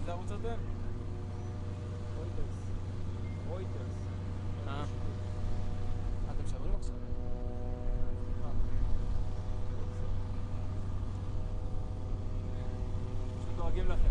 איזה ערוץ אתם? רויטרס. אתם משדרים עכשיו? פשוט דואגים לכם.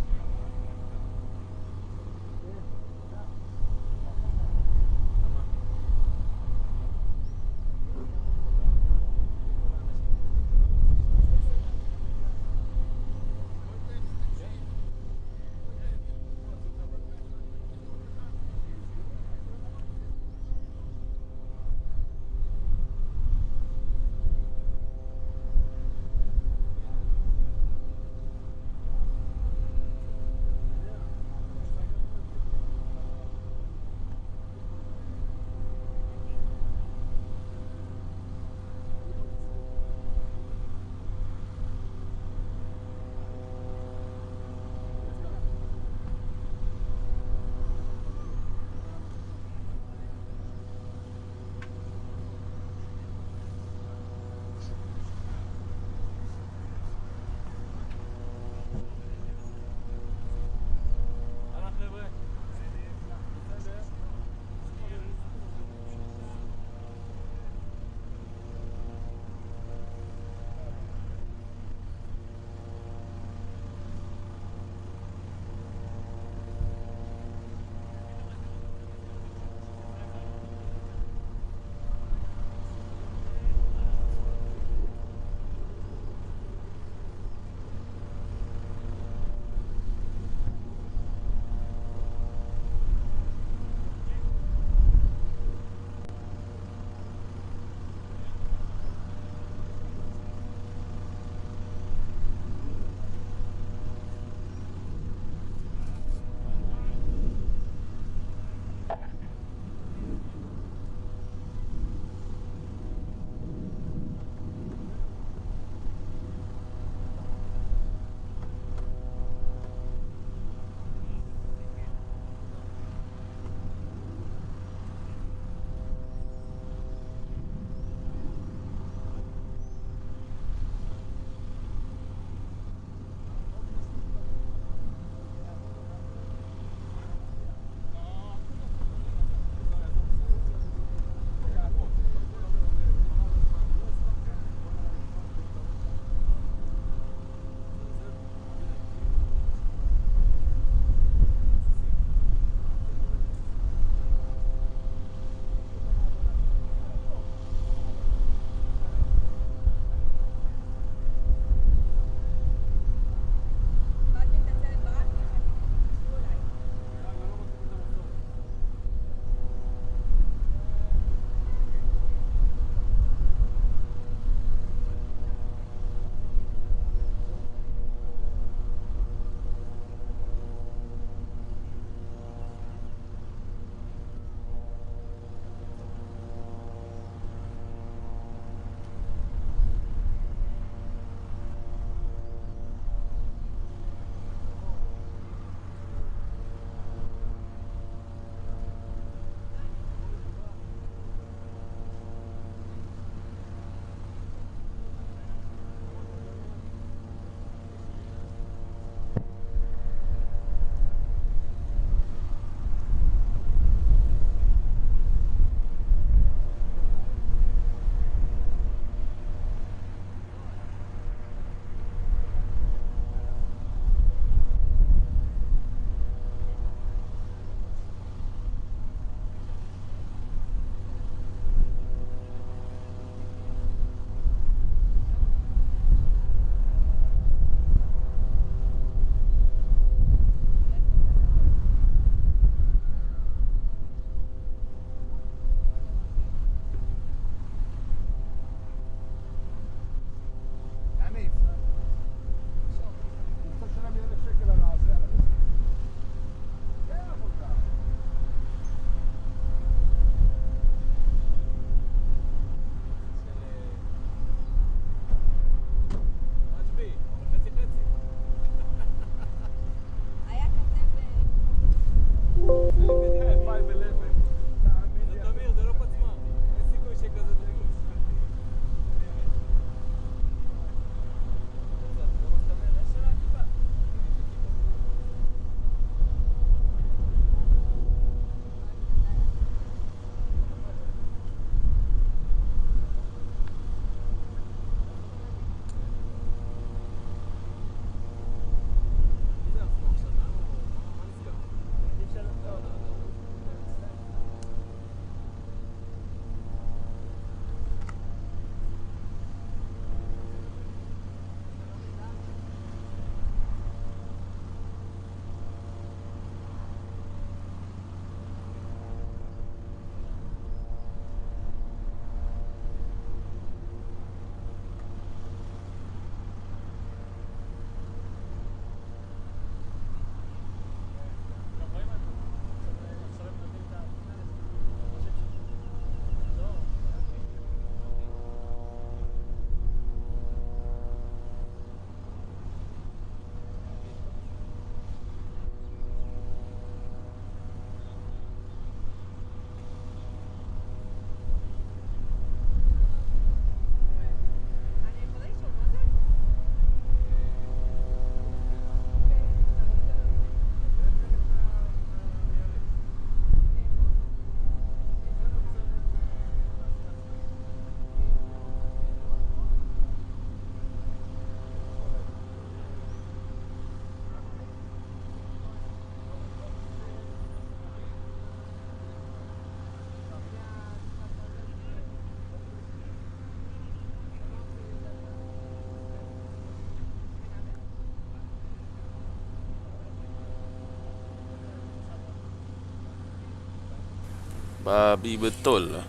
Babi betul lah.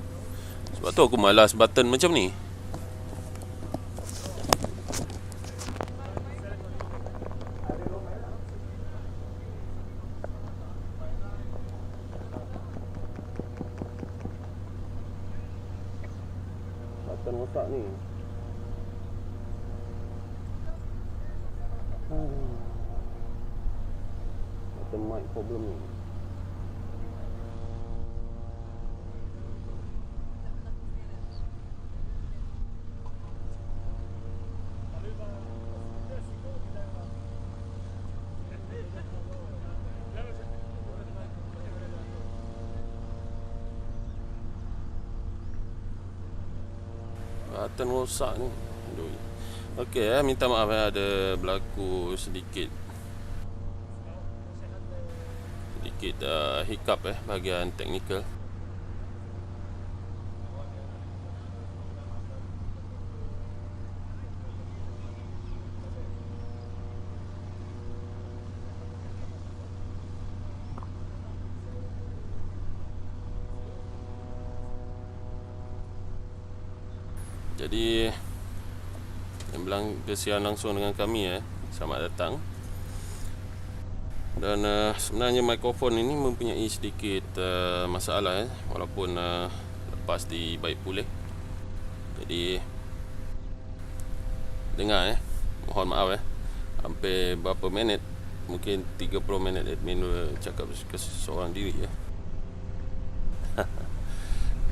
Sebab tu aku malas button macam ni. Button rosak ni. Button mic problem ni. Button rosak ni. Aduh. Okey, minta maaf ada berlaku sedikit hiccup bahagian teknikal. Jadi yang bilang kesian langsung dengan kami selamat datang. Dan sebenarnya mikrofon ini mempunyai sedikit masalah walaupun lepas dibaik pulih. Jadi dengar mohon maaf hampir berapa minit, mungkin 30 minit admin cakap seorang diri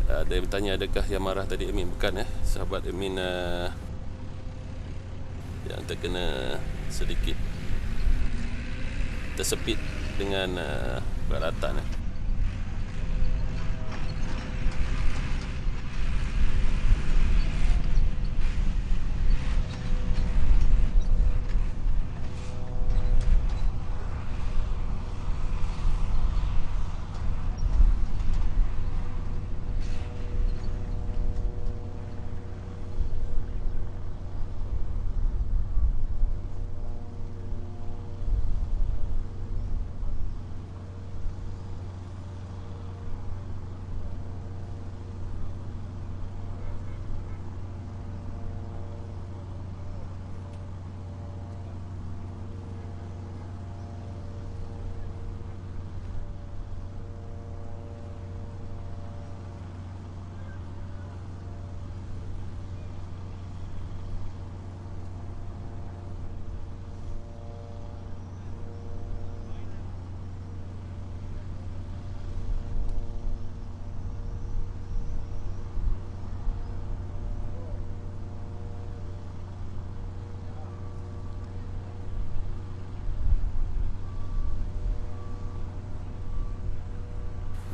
Ada yang bertanya adakah yang marah tadi admin? Bukan sahabat admin yang terkena sedikit tersepit dengan peralatan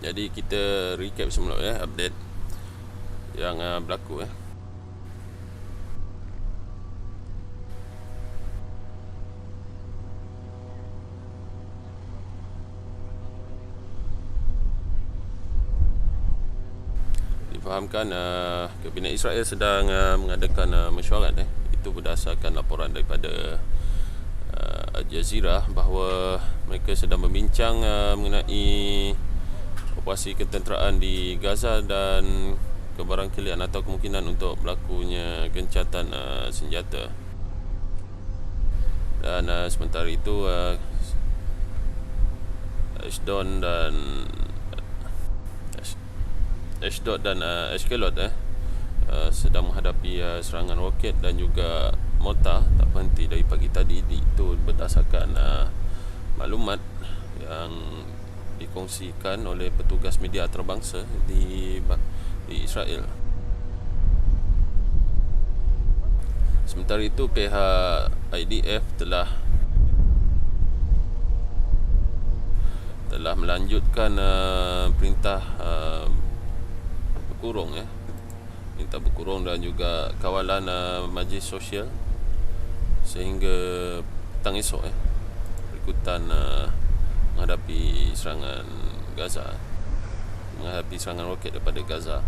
Jadi kita recap semula update yang berlaku Difahamkan Kabinet Israel sedang mengadakan mesyuarat itu berdasarkan laporan daripada Al Jazeera bahawa mereka sedang membincang mengenai operasi ketenteraan di Gaza dan kebarangkalian atau kemungkinan untuk berlakunya gencatan senjata. Dan sementara itu Ashdod dan Ashkelon sedang menghadapi serangan roket dan juga mortar tak berhenti dari pagi tadi. Itu berdasarkan maklumat yang dikongsikan oleh petugas media antarabangsa di Israel. Sementara itu pihak IDF telah melanjutkan perintah berkurung perintah berkurung dan juga kawalan majlis sosial sehingga petang esok berikutan menghadapi serangan Gaza, menghadapi serangan roket daripada Gaza.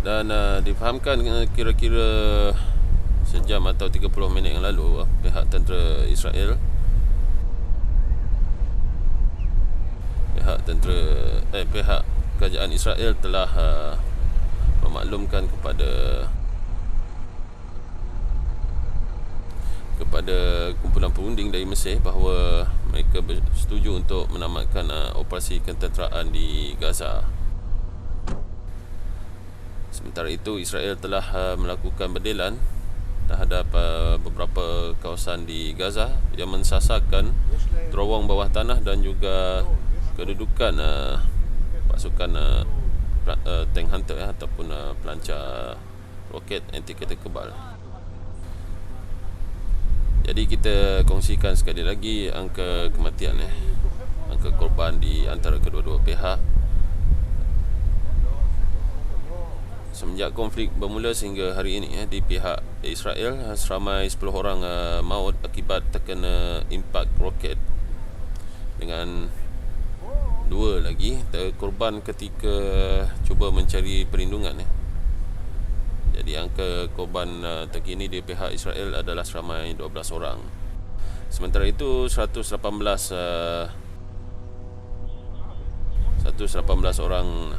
Dan difahamkan kira-kira sejam atau 30 minit yang lalu pihak tentera Israel pihak pihak kerajaan Israel telah memaklumkan kepada kumpulan perunding dari Mesir bahawa mereka bersetuju untuk menamatkan operasi ketenteraan di Gaza. Sementara itu, Israel telah melakukan berdelan terhadap beberapa kawasan di Gaza yang mensasarkan terowong bawah tanah dan juga kedudukan pasukan tank hunter ataupun pelancar roket anti-kereta kebal. Jadi kita kongsikan sekali lagi angka kematian, angka korban di antara kedua-dua pihak. Semenjak konflik bermula sehingga hari ini di pihak Israel, seramai 10 orang maut akibat terkena impak roket, dengan 2 lagi terkorban ketika cuba mencari perlindungan. Jadi angka korban terkini di pihak Israel adalah seramai 12 orang. Sementara itu 118 orang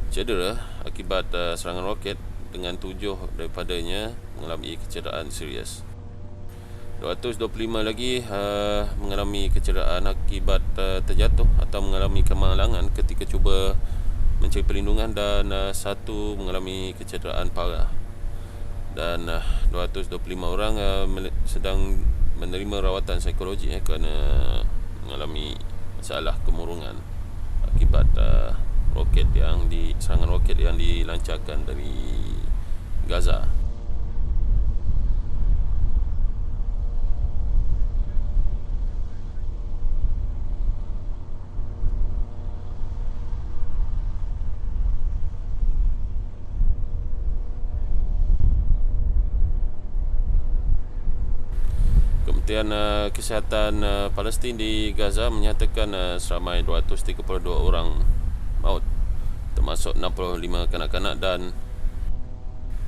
cedera akibat serangan roket, dengan 7 daripadanya mengalami kecederaan serius. 225 lagi mengalami kecederaan akibat terjatuh atau mengalami kemalangan ketika cuba mencari perlindungan, dan 1 mengalami kecederaan parah. Dan 225 orang sedang menerima rawatan psikologi kerana mengalami masalah kemurungan akibat serangan roket yang dilancarkan dari Gaza. Kementerian Kesihatan Palestin di Gaza menyatakan seramai 232 orang maut, termasuk 65 kanak-kanak, dan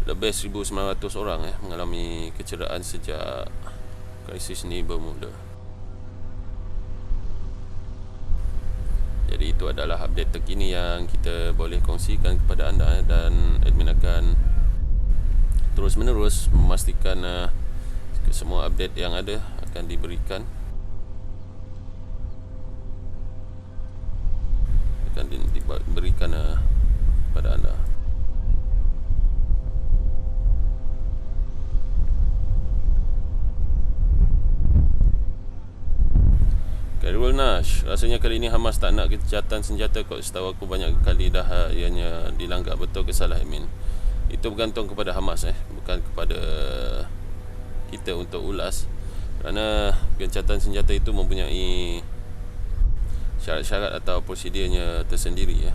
lebih 1,900 orang mengalami kecederaan sejak krisis ini bermula. Jadi itu adalah update terkini yang kita boleh kongsikan kepada anda, dan admin akan terus menerus memastikan semua update yang ada akan diberikan kepada anda. Khairul Nash, rasanya kali ini Hamas tak nak gencatan senjata kot. Setahu aku banyak kali dah ianya dilanggar. Betul ke salah, Amin? Itu bergantung kepada Hamas, bukan kepada kita untuk ulas. Kerana gencatan senjata itu mempunyai syarat-syarat atau prosedurnya tersendiri,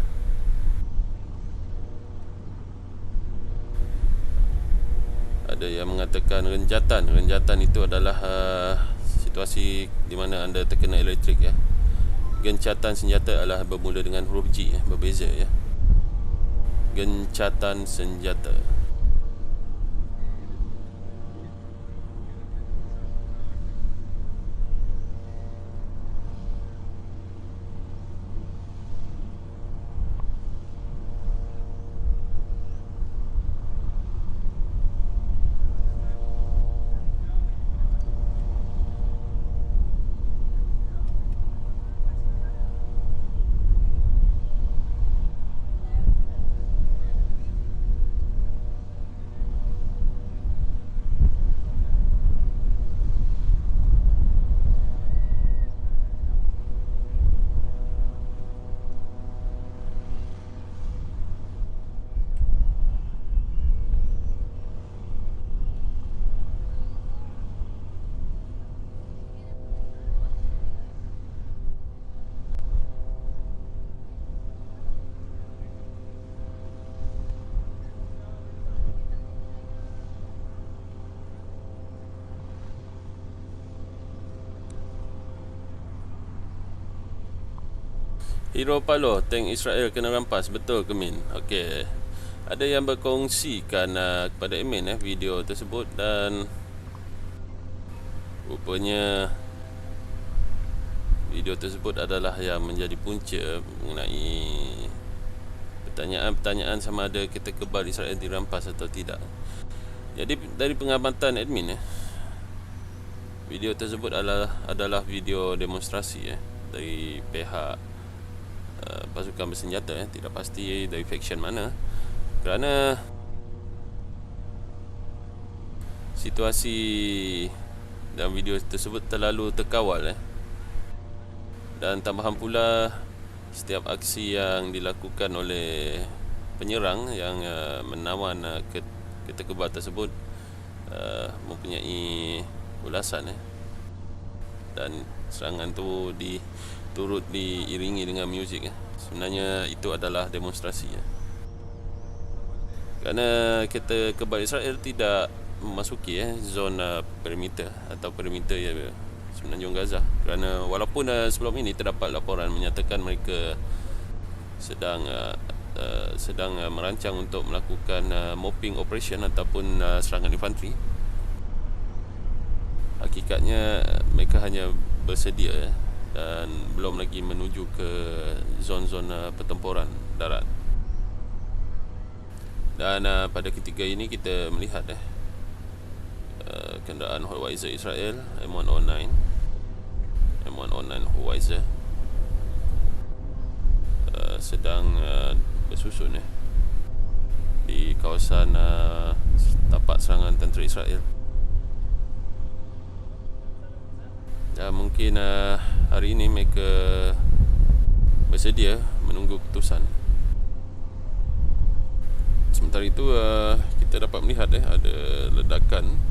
Ada yang mengatakan renjatan itu adalah situasi di mana anda terkena elektrik, Gencatan senjata adalah bermula dengan huruf G, berbeza, Gencatan senjata. Hero Palo, tank Israel kena rampas. Betul ke, Min? Okey. Ada yang berkongsikan kepada Amin video tersebut, dan rupanya Video tersebut adalah yang menjadi punca mengenai pertanyaan-pertanyaan sama ada kita kebal Israel dirampas atau tidak. Jadi dari pengamatan admin video tersebut adalah video demonstrasi dari pihak pasukan bersenjata, tidak pasti dari faction mana, kerana situasi dalam video tersebut terlalu terkawal dan tambahan pula setiap aksi yang dilakukan oleh penyerang yang menawan kereta kebal tersebut mempunyai ulasan dan serangan tu turut diiringi dengan muzik. Sebenarnya itu adalah demonstrasi kerana kereta kebal Israel tidak memasuki zona perimeter atau perimeter Semenanjung Gaza, kerana walaupun sebelum ini terdapat laporan menyatakan mereka sedang merancang untuk melakukan mopping operation ataupun serangan infanteri. Hakikatnya mereka hanya bersedia dan belum lagi menuju ke zon-zon pertempuran darat. Dan pada ketika ini kita melihat kenderaan Hellraiser Israel M109 Hellraiser sedang bersusun di kawasan tapak serangan tentera Israel. Dan mungkin hari ini mereka bersedia menunggu keputusan. Sementara itu kita dapat melihat ada ledakan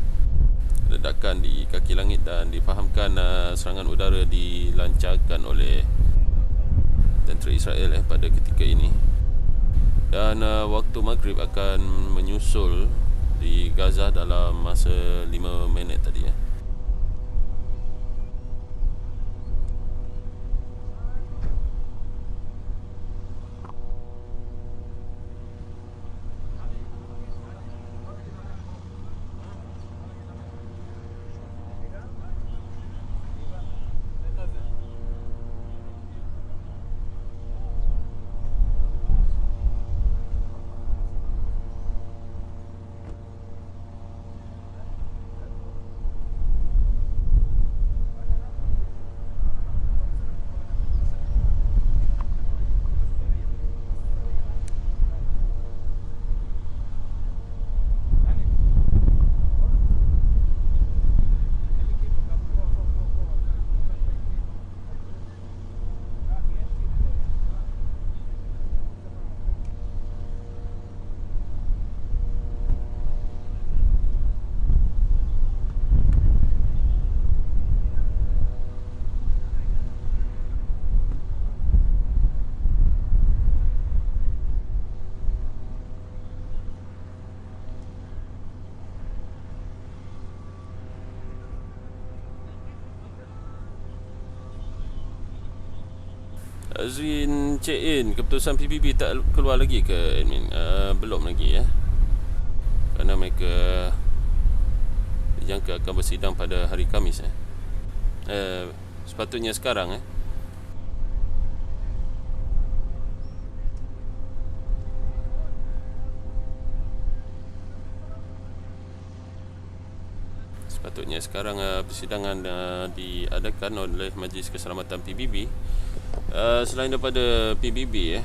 di kaki langit dan difahamkan serangan udara dilancarkan oleh tentera Israel pada ketika ini. Dan waktu maghrib akan menyusul di Gaza dalam masa 5 minit tadi Azrin check-in, keputusan PBB tak keluar lagi ke admin? Belum lagi kerana mereka dijangka akan bersidang pada hari Khamis sepatutnya sekarang sepatutnya sekarang persidangan diadakan oleh Majlis Keselamatan PBB. Selain daripada PBB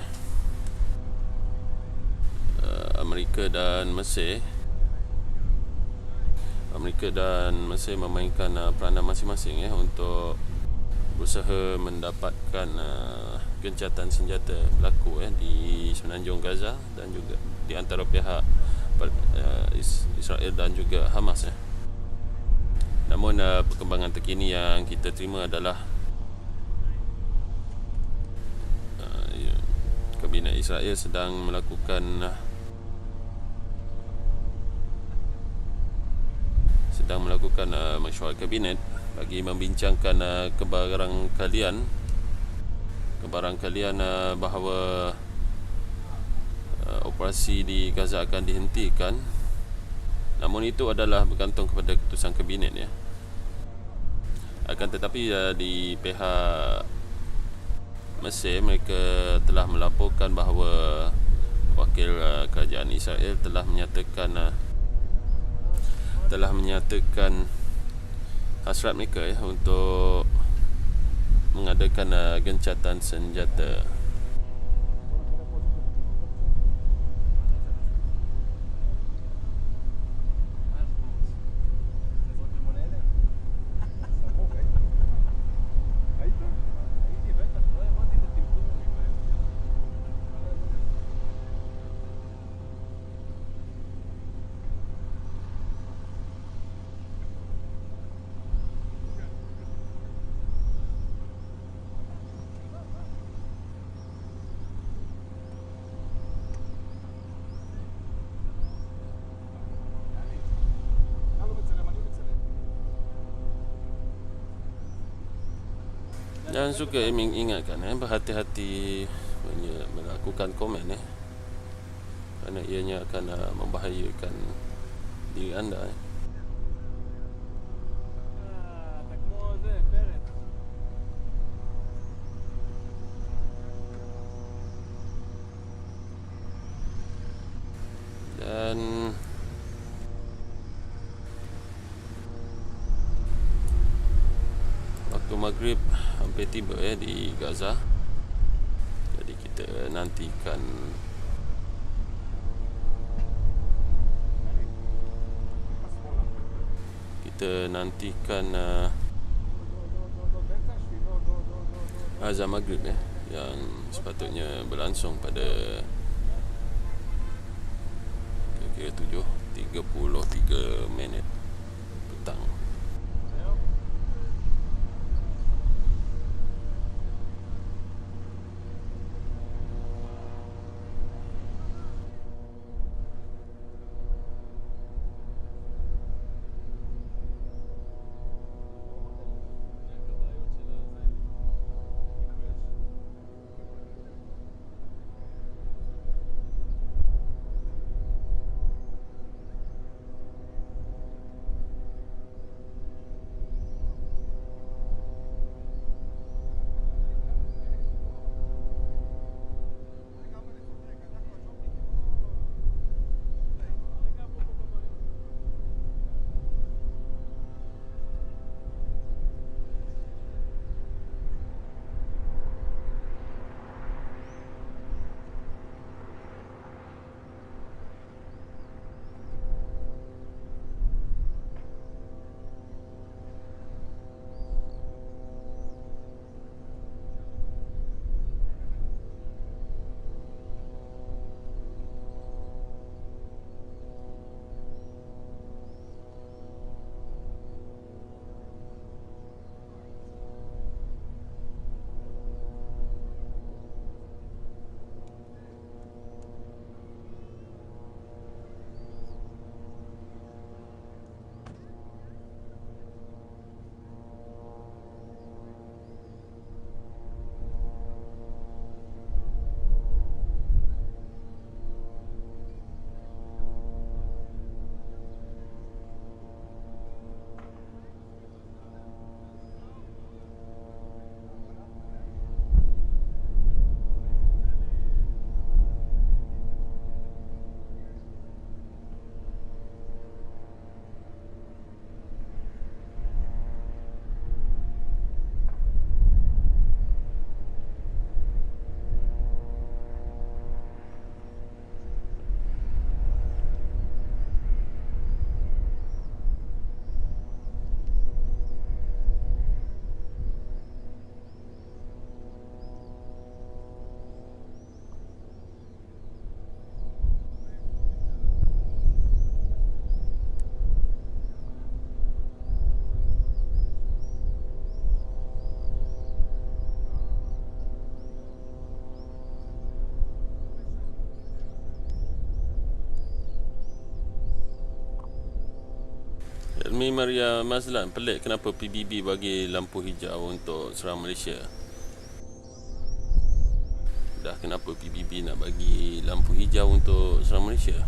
Amerika dan Mesir memainkan peranan masing-masing untuk berusaha mendapatkan gencatan senjata berlaku di Semenanjung Gaza dan juga di antara pihak Israel dan juga Hamas Namun perkembangan terkini yang kita terima adalah Kabinet Israel sedang melakukan mesyuarat kabinet bagi membincangkan kebarang kalian bahawa operasi di Gaza akan dihentikan. Namun itu adalah bergantung kepada keputusan kabinet Akan tetapi di pihak Mesir, mereka telah melaporkan bahawa wakil kerajaan Israel telah menyatakan hasrat mereka untuk mengadakan gencatan senjata. Dan juga mengingatkan berhati-hati melakukan komen kerana ianya akan membahayakan diri anda. Dan waktu maghrib hampir tiba di Gaza. Jadi kita nantikan azan maghrib yang sepatutnya berlangsung pada kira 7:33 petang. Mi Maria Mazlan, pelik kenapa PBB bagi lampu hijau untuk serang Malaysia. Dah kenapa PBB nak bagi lampu hijau untuk serang Malaysia?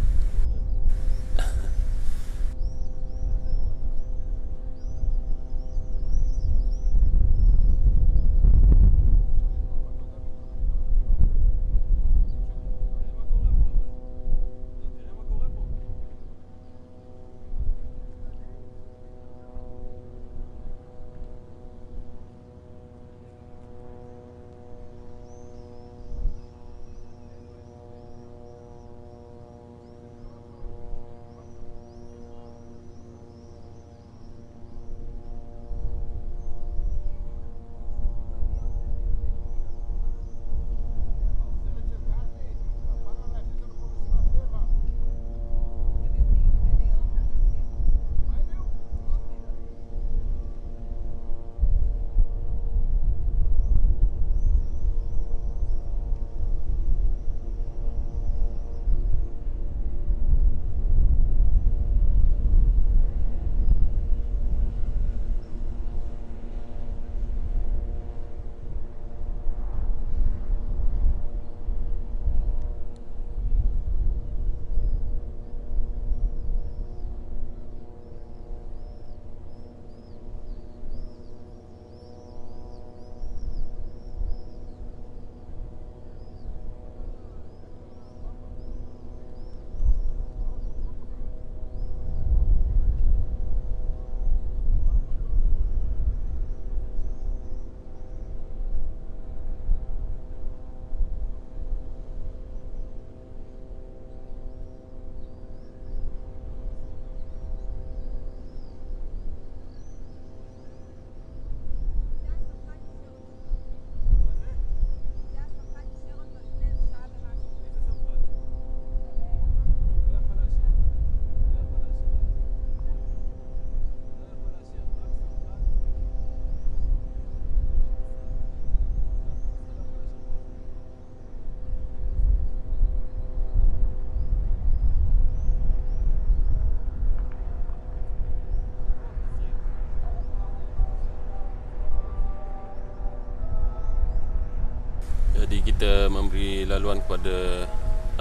Tadi kita memberi laluan kepada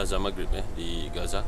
azan maghrib di Gaza.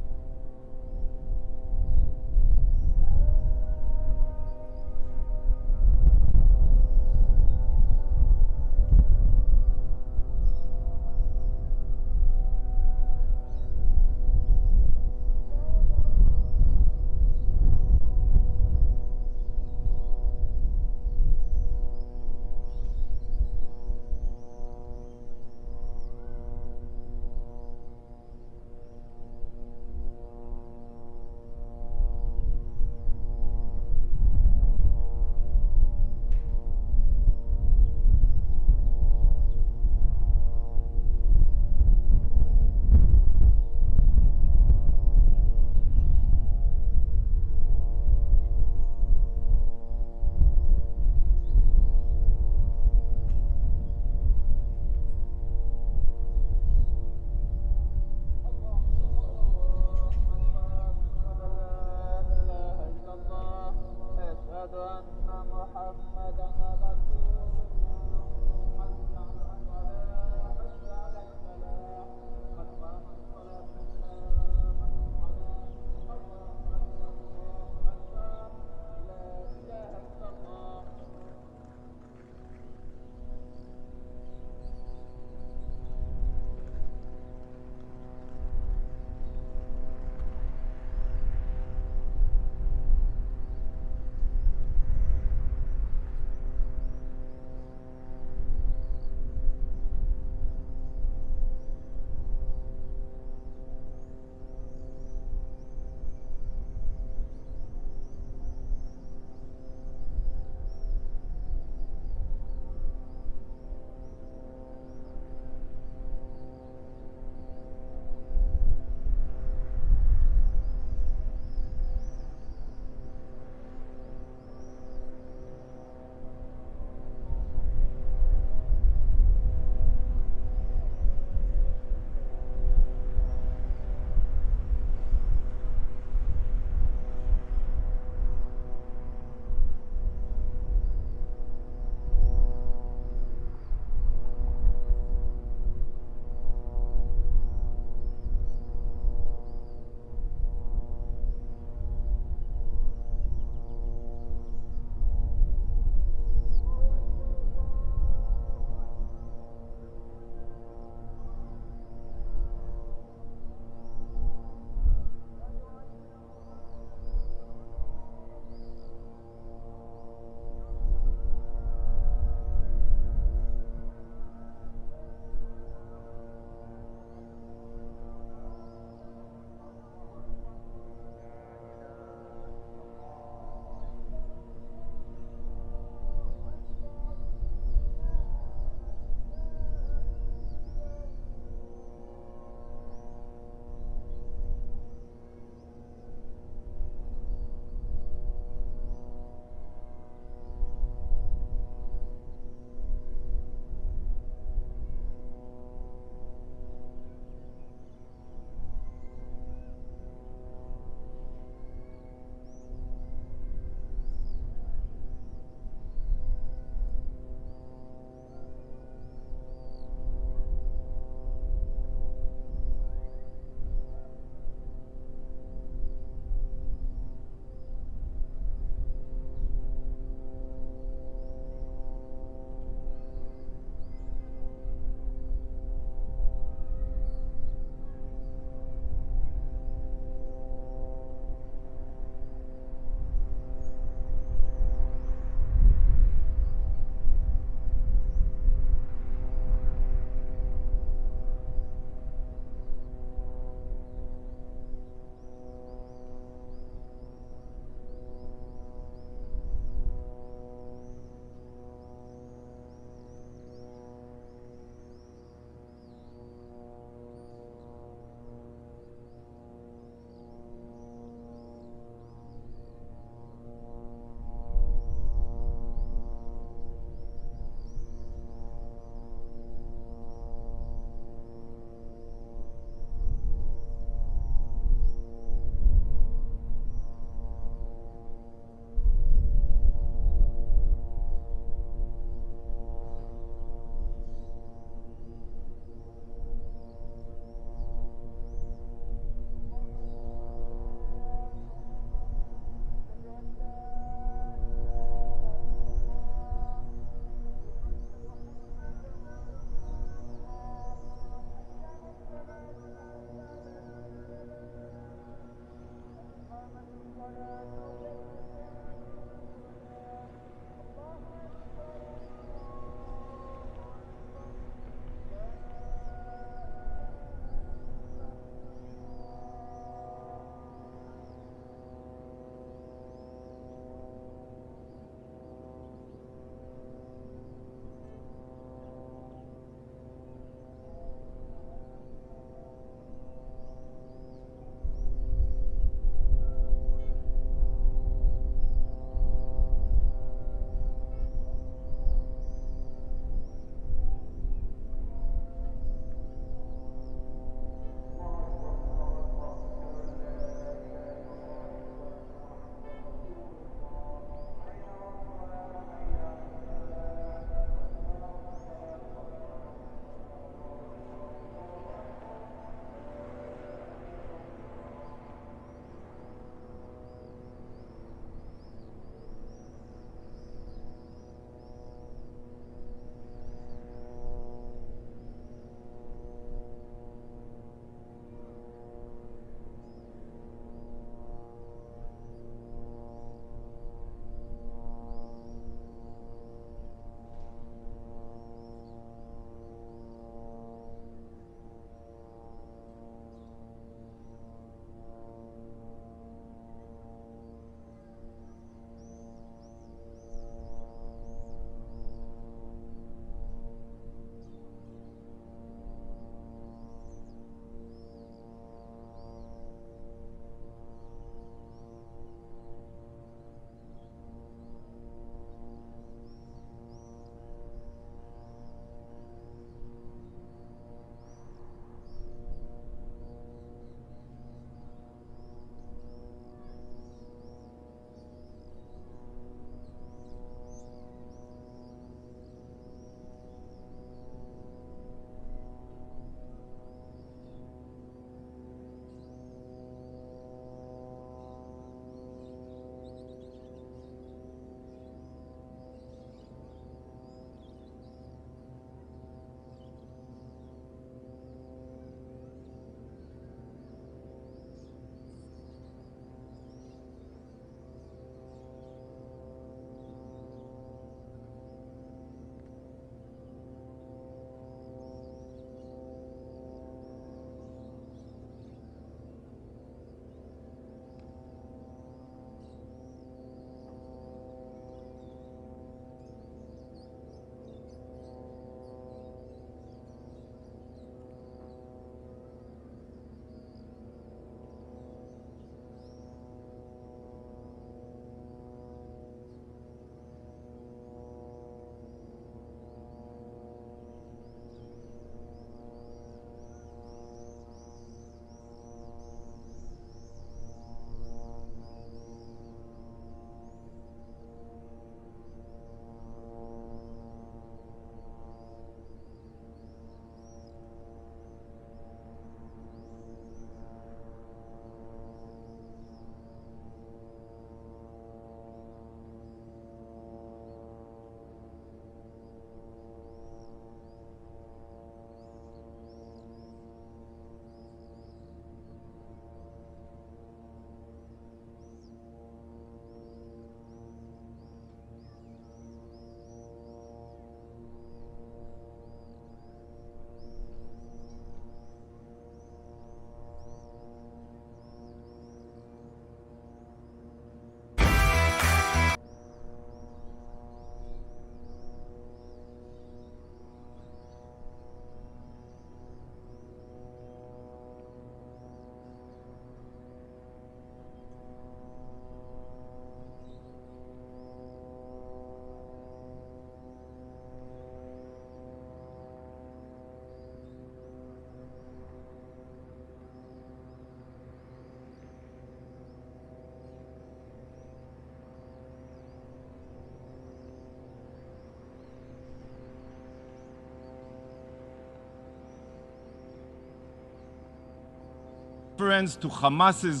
reference to Hamas's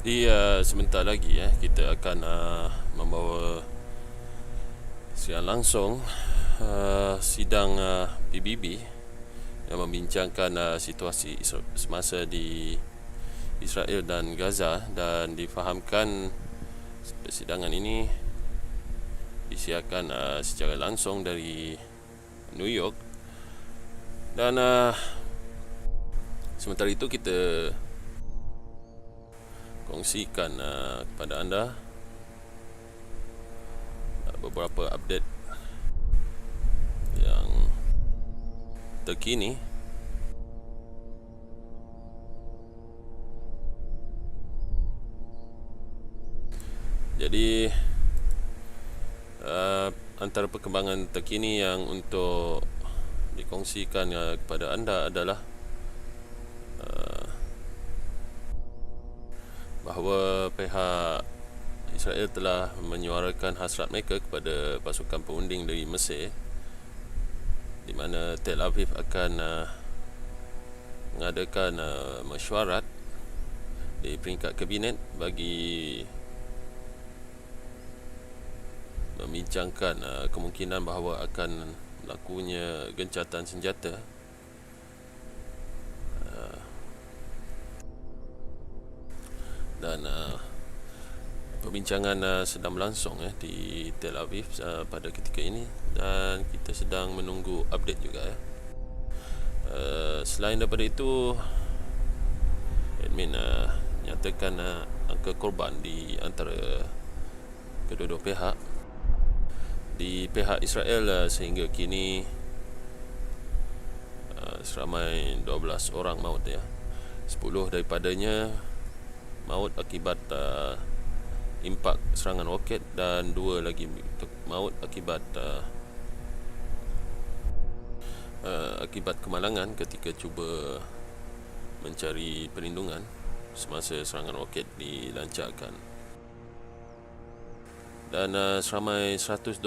Jadi sebentar lagi kita akan membawa siaran langsung sidang PBB yang membincangkan situasi semasa di Israel dan Gaza, dan difahamkan persidangan ini disiarkan secara langsung dari New York. Dan sementara itu kita kongsikan kepada anda beberapa update yang terkini. Jadi antara perkembangan terkini yang untuk dikongsikan kepada anda adalah bahawa pihak Israel telah menyuarakan hasrat mereka kepada pasukan perunding dari Mesir, di mana Tel Aviv akan mengadakan mesyuarat di peringkat kabinet bagi membincangkan kemungkinan bahawa akan berlakunya gencatan senjata dan perbincangan sedang berlangsung di Tel Aviv pada ketika ini, dan kita sedang menunggu update juga selain daripada itu, admin nyatakan angka korban di antara kedua-dua pihak. Di pihak Israel sehingga kini seramai 12 orang maut 10 daripadanya maut akibat impak serangan roket, dan 2 lagi maut akibat kemalangan ketika cuba mencari perlindungan semasa serangan roket dilancarkan. Dan seramai 125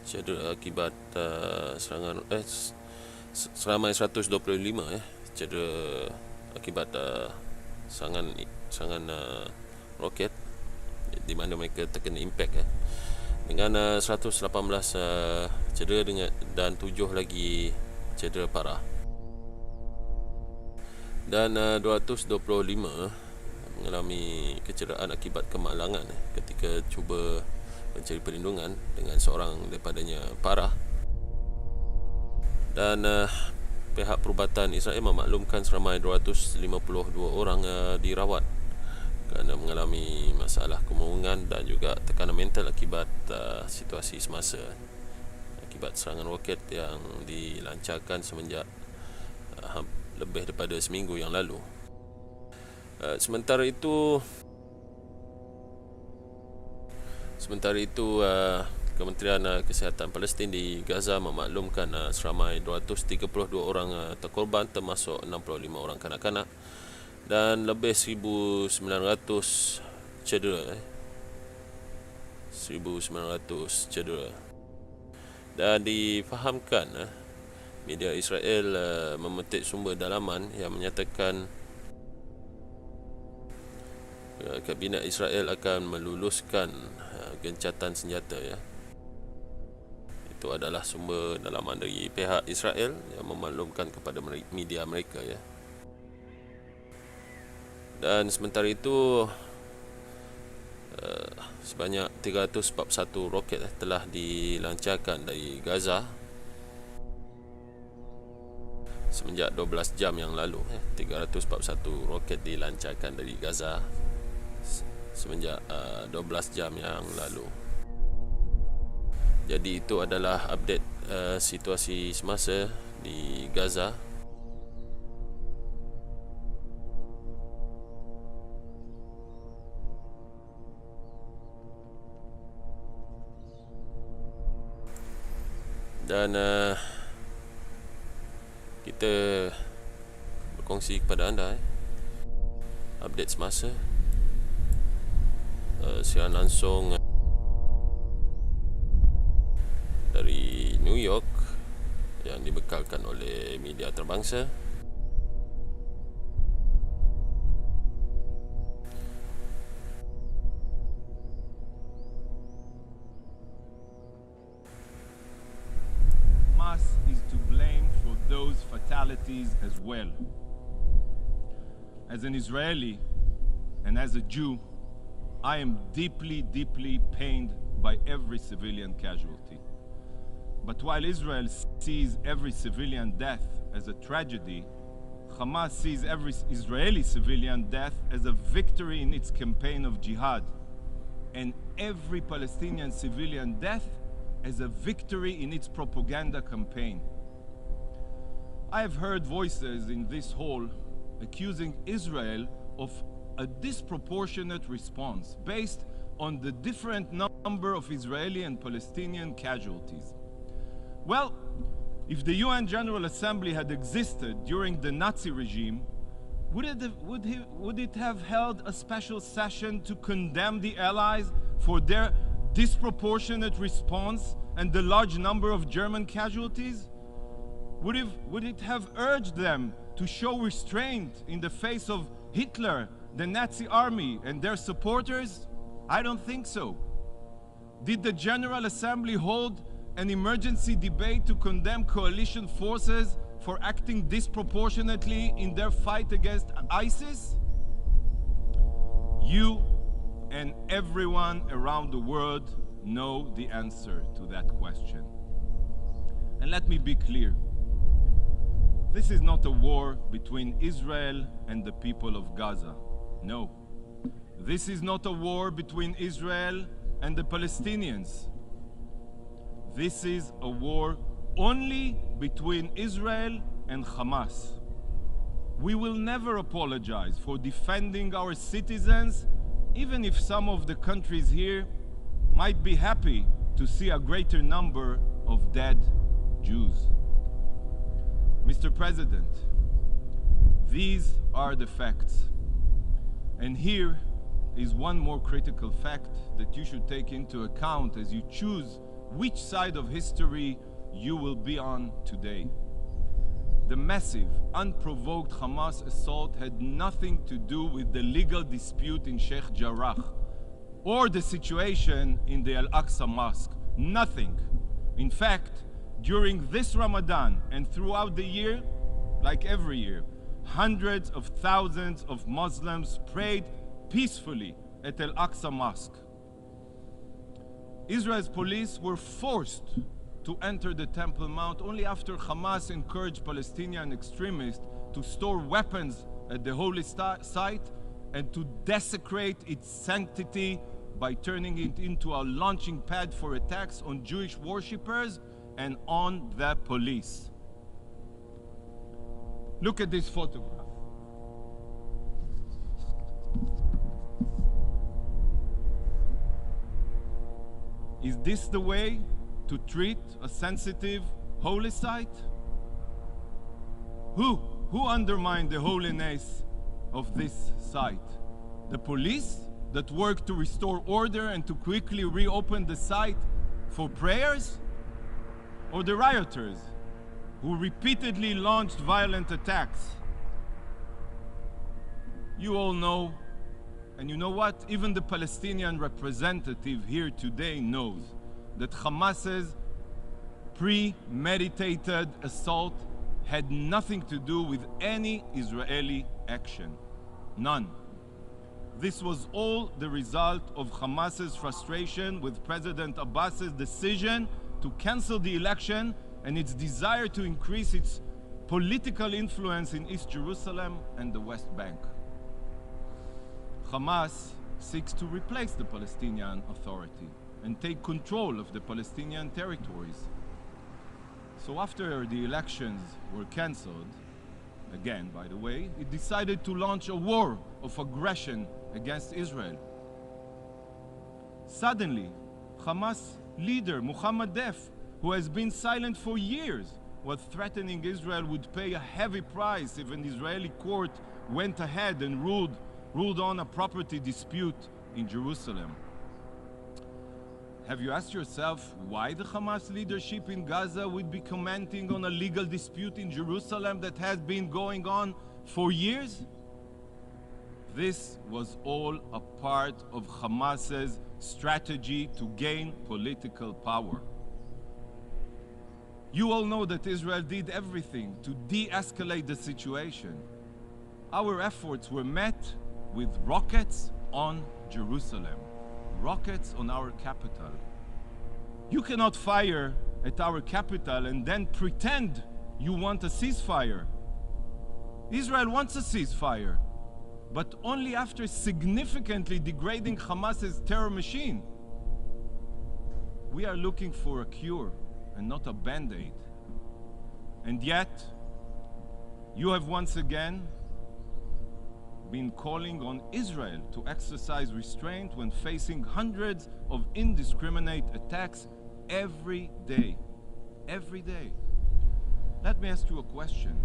cedera akibat seramai 125 cedera akibat serangan roket, di mana mereka terkena impak dengan 118 cedera dan 7 lagi cedera parah, dan 225 mengalami kecederaan akibat kemalangan ketika cuba mencari perlindungan, dengan seorang daripadanya parah. Dan pihak perubatan Israel memaklumkan seramai 252 orang dirawat kerana mengalami masalah kemurungan dan juga tekanan mental akibat situasi semasa, akibat serangan roket yang dilancarkan semenjak lebih daripada seminggu yang lalu. Sementara itu Kementerian Kesihatan Palestin di Gaza memaklumkan seramai 232 orang terkorban, termasuk 65 orang kanak-kanak, dan lebih 1,900 cedera. 1,900 cedera. Dan difahamkan media Israel memetik sumber dalaman yang menyatakan kabinet Israel akan meluluskan gencatan senjata Itu adalah sumber dalaman dari pihak Israel yang memaklumkan kepada media mereka Dan sementara itu sebanyak 341 roket telah dilancarkan dari Gaza semenjak 12 jam yang lalu. 341 roket dilancarkan dari Gaza semenjak 12 jam yang lalu. Jadi itu adalah update situasi semasa di Gaza. Dan kita kongsi kepada anda update semasa, siaran langsung dari New York yang dibekalkan oleh media antarabangsa. Hamas is to blame for those fatalities as well. As an Israeli and as a Jew, I am deeply, deeply pained by every civilian casualty. But while Israel sees every civilian death as a tragedy, Hamas sees every Israeli civilian death as a victory in its campaign of jihad, and every Palestinian civilian death as a victory in its propaganda campaign. I have heard voices in this hall accusing Israel of a disproportionate response based on the different number of Israeli and Palestinian casualties. Well, if the UN General Assembly had existed during the Nazi regime, would it have held a special session to condemn the Allies for their disproportionate response and the large number of German casualties? Would it have urged them to show restraint in the face of Hitler, the Nazi army, and their supporters? I don't think so. Did the General Assembly hold an emergency debate to condemn coalition forces for acting disproportionately in their fight against ISIS? You and everyone around the world know the answer to that question. And let me be clear. This is not a war between Israel and the people of Gaza. No. This is not a war between Israel and the Palestinians. This is a war only between Israel and Hamas. We will never apologize for defending our citizens, even if some of the countries here might be happy to see a greater number of dead Jews. Mr. President, these are the facts. And here is one more critical fact that you should take into account as you choose which side of history you will be on today. The massive, unprovoked Hamas assault had nothing to do with the legal dispute in Sheikh Jarrah or the situation in the Al-Aqsa Mosque. Nothing. In fact, during this Ramadan and throughout the year, like every year, hundreds of thousands of Muslims prayed peacefully at Al-Aqsa Mosque. Israel's police were forced to enter the Temple Mount only after Hamas encouraged Palestinian extremists to store weapons at the holy site and to desecrate its sanctity by turning it into a launching pad for attacks on Jewish worshippers and on the police. Look at this photograph. Is this the way to treat a sensitive holy site? Who undermined the holiness of this site? The police that worked to restore order and to quickly reopen the site for prayers? Or the rioters who repeatedly launched violent attacks? You all know, and you know what? Even the Palestinian representative here today knows that Hamas's premeditated assault had nothing to do with any Israeli action. None. This was all the result of Hamas's frustration with President Abbas's decision to cancel the election and its desire to increase its political influence in East Jerusalem and the West Bank. Hamas seeks to replace the Palestinian Authority and take control of the Palestinian territories. So after the elections were cancelled, again by the way, it decided to launch a war of aggression against Israel. Suddenly, Hamas leader Mohammed Def, who has been silent for years, was threatening Israel would pay a heavy price if an Israeli court went ahead and ruled on a property dispute in Jerusalem. Have you asked yourself why the Hamas leadership in Gaza would be commenting on a legal dispute in Jerusalem that has been going on for years? This was all a part of Hamas's strategy to gain political power. You all know that Israel did everything to de-escalate the situation. Our efforts were met with rockets on Jerusalem, rockets on our capital. You cannot fire at our capital and then pretend you want a ceasefire. Israel wants a ceasefire, but only after significantly degrading Hamas's terror machine. We are looking for a cure and not a band-aid. And yet, you have once again been calling on Israel to exercise restraint when facing hundreds of indiscriminate attacks every day. Every day. Let me ask you a question.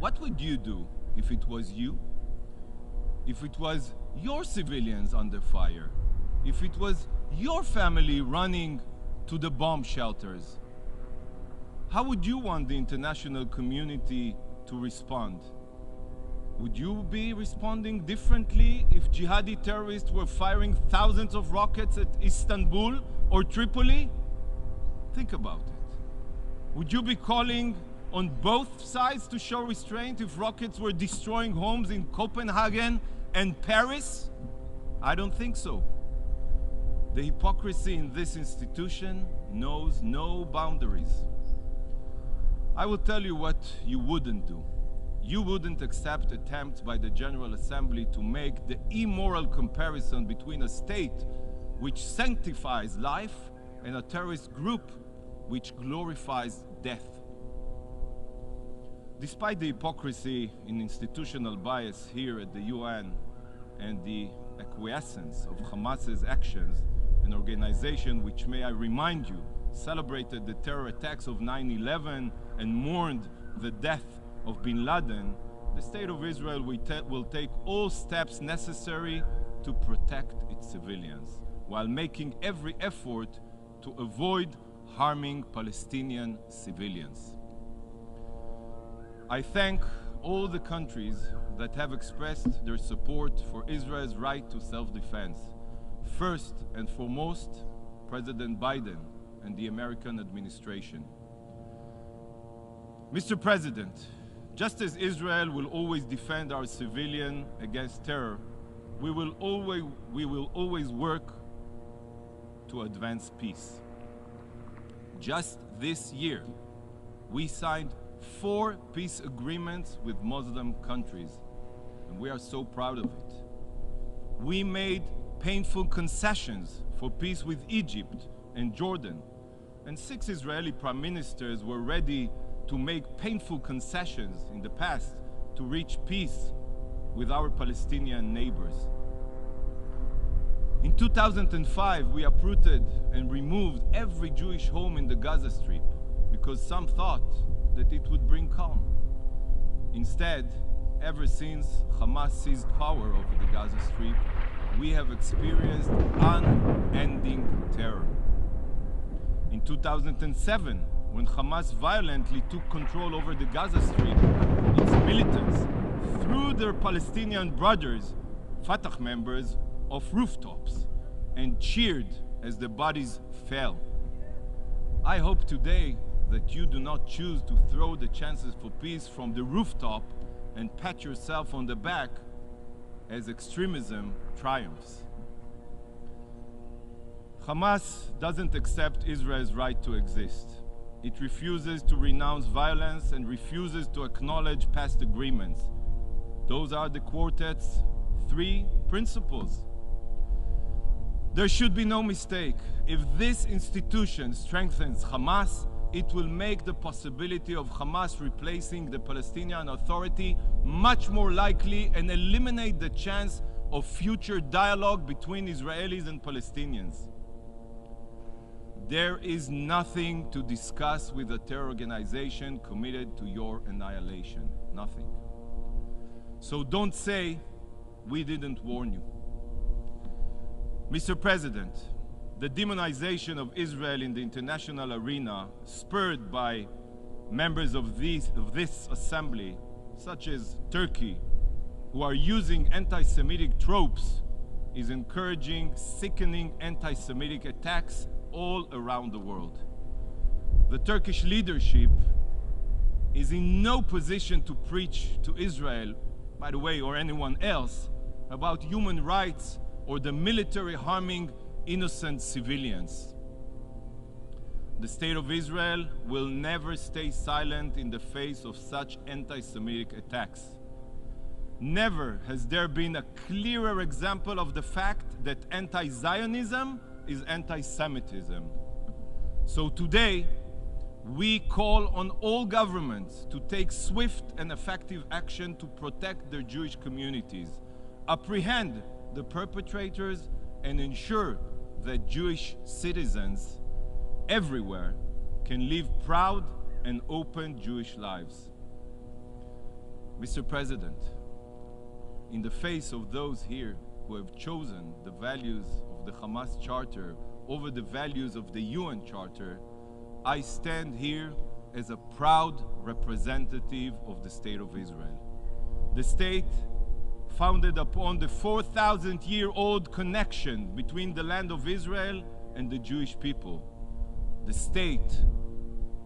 What would you do if it was you? If it was your civilians under fire? If it was your family running to the bomb shelters? How would you want the international community to respond? Would you be responding differently if jihadi terrorists were firing thousands of rockets at Istanbul or Tripoli? Think about it. Would you be calling on both sides to show restraint if rockets were destroying homes in Copenhagen and Paris? I don't think so. The hypocrisy in this institution knows no boundaries. I will tell you what you wouldn't do. You wouldn't accept attempts by the General Assembly to make the immoral comparison between a state which sanctifies life and a terrorist group which glorifies death. Despite the hypocrisy in institutional bias here at the UN and the acquiescence of Hamas's actions, an organization which, may I remind you, celebrated the terror attacks of 9/11 and mourned the death of bin Laden, the State of Israel will take all steps necessary to protect its civilians, while making every effort to avoid harming Palestinian civilians. I thank all the countries that have expressed their support for Israel's right to self-defense. First and foremost, President Biden and the American administration. Mr. President, just as Israel will always defend our civilians against terror, we will always work to advance peace. Just this year, we signed 4 peace agreements with Muslim countries, and we are so proud of it. We made painful concessions for peace with Egypt and Jordan, and 6 Israeli prime ministers were ready to make painful concessions in the past to reach peace with our Palestinian neighbors. In 2005, we uprooted and removed every Jewish home in the Gaza Strip because some thought that it would bring calm. Instead, ever since Hamas seized power over the Gaza Strip, we have experienced unending terror. In 2007, when Hamas violently took control over the Gaza Strip, its militants threw their Palestinian brothers, Fatah members, off rooftops and cheered as the bodies fell. I hope today that you do not choose to throw the chances for peace from the rooftop and pat yourself on the back as extremism triumphs. Hamas doesn't accept Israel's right to exist. It refuses to renounce violence and refuses to acknowledge past agreements. Those are the quartet's 3 principles. There should be no mistake. If this institution strengthens Hamas, it will make the possibility of Hamas replacing the Palestinian Authority much more likely and eliminate the chance of future dialogue between Israelis and Palestinians. There is nothing to discuss with a terror organization committed to your annihilation. Nothing. So don't say we didn't warn you. Mr. President, the demonization of Israel in the international arena, spurred by members of this assembly, such as Turkey, who are using anti-Semitic tropes, is encouraging sickening anti-Semitic attacks all around the world. The Turkish leadership is in no position to preach to Israel, by the way, or anyone else, about human rights or the military harming innocent civilians. The state of Israel will never stay silent in the face of such anti-Semitic attacks. Never has there been a clearer example of the fact that anti-Zionism is anti-Semitism. So today, we call on all governments to take swift and effective action to protect their Jewish communities, apprehend the perpetrators, and ensure that Jewish citizens everywhere can live proud and open Jewish lives. Mr. President, in the face of those here who have chosen the values of the Hamas Charter over the values of the UN Charter, I stand here as a proud representative of the State of Israel. The state founded upon the 4,000-year-old connection between the land of Israel and the Jewish people. The state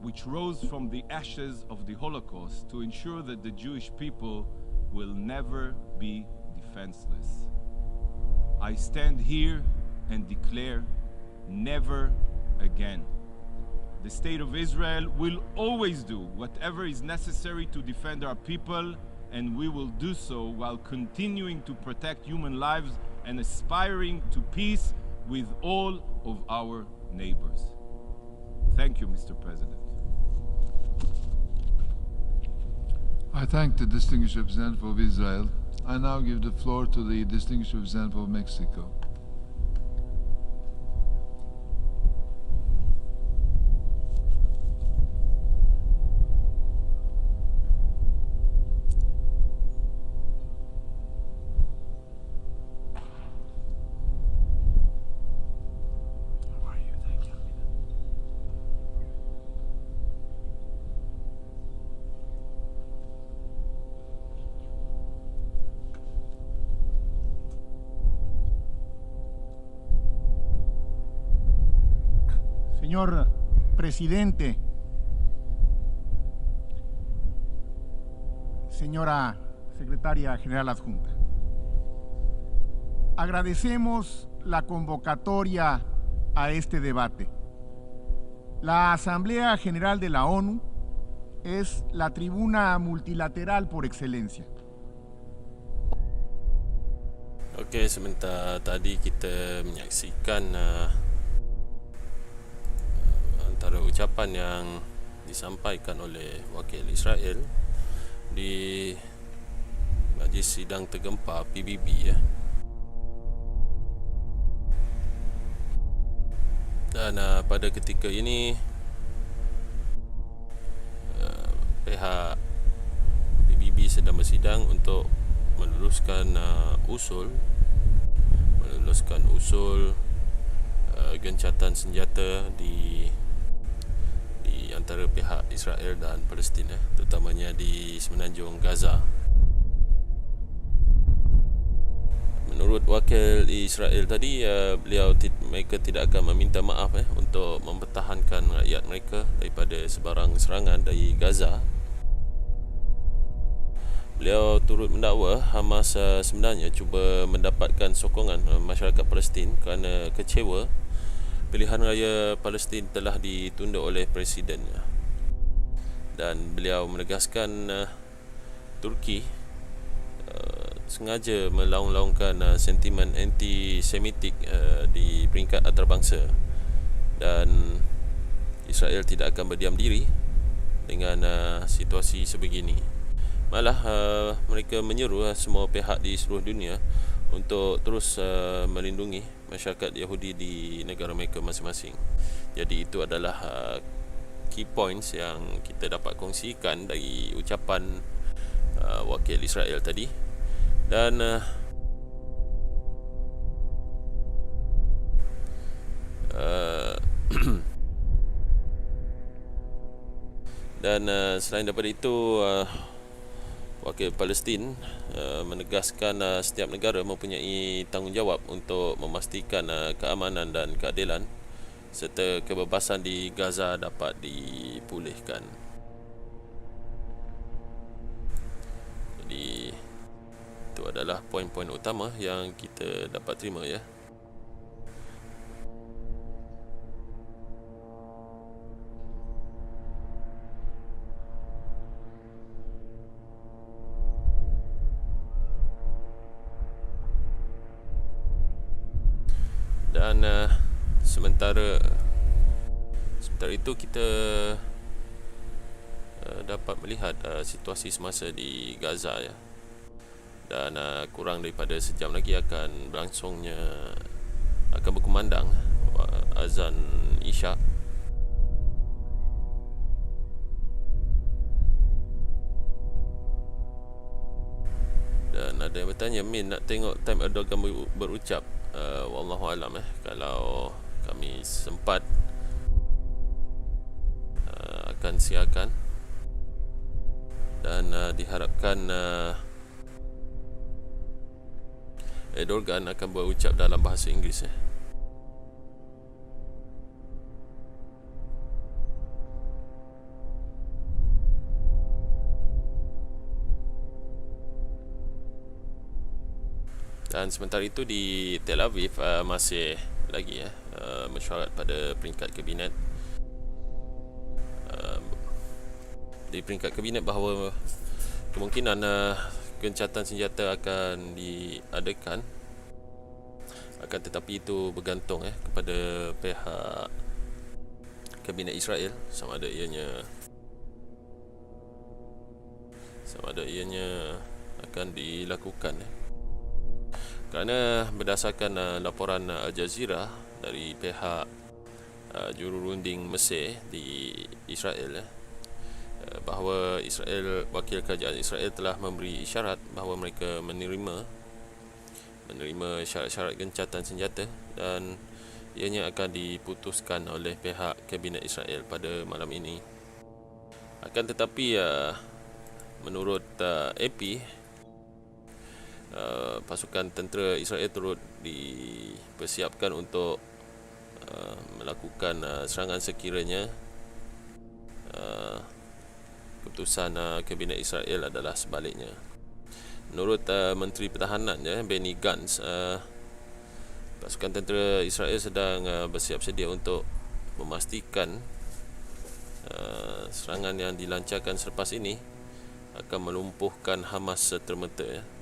which rose from the ashes of the Holocaust to ensure that the Jewish people will never be defenseless. I stand here and declare never again. The State of Israel will always do whatever is necessary to defend our people, and we will do so while continuing to protect human lives and aspiring to peace with all of our neighbors. Thank you, Mr. President. I thank the distinguished representative of Israel. I now give the floor to the distinguished representative of Mexico. Señor Presidente, señora Secretaria General Adjunta, agradecemos la convocatoria a este debate. La Asamblea General de la ONU es la tribuna multilateral por excelencia. Okey, sebentar tadi kita menyaksikan antara ucapan yang disampaikan oleh wakil Israel di Majlis Sidang Tergempar PBB ya. Dan pada ketika ini pihak PBB sedang bersidang untuk meluluskan usul gencatan senjata di antara pihak Israel dan Palestin, terutamanya di semenanjung Gaza. Menurut wakil Israel tadi, mereka tidak akan meminta maaf untuk mempertahankan rakyat mereka daripada sebarang serangan dari Gaza. Beliau turut mendakwa Hamas sebenarnya cuba mendapatkan sokongan masyarakat Palestin kerana kecewa pilihan raya Palestin telah ditunda oleh presidennya. Dan beliau menegaskan Turki sengaja melaung-laungkan sentimen anti-Semitik di peringkat antarabangsa, dan Israel tidak akan berdiam diri dengan situasi sebegini. Malah mereka menyeru semua pihak di seluruh dunia untuk terus melindungi masyarakat Yahudi di negara mereka masing-masing. Jadi itu adalah key points yang kita dapat kongsikan dari ucapan wakil Israel tadi. Dan selain daripada itu, wakil Palestin menegaskan setiap negara mempunyai tanggungjawab untuk memastikan keamanan dan keadilan serta kebebasan di Gaza dapat dipulihkan. Jadi itu adalah poin-poin utama yang kita dapat terima, ya. Dan sementara itu kita dapat melihat situasi semasa di Gaza, ya. Dan kurang daripada sejam lagi akan berkumandang azan Isyak. Dan ada yang bertanya, Min nak tengok time Erdogan berucap. Wallahu alam, kalau kami sempat akan siarkan, dan diharapkan Erdogan akan berucap dalam bahasa Inggeris, Dan sementara itu di Tel Aviv masih lagi mesyuarat pada peringkat kabinet. Di peringkat kabinet bahawa kemungkinan gencatan senjata akan diadakan, akan tetapi itu bergantung kepada pihak kabinet Israel sama ada ianya akan dilakukan. Kerana berdasarkan laporan Al Jazeera dari pihak jururunding Mesir di Israel, bahawa wakil kerajaan Israel telah memberi isyarat bahawa mereka menerima syarat-syarat gencatan senjata, dan ianya akan diputuskan oleh pihak kabinet Israel pada malam ini. Akan tetapi menurut AP, pasukan tentera Israel turut dipersiapkan untuk melakukan serangan sekiranya keputusan kabinet Israel adalah sebaliknya. Menurut Menteri Pertahanan Benny Gantz, pasukan tentera Israel sedang bersiap sedia untuk memastikan serangan yang dilancarkan selepas ini akan melumpuhkan Hamas serta-merta,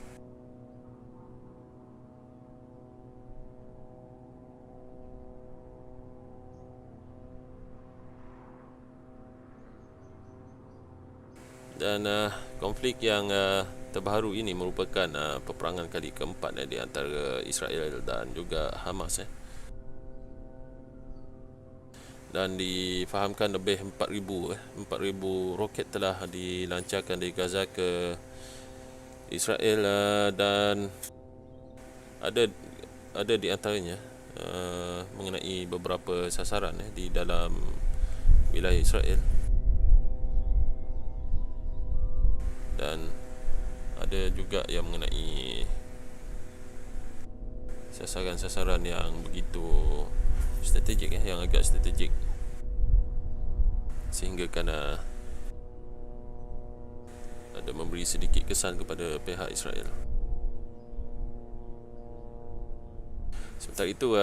Dan konflik yang terbaru ini merupakan peperangan kali keempat di antara Israel dan juga Hamas. Dan difahamkan lebih 4,000 roket telah dilancarkan dari Gaza ke Israel, dan ada di antaranya mengenai beberapa sasaran di dalam wilayah Israel, dan ada juga yang mengenai sasaran-sasaran yang begitu strategik, yang agak strategik, sehingga kerana ada memberi sedikit kesan kepada pihak Israel. Sementara itu,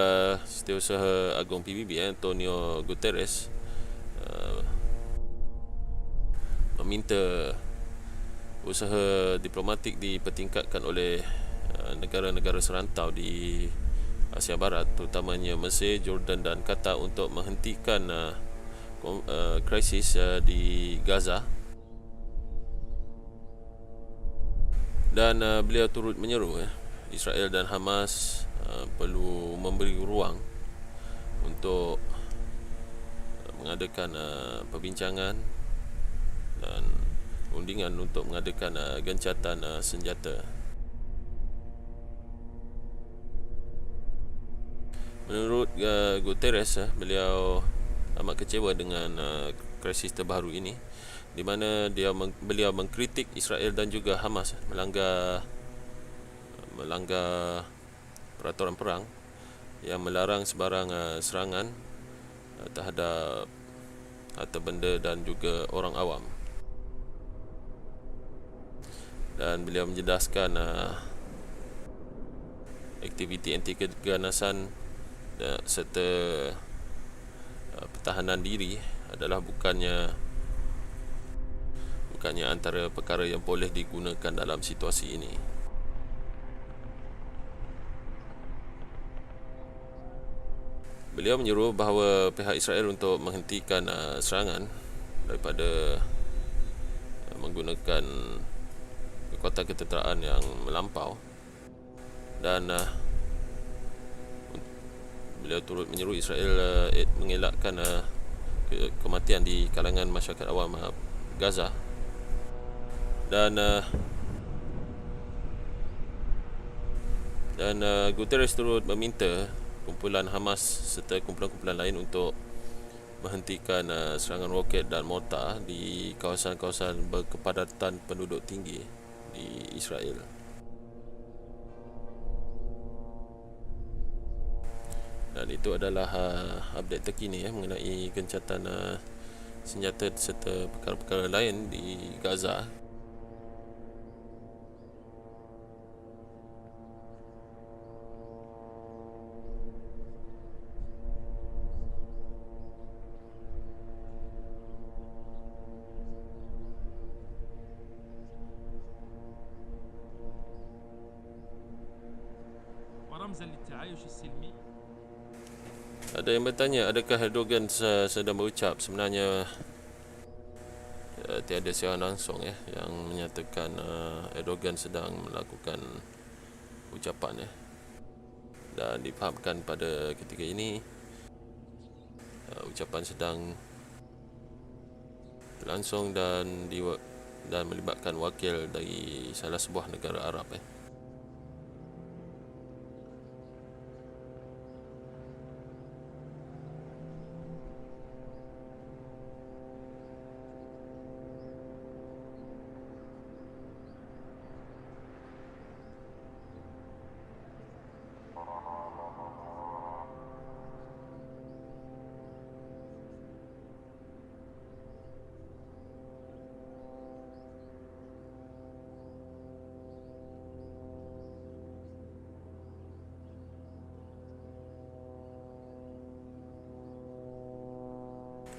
Setiausaha Agung PBB Antonio Guterres meminta usaha diplomatik dipertingkatkan oleh negara-negara serantau di Asia Barat, terutamanya Mesir, Jordan dan Qatar, untuk menghentikan krisis di Gaza. Dan beliau turut menyeru Israel dan Hamas perlu memberi ruang untuk mengadakan perbincangan dan undingan untuk mengadakan gencatan senjata. Menurut Guterres, beliau amat kecewa dengan krisis terbaru ini, di mana beliau mengkritik Israel dan juga Hamas melanggar peraturan perang yang melarang sebarang serangan terhadap harta benda dan juga orang awam. Dan beliau menjelaskan aktiviti anti keganasan serta pertahanan diri adalah bukannya antara perkara yang boleh digunakan dalam situasi ini. Beliau menyuruh bahawa pihak Israel untuk menghentikan serangan daripada menggunakan kekuatan ketenteraan yang melampau, dan beliau turut menyuruh Israel mengelakkan kematian di kalangan masyarakat awam Gaza, dan Guterres turut meminta kumpulan Hamas serta kumpulan-kumpulan lain untuk menghentikan serangan roket dan mortar di kawasan-kawasan berkepadatan penduduk tinggi di Israel. Dan itu adalah update terkini mengenai gencatan senjata serta perkara-perkara lain di Gaza. ورمزا للتعايش السلمي. Ada yang bertanya, adakah Erdogan sedang berucap? Sebenarnya tiada siaran langsung yang menyatakan Erdogan sedang melakukan ucapan dan difahamkan pada ketika ini ucapan sedang berlangsung dan melibatkan wakil dari salah sebuah negara Arab.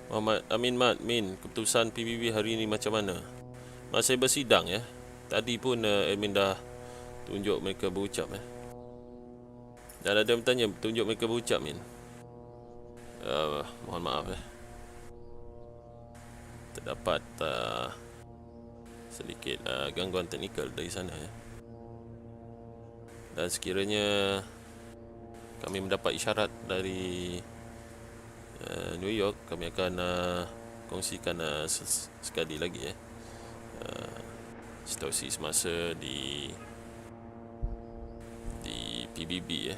Muhammad Amin Mat Min, keputusan PBB hari ini macam mana? Masa bersidang tadi pun admin dah tunjuk mereka berucap Dan ada yang bertanya, tunjuk mereka berucap Min? Mohon maaf terdapat sedikit gangguan teknikal dari sana Dan sekiranya kami mendapat isyarat dari New York, kami akan kongsikan sekali lagi situasi semasa di PBB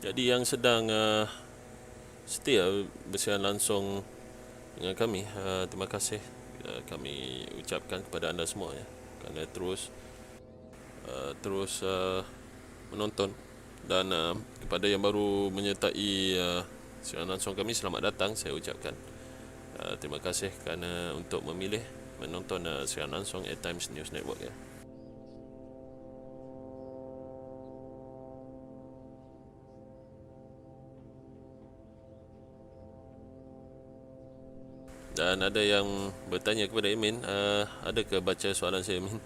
Jadi yang sedang setia bersiaran langsung dengan kami, terima kasih kami ucapkan kepada anda semua kerana terus menonton. Dan kepada yang baru menyertai siaran langsung kami, selamat datang saya ucapkan. Terima kasih kerana untuk memilih menonton siaran langsung Times News Network Dan ada yang bertanya kepada admin, adakah baca soalan saya admin?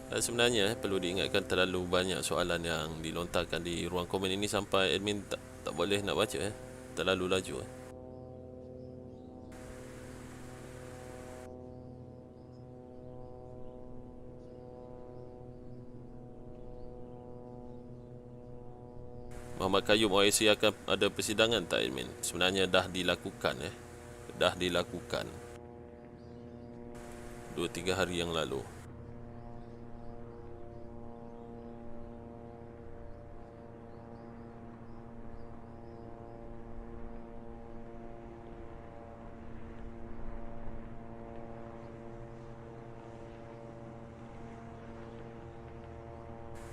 Sebenarnya perlu diingatkan terlalu banyak soalan yang dilontarkan di ruang komen ini sampai admin tak boleh nak baca, terlalu laju. Muhammad Qayyum, OIC akan ada persidangan tak admin? Sebenarnya dah dilakukan, dah dilakukan 2-3 hari yang lalu.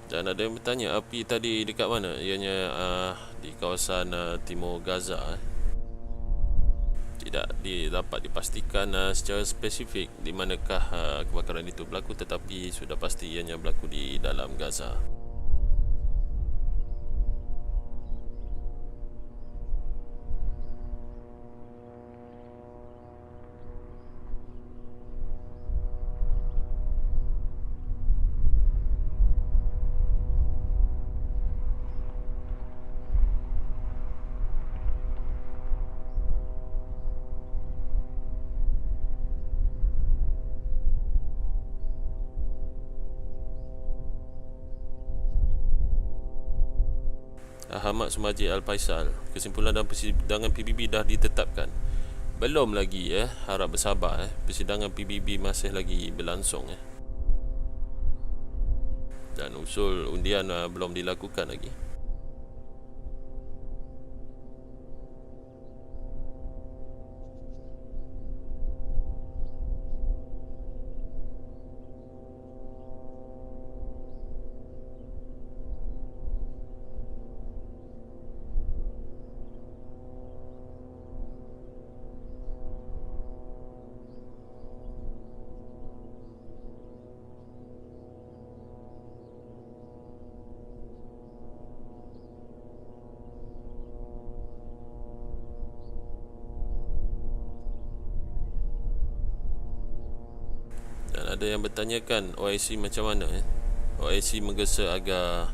Dan ada yang bertanya, api tadi dekat mana? Ianya di kawasan timur Gaza. Tidak dapat dipastikan secara spesifik di manakah kebakaran itu berlaku, tetapi sudah pasti ianya berlaku di dalam Gaza. Ahmad Sumaji Al-Faisal, kesimpulan dalam persidangan PBB dah ditetapkan? Belum lagi, harap bersabar. Persidangan PBB masih lagi berlangsung, dan usul undian belum dilakukan lagi. Dan ada yang bertanyakan OIC macam mana, OIC menggesa agar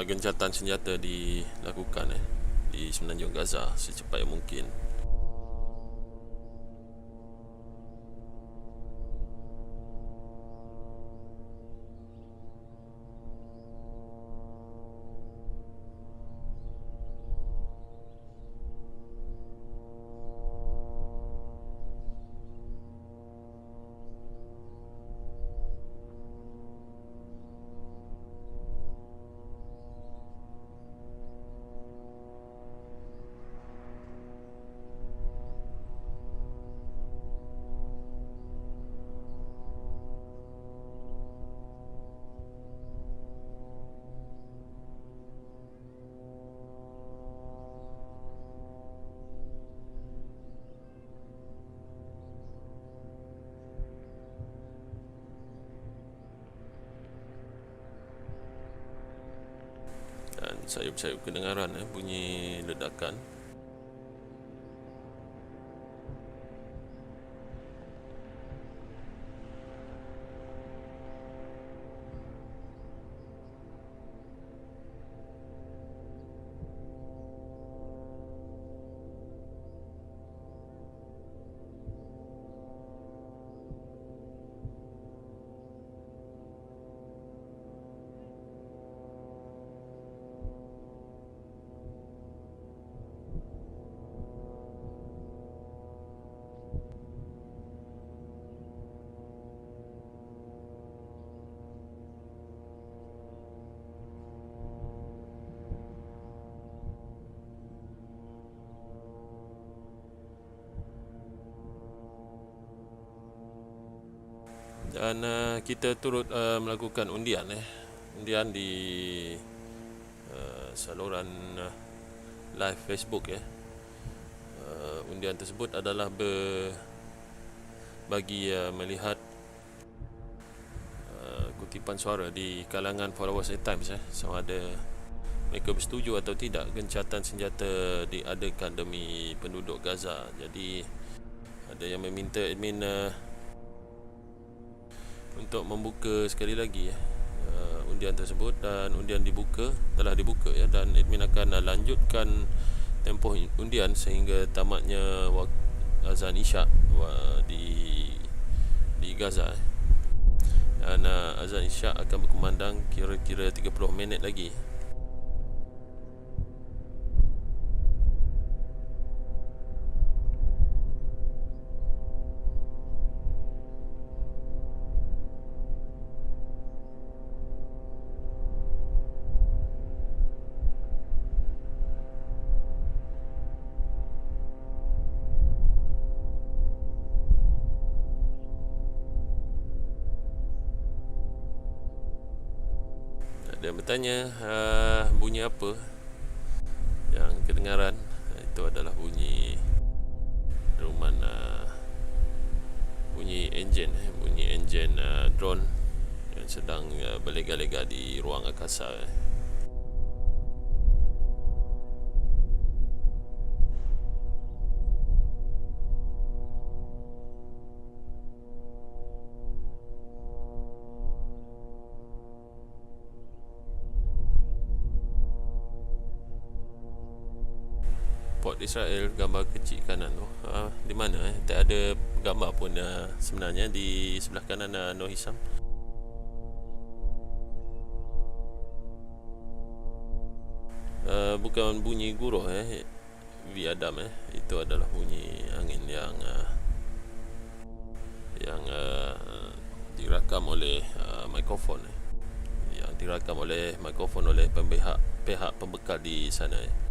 gencatan senjata dilakukan di semenanjung Gaza secepat yang mungkin. Dan sayup-sayup kedengaran bunyi ledakan. Dan kita turut melakukan undian undian di saluran live Facebook undian tersebut adalah bagi melihat kutipan suara di kalangan followers at times sama ada mereka bersetuju atau tidak gencatan senjata diadakan demi penduduk Gaza. Jadi ada yang meminta admin untuk membuka sekali lagi undian tersebut, dan undian telah dibuka ya, dan admin akan lanjutkan tempoh undian sehingga tamatnya azan Isyak di Gaza. Dan azan Isyak akan berkumandang kira-kira 30 minit lagi. Dia bertanya bunyi apa yang kedengaran. Itu adalah bunyi ruman, bunyi enjin drone yang sedang berlega-lega di ruang angkasa. Port Israel, gambar kecil kanan tu, di mana tak ada gambar pun sebenarnya di sebelah kanan Nur Hisam. Bukan bunyi guruh V Adam itu adalah bunyi angin yang dirakam oleh mikrofon yang dirakam oleh mikrofon oleh pihak pembekal di sana.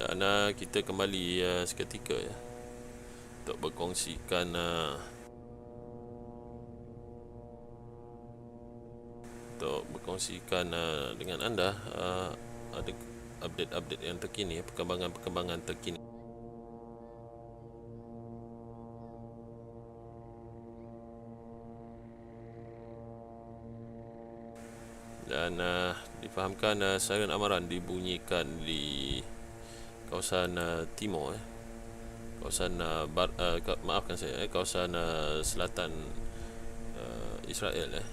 Dan kita kembali seketika ya, untuk berkongsikan dengan anda ada update-update yang terkini, perkembangan terkini. Dan difahamkan siaran amaran dibunyikan di kawasan timur, kawasan kawasan selatan Israel.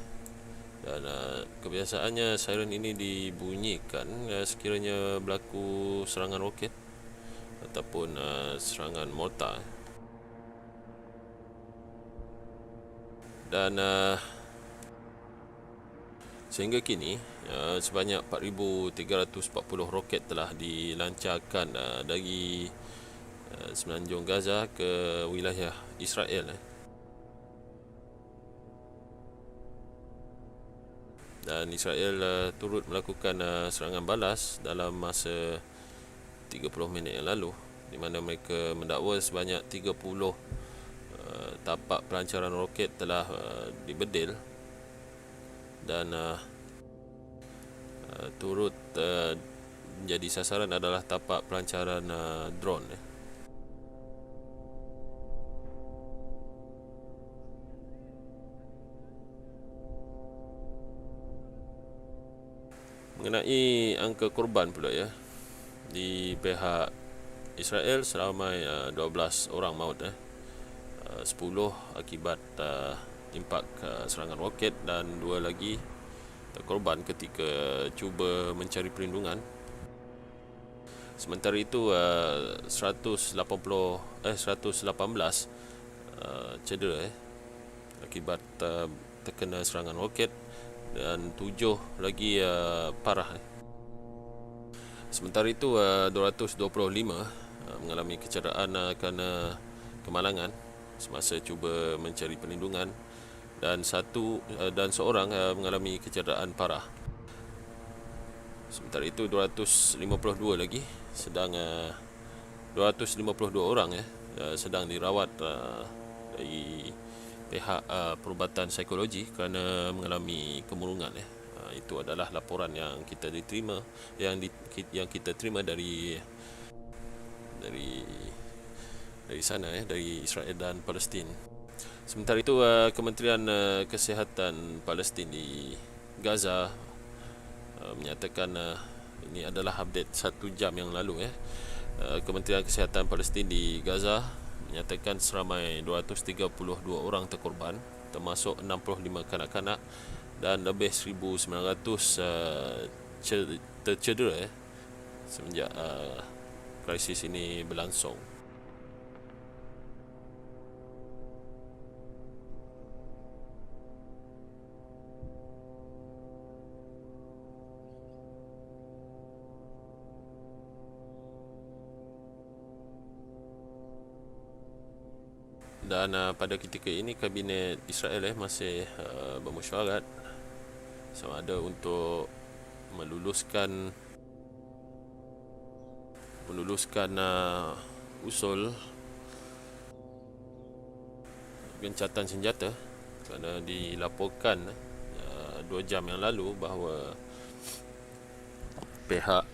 Dan kebiasaannya siren ini dibunyikan sekiranya berlaku serangan roket ataupun serangan mortar. Dan sehingga kini sebanyak 4,340 roket telah dilancarkan dari semenanjung Gaza ke wilayah Israel. Dan Israel turut melakukan serangan balas dalam masa 30 minit yang lalu, di mana mereka mendakwa sebanyak 30 tapak pelancaran roket telah dibedil, dan turut menjadi sasaran adalah tapak pelancaran drone. Mengenai angka korban pula ya, di pihak Israel seramai 12 orang maut 10 akibat impak serangan roket dan 2 lagi terkorban ketika cuba mencari perlindungan. Sementara itu 118 cedera akibat terkena serangan roket dan 7 lagi parah. Sementara itu 225 mengalami kecederaan kerana kemalangan semasa cuba mencari perlindungan dan seorang mengalami kecederaan parah. Sementara itu 252 lagi sedang 252 orang sedang dirawat dari pihak perubatan psikologi kerana mengalami kemurungan. Itu adalah laporan yang kita diterima yang kita terima dari sana dari Israel dan Palestin. Sementara itu Kementerian Kesihatan Palestin di Gaza menyatakan ini adalah update 1 jam yang lalu Kementerian Kesihatan Palestin di Gaza menyatakan seramai 232 orang terkorban, termasuk 65 kanak-kanak dan lebih 1,900 tercedera semenjak krisis ini berlangsung. Dan pada ketika ini Kabinet Israel masih bermesyuarat sama ada untuk meluluskan usul gencatan senjata kerana dilaporkan 2 jam yang lalu bahawa pihak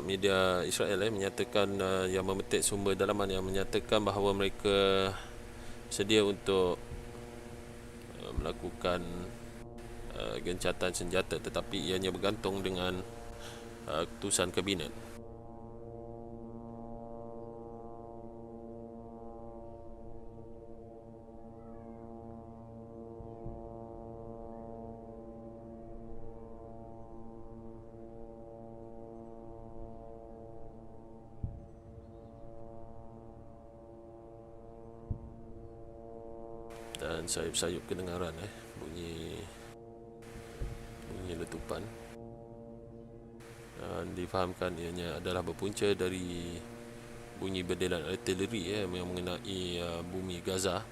media Israel menyatakan yang memetik sumber dalaman yang menyatakan bahawa mereka sedia untuk melakukan gencatan senjata, tetapi ianya bergantung dengan keputusan kabinet. Dan sayup-sayup kedengaran bunyi letupan, dan difahamkan ianya adalah berpunca dari bunyi berdelan artileri yang mengenai bumi Gaza.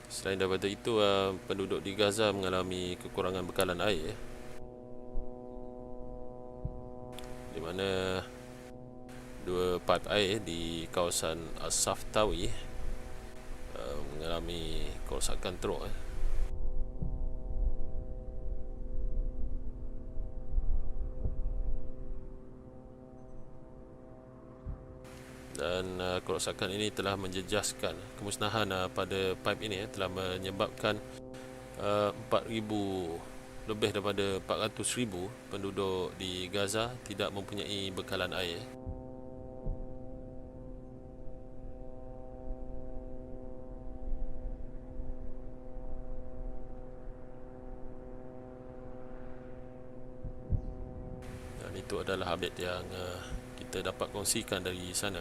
Selain daripada itu penduduk di Gaza mengalami kekurangan bekalan air di mana 2 pipe air di kawasan As-Saftawi mengalami kerosakan teruk. Dan kerosakan ini telah menjejaskan kemusnahan pada pipe ini telah menyebabkan 4,000 lebih daripada 400,000 penduduk di Gaza tidak mempunyai bekalan air. Itu adalah update yang kita dapat kongsikan dari sana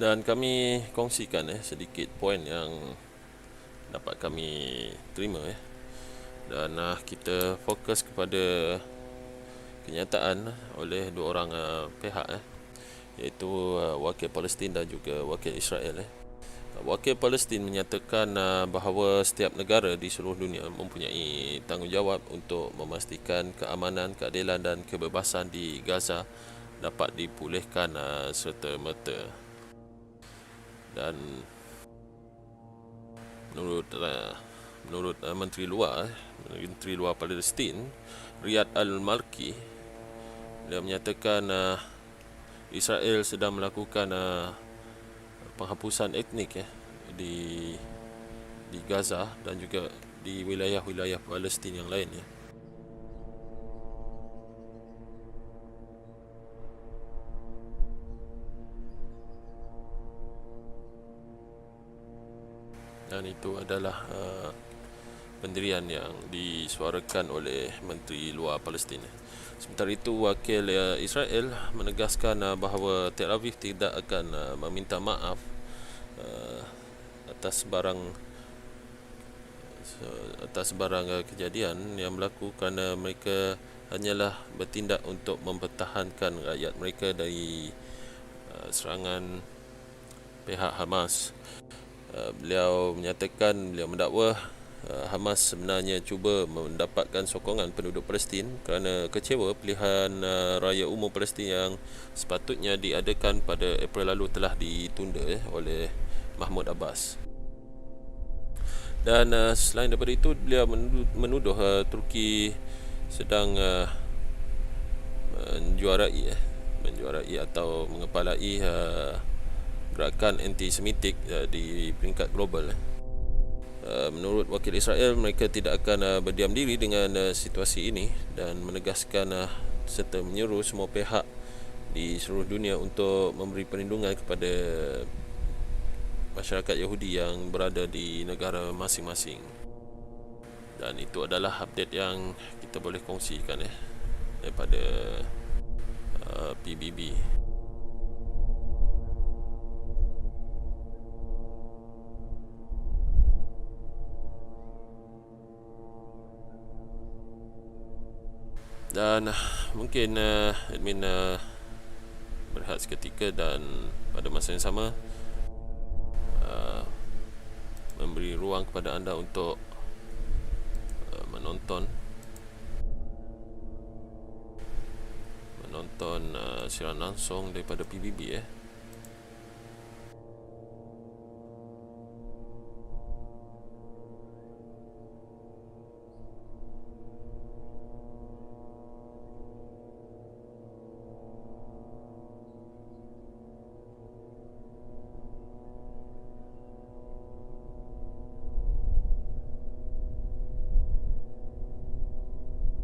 Dan kami kongsikan sedikit poin yang dapat kami terima dan kita fokus kepada kenyataan oleh dua orang pihak iaitu wakil Palestin dan juga wakil Israel. Wakil Palestin menyatakan bahawa setiap negara di seluruh dunia mempunyai tanggungjawab untuk memastikan keamanan, keadilan dan kebebasan di Gaza dapat dipulihkan serta-merta. Dan menurut Menteri Luar Palestin Riyad Al-Malki, dia menyatakan Israel sedang melakukan penghapusan etnik di Gaza dan juga di wilayah-wilayah Palestin yang lain Dan itu adalah pendirian yang disuarakan oleh Menteri Luar Palestin. Sementara itu, wakil Israel menegaskan bahawa Tel Aviv tidak akan meminta maaf atas sebarang kejadian yang berlaku kerana mereka hanyalah bertindak untuk mempertahankan rakyat mereka dari serangan pihak Hamas. Beliau mendakwa Hamas sebenarnya cuba mendapatkan sokongan penduduk Palestin kerana kecewa pilihan raya umum Palestin yang sepatutnya diadakan pada April lalu telah ditunda oleh Mahmud Abbas. Dan selain daripada itu, beliau menuduh Turki sedang menjuarai atau mengepalai gerakan antisemitik di peringkat global. Menurut wakil Israel, mereka tidak akan berdiam diri dengan situasi ini dan menegaskan serta menyeru semua pihak di seluruh dunia untuk memberi perlindungan kepada masyarakat Yahudi yang berada di negara masing-masing. Dan itu adalah update yang kita boleh kongsikan daripada PBB. Dan mungkin admin berehat seketika dan pada masa yang sama memberi ruang kepada anda untuk menonton siaran langsung daripada PBB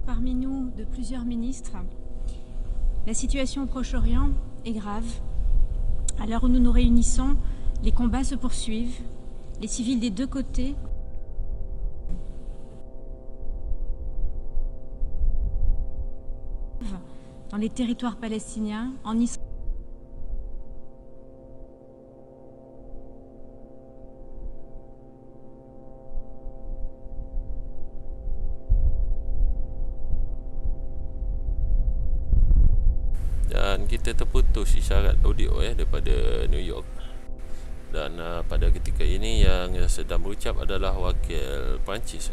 Parmi nous de plusieurs ministres, la situation au Proche-Orient est grave. À l'heure où nous nous réunissons, les combats se poursuivent, les civils des deux côtés dans les territoires palestiniens, en Israël. Dan kita terputus isyarat audio daripada New York. Dan pada ketika ini yang sedang berucap adalah wakil Perancis.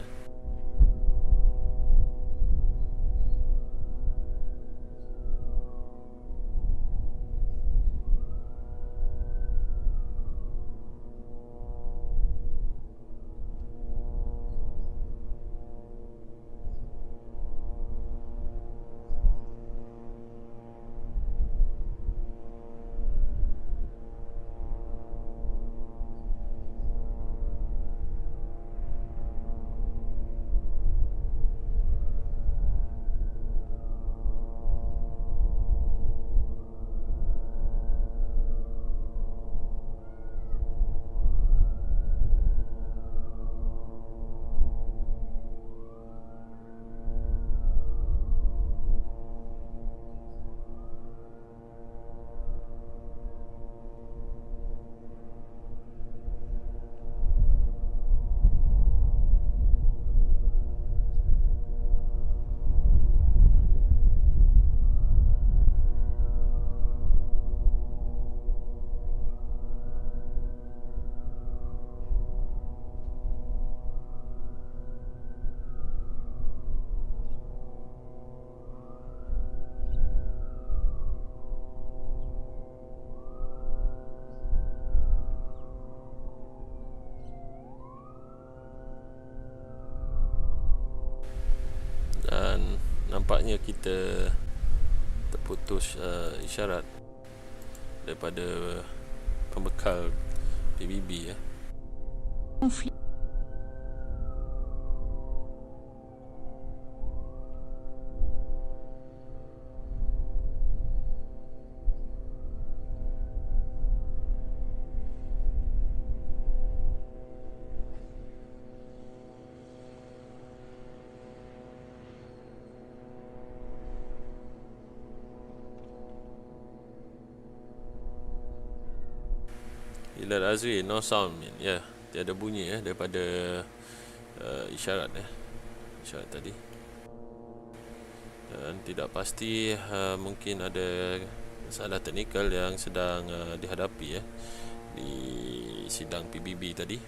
nampaknya kita terputus isyarat daripada pembekal PBB ya. Conflit. Ila Azri, no sound ya, tiada bunyi daripada isyarat isyarat tadi. Dan tidak pasti mungkin ada masalah teknikal yang sedang dihadapi di sidang PBB tadi.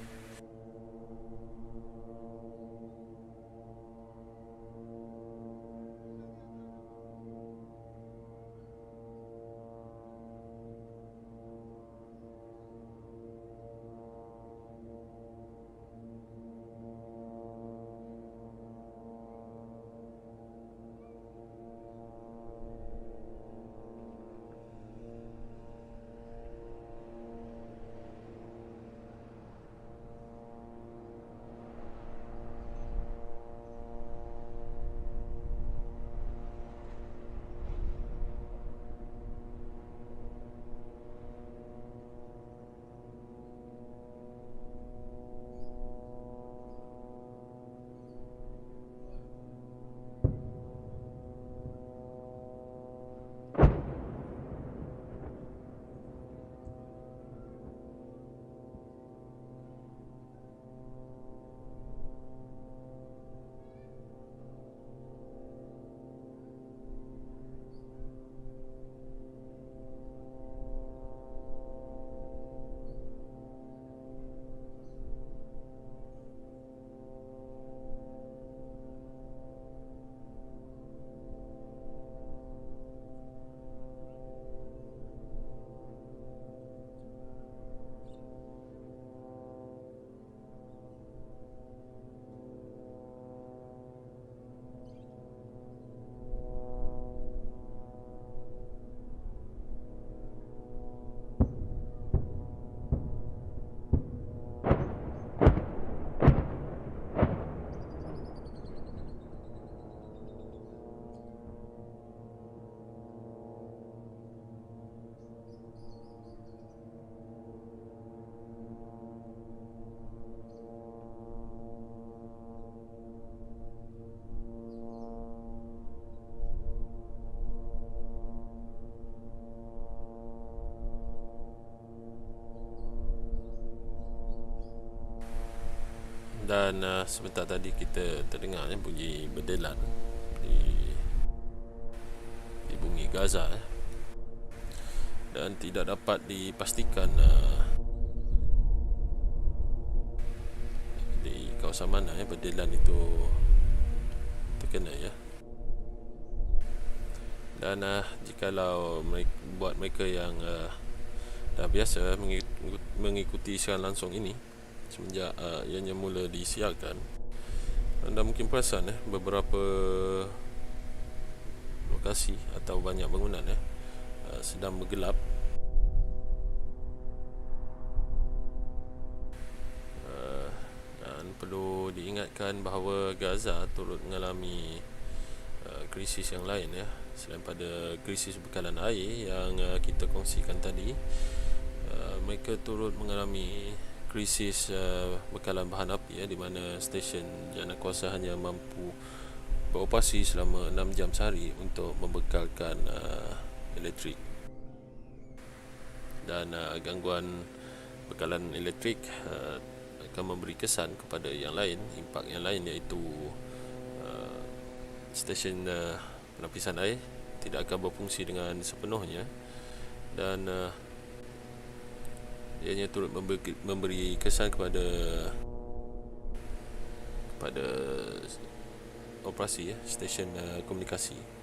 Dan sebentar tadi kita terdengar bunyi berdelan di bumi Gaza dan tidak dapat dipastikan di kawasan mana berdelan itu terkena dan jikalau buat mereka yang dah biasa mengikuti siaran langsung ini semenjak ianya mula disiarkan, anda mungkin perasan beberapa lokasi atau banyak bangunan sedang bergelap. Dan perlu diingatkan bahawa Gaza turut mengalami krisis yang lain selain pada krisis bekalan air yang kita kongsikan tadi. Mereka turut mengalami krisis bekalan bahan api di mana stesen janakuasa hanya mampu beroperasi selama 6 jam sehari untuk membekalkan elektrik. Dan gangguan bekalan elektrik akan memberi kesan kepada yang lain, impak yang lain, iaitu stesen penapisan air tidak akan berfungsi dengan sepenuhnya dan ianya turut memberi kesan kepada operasi stesen komunikasi.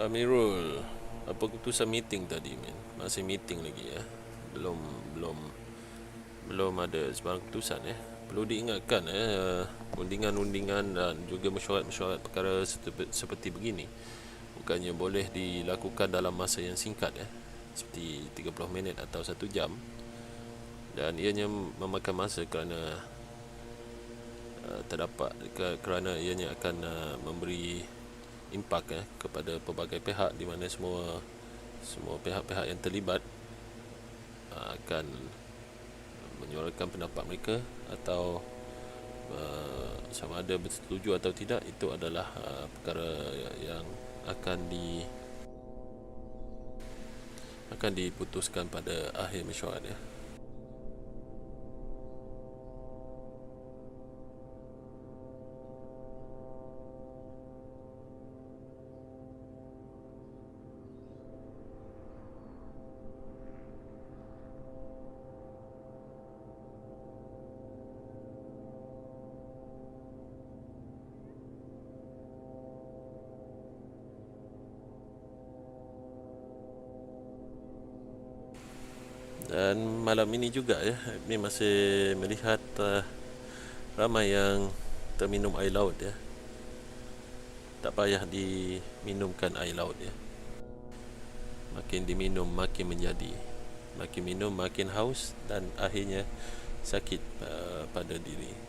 Amirul, apa keputusan meeting tadi, Min? Masih meeting lagi ya. Belum ada sebarang keputusan ya. Perlu diingatkan undingan-undingan dan juga mesyuarat-mesyuarat perkara seperti begini bukannya boleh dilakukan dalam masa yang singkat ya, seperti 30 minit atau 1 jam, dan ianya memakan masa kerana kerana ianya akan memberi impak kepada pelbagai pihak, di mana semua pihak-pihak yang terlibat akan menyuarakan pendapat mereka atau sama ada bersetuju atau tidak. Itu adalah perkara yang akan diputuskan pada akhir mesyuarat ya. Dan malam ini juga ya, ini masih melihat ramai yang terminum air laut ya. Tak payah diminumkan air laut ya. Makin diminum makin menjadi, makin minum makin haus dan akhirnya sakit pada diri.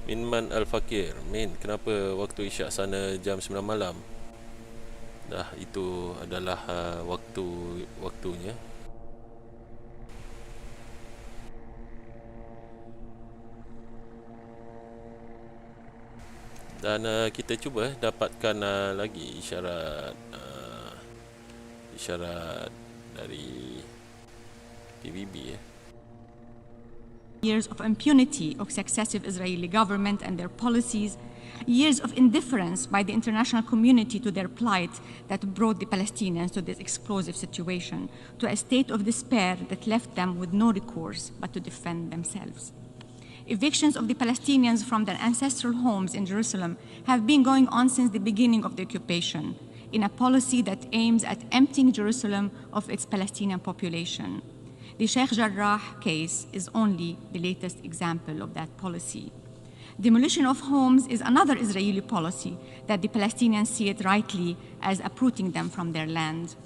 Minman Al-Fakir, Min, kenapa waktu isyak sana jam 9 malam? Dah itu adalah waktunya. Dan kita cuba dapatkan lagi isyarat dari PBB ya. Years of impunity of successive Israeli government and their policies, years of indifference by the international community to their plight that brought the Palestinians to this explosive situation, to a state of despair that left them with no recourse but to defend themselves. Evictions of the Palestinians from their ancestral homes in Jerusalem have been going on since the beginning of the occupation, in a policy that aims at emptying Jerusalem of its Palestinian population. The Sheikh Jarrah case is only the latest example of that policy. Demolition of homes is another Israeli policy that the Palestinians see it rightly as uprooting them from their land.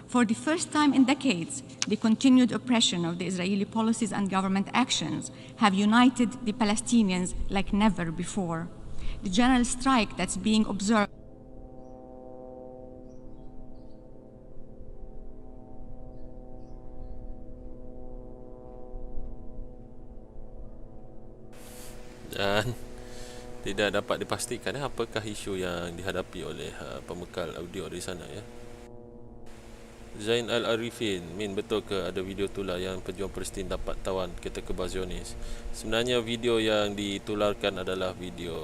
For the first time in decades, the continued oppression of the Israeli policies and government actions have united the Palestinians like never before. The general strike that's being observed dan tidak dapat dipastikan apakah isu yang dihadapi oleh pembekal audio di sana ya. Zain Al-Arifin, Min, betul ke ada video tular yang pejuang Palestin dapat tawan kereta kebal Zionis? Sebenarnya video yang ditularkan adalah video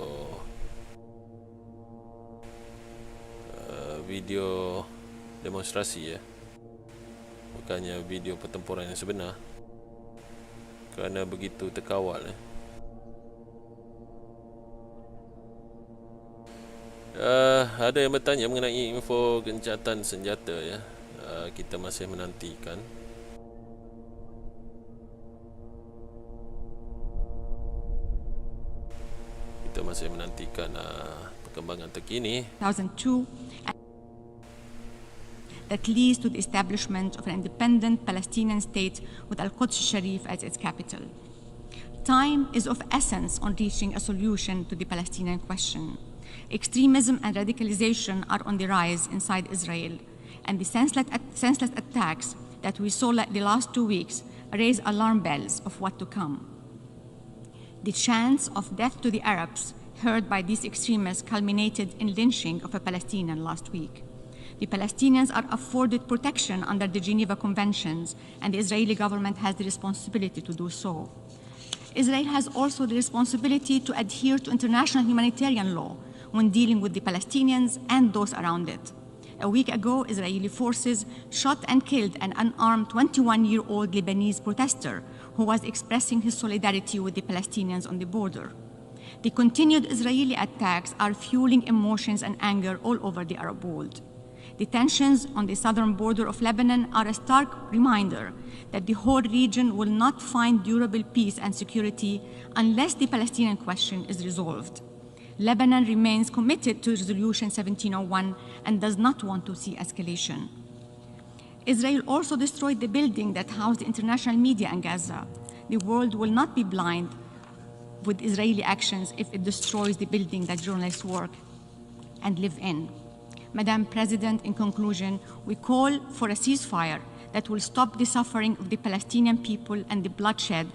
demonstrasi ya, bukannya video pertempuran yang sebenar, kerana begitu terkawal ya. Ada yang bertanya mengenai info gencatan senjata ya. Kita masih menantikan. Perkembangan terkini. 2002 that leads to the establishment of an independent Palestinian state with Al-Quds Sharif as its capital. Time is of essence on reaching a solution to the Palestinian question. Extremism and radicalization are on the rise inside Israel, and the senseless attacks that we saw the last 2 weeks raise alarm bells of what to come. The chants of death to the Arabs heard by these extremists culminated in lynching of a Palestinian last week. The Palestinians are afforded protection under the Geneva Conventions, and the Israeli government has the responsibility to do so. Israel has also the responsibility to adhere to international humanitarian law, when dealing with the Palestinians and those around it. A week ago, Israeli forces shot and killed an unarmed 21-year-old Lebanese protester who was expressing his solidarity with the Palestinians on the border. The continued Israeli attacks are fueling emotions and anger all over the Arab world. The tensions on the southern border of Lebanon are a stark reminder that the whole region will not find durable peace and security unless the Palestinian question is resolved. Lebanon remains committed to Resolution 1701 and does not want to see escalation. Israel also destroyed the building that housed the international media in Gaza. The world will not be blind with Israeli actions if it destroys the building that journalists work and live in. Madam President, in conclusion, we call for a ceasefire that will stop the suffering of the Palestinian people and the bloodshed.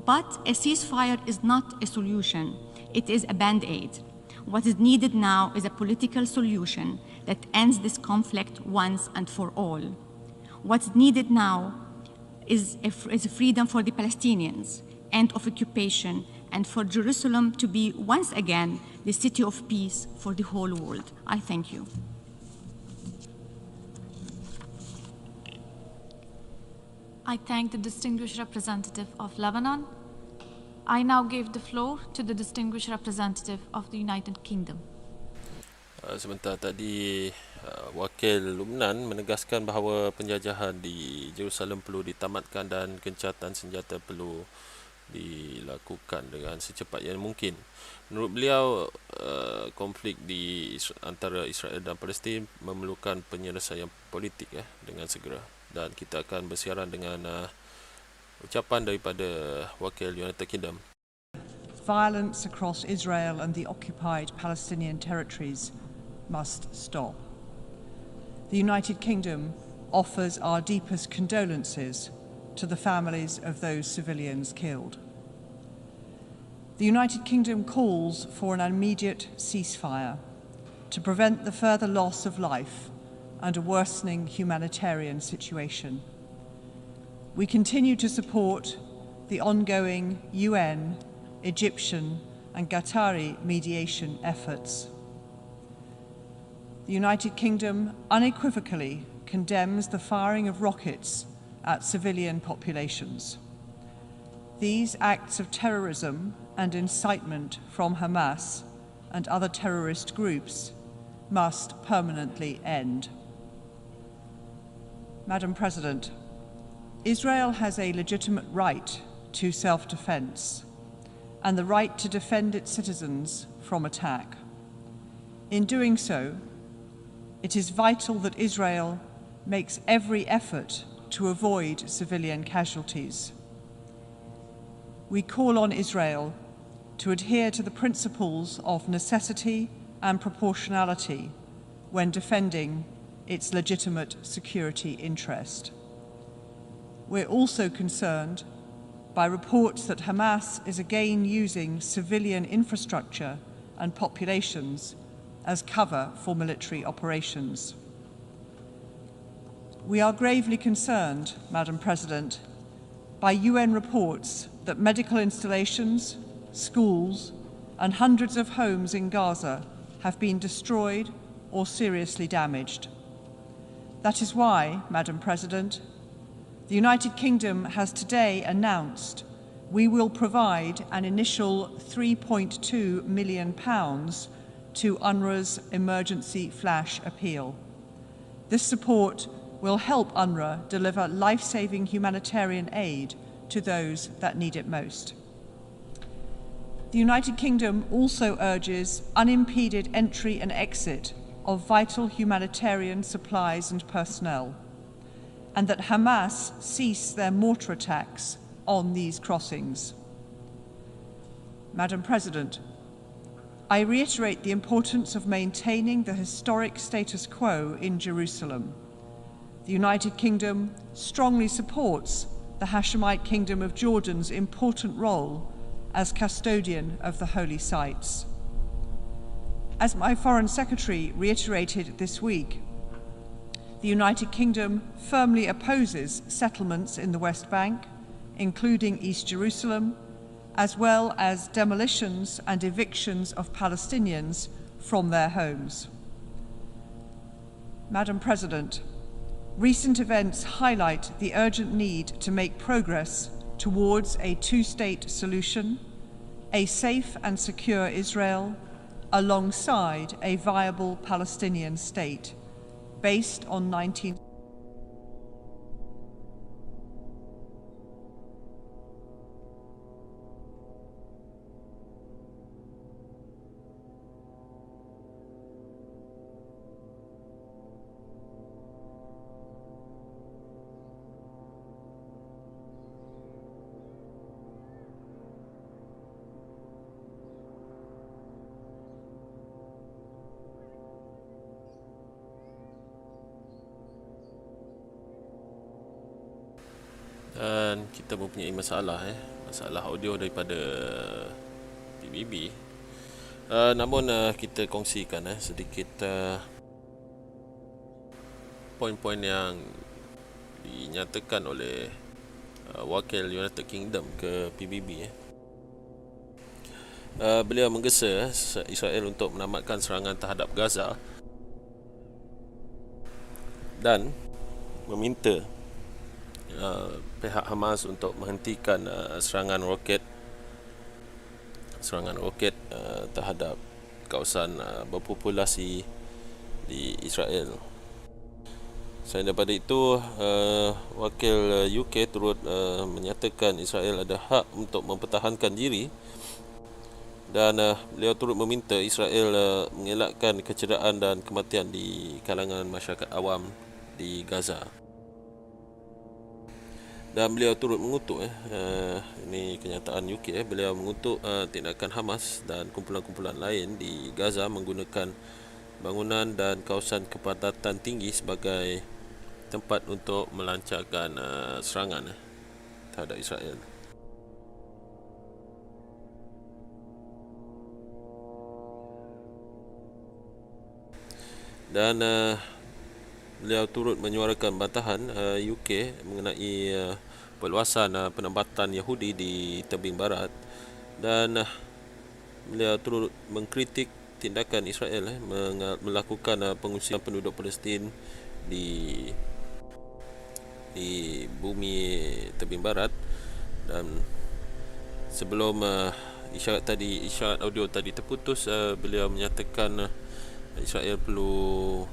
But a ceasefire is not a solution. It is a band-aid. What is needed now is a political solution that ends this conflict once and for all. What's needed now is freedom for the Palestinians, end of occupation, and for Jerusalem to be once again the city of peace for the whole world. I thank you. I thank the distinguished representative of Lebanon. I now give the floor to the distinguished representative of the United Kingdom. Sebentar tadi wakil Lubnan menegaskan bahawa penjajahan di Jerusalem perlu ditamatkan dan gencatan senjata perlu dilakukan dengan secepat yang mungkin. Menurut beliau, konflik antara Israel dan Palestin memerlukan penyelesaian politik dengan segera, dan kita akan bersiaran dengan ucapan daripada wakil United Kingdom. Violence across Israel and the occupied Palestinian territories must stop. The United Kingdom offers our deepest condolences to the families of those civilians killed. The United Kingdom calls for an immediate ceasefire to prevent the further loss of life and a worsening humanitarian situation. We continue to support the ongoing UN, Egyptian and Qatari mediation efforts. The United Kingdom unequivocally condemns the firing of rockets at civilian populations. These acts of terrorism and incitement from Hamas and other terrorist groups must permanently end. Madam President, Israel has a legitimate right to self-defense and the right to defend its citizens from attack. In doing so, it is vital that Israel makes every effort to avoid civilian casualties. We call on Israel to adhere to the principles of necessity and proportionality when defending its legitimate security interest. We're also concerned by reports that Hamas is again using civilian infrastructure and populations as cover for military operations. We are gravely concerned, Madam President, by UN reports that medical installations, schools, and hundreds of homes in Gaza have been destroyed or seriously damaged. That is why, Madam President, the United Kingdom has today announced we will provide an initial £3.2 million to UNRWA's emergency flash appeal. This support will help UNRWA deliver life-saving humanitarian aid to those that need it most. The United Kingdom also urges unimpeded entry and exit of vital humanitarian supplies and personnel, and that Hamas cease their mortar attacks on these crossings. Madam President, I reiterate the importance of maintaining the historic status quo in Jerusalem. The United Kingdom strongly supports the Hashemite Kingdom of Jordan's important role as custodian of the holy sites. As my Foreign Secretary reiterated this week, the United Kingdom firmly opposes settlements in the West Bank, including East Jerusalem, as well as demolitions and evictions of Palestinians from their homes. Madam President, recent events highlight the urgent need to make progress towards a two-state solution, a safe and secure Israel, alongside a viable Palestinian state based on 19... Dan kita mempunyai masalah masalah audio daripada PBB. Namun kita kongsikan sedikit poin-poin yang dinyatakan oleh wakil United Kingdom ke PBB. Beliau menggesa Israel untuk menamatkan serangan terhadap Gaza dan meminta pihak Hamas untuk menghentikan serangan roket terhadap kawasan berpopulasi di Israel. Selain daripada itu, wakil UK turut menyatakan Israel ada hak untuk mempertahankan diri dan beliau turut meminta Israel mengelakkan kecederaan dan kematian di kalangan masyarakat awam di Gaza. Dan beliau turut mengutuk ini kenyataan UK, beliau mengutuk tindakan Hamas dan kumpulan-kumpulan lain di Gaza menggunakan bangunan dan kawasan kepadatan tinggi sebagai tempat untuk melancarkan serangan terhadap Israel. Dan beliau turut menyuarakan bantahan UK mengenai perluasan penempatan Yahudi di tebing barat, dan beliau turut mengkritik tindakan Israel melakukan pengusiran penduduk Palestin di bumi tebing barat. Dan sebelum isyarat audio tadi terputus, beliau menyatakan Israel perlu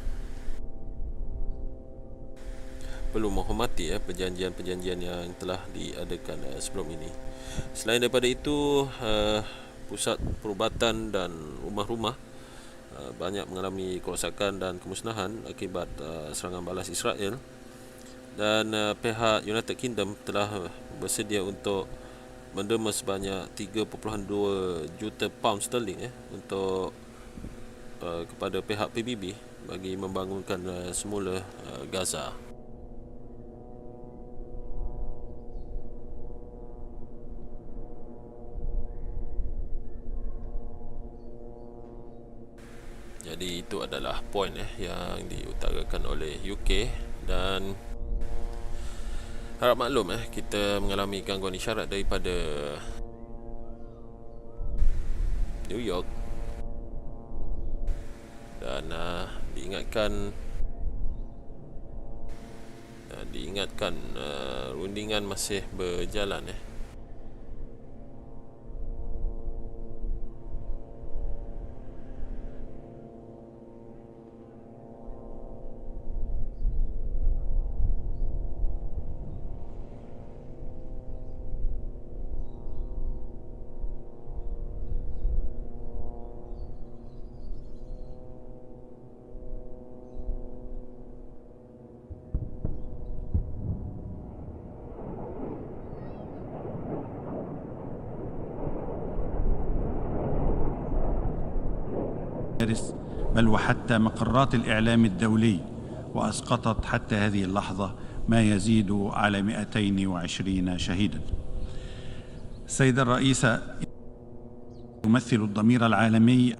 menghormati perjanjian-perjanjian yang telah diadakan sebelum ini. Selain daripada itu, pusat perubatan dan rumah-rumah banyak mengalami kerosakan dan kemusnahan akibat serangan balas Israel, dan pihak United Kingdom telah bersedia untuk menderma sebanyak 3.2 juta pound sterling untuk kepada pihak PBB bagi membangunkan semula Gaza. Jadi itu adalah poin yang diutarakan oleh UK. Dan harap maklum kita mengalami gangguan isyarat daripada New York, dan diingatkan rundingan masih berjalan. بل وحتى مقرات الإعلام الدولي، وأسقطت حتى هذه اللحظة ما يزيد على 220 شهيدا. السيدة الرئيسة تمثل الضمير العالمي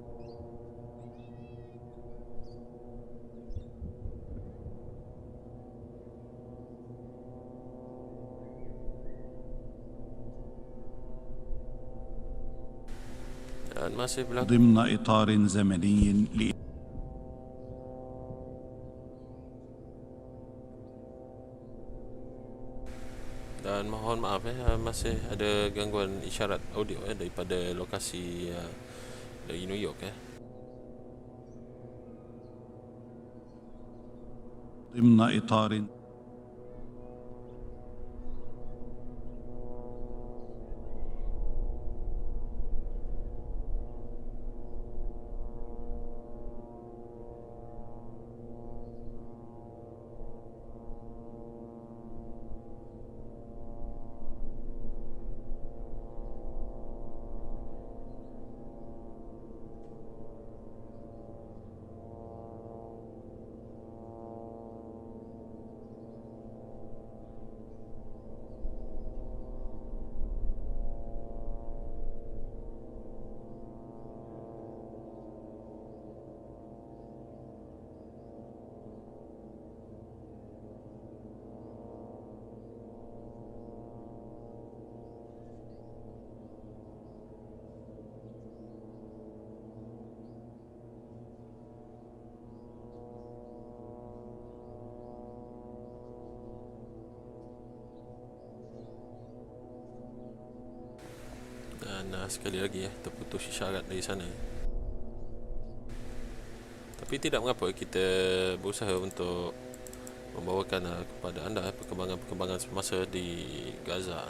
Dan masih berlaku ضمن إطار زمني dan mohon maaf masih ada gangguan isyarat audio daripada lokasi dari New York ضمن إطار dan sekali lagi terputus isyarat dari sana. Tapi tidak mengapa, kita berusaha untuk membawakan kepada anda perkembangan semasa di Gaza.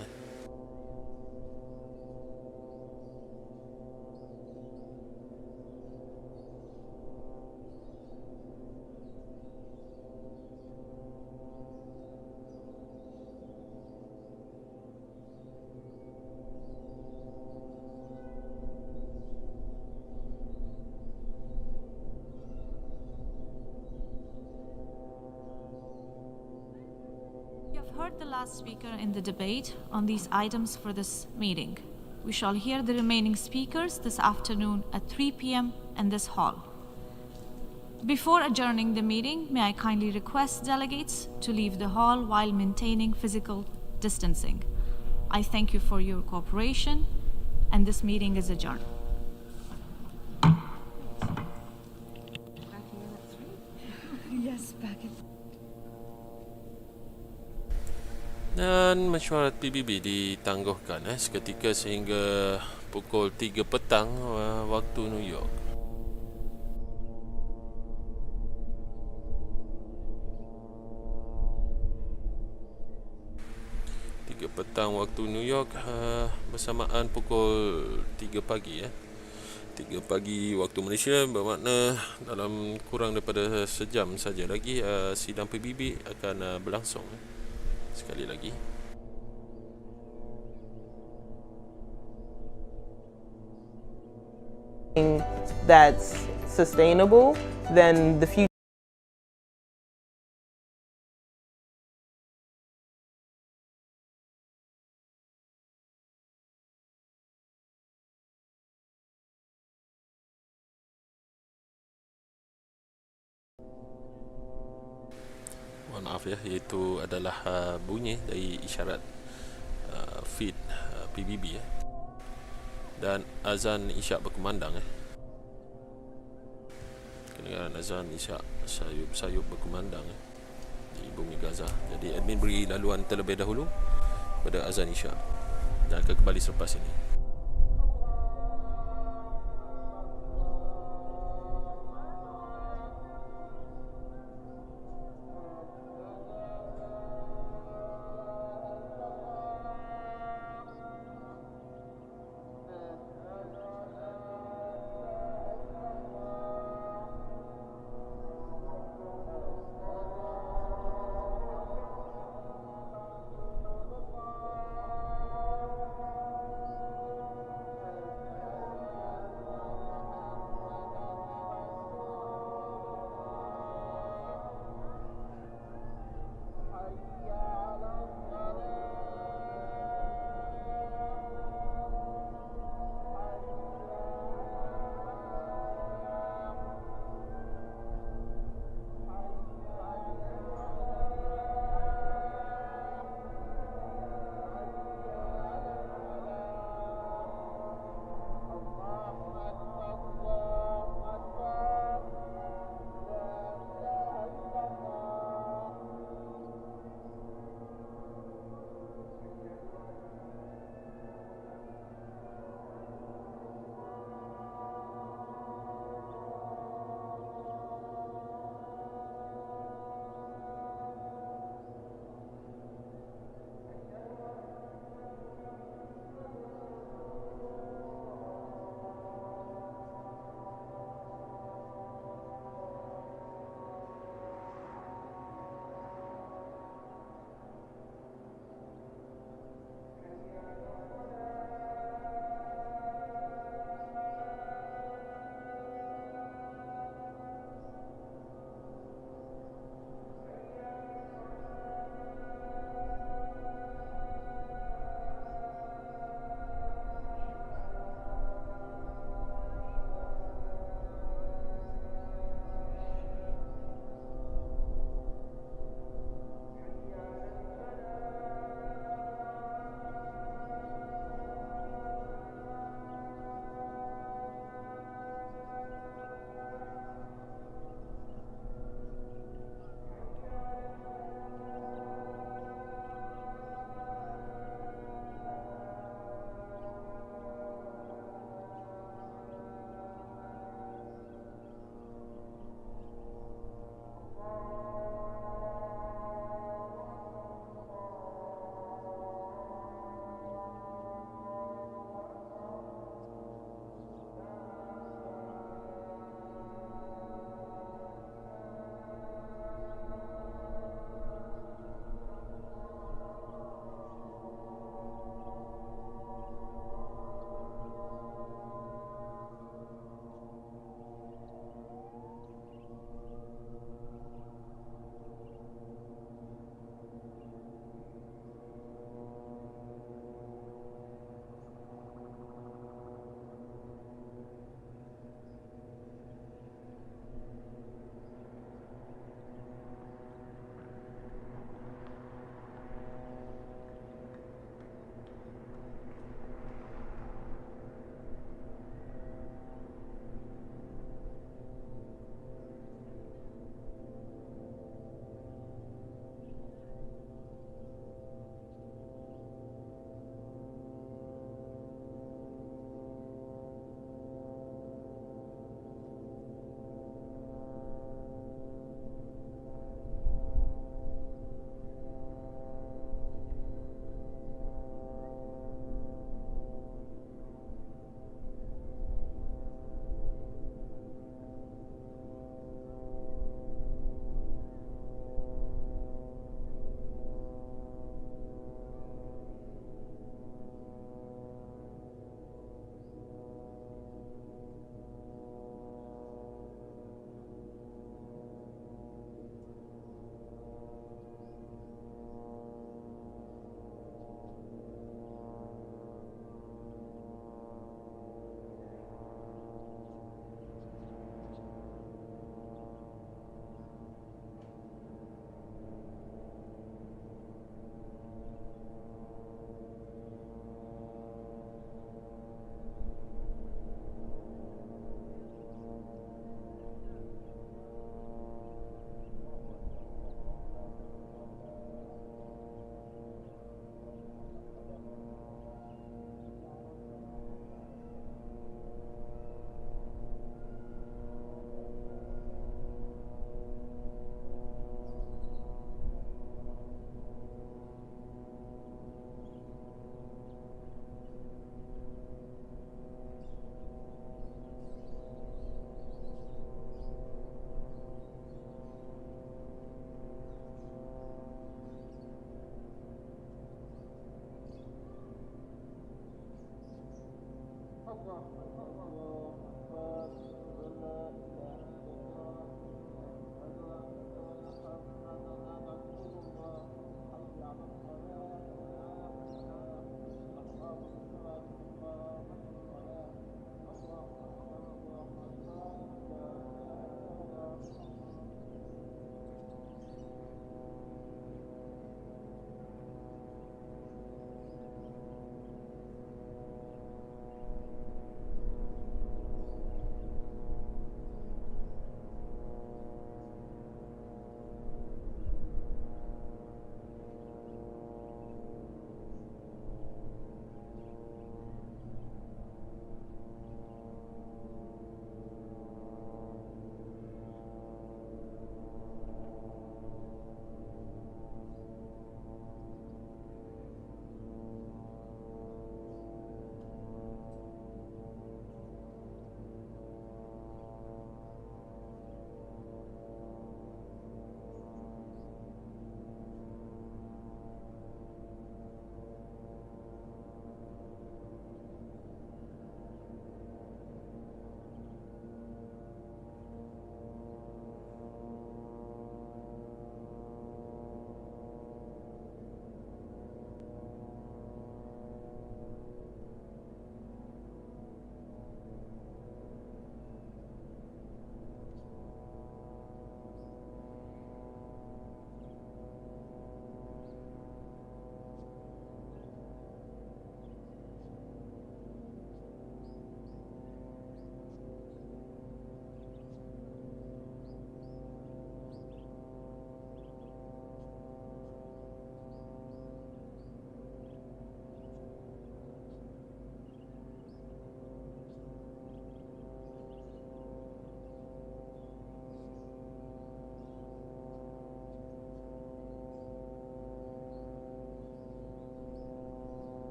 've heard the last speaker in the debate on these items for this meeting. We shall hear the remaining speakers this afternoon at 3 p.m. in this hall. Before adjourning the meeting, may I kindly request delegates to leave the hall while maintaining physical distancing. I thank you for your cooperation, and this meeting is adjourned. Yes, back in. Dan mesyuarat PBB ditangguhkan seketika sehingga pukul 3 petang waktu New York. Petang waktu New York bersamaan pukul 3 pagi 3 pagi waktu Malaysia, bermakna dalam kurang daripada sejam saja lagi sidang PBB akan berlangsung. Sekali lagi, that's sustainable, then the future maaf iaitu adalah bunyi dari isyarat feed PBB dan azan isyak berkumandang kedengaran azan isyak sayup berkumandang di bumi Gaza. Jadi admin beri laluan terlebih dahulu pada azan isyak dan akan kembali selepas ini.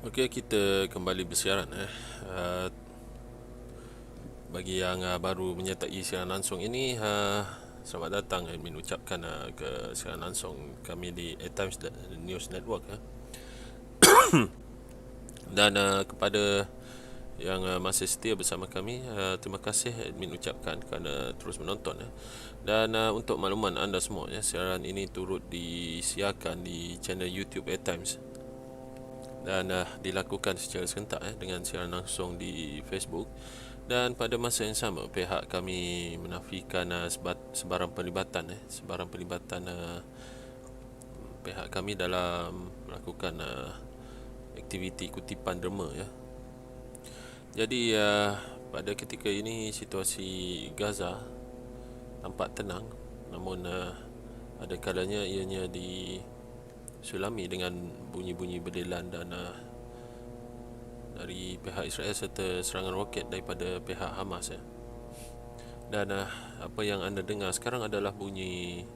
Okey, kita kembali bersiaran. Bagi yang baru menyertai siaran langsung ini, selamat datang. Admin ucapkan ke siaran langsung kami di Times News Network. Dan kepada yang masih setia bersama kami, terima kasih admin ucapkan kerana terus menonton. Dan untuk makluman anda semua, siaran ini turut disiarkan di channel YouTube Times dan dilakukan secara serentak dengan siaran langsung di Facebook. Dan pada masa yang sama, pihak kami menafikan sebarang pelibatan pihak kami dalam melakukan aktiviti kutipan derma. Jadi pada ketika ini situasi Gaza tampak tenang, namun ada kalanya ianya disulami dengan bunyi-bunyi berdelan dan dari pihak Israel serta serangan roket daripada pihak Hamas. Dan apa yang anda dengar sekarang adalah bunyi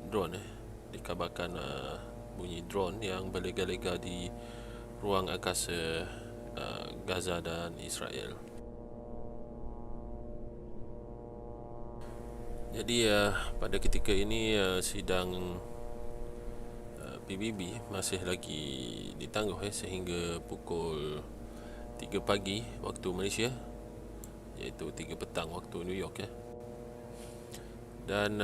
drone. Dikabarkan bunyi drone yang berlega-lega di ruang angkasa Gaza dan Israel. Jadi pada ketika ini sidang PBB masih lagi ditangguh sehingga pukul 3 pagi waktu Malaysia, iaitu 3 petang waktu New York. Dan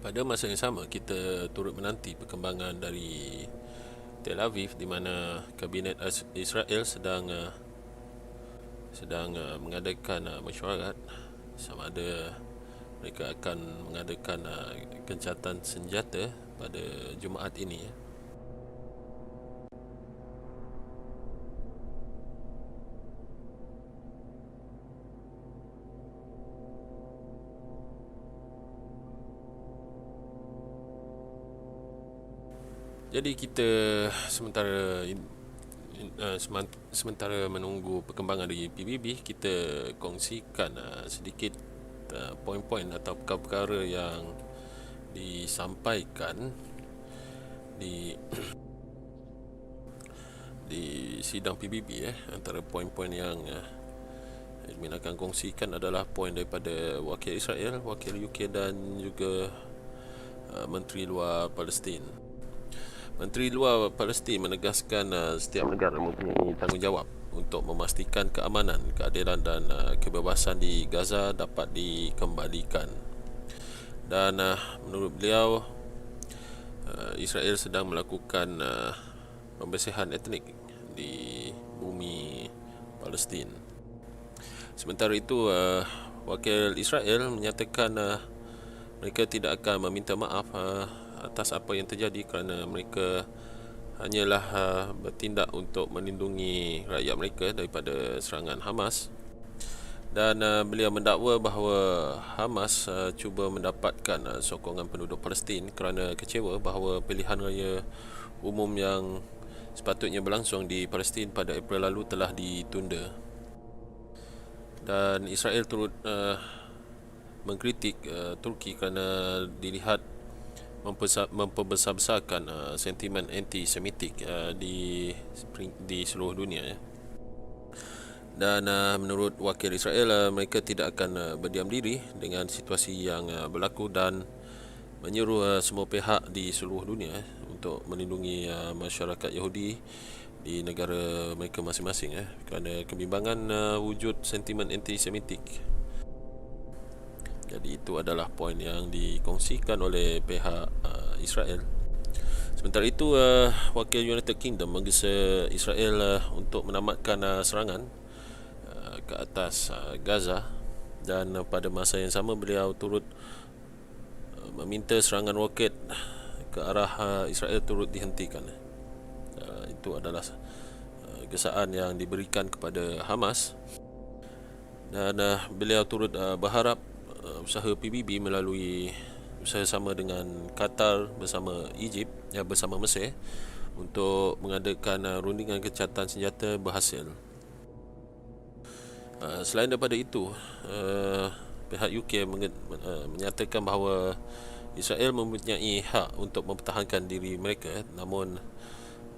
pada masa yang sama kita turut menanti perkembangan dari Tel Aviv, di mana Kabinet Israel sedang mengadakan mesyuarat sama ada mereka akan mengadakan gencatan senjata pada Jumaat ini. Jadi kita sementara menunggu perkembangan dari PBB, kita kongsikan sedikit poin-poin atau perkara-perkara yang disampaikan di sidang PBB. Antara poin-poin yang admin akan kongsikan adalah poin daripada wakil Israel, wakil UK dan juga Menteri Luar Palestin. Menteri Luar Palestin menegaskan setiap negara mempunyai tanggungjawab untuk memastikan keamanan, keadilan dan kebebasan di Gaza dapat dikembalikan. Dan menurut beliau, Israel sedang melakukan pembersihan etnik di bumi Palestin. Sementara itu, wakil Israel menyatakan mereka tidak akan meminta maaf atas apa yang terjadi kerana mereka hanyalah bertindak untuk melindungi rakyat mereka daripada serangan Hamas. Dan beliau mendakwa bahawa Hamas cuba mendapatkan sokongan penduduk Palestin kerana kecewa bahawa pilihan raya umum yang sepatutnya berlangsung di Palestin pada April lalu telah ditunda. Dan Israel turut mengkritik Turki kerana dilihat memperbesar-besarkan sentimen anti-Semitik di seluruh dunia. Dan menurut wakil Israel, mereka tidak akan berdiam diri dengan situasi yang berlaku dan menyeru semua pihak di seluruh dunia untuk melindungi masyarakat Yahudi di negara mereka masing-masing kerana kebimbangan wujud sentimen anti-Semitik. Jadi itu adalah poin yang dikongsikan oleh pihak Israel. Sementara itu, wakil United Kingdom menggesa Israel untuk menamatkan serangan ke atas Gaza, dan pada masa yang sama beliau turut meminta serangan roket ke arah Israel turut dihentikan. Itu adalah gesaan yang diberikan kepada Hamas. Dan beliau turut berharap usaha PBB melalui usaha sama dengan Qatar bersama Egypt bersama Mesir untuk mengadakan rundingan gencatan senjata berhasil. Selain daripada itu, pihak UK menyatakan bahawa Israel mempunyai hak untuk mempertahankan diri mereka, namun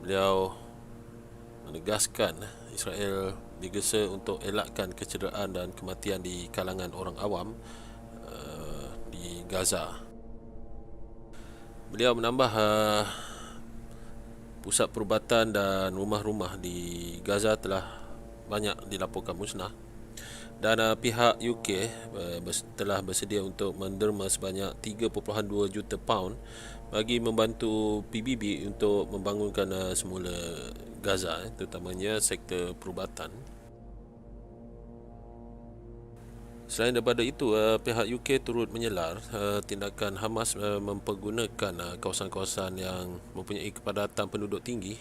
beliau menegaskan Israel digesa untuk elakkan kecederaan dan kematian di kalangan orang awam di Gaza. Beliau menambah pusat perubatan dan rumah-rumah di Gaza telah banyak dilaporkan musnah, dan pihak UK telah bersedia untuk menderma sebanyak 3.2 juta pound bagi membantu PBB untuk membangunkan semula Gaza, terutamanya sektor perubatan. Selain daripada itu, pihak UK turut menyelar tindakan Hamas mempergunakan kawasan-kawasan yang mempunyai kepadatan penduduk tinggi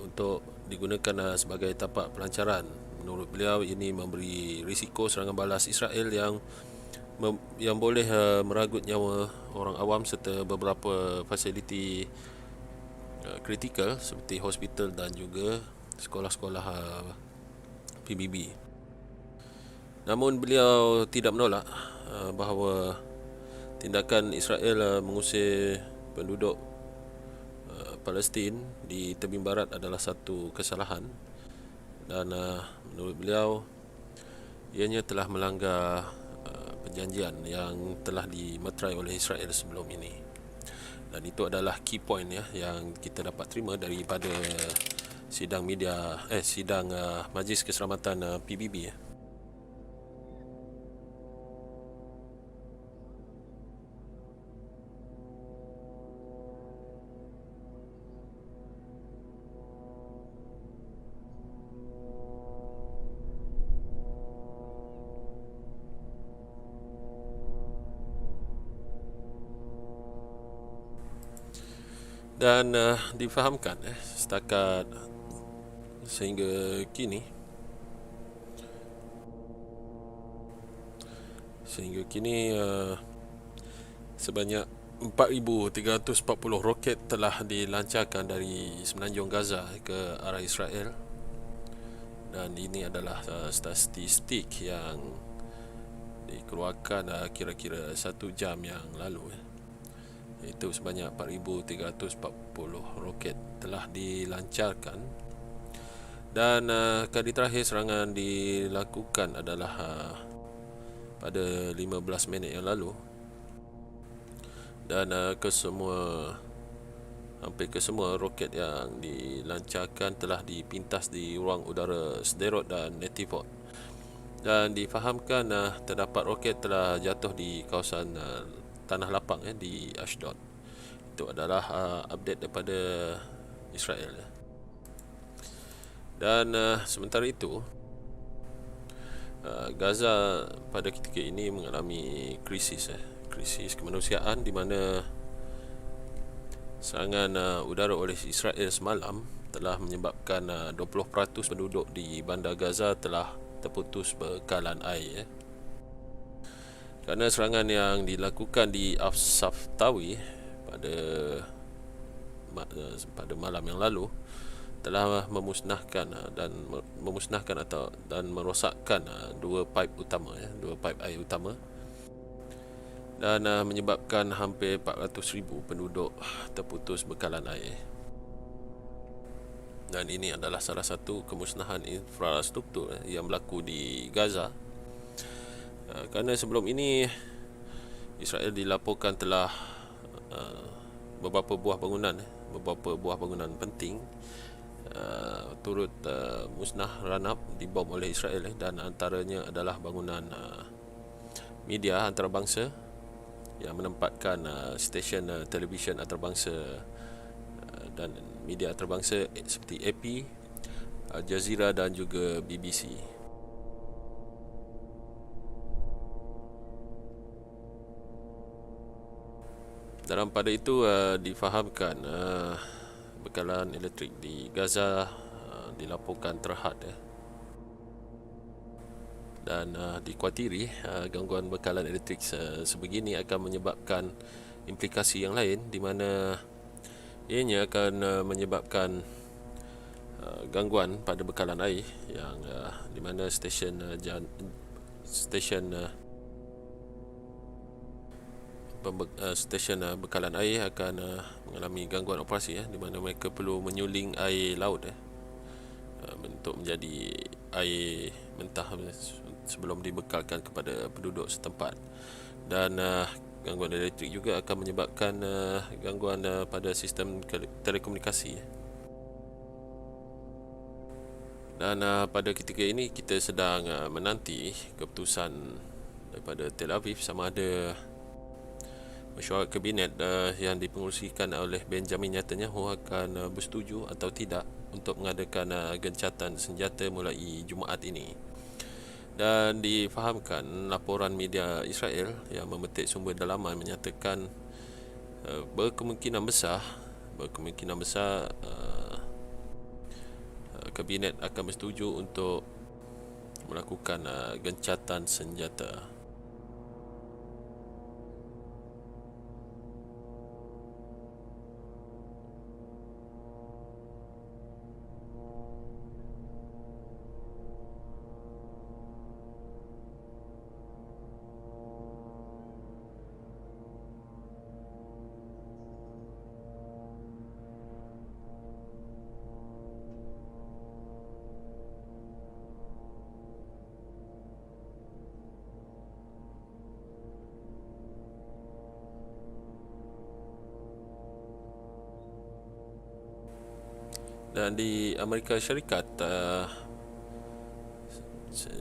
untuk digunakan sebagai tapak pelancaran. Menurut beliau, ini memberi risiko serangan balas Israel yang boleh meragut nyawa orang awam serta beberapa fasiliti kritikal seperti hospital dan juga sekolah-sekolah PBB. Namun beliau tidak menolak bahawa tindakan Israel mengusir penduduk Palestin di tebing barat adalah satu kesalahan, dan menurut beliau ianya telah melanggar perjanjian yang telah dimeterai oleh Israel sebelum ini. Dan itu adalah key point yang kita dapat terima daripada sidang Majlis Keselamatan PBB. Dan difahamkan setakat sehingga kini sebanyak 4,340 roket telah dilancarkan dari semenanjung Gaza ke arah Israel, dan ini adalah statistik yang dikeluarkan kira-kira 1 jam yang lalu. Itu sebanyak 4,340 roket telah dilancarkan, dan kali terakhir serangan dilakukan adalah pada 15 minit yang lalu, dan hampir kesemua roket yang dilancarkan telah dipintas di ruang udara Sderot dan Netivot, dan difahamkan terdapat roket telah jatuh di kawasan tanah lapang di Ashdod. Itu adalah update daripada Israel. Dan sementara itu, Gaza pada ketika ini mengalami krisis kemanusiaan, di mana serangan udara oleh Israel semalam telah menyebabkan 20% penduduk di bandar Gaza telah terputus bekalan air. Kerana serangan yang dilakukan di Afsaftawi pada malam yang lalu telah memusnahkan dan merosakkan dua paip air utama, dan menyebabkan hampir 400,000 penduduk terputus bekalan air. Dan ini adalah salah satu kemusnahan infrastruktur yang berlaku di Gaza. Kerana sebelum ini Israel dilaporkan telah beberapa buah bangunan penting turut musnah ranap dibom oleh Israel, dan antaranya adalah bangunan media antarabangsa yang menempatkan stesen televisyen antarabangsa dan media antarabangsa seperti AP, Al Jazeera dan juga BBC. Dalam pada itu difahamkan bekalan elektrik di Gaza dilaporkan terhad, dan dikuatiri gangguan bekalan elektrik sebegini akan menyebabkan implikasi yang lain, di mana ianya akan menyebabkan gangguan pada bekalan air, yang di mana stesen stesen bekalan air akan mengalami gangguan operasi di mana mereka perlu menyuling air laut untuk menjadi air mentah sebelum dibekalkan kepada penduduk setempat. Dan gangguan elektrik juga akan menyebabkan gangguan pada sistem telekomunikasi. Dan pada ketika ini kita sedang menanti keputusan daripada Tel Aviv sama ada mesyuarat kabinet yang dipengerusikan oleh Benjamin Netanyahu akan bersetuju atau tidak untuk mengadakan gencatan senjata mulai Jumaat ini. Dan difahamkan laporan media Israel yang memetik sumber dalaman menyatakan berkemungkinan besar kabinet akan bersetuju untuk melakukan gencatan senjata. Dan di Amerika Syarikat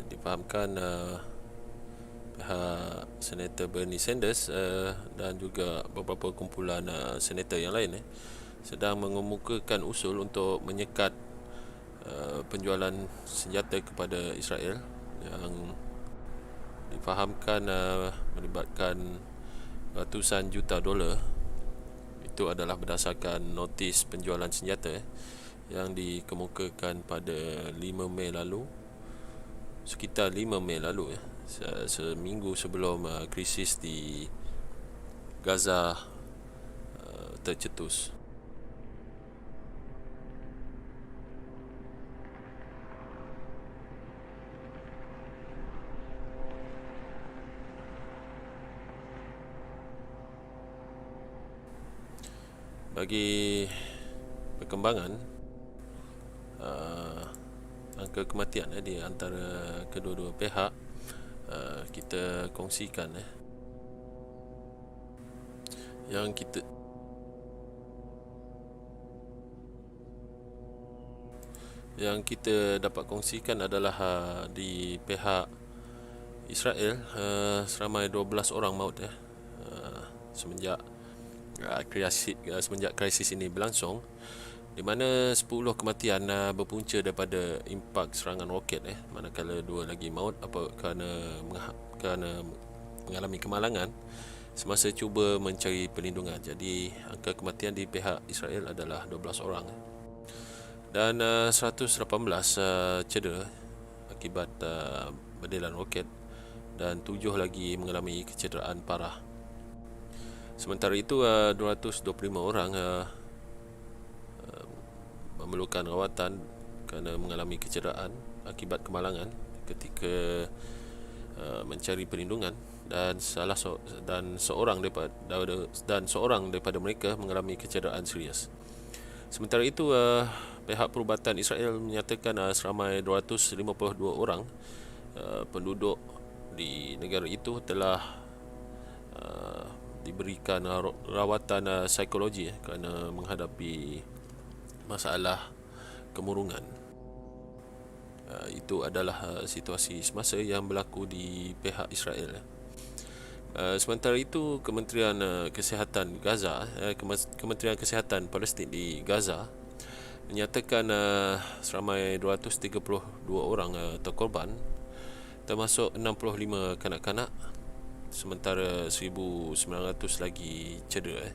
difahamkan pihak Senator Bernie Sanders dan juga beberapa kumpulan senator yang lain sedang mengemukakan usul untuk menyekat penjualan senjata kepada Israel yang difahamkan melibatkan ratusan juta dolar. Itu adalah berdasarkan notis penjualan senjata yang dikemukakan pada 5 Mei lalu, sekitar 5 Mei lalu seminggu sebelum krisis di Gaza tercetus. Bagi perkembangan angka kematian di antara kedua-dua pihak, kita kongsikan yang kita dapat kongsikan adalah di pihak Israel seramai 12 orang maut semenjak krisis ini berlangsung, di mana 10 kematian berpunca daripada impak serangan roket manakala 2 lagi maut kerana mengalami kemalangan semasa cuba mencari perlindungan. Jadi angka kematian di pihak Israel adalah 12 orang dan 118 cedera akibat bedilan roket dan 7 lagi mengalami kecederaan parah. Sementara itu 225 orang memerlukan rawatan kerana mengalami kecederaan akibat kemalangan ketika mencari perlindungan dan seorang daripada mereka mengalami kecederaan serius. Sementara itu pihak perubatan Israel menyatakan seramai 252 orang penduduk di negara itu telah diberikan rawatan psikologi kerana menghadapi masalah kemurungan. Itu adalah situasi semasa yang berlaku di pihak Israel. Sementara itu Kementerian Kesihatan Palestin di Gaza menyatakan seramai 232 orang terkorban, termasuk 65 kanak-kanak, sementara 1,900 lagi cedera.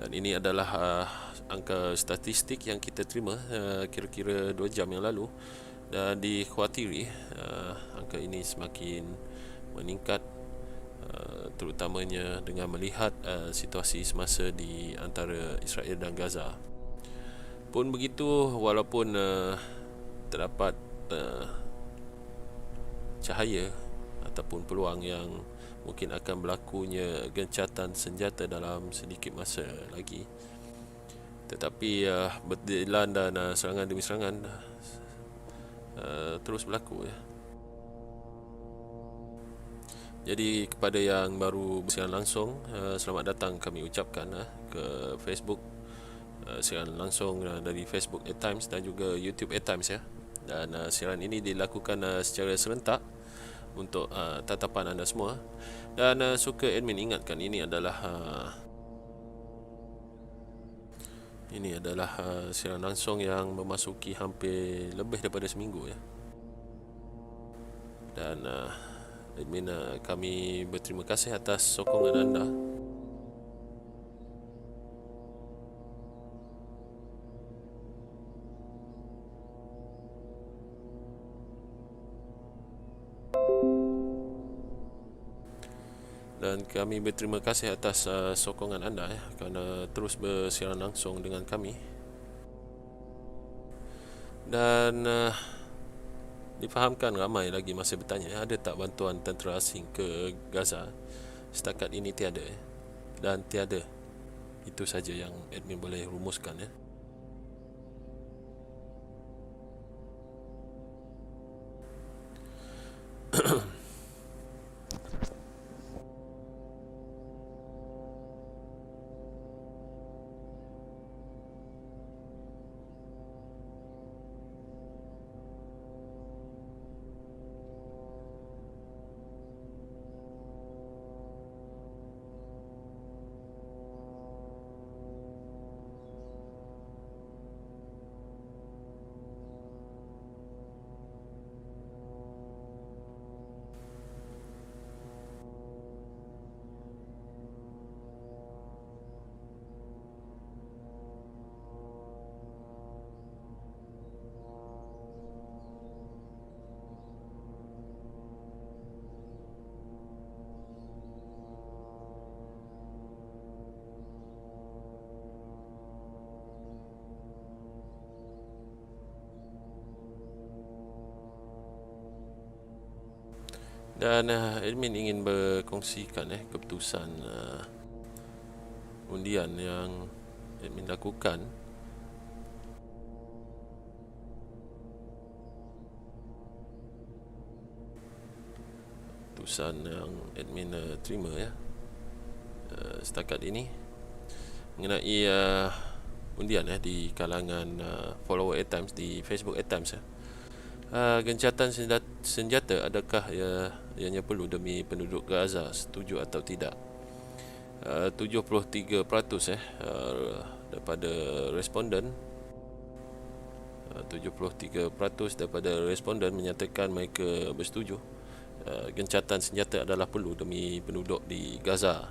Dan ini adalah angka statistik yang kita terima kira-kira 2 jam yang lalu, dan dikhawatiri angka ini semakin meningkat, terutamanya dengan melihat situasi semasa di antara Israel dan Gaza. Pun begitu, walaupun terdapat cahaya ataupun peluang yang mungkin akan berlakunya gencatan senjata dalam sedikit masa lagi. Tetapi berdilan dan serangan demi serangan terus berlaku ya. Jadi kepada yang baru bersiaran langsung, selamat datang kami ucapkan ke Facebook siaran langsung dari Facebook at Times dan juga YouTube at Times ya. Dan siaran ini dilakukan secara serentak untuk tatapan anda semua. Dan suka admin ingatkan, ini adalah siaran langsung yang memasuki hampir lebih daripada seminggu ya. Dan admin kami berterima kasih atas sokongan anda. Dan kami berterima kasih atas sokongan anda ya, kerana terus bersiaran langsung dengan kami. Dan difahamkan ramai lagi masih bertanya, ada tak bantuan tentera asing ke Gaza? Setakat ini tiada dan tiada. Itu saja yang admin boleh rumuskan ya. Dan admin ingin berkongsikan keputusan undian yang admin lakukan. Keputusan yang admin terima ya setakat ini mengenai undian di kalangan follower at Times di Facebook at Times ya. Gencatan senjata adakah ianya perlu demi penduduk Gaza, setuju atau tidak? 73% daripada responden 73% daripada responden menyatakan mereka bersetuju gencatan senjata adalah perlu demi penduduk di Gaza.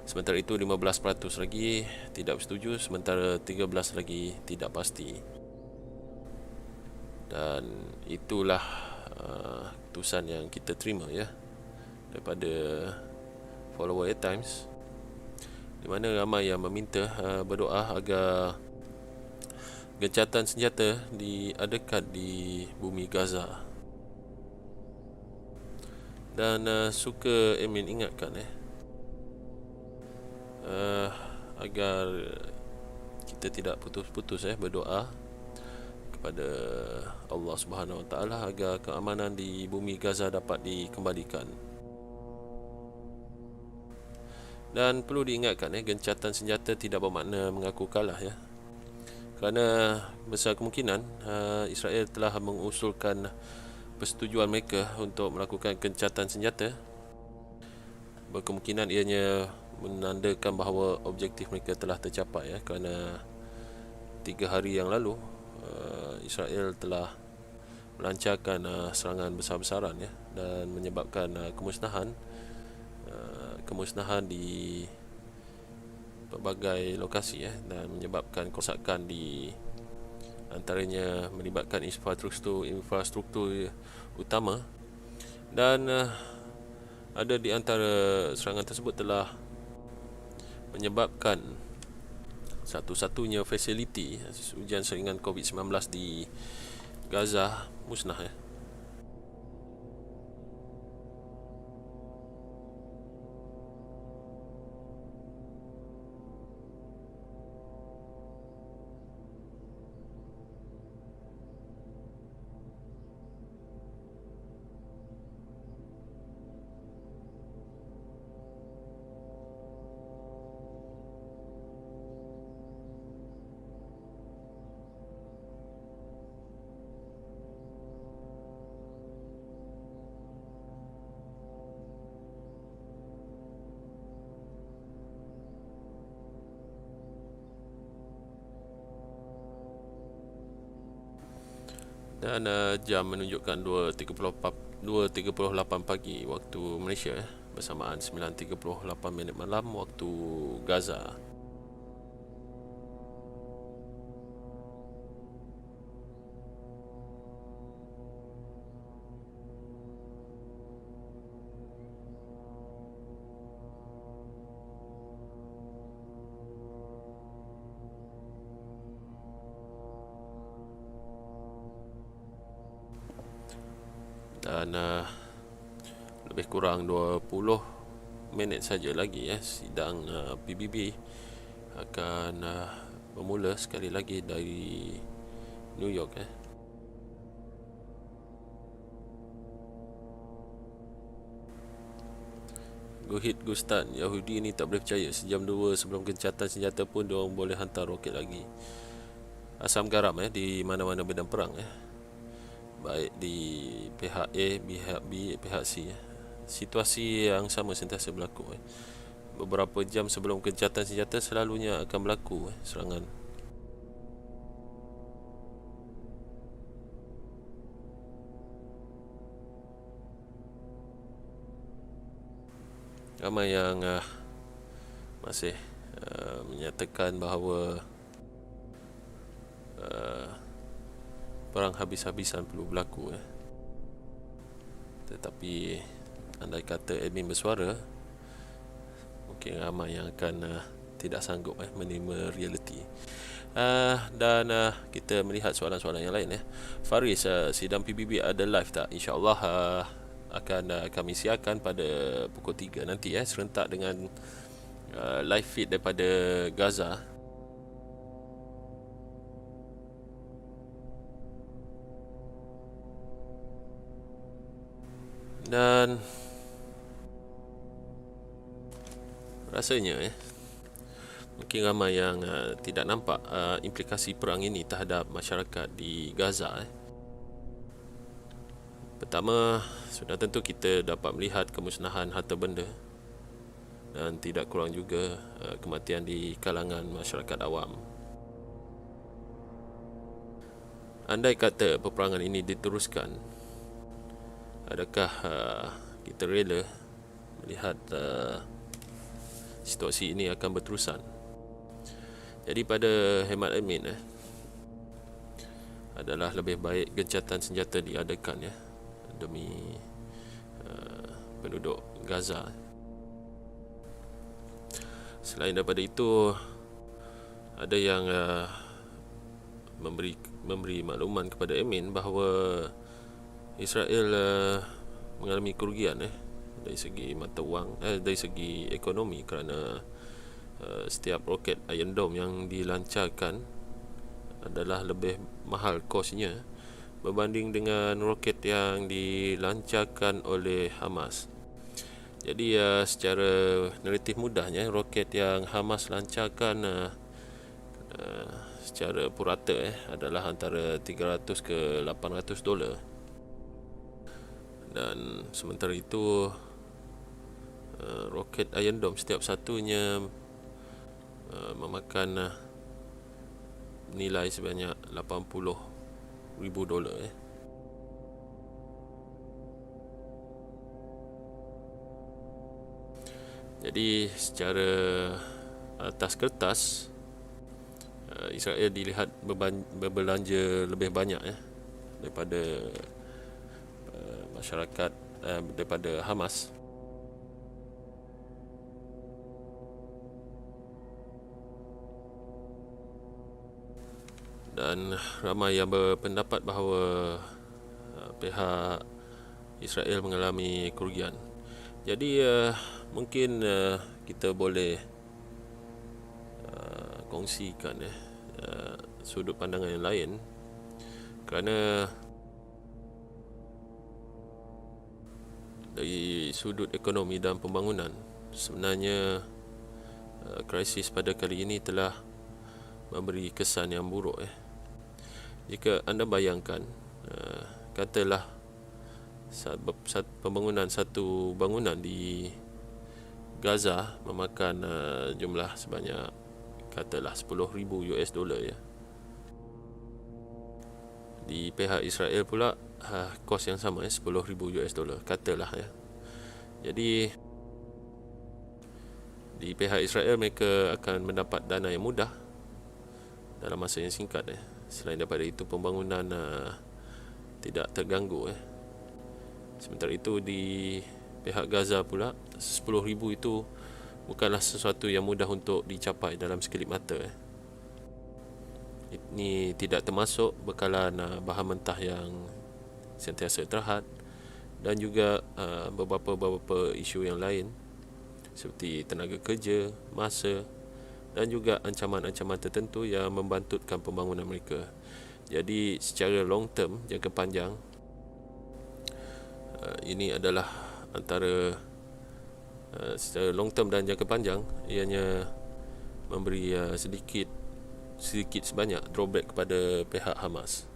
Sementara itu 15% lagi tidak bersetuju, sementara 13% lagi tidak pasti. Dan itulah keputusan yang kita terima ya daripada follower at Times, di mana ramai yang meminta berdoa agar gencatan senjata diadakan di bumi Gaza. Dan suka admin ingatkan agar kita tidak putus-putus berdoa kepada Allah Subhanahu Wa Taala agar keamanan di bumi Gaza dapat dikembalikan. Dan perlu diingatkan gencatan senjata tidak bermakna mengaku kalah ya. Kerana besar kemungkinan Israel telah mengusulkan persetujuan mereka untuk melakukan gencatan senjata. Berkemungkinan ianya menandakan bahawa objektif mereka telah tercapai ya, kerana 3 hari yang lalu Israel telah melancarkan serangan besar-besaran ya, dan menyebabkan kemusnahan di pelbagai lokasi ya, dan menyebabkan kerosakan di antaranya melibatkan infrastruktur utama. Dan ada di antara serangan tersebut telah menyebabkan satu-satunya fasiliti ujian saringan COVID-19 di Gaza musnah ya. Dan jam menunjukkan 2.38 pagi waktu Malaysia, bersamaan 9.38 minit malam waktu Gaza. Dan lebih kurang 20 minit saja lagi sidang PBB akan bermula sekali lagi dari New York. Guhid Gustan, Yahudi ni tak boleh percaya, sejam 2 sebelum gencatan senjata pun diorang boleh hantar roket lagi. Asam garam di mana-mana medan perang, baik di pihak A, pihak B, pihak C. Situasi yang sama sentiasa berlaku. Beberapa jam sebelum gencatan senjata selalunya akan berlaku serangan. Ramai yang masih menyatakan bahawa perang habis-habisan perlu berlaku. Tetapi andai kata admin bersuara, mungkin ramai yang akan tidak sanggup menerima realiti. Dan kita melihat soalan-soalan yang lain. Faris, sidang PBB ada live tak? InsyaAllah akan kami siarkan pada pukul 3 nanti, serentak dengan live feed daripada Gaza. Dan rasanya mungkin ramai yang tidak nampak implikasi perang ini terhadap masyarakat di Gaza. Pertama, sudah tentu kita dapat melihat kemusnahan harta benda dan tidak kurang juga kematian di kalangan masyarakat awam. Andai kata peperangan ini diteruskan, adakah kita rela melihat situasi ini akan berterusan? Jadi pada hemat admin adalah lebih baik gencatan senjata diadakan demi penduduk Gaza. Selain daripada itu, ada yang memberi makluman kepada admin bahawa Israel mengalami kerugian dari segi mata wang, dari segi ekonomi, kerana setiap roket Iron Dome yang dilancarkan adalah lebih mahal kosnya berbanding dengan roket yang dilancarkan oleh Hamas. Jadi secara naratif mudahnya, roket yang Hamas lancarkan secara purata adalah antara 300 ke 800 dolar. Dan sementara itu roket Iron Dome setiap satunya memakan nilai sebanyak 80,000 dolar. Jadi secara atas kertas, Israel dilihat berbelanja lebih banyak daripada masyarakat, daripada Hamas. Dan ramai yang berpendapat bahawa pihak Israel mengalami kerugian. Jadi mungkin kita boleh kongsikan sudut pandangan yang lain, kerana dari sudut ekonomi dan pembangunan, sebenarnya krisis pada kali ini telah memberi kesan yang buruk. Jika anda bayangkan, katalah pembangunan satu bangunan di Gaza memakan jumlah sebanyak katalah $10,000 US. Di pihak Israel pula kos yang sama $10,000 katalah ya. Jadi di pihak Israel mereka akan mendapat dana yang mudah dalam masa yang singkat Selain daripada itu pembangunan tidak terganggu Sementara itu di pihak Gaza pula 10,000 itu bukanlah sesuatu yang mudah untuk dicapai dalam sekelip mata Ini tidak termasuk bekalan bahan mentah yang sentiasa terhad dan juga beberapa isu yang lain seperti tenaga kerja, masa dan juga ancaman-ancaman tertentu yang membantutkan pembangunan mereka. Jadi secara long term, jangka panjang, ini adalah antara secara long term dan jangka panjang ianya memberi sedikit sebanyak drawback kepada pihak Hamas.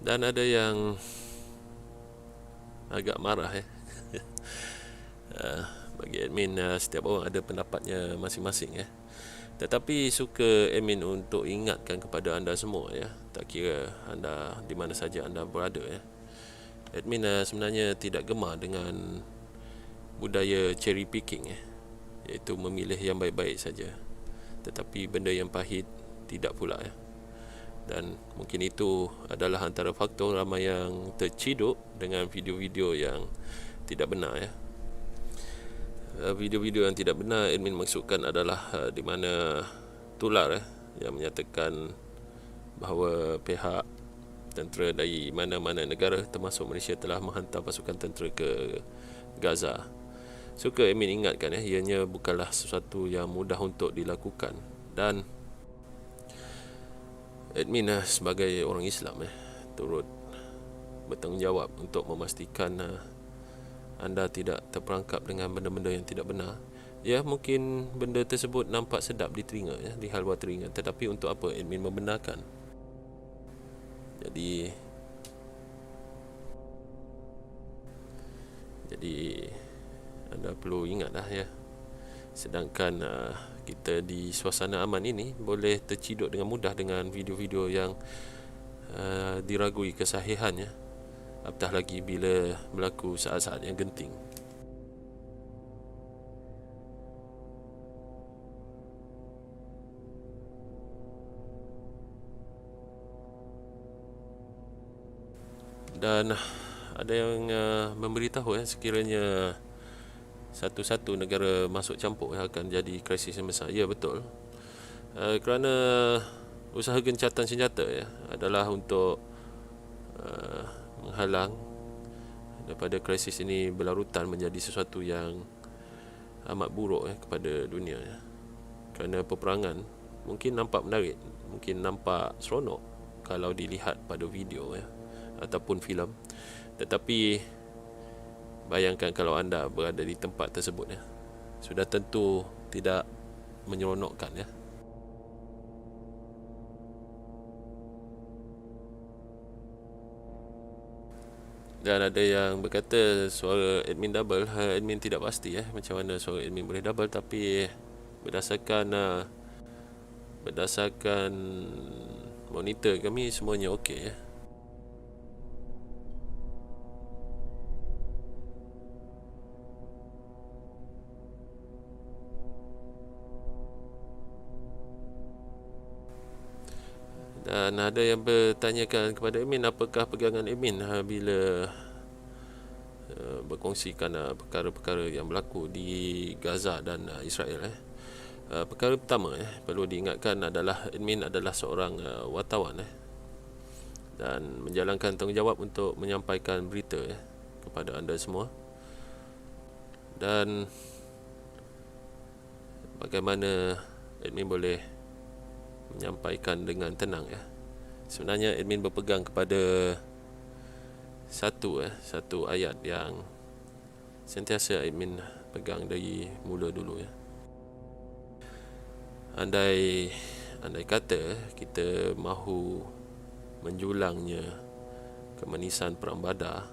Dan ada yang agak marah bagi admin, setiap orang ada pendapatnya masing-masing Tetapi suka admin untuk ingatkan kepada anda semua tak kira anda di mana saja anda berada Admin sebenarnya tidak gemar dengan budaya cherry picking iaitu memilih yang baik-baik saja. Tetapi benda yang pahit tidak pula Dan mungkin itu adalah antara faktor ramai yang terciduk dengan video-video yang tidak benar Video-video yang tidak benar admin maksudkan adalah di mana tular yang menyatakan bahawa pihak tentera dari mana-mana negara termasuk Malaysia telah menghantar pasukan tentera ke Gaza. Suka admin ingatkan ianya bukanlah sesuatu yang mudah untuk dilakukan dan admin sebagai orang Islam turut bertanggungjawab untuk memastikan anda tidak terperangkap dengan benda-benda yang tidak benar. Mungkin benda tersebut nampak sedap di telinga di hal luar telinga, tetapi untuk apa admin membenarkan? Jadi anda perlu ingatlah sedangkan kita di suasana aman ini boleh terciduk dengan mudah dengan video-video yang diragui kesahihannya, apatah lagi bila berlaku saat-saat yang genting. Dan ada yang memberitahu sekiranya satu-satu negara masuk campur akan jadi krisis yang besar. Ya, betul. Kerana usaha gencatan senjata adalah untuk menghalang daripada krisis ini berlarutan menjadi sesuatu yang amat buruk kepada dunia Kerana peperangan mungkin nampak menarik, mungkin nampak seronok kalau dilihat pada video ataupun filem, tetapi bayangkan kalau anda berada di tempat tersebut sudah tentu tidak menyeronokkan Dan ada yang berkata suara admin double. Admin tidak pasti macam mana suara admin boleh double, tapi berdasarkan monitor kami semuanya okey Dan ada yang bertanyakan kepada admin apakah pegangan admin bila berkongsikan perkara-perkara yang berlaku di Gaza dan Israel. Perkara pertama perlu diingatkan adalah admin adalah seorang wartawan dan menjalankan tanggungjawab untuk menyampaikan berita kepada anda semua. Dan bagaimana admin boleh menyampaikan dengan tenang Sebenarnya admin berpegang kepada satu ayat yang sentiasa admin pegang dari mula dulu andai kata kita mahu menjulangnya kemanisan perang Badar,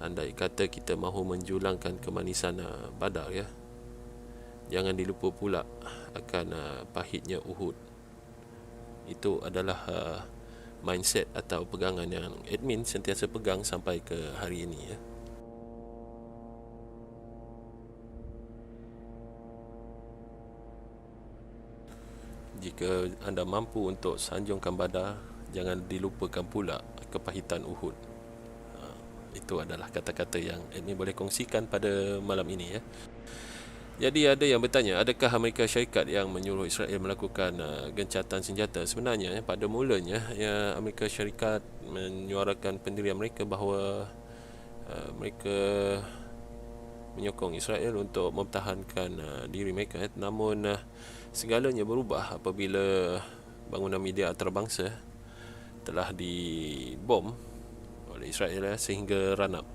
andai kata kita mahu menjulangkan kemanisan Badar, ya, jangan dilupa pula akan pahitnya Uhud. Itu adalah mindset atau pegangan yang admin sentiasa pegang sampai ke hari ini, ya. Jika anda mampu untuk sanjungkan Badar, jangan dilupakan pula kepahitan Uhud. Itu adalah kata-kata yang admin boleh kongsikan pada malam ini, ya. Jadi ada yang bertanya, adakah Amerika Syarikat yang menyuruh Israel melakukan gencatan senjata? Sebenarnya pada mulanya, ya, Amerika Syarikat menyuarakan pendirian mereka bahawa mereka menyokong Israel untuk mempertahankan diri mereka. Namun segalanya berubah apabila bangunan media antarabangsa telah dibom oleh Israel sehingga run up.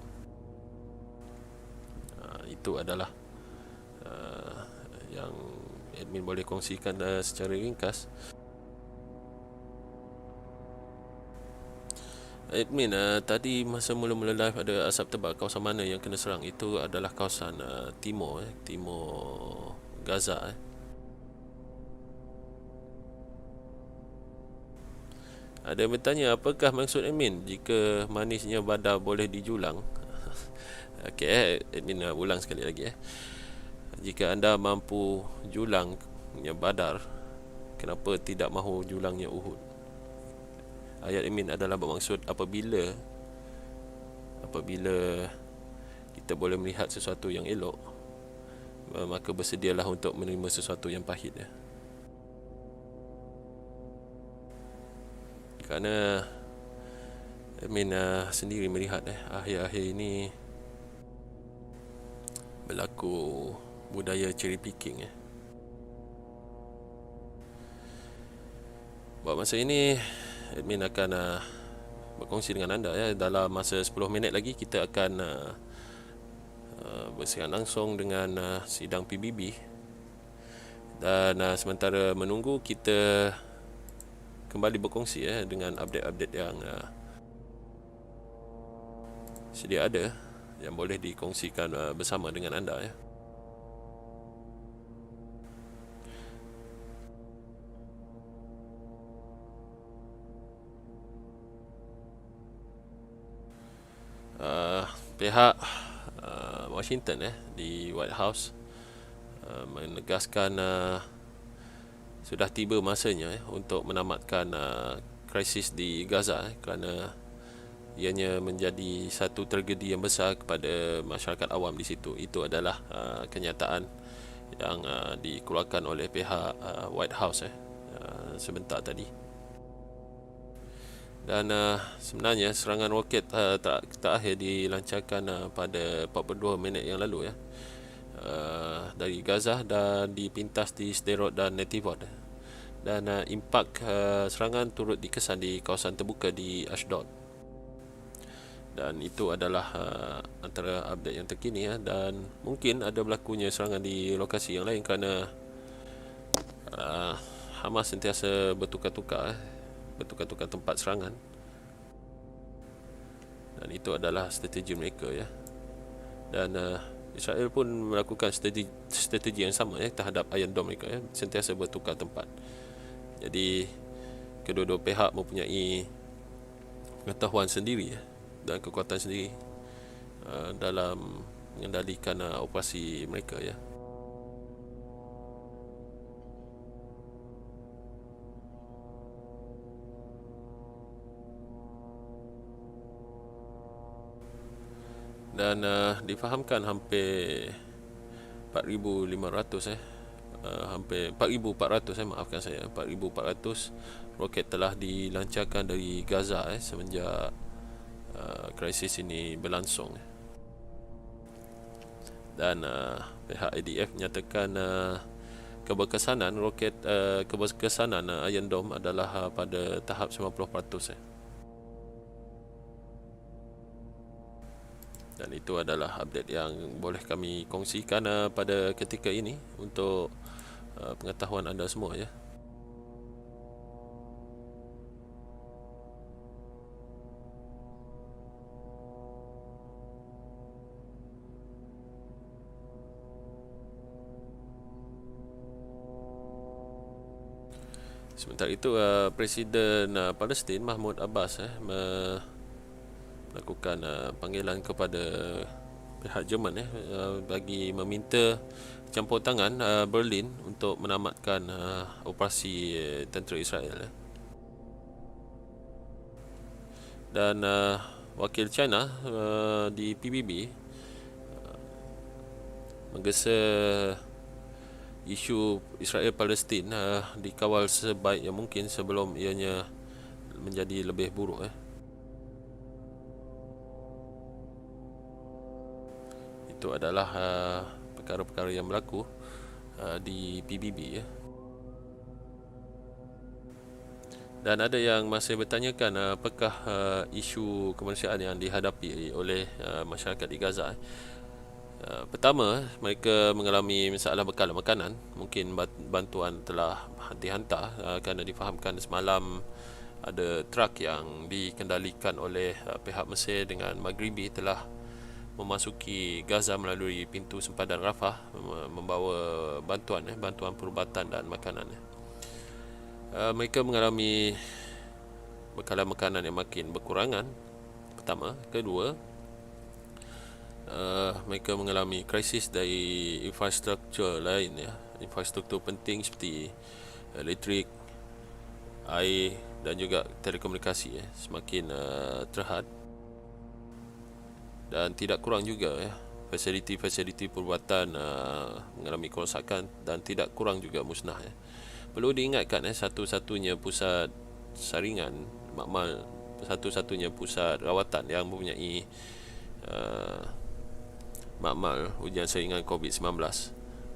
Itu adalah yang admin boleh kongsikan secara ringkas. Admin, tadi masa mula-mula live ada asap tebal. Kawasan mana yang kena serang? Itu adalah kawasan timur Gaza. Ada yang bertanya, apakah maksud admin jika manisnya Badar boleh dijulang? Okey, admin ulang sekali lagi. Jika anda mampu julangnya Badar, kenapa tidak mahu julangnya Uhud? Ayat admin adalah bermaksud apabila kita boleh melihat sesuatu yang elok, maka bersedialah untuk menerima sesuatu yang pahit, ya. Kerana admin sendiri melihat akhir-akhir ini berlaku budaya cherry picking. Buat masa ini admin akan berkongsi dengan anda, ya. Dalam masa 10 minit lagi kita akan bersiaran langsung dengan sidang PBB. Dan sementara menunggu, kita kembali berkongsi, ya, dengan update-update yang sedia ada yang boleh dikongsikan bersama dengan anda, ya. Pihak Washington di White House menegaskan sudah tiba masanya untuk menamatkan krisis di Gaza, kerana ianya menjadi satu tragedi yang besar kepada masyarakat awam di situ. Itu adalah kenyataan yang dikeluarkan oleh pihak White House sebentar tadi. Dan sebenarnya serangan roket terakhir dilancarkan pada 42 minit yang lalu, ya, dari Gaza dan dipintas di Sderot dan Netivot. Dan impak serangan turut dikesan di kawasan terbuka di Ashdod. Dan itu adalah antara update yang terkini, ya. Dan mungkin ada berlakunya serangan di lokasi yang lain kerana Hamas sentiasa bertukar-tukar tempat serangan. Dan itu adalah strategi mereka, ya. Dan Israel pun melakukan strategi yang sama, ya, terhadap Iron Dome mereka, ya, sentiasa bertukar tempat. Jadi kedua-dua pihak mempunyai pengetahuan sendiri, ya, dan kekuatan sendiri dalam mengendalikan operasi mereka, ya. Dan difahamkan hampir 4,500 hampir 4,400 maafkan saya, 4,400 roket telah dilancarkan dari Gaza semenjak krisis ini berlangsung. Dan pihak IDF menyatakan keberkesanan roket keberkesanan Iron Dome adalah pada tahap 90%. Dan itu adalah update yang boleh kami kongsikan pada ketika ini untuk pengetahuan anda semua ya. Sementara itu Presiden Palestin Mahmud Abbas melakukan panggilan kepada pihak Jerman bagi meminta campur tangan Berlin untuk menamatkan operasi tentera Israel. Dan wakil China di PBB menggesa isu Israel-Palestin dikawal sebaik yang mungkin sebelum ianya menjadi lebih buruk. Itu adalah perkara-perkara yang berlaku di PBB. Dan ada yang masih bertanyakan apakah isu kemanusiaan yang dihadapi oleh masyarakat di Gaza. Pertama, mereka mengalami masalah bekalan makanan. Mungkin bantuan telah dihantar kerana difahamkan semalam ada truk yang dikendalikan oleh pihak Mesir dengan Maghribi telah memasuki Gaza melalui pintu sempadan Rafah membawa bantuan perubatan dan makanan. Mereka mengalami bekalan makanan yang makin berkurangan. Pertama, kedua, mereka mengalami krisis dari infrastruktur lain infrastruktur penting seperti elektrik, air dan juga telekomunikasi semakin terhad. Dan tidak kurang juga fasiliti-fasiliti perubatan mengalami kerosakan dan tidak kurang juga musnah. Perlu diingatkan satu-satunya pusat saringan makmal, satu-satunya pusat rawatan yang mempunyai makmal ujian saringan COVID-19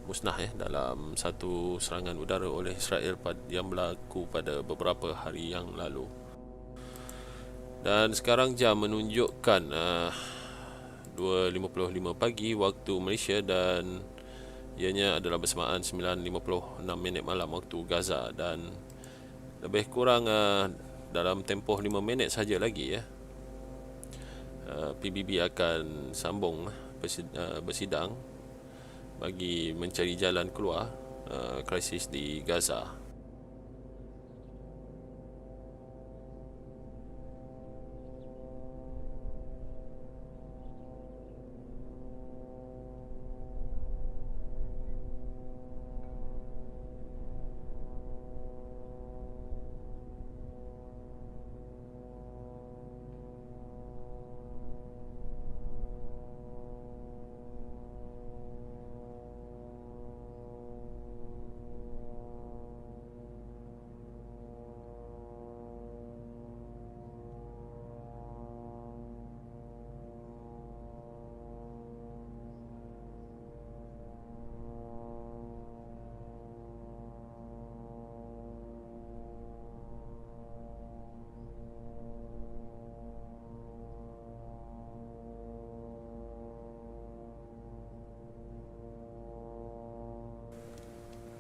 musnah dalam satu serangan udara oleh Israel yang berlaku pada beberapa hari yang lalu. Dan sekarang jam menunjukkan 2.55 pagi waktu Malaysia dan ianya adalah bersamaan 9.56 malam waktu Gaza, dan lebih kurang dalam tempoh 5 minit saja lagi PBB akan sambung bersidang bagi mencari jalan keluar krisis di Gaza.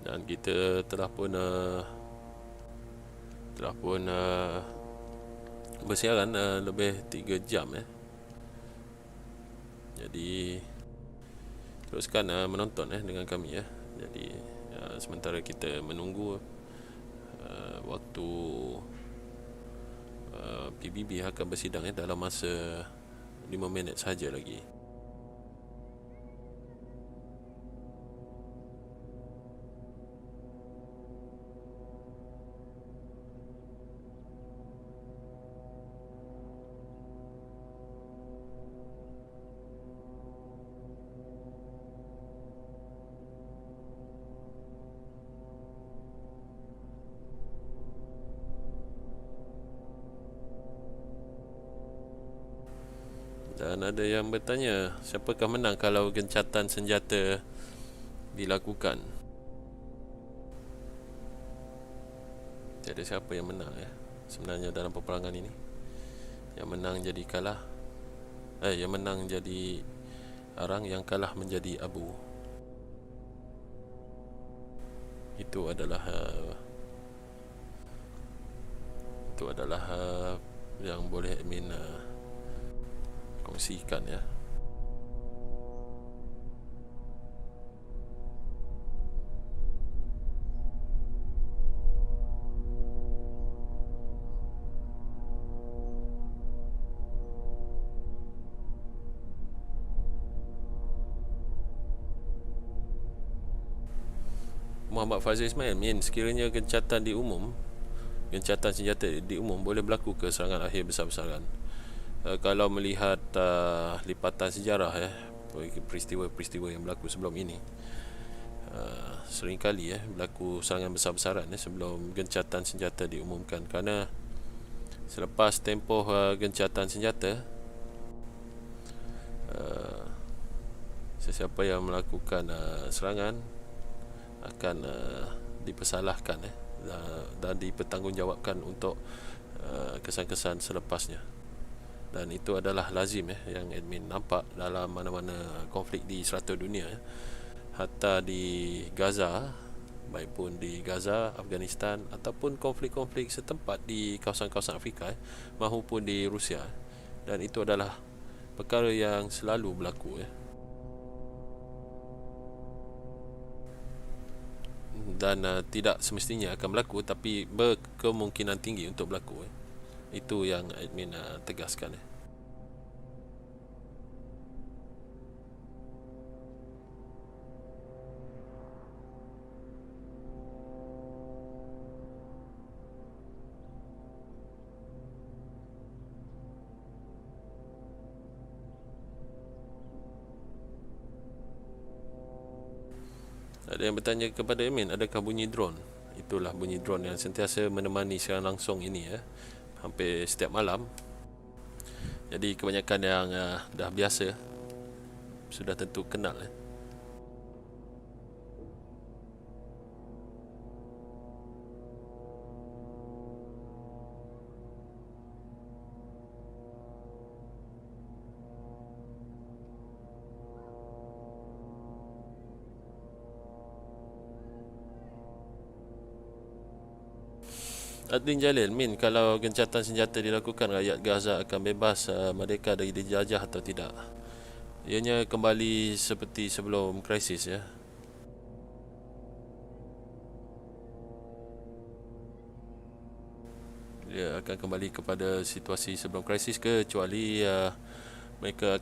Dan kita telah pun bersiaran lebih 3 jam Jadi teruskan menonton dengan kami Jadi sementara kita menunggu waktu PBB akan bersidang dalam masa 5 minit saja lagi. Dan ada yang bertanya, siapakah menang kalau gencatan senjata dilakukan? Tiada siapa yang menang sebenarnya dalam peperangan ini. Yang menang jadi kalah. Yang menang jadi arang, yang kalah menjadi abu. Itu adalah yang boleh admin kongsikan ya. Muhammad Fazil Ismail, sekiranya gencatan senjata di umum boleh berlaku ke serangan akhir besar-besaran. Kalau melihat lipatan sejarah peristiwa-peristiwa yang berlaku sebelum ini, seringkali berlaku serangan besar-besaran sebelum gencatan senjata diumumkan, kerana selepas tempoh gencatan senjata, sesiapa yang melakukan serangan akan dipersalahkan dan dipertanggungjawabkan untuk kesan-kesan selepasnya. Dan itu adalah lazim yang admin nampak dalam mana-mana konflik di serata dunia, hatta di Gaza, baik pun di Gaza, Afghanistan, ataupun konflik-konflik setempat di kawasan-kawasan Afrika maupun di Rusia. Dan itu adalah perkara yang selalu berlaku dan tidak semestinya akan berlaku, tapi berkemungkinan tinggi untuk berlaku. Itu yang admin tegaskan. Ada yang bertanya kepada admin, adakah bunyi drone? Itulah bunyi drone yang sentiasa menemani siaran langsung ini hampir setiap malam. Jadi kebanyakan yang dah biasa sudah tentu kenal. Adin Jalil, kalau gencatan senjata dilakukan, rakyat Gaza akan bebas merdeka dari dijajah atau tidak? Ianya kembali seperti sebelum krisis Dia akan kembali kepada situasi sebelum krisis, kecuali mereka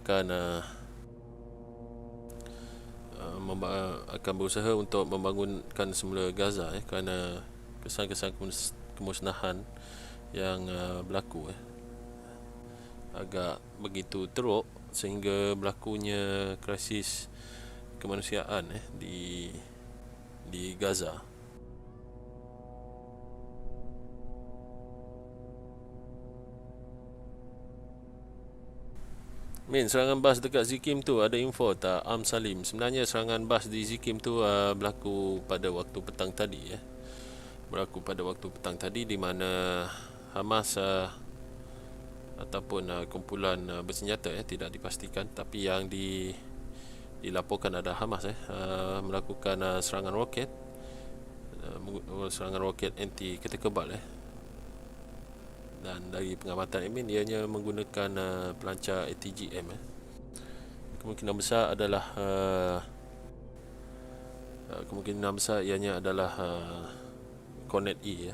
akan berusaha untuk membangunkan semula Gaza kerana kesan-kesan kemusnahan yang berlaku agak begitu teruk sehingga berlakunya krisis kemanusiaan di Gaza. Serangan bas dekat Zikim tu ada info tak, Am Salim? Sebenarnya serangan bas di Zikim tu berlaku pada waktu petang tadi, di mana Hamas ataupun kumpulan bersenjata tidak dipastikan, tapi yang dilaporkan ada Hamas melakukan serangan roket anti ketekebal dan dari pengamatan admin, ianya menggunakan pelancar ATGM. Kemungkinan besar ianya adalah Cornet E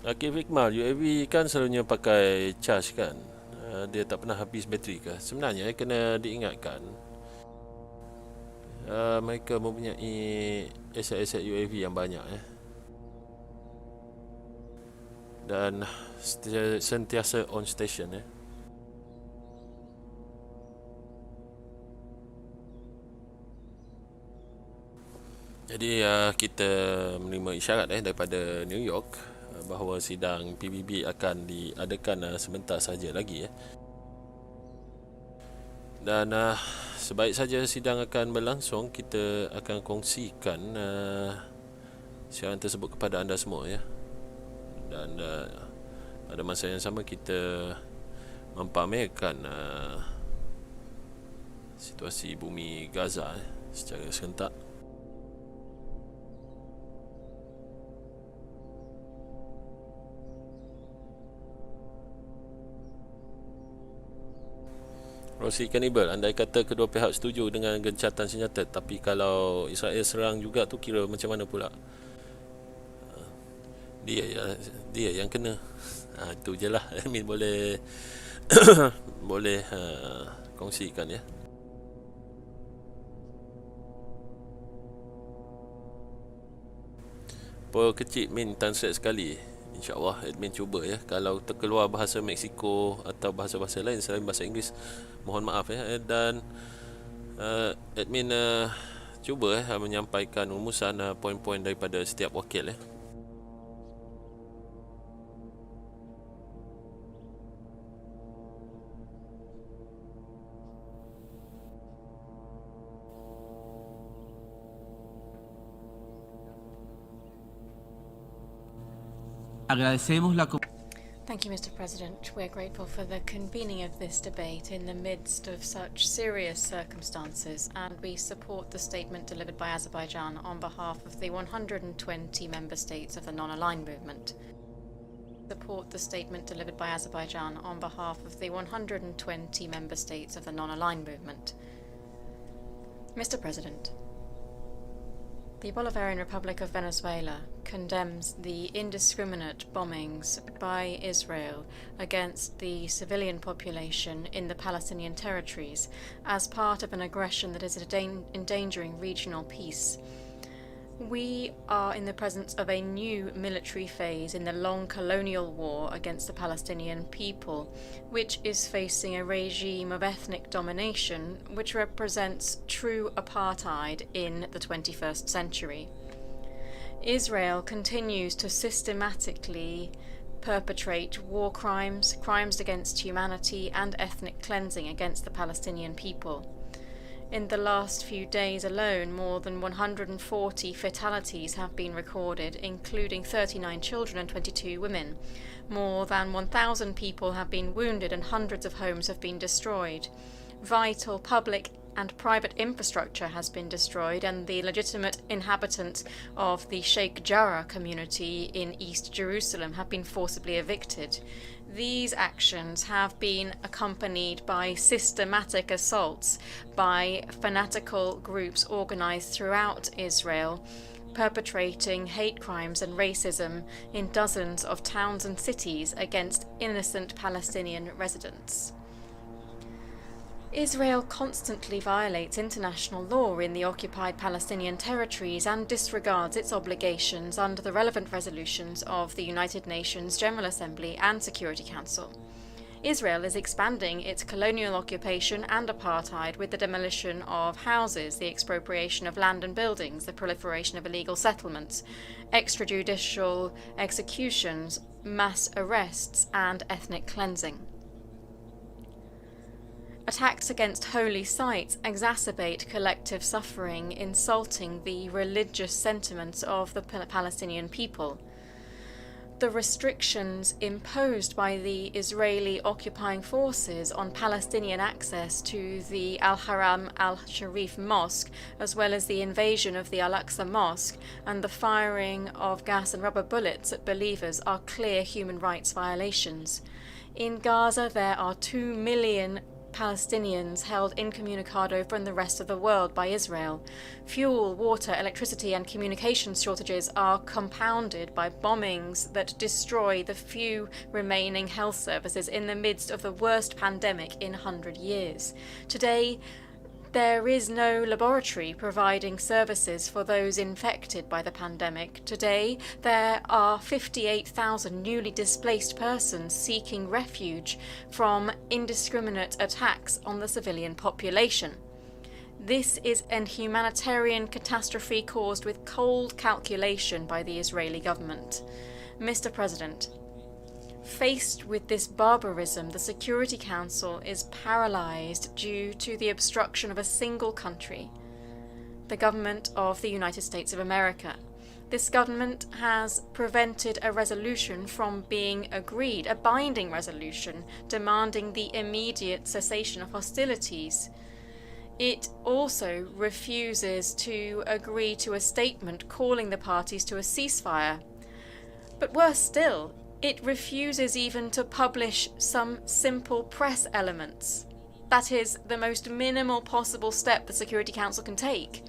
Akif Iqmal, UAV kan selalunya pakai charge kan, dia tak pernah habis bateri ke? Sebenarnya kena diingatkan, mereka mempunyai aset-aset UAV yang banyak dan sentiasa on station ya. Jadi kita menerima isyarat daripada New York bahawa sidang PBB akan diadakan sebentar saja lagi ya. Dan sebaik saja sidang akan berlangsung, kita akan kongsikan siaran tersebut kepada anda semua ya. Dan pada masa yang sama kita mempamerkan situasi bumi Gaza secara serentak. Rossi Kanibal, andai kata kedua pihak setuju dengan gencatan senjata, tapi kalau Israel serang juga tu kira macam mana pula? Dia yang kena. Itu je lah. Amin boleh boleh kongsikan ya. Per kecil Min translate sekali. InsyaAllah admin cuba ya. Kalau terkeluar bahasa Meksiko atau bahasa-bahasa lain selain bahasa Inggeris, mohon maaf ya. Dan admin cuba menyampaikan rumusan poin-poin daripada setiap wakil ya. Thank you, Mr. President. We're grateful for the convening of this debate in the midst of such serious circumstances, and we support the statement delivered by Azerbaijan on behalf of the 120 member states of the non-aligned movement. Support the statement delivered by Azerbaijan on behalf of the 120 member states of the non-aligned movement. Mr. President, the Bolivarian Republic of Venezuela condemns the indiscriminate bombings by Israel against the civilian population in the Palestinian territories as part of an aggression that is endangering regional peace. We are in the presence of a new military phase in the long colonial war against the Palestinian people, which is facing a regime of ethnic domination which represents true apartheid in the 21st century. Israel continues to systematically perpetrate war crimes, crimes against humanity, and ethnic cleansing against the Palestinian people. In the last few days alone, more than 140 fatalities have been recorded, including 39 children and 22 women. More than 1,000 people have been wounded and hundreds of homes have been destroyed. Vital public and private infrastructure has been destroyed, and the legitimate inhabitants of the Sheikh Jarrah community in East Jerusalem have been forcibly evicted. These actions have been accompanied by systematic assaults by fanatical groups organized throughout Israel, perpetrating hate crimes and racism in dozens of towns and cities against innocent Palestinian residents. Israel constantly violates international law in the occupied Palestinian territories and disregards its obligations under the relevant resolutions of the United Nations General Assembly and Security Council. Israel is expanding its colonial occupation and apartheid with the demolition of houses, the expropriation of land and buildings, the proliferation of illegal settlements, extrajudicial executions, mass arrests, and ethnic cleansing. Attacks against holy sites exacerbate collective suffering, insulting the religious sentiments of the Palestinian people. The restrictions imposed by the Israeli occupying forces on Palestinian access to the Al-Haram al-Sharif mosque, as well as the invasion of the Al-Aqsa mosque and the firing of gas and rubber bullets at believers, are clear human rights violations. In Gaza, there are 2 million Palestinians held incommunicado from the rest of the world by Israel. Fuel, water, electricity, and communications shortages are compounded by bombings that destroy the few remaining health services in the midst of the worst pandemic in 100 years. Today, There is no laboratory providing services for those infected by the pandemic. Today, there are 58,000 newly displaced persons seeking refuge from indiscriminate attacks on the civilian population. This is an humanitarian catastrophe caused with cold calculation by the Israeli government. Mr. President, faced with this barbarism, the Security Council is paralyzed due to the obstruction of a single country, the government of the United States of America. This government has prevented a resolution from being agreed, a binding resolution demanding the immediate cessation of hostilities. It also refuses to agree to a statement calling the parties to a ceasefire. But worse still, it refuses even to publish some simple press elements. That is the most minimal possible step the Security Council can take.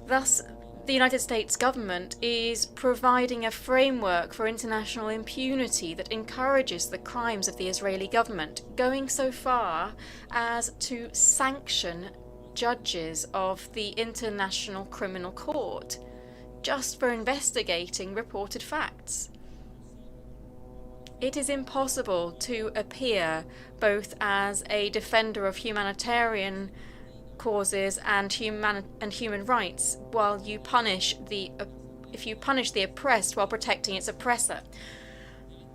Thus, the United States government is providing a framework for international impunity that encourages the crimes of the Israeli government, going so far as to sanction judges of the International Criminal Court just for investigating reported facts. It is impossible to appear both as a defender of humanitarian causes and human rights while you punish the oppressed while protecting its oppressor.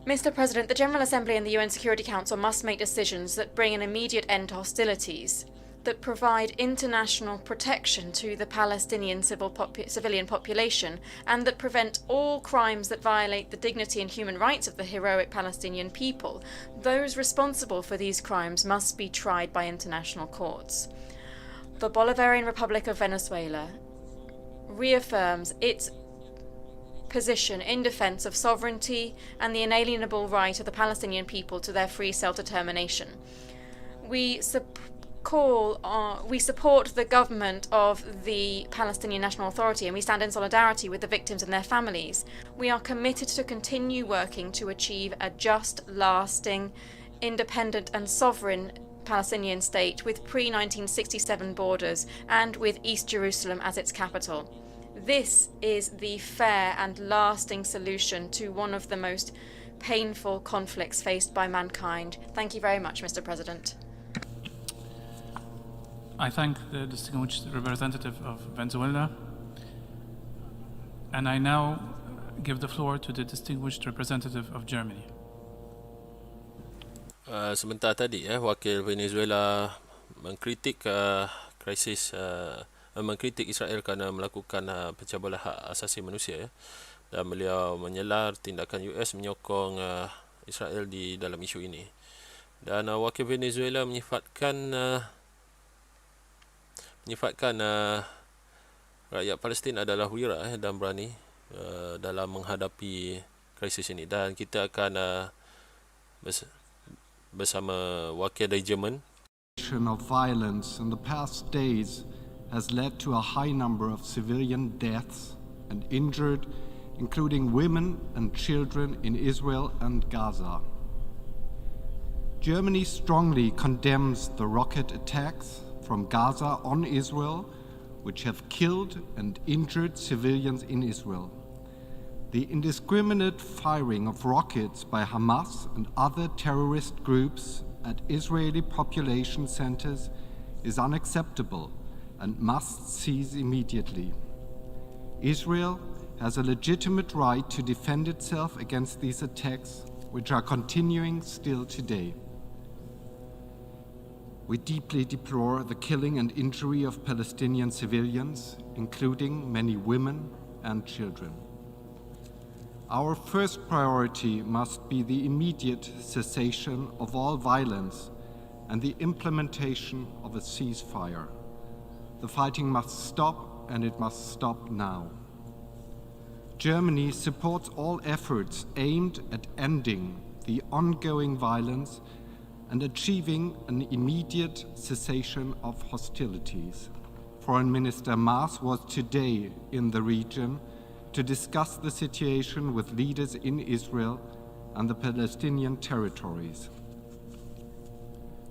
Mr. President, the General Assembly and the UN Security Council must make decisions that bring an immediate end to hostilities, that provide international protection to the Palestinian civilian population, and that prevent all crimes that violate the dignity and human rights of the heroic Palestinian people. Those responsible for these crimes must be tried by international courts. The Bolivarian Republic of Venezuela reaffirms its position in defense of sovereignty and the inalienable right of the Palestinian people to their free self-determination. We support the government of the Palestinian National Authority, and we stand in solidarity with the victims and their families. We are committed to continue working to achieve a just, lasting, independent and sovereign Palestinian state with pre-1967 borders and with East Jerusalem as its capital. This is the fair and lasting solution to one of the most painful conflicts faced by mankind. Thank you very much, Mr. President. I thank the distinguished representative of Venezuela, and I now give the floor to the distinguished representative of Germany. Sebentar tadi wakil Venezuela mengkritik mengkritik Israel kerana melakukan pencabulan hak asasi manusia dan beliau menyelar tindakan US menyokong Israel di dalam isu ini. Dan wakil Venezuela menyifatkan rakyat Palestin adalah wira dan berani dalam menghadapi krisis ini, dan kita akan bersama wakil dari Jerman. Of violence in the past days has led to a high number of civilian deaths and injured, including women and children in Israel and Gaza. Germany strongly condemns the rocket attacks from Gaza on Israel, which have killed and injured civilians in Israel. The indiscriminate firing of rockets by Hamas and other terrorist groups at Israeli population centers is unacceptable and must cease immediately. Israel has a legitimate right to defend itself against these attacks, which are continuing still today. We deeply deplore the killing and injury of Palestinian civilians, including many women and children. Our first priority must be the immediate cessation of all violence and the implementation of a ceasefire. The fighting must stop, and it must stop now. Germany supports all efforts aimed at ending the ongoing violence and achieving an immediate cessation of hostilities. Foreign Minister Maas was today in the region to discuss the situation with leaders in Israel and the Palestinian territories.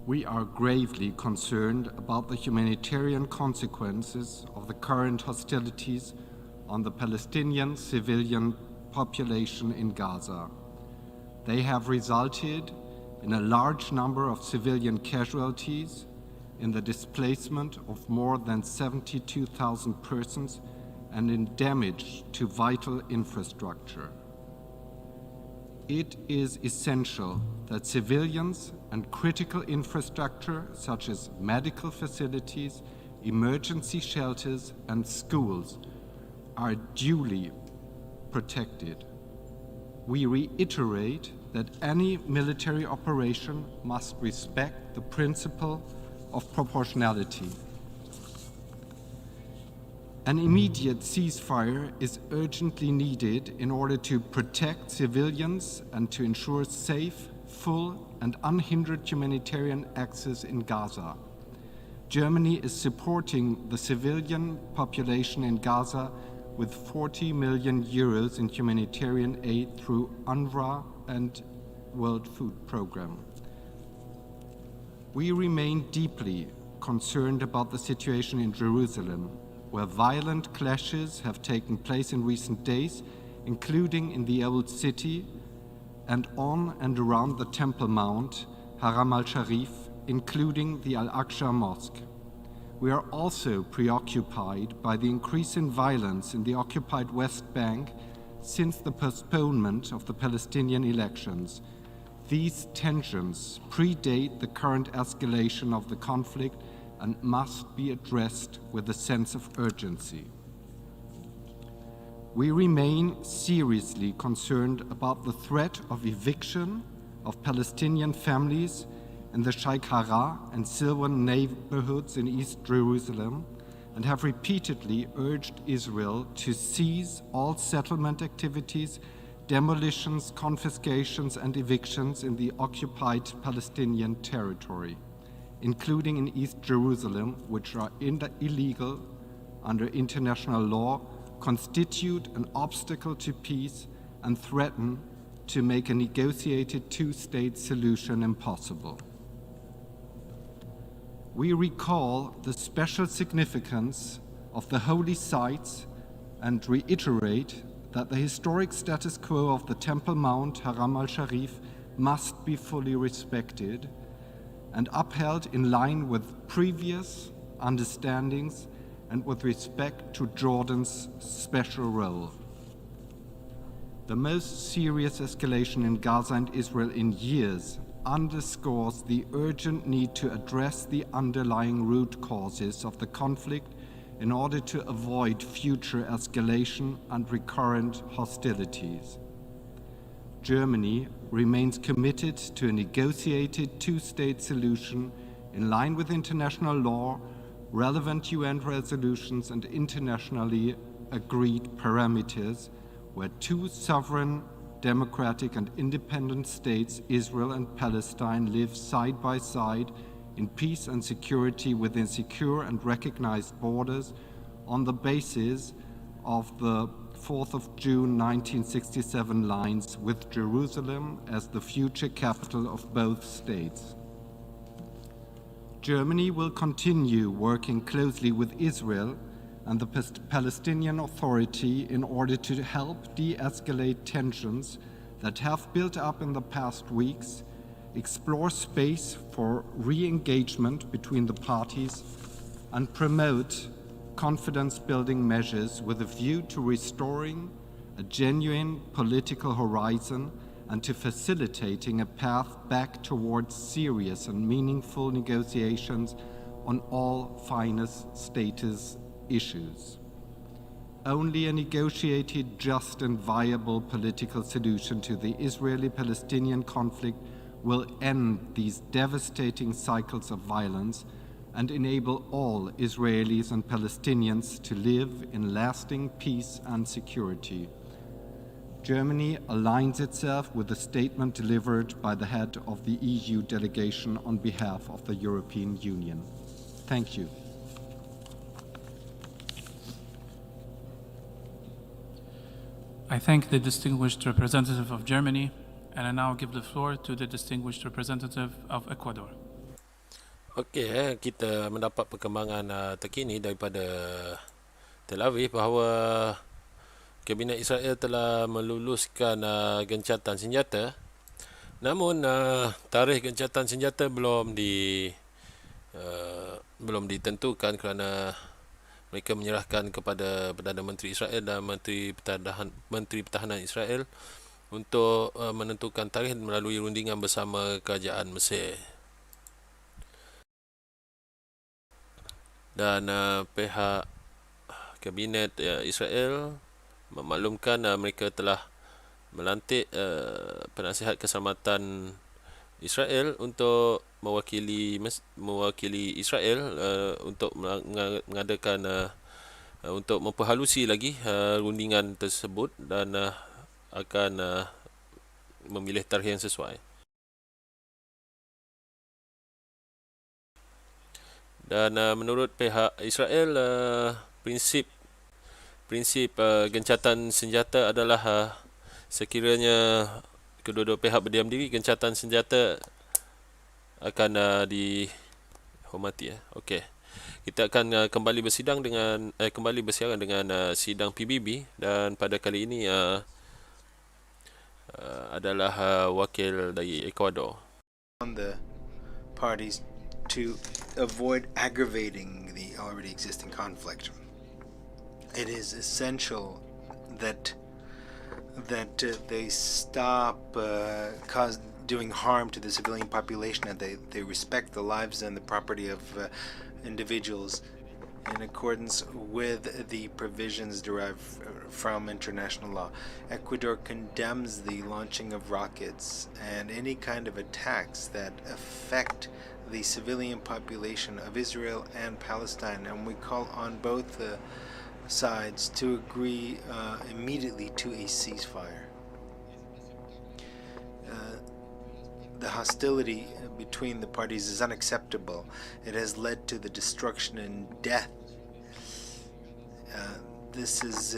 we are gravely concerned about the humanitarian consequences of the current hostilities on the Palestinian civilian population in Gaza. They have resulted in a large number of civilian casualties, in the displacement of more than 72,000 persons, and in damage to vital infrastructure. It is essential that civilians and critical infrastructure such as medical facilities, emergency shelters, and schools are duly protected. We reiterate that any military operation must respect the principle of proportionality. An immediate ceasefire is urgently needed in order to protect civilians and to ensure safe, full, and unhindered humanitarian access in Gaza. Germany is supporting the civilian population in Gaza with 40 million euros in humanitarian aid through UNRWA and World Food Programme. We remain deeply concerned about the situation in Jerusalem, where violent clashes have taken place in recent days, including in the Old City and on and around the Temple Mount, Haram al-Sharif, including the Al-Aqsa Mosque. We are also preoccupied by the increase in violence in the occupied West Bank since the postponement of the Palestinian elections. These tensions predate the current escalation of the conflict and must be addressed with a sense of urgency. We remain seriously concerned about the threat of eviction of Palestinian families in the Sheikh Jarrah and Silwan neighborhoods in East Jerusalem, and have repeatedly urged Israel to cease all settlement activities, demolitions, confiscations, and evictions in the occupied Palestinian territory, including in East Jerusalem, which are illegal under international law, constitute an obstacle to peace, and threaten to make a negotiated two-state solution impossible. We recall the special significance of the holy sites and reiterate that the historic status quo of the Temple Mount, Haram al-Sharif, must be fully respected and upheld in line with previous understandings and with respect to Jordan's special role. The most serious escalation in Gaza and Israel in years underscores the urgent need to address the underlying root causes of the conflict in order to avoid future escalation and recurrent hostilities. Germany remains committed to a negotiated two-state solution in line with international law, relevant UN resolutions, and internationally agreed parameters, where two sovereign, democratic, and independent states, Israel and Palestine, live side by side in peace and security within secure and recognized borders on the basis of the 4th of June 1967 lines, with Jerusalem as the future capital of both states. Germany will continue working closely with Israel and the Palestinian Authority in order to help de-escalate tensions that have built up in the past weeks, explore space for re-engagement between the parties, and promote confidence-building measures with a view to restoring a genuine political horizon and to facilitating a path back towards serious and meaningful negotiations on all finest status issues. Only a negotiated, just, and viable political solution to the Israeli-Palestinian conflict will end these devastating cycles of violence and enable all Israelis and Palestinians to live in lasting peace and security. Germany aligns itself with the statement delivered by the head of the EU delegation on behalf of the European Union. Thank you. I thank the distinguished representative of Germany, and I now give the floor to the distinguished representative of Ecuador. Okey, kita mendapat perkembangan terkini daripada Tel Aviv bahawa Kabinet Israel telah meluluskan gencatan senjata. Namun tarikh gencatan senjata belum ditentukan kerana mereka menyerahkan kepada Perdana Menteri Israel dan Menteri Pertahanan Israel untuk menentukan tarikh melalui rundingan bersama Kerajaan Mesir. Dan pihak Kabinet Israel memaklumkan mereka telah melantik penasihat keselamatan Israel untuk mewakili Israel untuk mengadakan untuk memperhalusi lagi rundingan tersebut dan akan memilih tarikh yang sesuai. Dan menurut pihak Israel, prinsip gencatan senjata adalah sekiranya kedua-dua pihak berdiam diri, gencatan senjata akan dihormati. Okey. Kita akan kembali bersiaran dengan sidang PBB, dan pada kali ini adalah wakil dari Ecuador. On the parties to avoid aggravating the already existing conflict. It is essential that they stop doing harm to the civilian population, and they respect the lives and the property of individuals in accordance with the provisions derived from international law. Ecuador condemns the launching of rockets and any kind of attacks that affect the civilian population of Israel and Palestine, and we call on both sides to agree immediately to a ceasefire. The hostility between the parties is unacceptable. It has led to the destruction and death. This is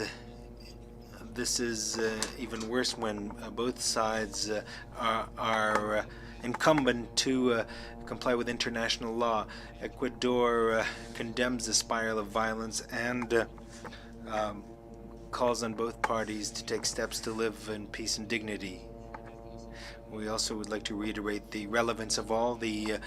even worse when both sides are incumbent to comply with international law. Ecuador condemns the spiral of violence and calls on both parties to take steps to live in peace and dignity. We also would like to reiterate the relevance of all the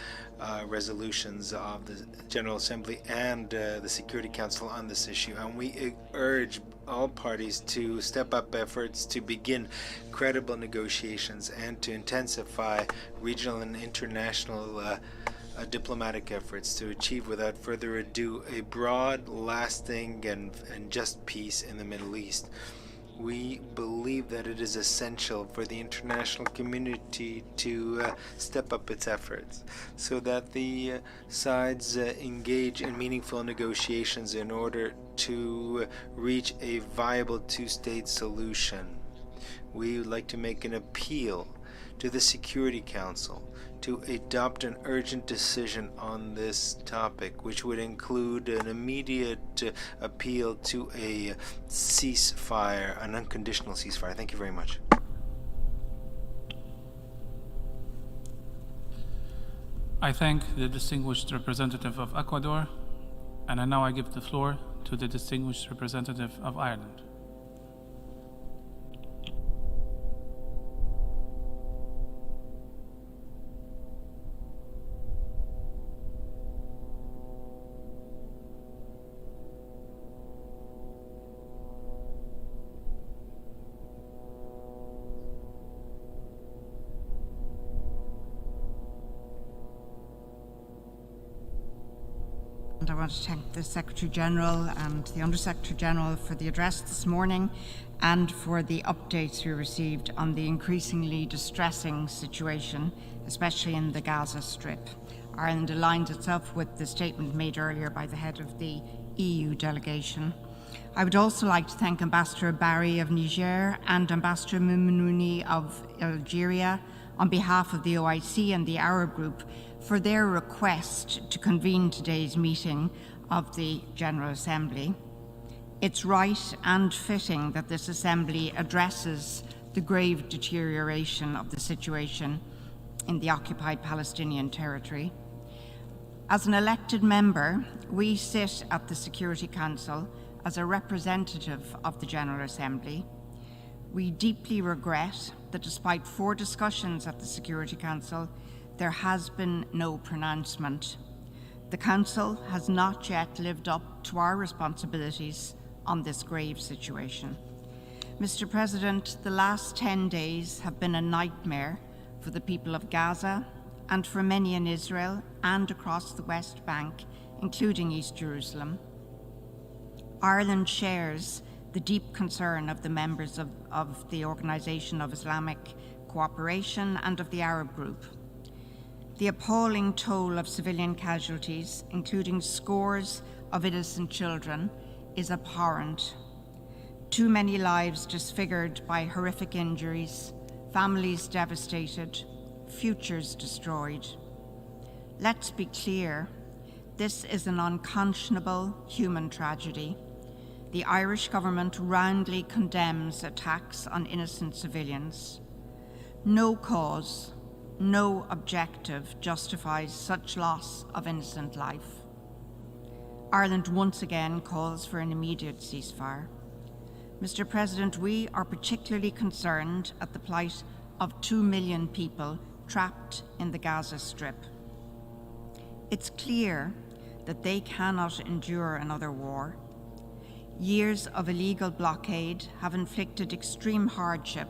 resolutions of the General Assembly and the Security Council on this issue, and we urge all parties to step up efforts to begin credible negotiations and to intensify regional and international diplomatic efforts to achieve without further ado a broad, lasting and just peace in the Middle East. We believe that it is essential for the international community to step up its efforts so that the sides engage in meaningful negotiations in order to reach a viable two-state solution. We would like to make an appeal to the Security Council to adopt an urgent decision on this topic, which would include an immediate appeal to a ceasefire, an unconditional ceasefire. Thank you very much. I thank the distinguished representative of Ecuador, and now I give the floor to the distinguished representative of Ireland. And I want to thank the Secretary-General and the Under-Secretary-General for the address this morning and for the updates we received on the increasingly distressing situation, especially in the Gaza Strip. Ireland aligns itself with the statement made earlier by the head of the EU delegation. I would also like to thank Ambassador Barry of Niger and Ambassador Mimouni of Algeria on behalf of the OIC and the Arab Group for their request to convene today's meeting of the General Assembly. It's right and fitting that this Assembly addresses the grave deterioration of the situation in the occupied Palestinian territory. As an elected member, we sit at the Security Council as a representative of the General Assembly. We deeply regret that despite 4 discussions at the Security Council, there has been no pronouncement. The Council has not yet lived up to our responsibilities on this grave situation. Mr. President, the last 10 days have been a nightmare for the people of Gaza and for many in Israel and across the West Bank, including East Jerusalem. Ireland shares the deep concern of the members of the Organisation of Islamic Cooperation and of the Arab Group. The appalling toll of civilian casualties, including scores of innocent children, is abhorrent. Too many lives disfigured by horrific injuries, families devastated, futures destroyed. Let's be clear, this is an unconscionable human tragedy. The Irish government roundly condemns attacks on innocent civilians. No cause, no objective justifies such loss of innocent life. Ireland once again calls for an immediate ceasefire. Mr. President, we are particularly concerned at the plight of 2 million people trapped in the Gaza Strip. It's clear that they cannot endure another war. Years of illegal blockade have inflicted extreme hardship,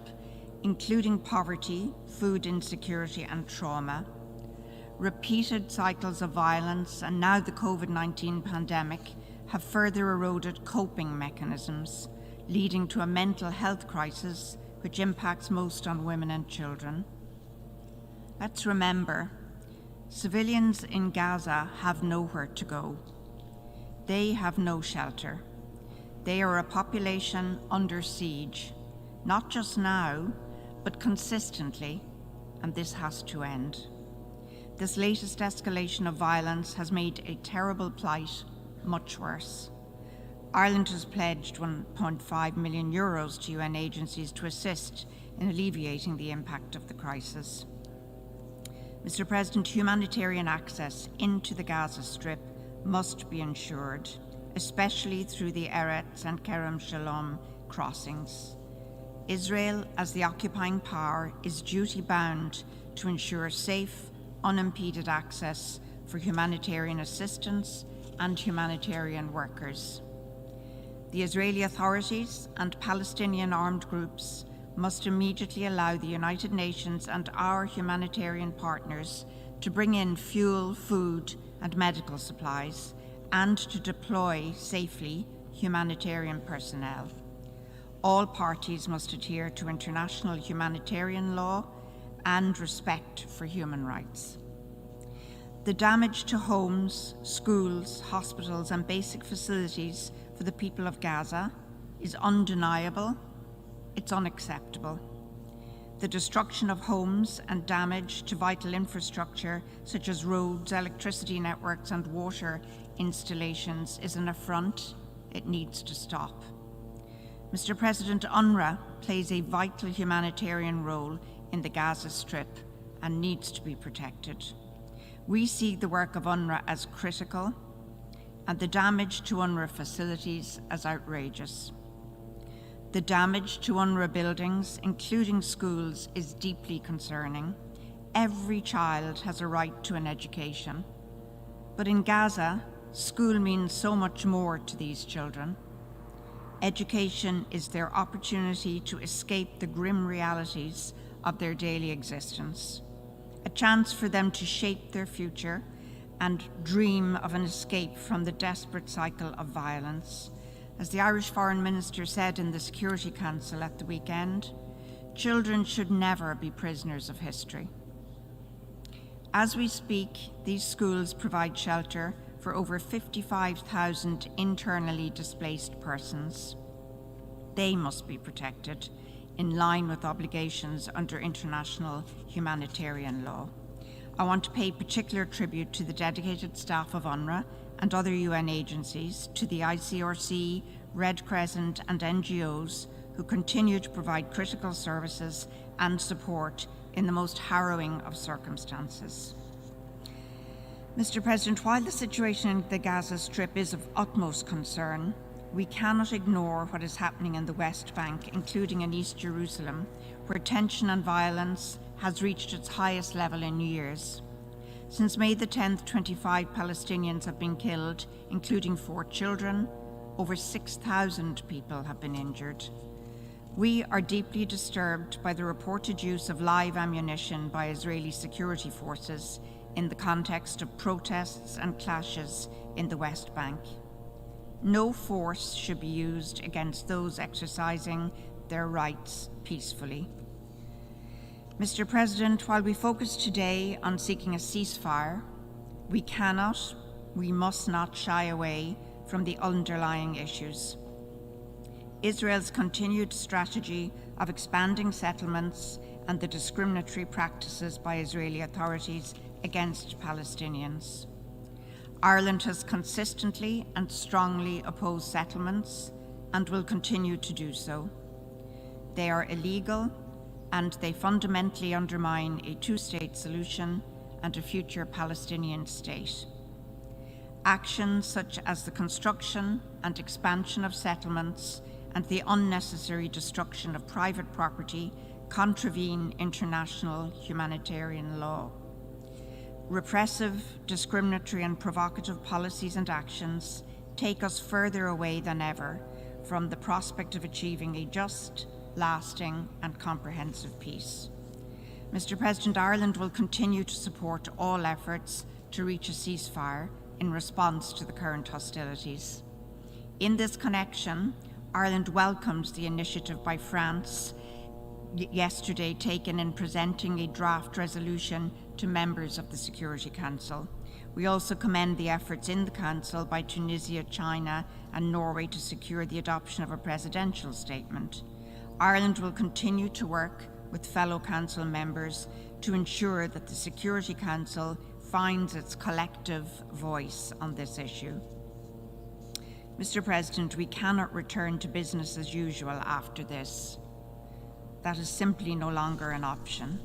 including poverty, food insecurity, and trauma. Repeated cycles of violence and now the COVID-19 pandemic have further eroded coping mechanisms, leading to a mental health crisis which impacts most on women and children. Let's remember, civilians in Gaza have nowhere to go. They have no shelter. They are a population under siege, not just now, but consistently, and this has to end. This latest escalation of violence has made a terrible plight much worse. Ireland has pledged €1.5 million to UN agencies to assist in alleviating the impact of the crisis. Mr. President, humanitarian access into the Gaza Strip must be ensured, especially through the Eretz and Kerem Shalom crossings. Israel, as the occupying power, is duty-bound to ensure safe, unimpeded access for humanitarian assistance and humanitarian workers. The Israeli authorities and Palestinian armed groups must immediately allow the United Nations and our humanitarian partners to bring in fuel, food, and medical supplies, and to deploy safely humanitarian personnel. All parties must adhere to international humanitarian law and respect for human rights. The damage to homes, schools, hospitals, and basic facilities for the people of Gaza is undeniable. It's unacceptable. The destruction of homes and damage to vital infrastructure such as roads, electricity networks, and water installations is an affront. It needs to stop. Mr. President, UNRWA plays a vital humanitarian role in the Gaza Strip and needs to be protected. We see the work of UNRWA as critical and the damage to UNRWA facilities as outrageous. The damage to UNRWA buildings, including schools, is deeply concerning. Every child has a right to an education. But in Gaza, school means so much more to these children. Education is their opportunity to escape the grim realities of their daily existence, a chance for them to shape their future and dream of an escape from the desperate cycle of violence. As the Irish Foreign Minister said in the Security Council at the weekend, children should never be prisoners of history. As we speak, these schools provide shelter for over 55,000 internally displaced persons. They must be protected in line with obligations under international humanitarian law. I want to pay particular tribute to the dedicated staff of UNRWA and other UN agencies, to the ICRC, Red Crescent, and NGOs who continue to provide critical services and support in the most harrowing of circumstances. Mr. President, while the situation in the Gaza Strip is of utmost concern, we cannot ignore what is happening in the West Bank, including in East Jerusalem, where tension and violence has reached its highest level in years. Since May the 10th, 25 Palestinians have been killed, including 4 children. Over 6,000 people have been injured. We are deeply disturbed by the reported use of live ammunition by Israeli security forces in the context of protests and clashes in the West Bank. No force should be used against those exercising their rights peacefully. Mr. President, while we focus today on seeking a ceasefire, we must not shy away from the underlying issues. Israel's continued strategy of expanding settlements and the discriminatory practices by Israeli authorities against Palestinians. Ireland has consistently and strongly opposed settlements and will continue to do so. They are illegal and they fundamentally undermine a two-state solution and a future Palestinian state. Actions such as the construction and expansion of settlements and the unnecessary destruction of private property contravene international humanitarian law. Repressive, discriminatory and provocative policies and actions take us further away than ever from the prospect of achieving a just, lasting and comprehensive peace. Mr. President, Ireland will continue to support all efforts to reach a ceasefire in response to the current hostilities. In this connection, Ireland welcomes the initiative by France yesterday taken in presenting a draft resolution to members of the Security Council. We also commend the efforts in the Council by Tunisia, China and Norway to secure the adoption of a presidential statement. Ireland will continue to work with fellow Council members to ensure that the Security Council finds its collective voice on this issue. Mr. President, we cannot return to business as usual after this. That is simply no longer an option.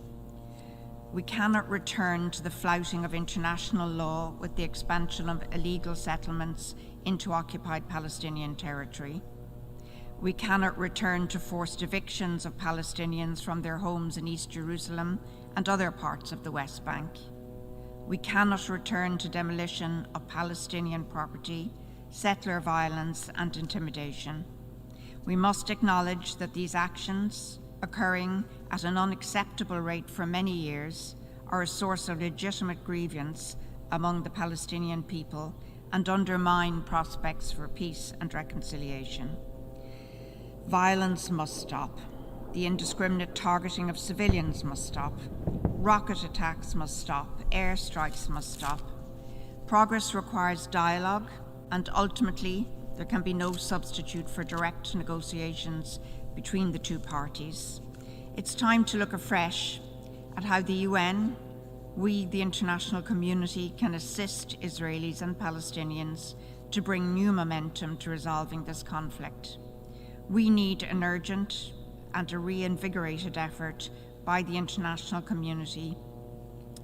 We cannot return to the flouting of international law with the expansion of illegal settlements into occupied Palestinian territory. We cannot return to forced evictions of Palestinians from their homes in East Jerusalem and other parts of the West Bank. We cannot return to demolition of Palestinian property, settler violence and intimidation. We must acknowledge that these actions, occurring at an unacceptable rate for many years, are a source of legitimate grievance among the Palestinian people and undermine prospects for peace and reconciliation. Violence must stop. The indiscriminate targeting of civilians must stop. Rocket attacks must stop. Airstrikes must stop. Progress requires dialogue, and ultimately, there can be no substitute for direct negotiations between the two parties. It's time to look afresh at how the UN, we, the international community, can assist Israelis and Palestinians to bring new momentum to resolving this conflict. We need an urgent and a reinvigorated effort by the international community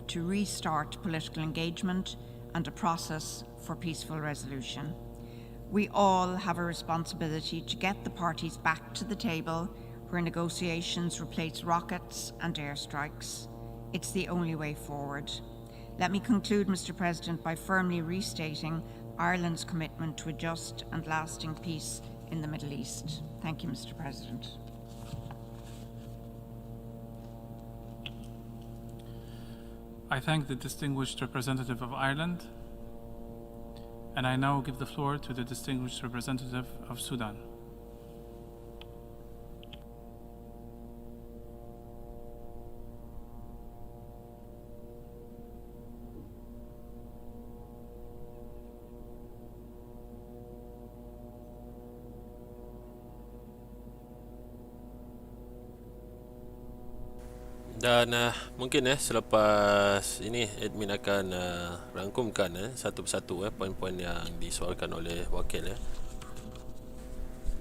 to restart political engagement and a process for peaceful resolution. We all have a responsibility to get the parties back to the table where negotiations replace rockets and airstrikes. It's the only way forward. Let me conclude, Mr. President, by firmly restating Ireland's commitment to a just and lasting peace in the Middle East. Thank you, Mr. President. I thank the distinguished representative of Ireland, and I now give the floor to the distinguished representative of Sudan. Dan mungkin selepas ini admin akan rangkumkan satu persatu poin-poin yang disuarakan oleh wakil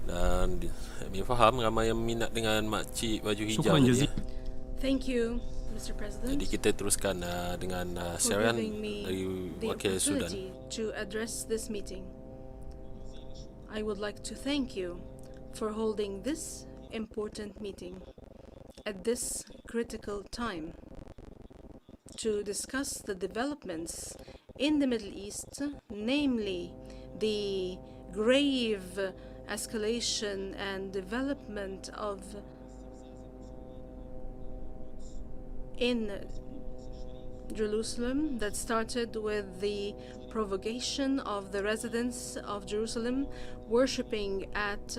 Dan admin faham ramai yang minat dengan makcik baju hijau ni. Thank you, Mr. President, Jadi kita teruskan dengan for Siaran giving me dari the wakil Sudan. opportunity to address this meeting. I would like to thank you for holding this important meeting at this critical time to discuss the developments in the Middle East, namely the grave escalation and development in Jerusalem that started with the provocation of the residents of Jerusalem worshipping at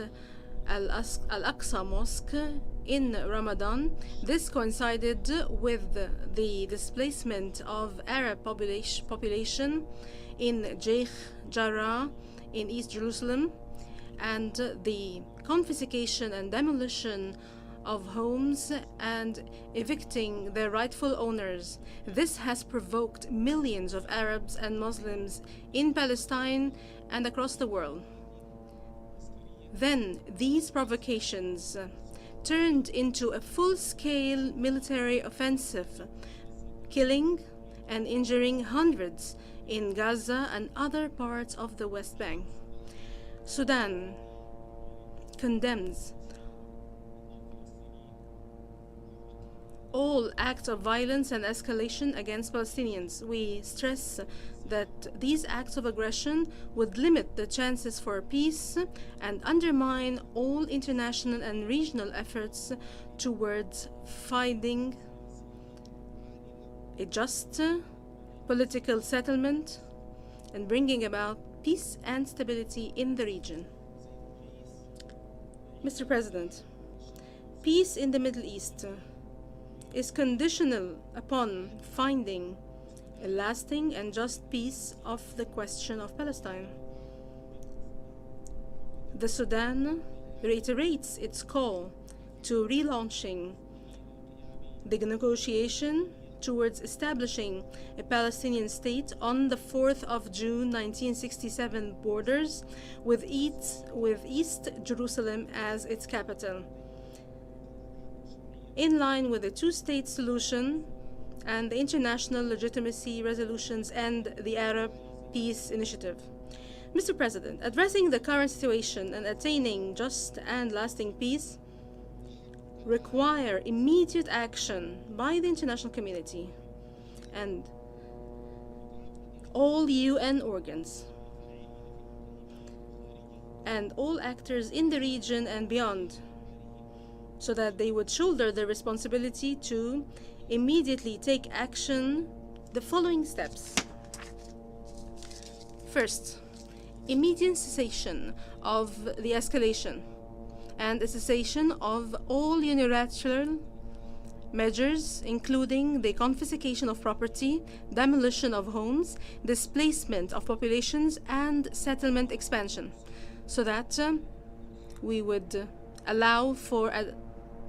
Al-Aqsa Mosque in Ramadan. This coincided with the displacement of Arab population in Sheikh Jarrah in East Jerusalem and the confiscation and demolition of homes and evicting their rightful owners. This has provoked millions of Arabs and Muslims in Palestine and across the world. Then these provocations turned into a full-scale military offensive, killing and injuring hundreds in Gaza and other parts of the West Bank. Sudan condemns all acts of violence and escalation against Palestinians. We stress that these acts of aggression would limit the chances for peace and undermine all international and regional efforts towards finding a just political settlement and bringing about peace and stability in the region. Mr. President, peace in the Middle East is conditional upon finding a lasting and just peace of the question of Palestine. The Sudan reiterates its call to relaunching the negotiation towards establishing a Palestinian state on the 4th of June 1967 borders with East Jerusalem as its capital, in line with the two-state solution and the international legitimacy resolutions and the Arab Peace Initiative. Mr. President, addressing the current situation and attaining just and lasting peace require immediate action by the international community and all UN organs and all actors in the region and beyond, so that they would shoulder the responsibility to immediately take action. The following steps. First, immediate cessation of the escalation and a cessation of all unilateral measures, including the confiscation of property, demolition of homes, displacement of populations, and settlement expansion, so that we would allow for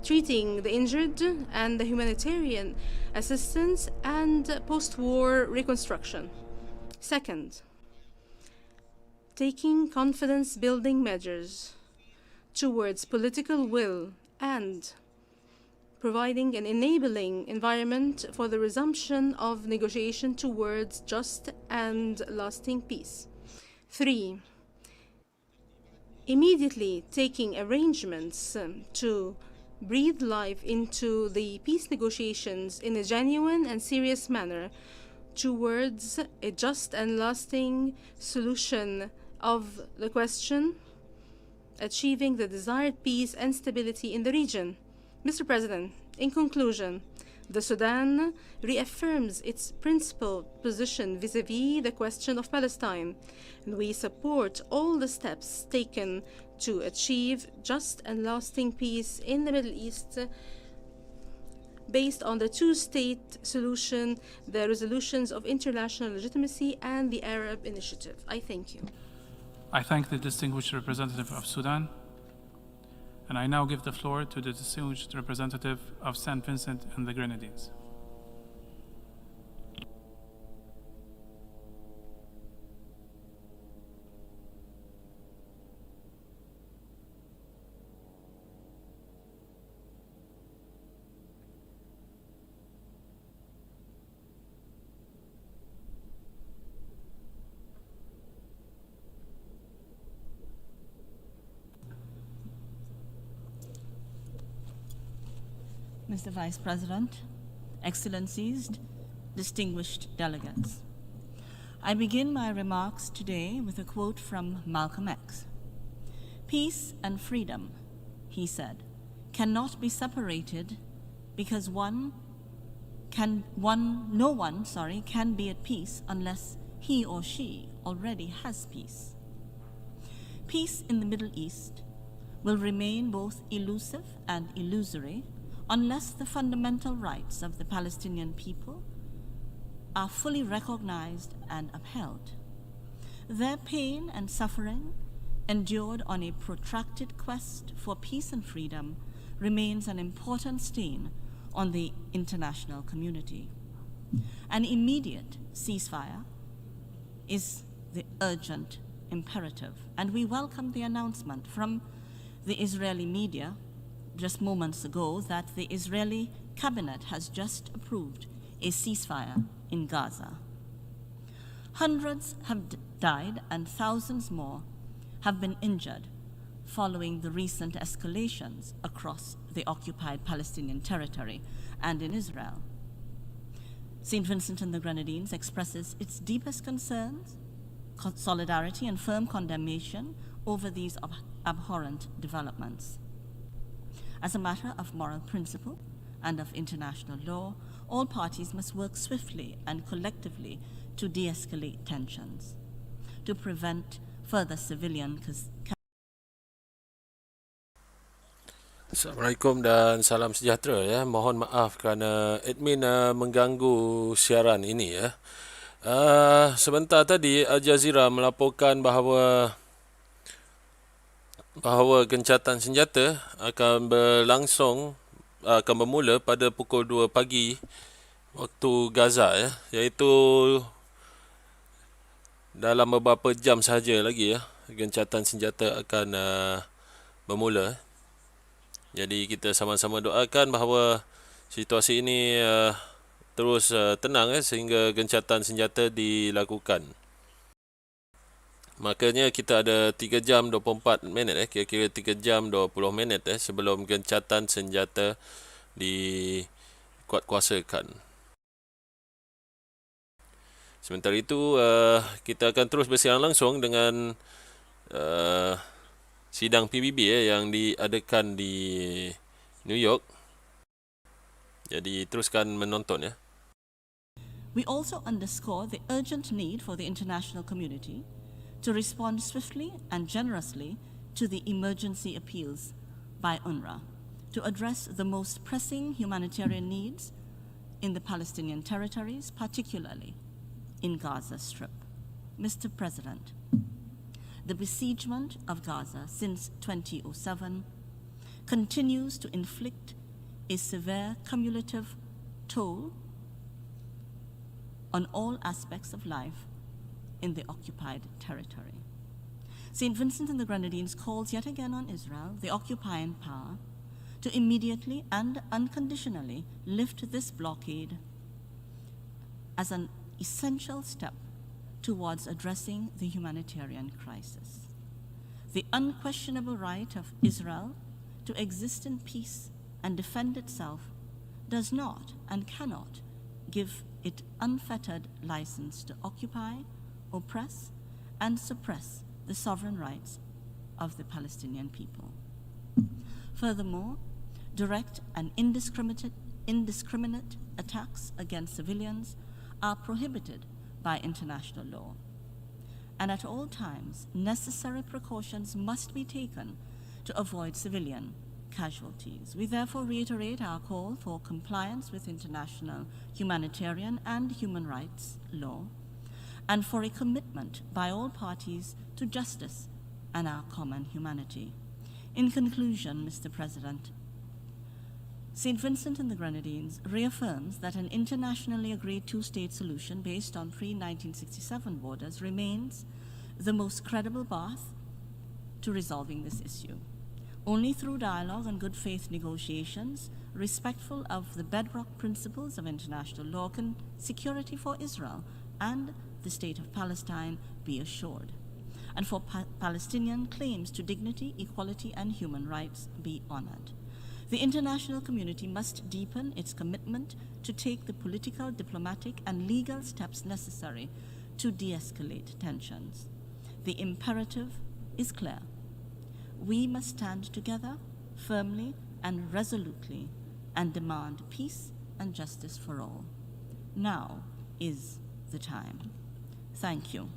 treating the injured and the humanitarian assistance and post-war reconstruction. Second, taking confidence-building measures towards political will and providing an enabling environment for the resumption of negotiation towards just and lasting peace. 3, immediately taking arrangements to breathe life into the peace negotiations in a genuine and serious manner towards a just and lasting solution of the question, achieving the desired peace and stability in the region. Mr. President, in conclusion, the Sudan reaffirms its principled position vis-à-vis the question of Palestine, and we support all the steps taken to achieve just and lasting peace in the Middle East based on the two-state solution, the resolutions of international legitimacy, and the Arab Initiative. I thank you. I thank the distinguished representative of Sudan, and I now give the floor to the distinguished representative of St. Vincent and the Grenadines. Mr. Vice President, Excellencies, distinguished delegates. I begin my remarks today with a quote from Malcolm X. "Peace and freedom," he said, "cannot be separated because no one can be at peace unless he or she already has peace." Peace in the Middle East will remain both elusive and illusory unless the fundamental rights of the Palestinian people are fully recognized and upheld. Their pain and suffering, endured on a protracted quest for peace and freedom, remains an important stain on the international community. An immediate ceasefire is the urgent imperative, and we welcome the announcement from the Israeli media just moments ago that the Israeli cabinet has just approved a ceasefire in Gaza. Hundreds have died and thousands more have been injured following the recent escalations across the occupied Palestinian territory and in Israel. St. Vincent and the Grenadines expresses its deepest concerns, solidarity, and firm condemnation over these abhorrent developments. As a matter of moral principle and of international law, all parties must work swiftly and collectively to de-escalate tensions, to prevent further civilian Assalamualaikum dan salam sejahtera ya. Mohon maaf kerana admin mengganggu siaran ini ya. Sebentar tadi Al Jazeera melaporkan bahawa gencatan senjata akan bermula pada pukul 2 pagi waktu Gaza ya, iaitu dalam beberapa jam sahaja lagi ya, gencatan senjata akan bermula. Jadi kita sama-sama doakan bahawa situasi ini terus tenang sehingga gencatan senjata dilakukan. Makanya kita ada 3 jam 24 minit kira-kira 3 jam 20 minit sebelum gencatan senjata dikuatkuasakan. Sementara itu kita akan terus bersiaran langsung dengan sidang PBB yang diadakan di New York. Jadi teruskan menonton ya. We also underscore the urgent need for the international community to respond swiftly and generously to the emergency appeals by UNRWA to address the most pressing humanitarian needs in the Palestinian territories, particularly in Gaza Strip. Mr. President, the besiegement of Gaza since 2007 continues to inflict a severe cumulative toll on all aspects of life in the occupied territory. St. Vincent and the Grenadines calls yet again on Israel, the occupying power, to immediately and unconditionally lift this blockade as an essential step towards addressing the humanitarian crisis. The unquestionable right of Israel to exist in peace and defend itself does not and cannot give it unfettered license to occupy, oppress, and suppress the sovereign rights of the Palestinian people. Furthermore, direct and indiscriminate attacks against civilians are prohibited by international law. And at all times, necessary precautions must be taken to avoid civilian casualties. We therefore reiterate our call for compliance with international humanitarian and human rights law, and for a commitment by all parties to justice and our common humanity. In conclusion, Mr. President, St. Vincent and the Grenadines reaffirms that an internationally agreed two-state solution based on pre-1967 borders remains the most credible path to resolving this issue. Only through dialogue and good faith negotiations, respectful of the bedrock principles of international law, can security for Israel and the state of Palestine be assured, and for Palestinian claims to dignity, equality, and human rights be honored. The international community must deepen its commitment to take the political, diplomatic, and legal steps necessary to de-escalate tensions. The imperative is clear. We must stand together firmly and resolutely and demand peace and justice for all. Now is the time. Thank you.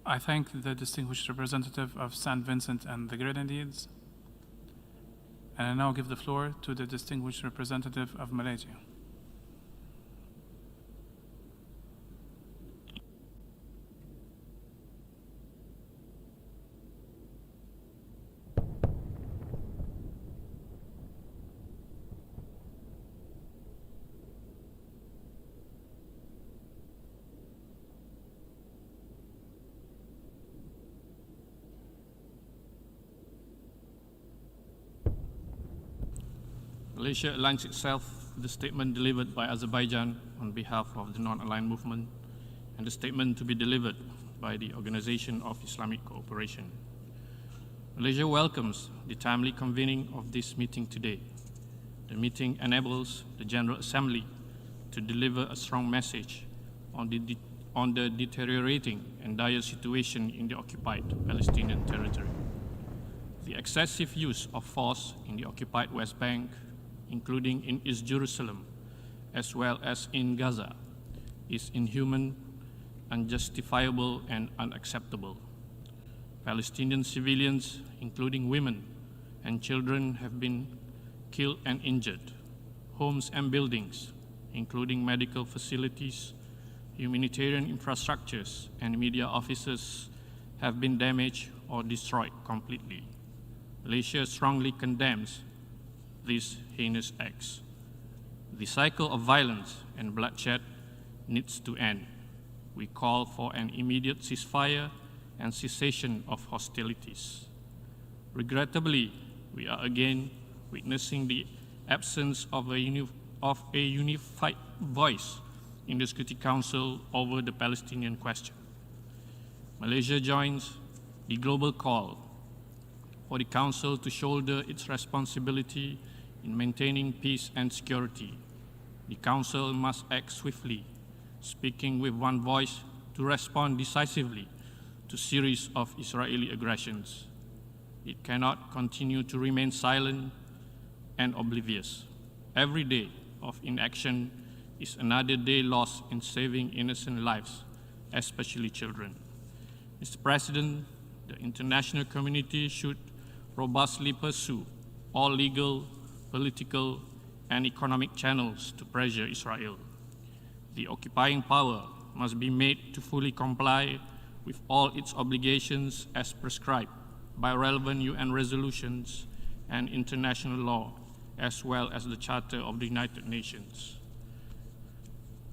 I thank the distinguished representative of St. Vincent and the Grenadines, and I now give the floor to the distinguished representative of Malaysia. Malaysia aligns itself with the statement delivered by Azerbaijan on behalf of the non-aligned movement and the statement to be delivered by the Organization of Islamic Cooperation. Malaysia welcomes the timely convening of this meeting today. The meeting enables the General Assembly to deliver a strong message on the deteriorating and dire situation in the occupied Palestinian territory. The excessive use of force in the occupied West Bank, including in East Jerusalem, as well as in Gaza, is inhuman, unjustifiable, and unacceptable. Palestinian civilians, including women and children, have been killed and injured. Homes and buildings, including medical facilities, humanitarian infrastructures, and media offices, have been damaged or destroyed completely. Malaysia strongly condemns these heinous acts. The cycle of violence and bloodshed needs to end. We call for an immediate ceasefire and cessation of hostilities. Regrettably, we are again witnessing the absence of a unified voice in the Security Council over the Palestinian question. Malaysia joins the global call for the Council to shoulder its responsibility in maintaining peace and security. The Council must act swiftly, speaking with one voice to respond decisively to a series of Israeli aggressions. It cannot continue to remain silent and oblivious. Every day of inaction is another day lost in saving innocent lives, especially children. Mr. President, the international community should robustly pursue all legal, political, and economic channels to pressure Israel. The occupying power must be made to fully comply with all its obligations as prescribed by relevant UN resolutions and international law, as well as the Charter of the United Nations.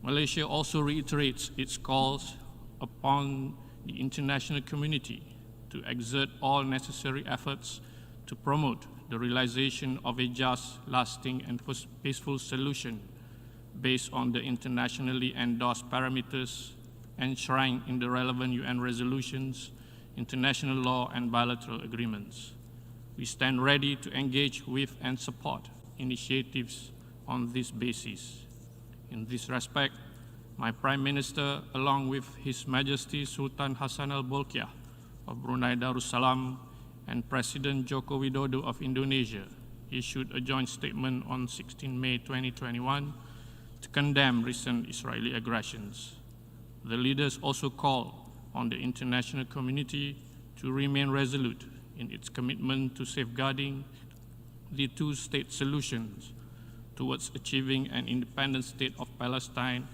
Malaysia also reiterates its calls upon the international community to exert all necessary efforts to promote the realization of a just, lasting, and peaceful solution based on the internationally endorsed parameters enshrined in the relevant UN resolutions, international law, and bilateral agreements. We stand ready to engage with and support initiatives on this basis. In this respect, my Prime Minister, along with His Majesty Sultan Hassan al-Bolkiah of Brunei Darussalam and President Joko Widodo of Indonesia, issued a joint statement on 16 May 2021 to condemn recent Israeli aggressions. The leaders also called on the international community to remain resolute in its commitment to safeguarding the two-state solutions towards achieving an independent state of Palestine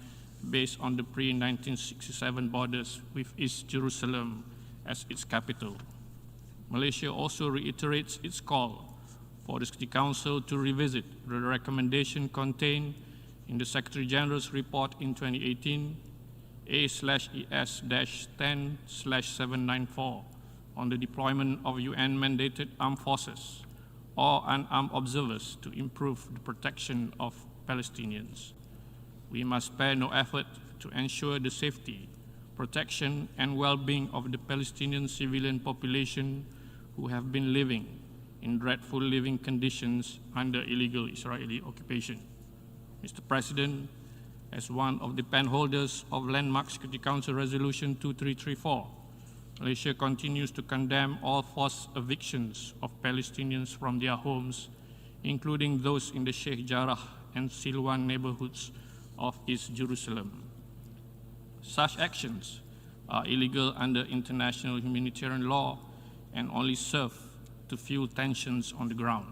based on the pre-1967 borders with East Jerusalem as its capital. Malaysia also reiterates its call for the Security Council to revisit the recommendation contained in the Secretary General's report in 2018, A/ES-10/794, on the deployment of UN-mandated armed forces or unarmed observers to improve the protection of Palestinians. We must spare no effort to ensure the safety, protection and well-being of the Palestinian civilian population who have been living in dreadful living conditions under illegal Israeli occupation. Mr. President, as one of the penholders of Landmark Security Council Resolution 2334, Malaysia continues to condemn all forced evictions of Palestinians from their homes, including those in the Sheikh Jarrah and Silwan neighborhoods of East Jerusalem. Such actions are illegal under international humanitarian law and only serve to fuel tensions on the ground.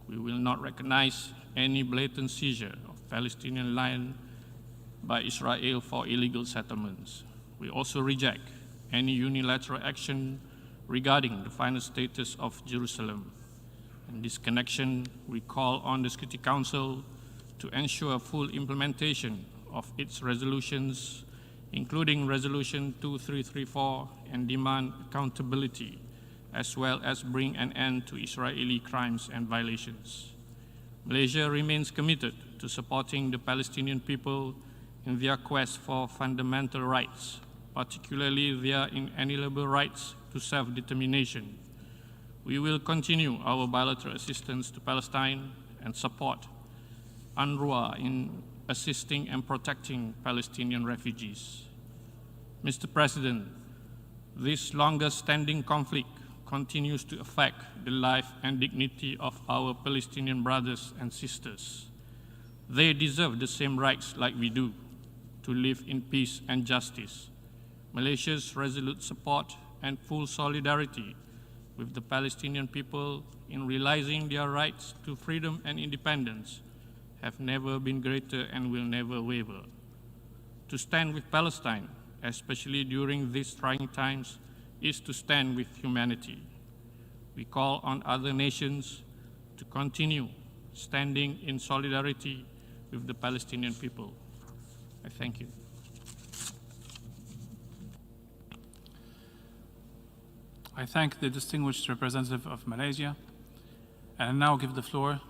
We will not recognize any blatant seizure of Palestinian land by Israel for illegal settlements. We also reject any unilateral action regarding the final status of Jerusalem. In this connection, we call on the Security Council to ensure full implementation of its resolutions, including Resolution 2334, and demand accountability, as well as bring an end to Israeli crimes and violations. Malaysia remains committed to supporting the Palestinian people in their quest for fundamental rights, particularly their inalienable rights to self-determination. We will continue our bilateral assistance to Palestine and support UNRWA in assisting and protecting Palestinian refugees. Mr. President, this longest-standing conflict continues to affect the life and dignity of our Palestinian brothers and sisters. They deserve the same rights like we do, to live in peace and justice. Malaysia's resolute support and full solidarity with the Palestinian people in realizing their rights to freedom and independence have never been greater and will never waver. To stand with Palestine, especially during these trying times, is to stand with humanity. We call on other nations to continue standing in solidarity with the Palestinian people. I thank you. I thank the distinguished representative of Malaysia, and I now give the floor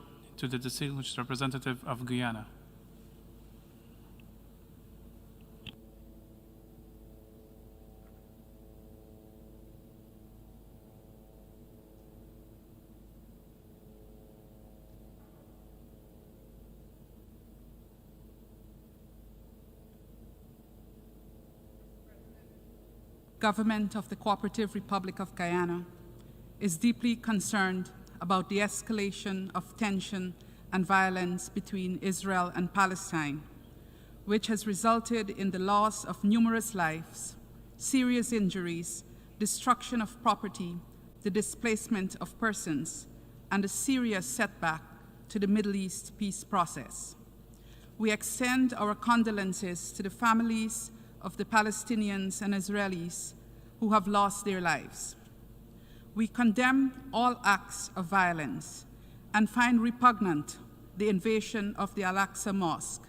to the distinguished representative of Guyana. Government of the Cooperative Republic of Guyana is deeply concerned about the escalation of tension and violence between Israel and Palestine, which has resulted in the loss of numerous lives, serious injuries, destruction of property, the displacement of persons, and a serious setback to the Middle East peace process. We extend our condolences to the families of the Palestinians and Israelis who have lost their lives. We condemn all acts of violence and find repugnant the invasion of the Al-Aqsa Mosque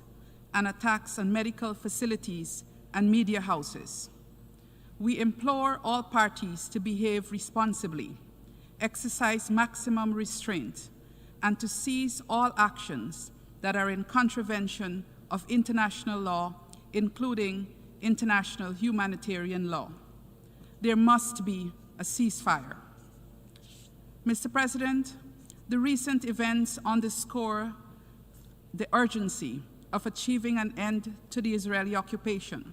and attacks on medical facilities and media houses. We implore all parties to behave responsibly, exercise maximum restraint, and to cease all actions that are in contravention of international law, including international humanitarian law. There must be a ceasefire. Mr. President, the recent events underscore the urgency of achieving an end to the Israeli occupation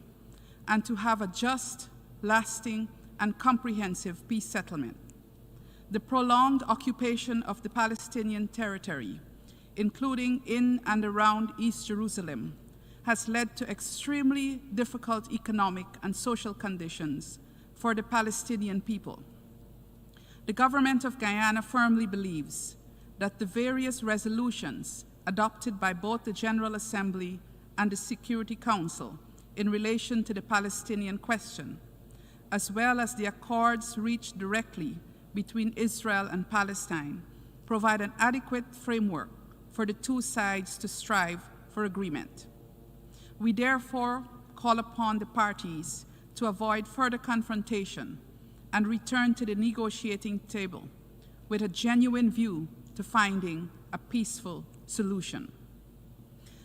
and to have a just, lasting, and comprehensive peace settlement. The prolonged occupation of the Palestinian territory, including in and around East Jerusalem, has led to extremely difficult economic and social conditions for the Palestinian people. The government of Guyana firmly believes that the various resolutions adopted by both the General Assembly and the Security Council in relation to the Palestinian question, as well as the accords reached directly between Israel and Palestine, provide an adequate framework for the two sides to strive for agreement. We therefore call upon the parties to avoid further confrontation and return to the negotiating table with a genuine view to finding a peaceful solution.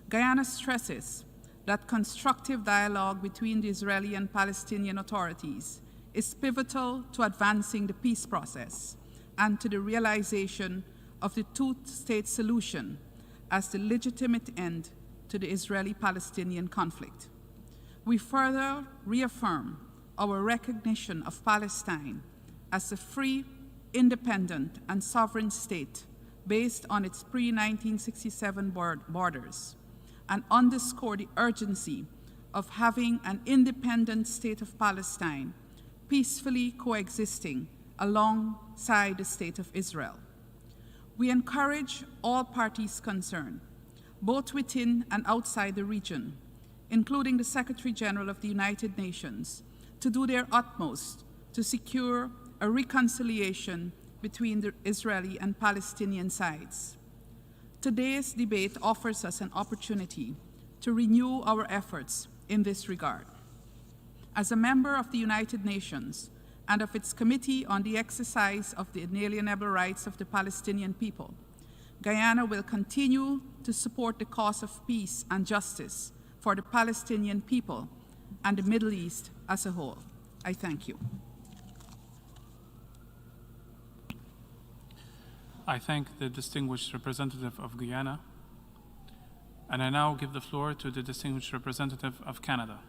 Guyana stresses that constructive dialogue between the Israeli and Palestinian authorities is pivotal to advancing the peace process and to the realization of the two-state solution as the legitimate end to the Israeli-Palestinian conflict. We further reaffirm our recognition of Palestine as a free, independent, and sovereign state based on its pre-1967 borders, and underscore the urgency of having an independent state of Palestine peacefully coexisting alongside the state of Israel. We encourage all parties concerned, both within and outside the region, including the Secretary General of the United Nations, to do their utmost to secure a reconciliation between the Israeli and Palestinian sides. Today's debate offers us an opportunity to renew our efforts in this regard. As a member of the United Nations and of its Committee on the Exercise of the Inalienable Rights of the Palestinian People, Guyana will continue to support the cause of peace and justice for the Palestinian people and the Middle East as a whole. I thank you. I thank the distinguished representative of Guyana, and I now give the floor to the distinguished representative of Canada.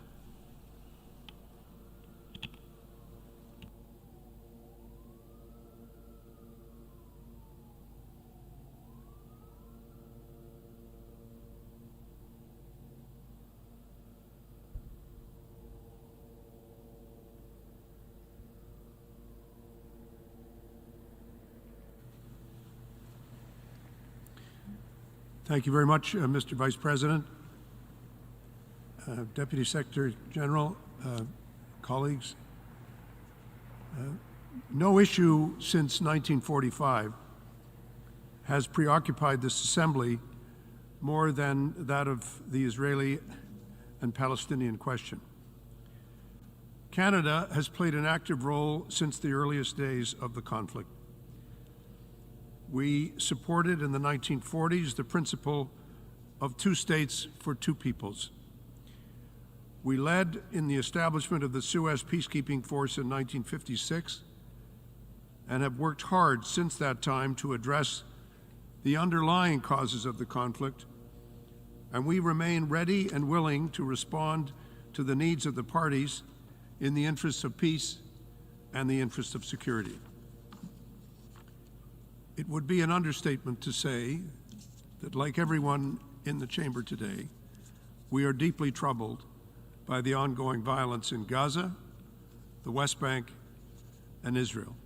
Thank you very much, Mr. Vice President, Deputy Secretary General, colleagues. No issue since 1945 has preoccupied this Assembly more than that of the Israeli and Palestinian question. Canada has played an active role since the earliest days of the conflict. We supported in the 1940s the principle of two states for two peoples. We led in the establishment of the Suez Peacekeeping Force in 1956 and have worked hard since that time to address the underlying causes of the conflict, and we remain ready and willing to respond to the needs of the parties in the interests of peace and the interests of security. It would be an understatement to say that, like everyone in the chamber today, we are deeply troubled by the ongoing violence in Gaza, the West Bank, and Israel.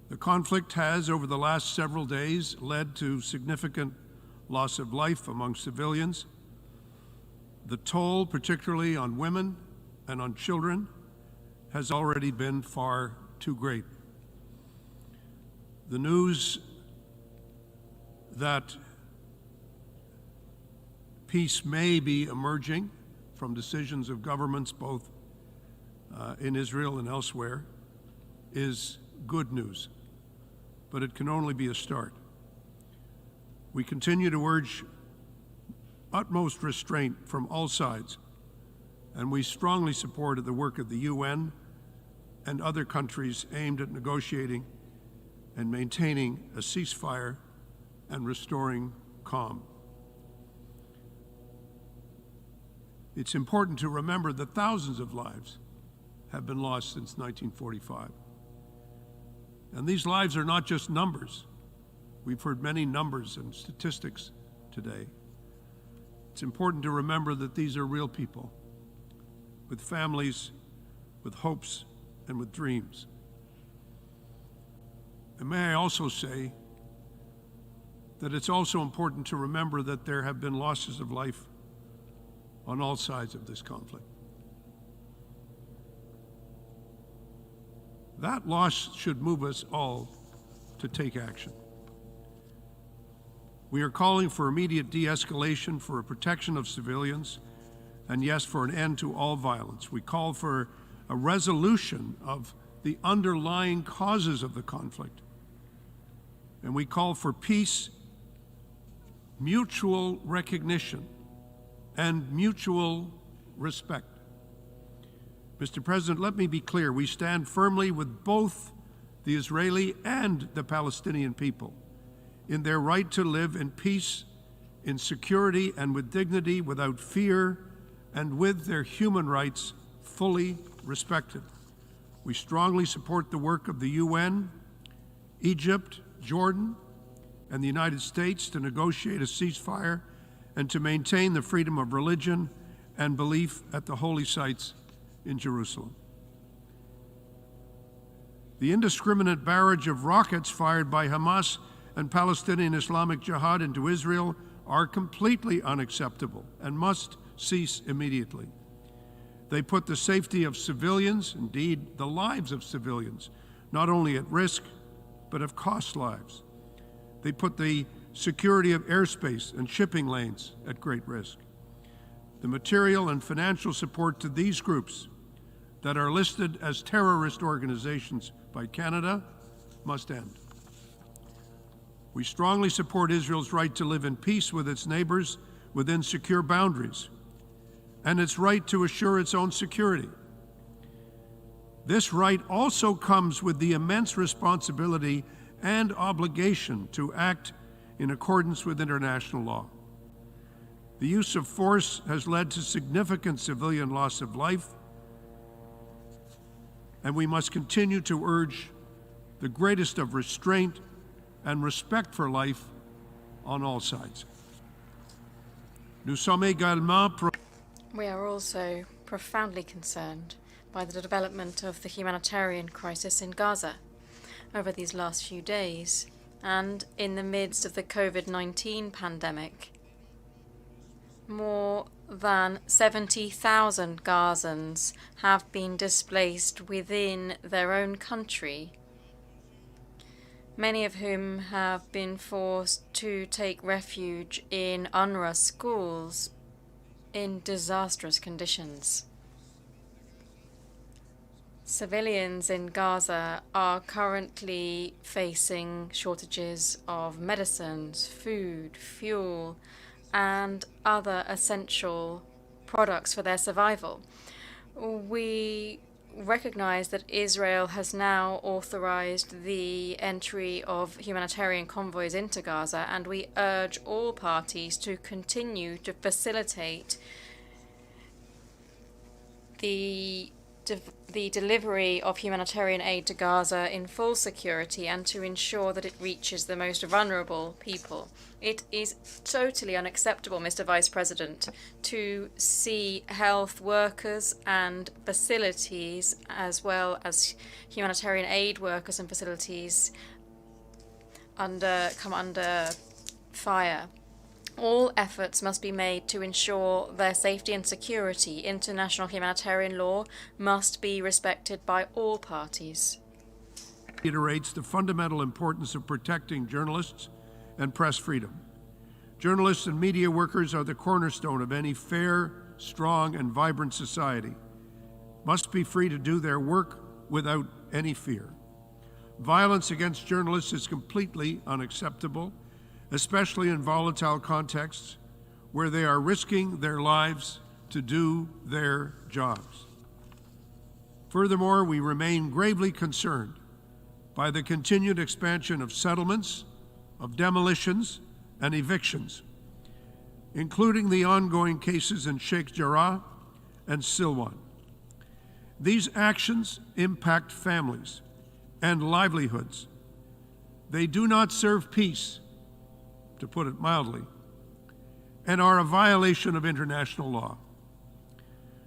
The conflict has, over the last several days, led to significant loss of life among civilians. The toll, particularly on women and on children, has already been far too great. The news that peace may be emerging from decisions of governments both in Israel and elsewhere is good news, but it can only be a start. We continue to urge utmost restraint from all sides, and we strongly support the work of the UN and other countries aimed at negotiating and maintaining a ceasefire and restoring calm. It's important to remember that thousands of lives have been lost since 1945. And these lives are not just numbers. We've heard many numbers and statistics today. It's important to remember that these are real people with families, with hopes, and with dreams. And may I also say that it's also important to remember that there have been losses of life on all sides of this conflict. That loss should move us all to take action. We are calling for immediate de-escalation, for a protection of civilians, and yes, for an end to all violence. We call for a resolution of the underlying causes of the conflict. And we call for peace, mutual recognition, and mutual respect. Mr. President, let me be clear. We stand firmly with both the Israeli and the Palestinian people in their right to live in peace, in security, and with dignity, without fear, and with their human rights fully respected. We strongly support the work of the UN, Egypt, Jordan, and the United States to negotiate a ceasefire and to maintain the freedom of religion and belief at the holy sites in Jerusalem. The indiscriminate barrage of rockets fired by Hamas and Palestinian Islamic Jihad into Israel are completely unacceptable and must cease immediately. They put the safety of civilians, indeed the lives of civilians, not only at risk, but have cost lives. They put the security of airspace and shipping lanes at great risk. The material and financial support to these groups that are listed as terrorist organizations by Canada must end. We strongly support Israel's right to live in peace with its neighbors within secure boundaries, and its right to assure its own security. This right also comes with the immense responsibility and obligation to act in accordance with international law. The use of force has led to significant civilian loss of life, and we must continue to urge the greatest of restraint and respect for life on all sides. Nous sommes également We are also profoundly concerned by the development of the humanitarian crisis in Gaza over these last few days, and in the midst of the COVID-19 pandemic. More than 70,000 Gazans have been displaced within their own country, many of whom have been forced to take refuge in UNRWA schools in disastrous conditions. Civilians in Gaza are currently facing shortages of medicines, food, fuel, and other essential products for their survival. We recognize that Israel has now authorized the entry of humanitarian convoys into Gaza, and we urge all parties to continue to facilitate the delivery of humanitarian aid to Gaza in full security and to ensure that it reaches the most vulnerable people. It is totally unacceptable, Mr. Vice President, to see health workers and facilities, as well as humanitarian aid workers and facilities, come under fire. All efforts must be made to ensure their safety and security. International humanitarian law must be respected by all parties. Reiterates the fundamental importance of protecting journalists and press freedom. Journalists and media workers are the cornerstone of any fair, strong, and vibrant society. Must be free to do their work without any fear. Violence against journalists is completely unacceptable, especially in volatile contexts where they are risking their lives to do their jobs. Furthermore, we remain gravely concerned by the continued expansion of settlements, of demolitions, and evictions, including the ongoing cases in Sheikh Jarrah and Silwan. These actions impact families and livelihoods. They do not serve peace, to put it mildly, and are a violation of international law.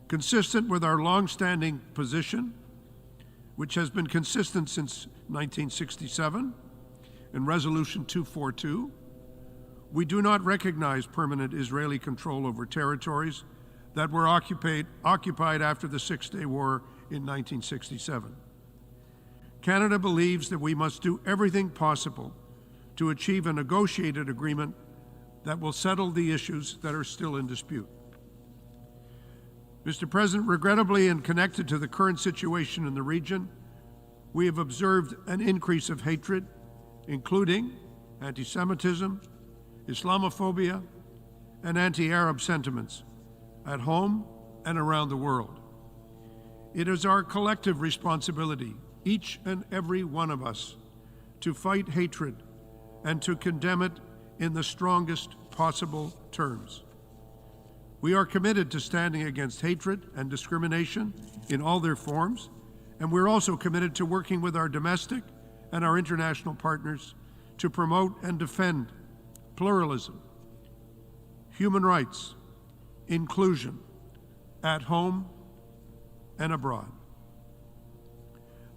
Consistent with our long-standing position, which has been consistent since 1967, in Resolution 242, we do not recognize permanent Israeli control over territories that were occupied after the Six-Day War in 1967. Canada believes that we must do everything possible to achieve a negotiated agreement that will settle the issues that are still in dispute. Mr. President, regrettably and connected to the current situation in the region, we have observed an increase of hatred, including anti-Semitism, Islamophobia, and anti-Arab sentiments at home and around the world. It is our collective responsibility, each and every one of us, to fight hatred and to condemn it in the strongest possible terms. We are committed to standing against hatred and discrimination in all their forms, and we're also committed to working with our domestic and our international partners to promote and defend pluralism, human rights, inclusion, at home and abroad.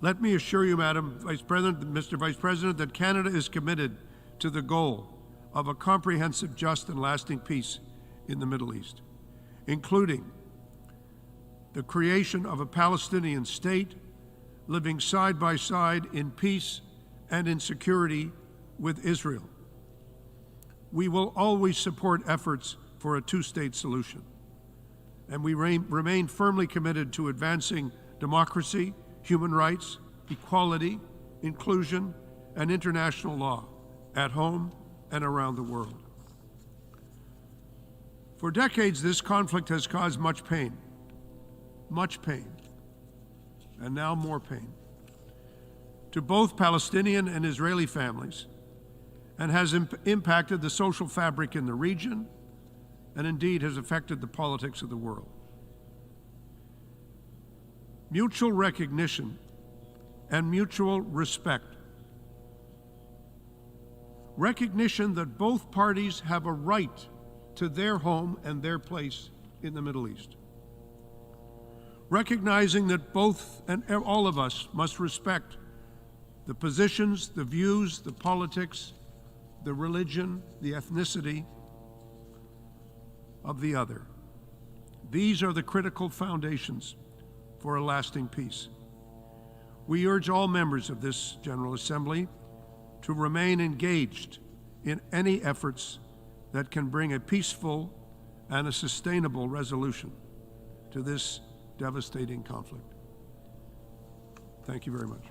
Let me assure you, Madam Vice President, Mr. Vice President, that Canada is committed to the goal of a comprehensive, just, and lasting peace in the Middle East, including the creation of a Palestinian state living side by side in peace and in security with Israel. We will always support efforts for a two-state solution, and we remain firmly committed to advancing democracy, human rights, equality, inclusion, and international law at home and around the world. For decades, this conflict has caused much pain, and now more pain, to both Palestinian and Israeli families, and has impacted the social fabric in the region, and indeed has affected the politics of the world. Mutual recognition and mutual respect. Recognition that both parties have a right to their home and their place in the Middle East. Recognizing that both and all of us must respect the positions, the views, the politics, the religion, the ethnicity of the other. These are the critical foundations for a lasting peace. We urge all members of this General Assembly to remain engaged in any efforts that can bring a peaceful and a sustainable resolution to this devastating conflict. Thank you very much.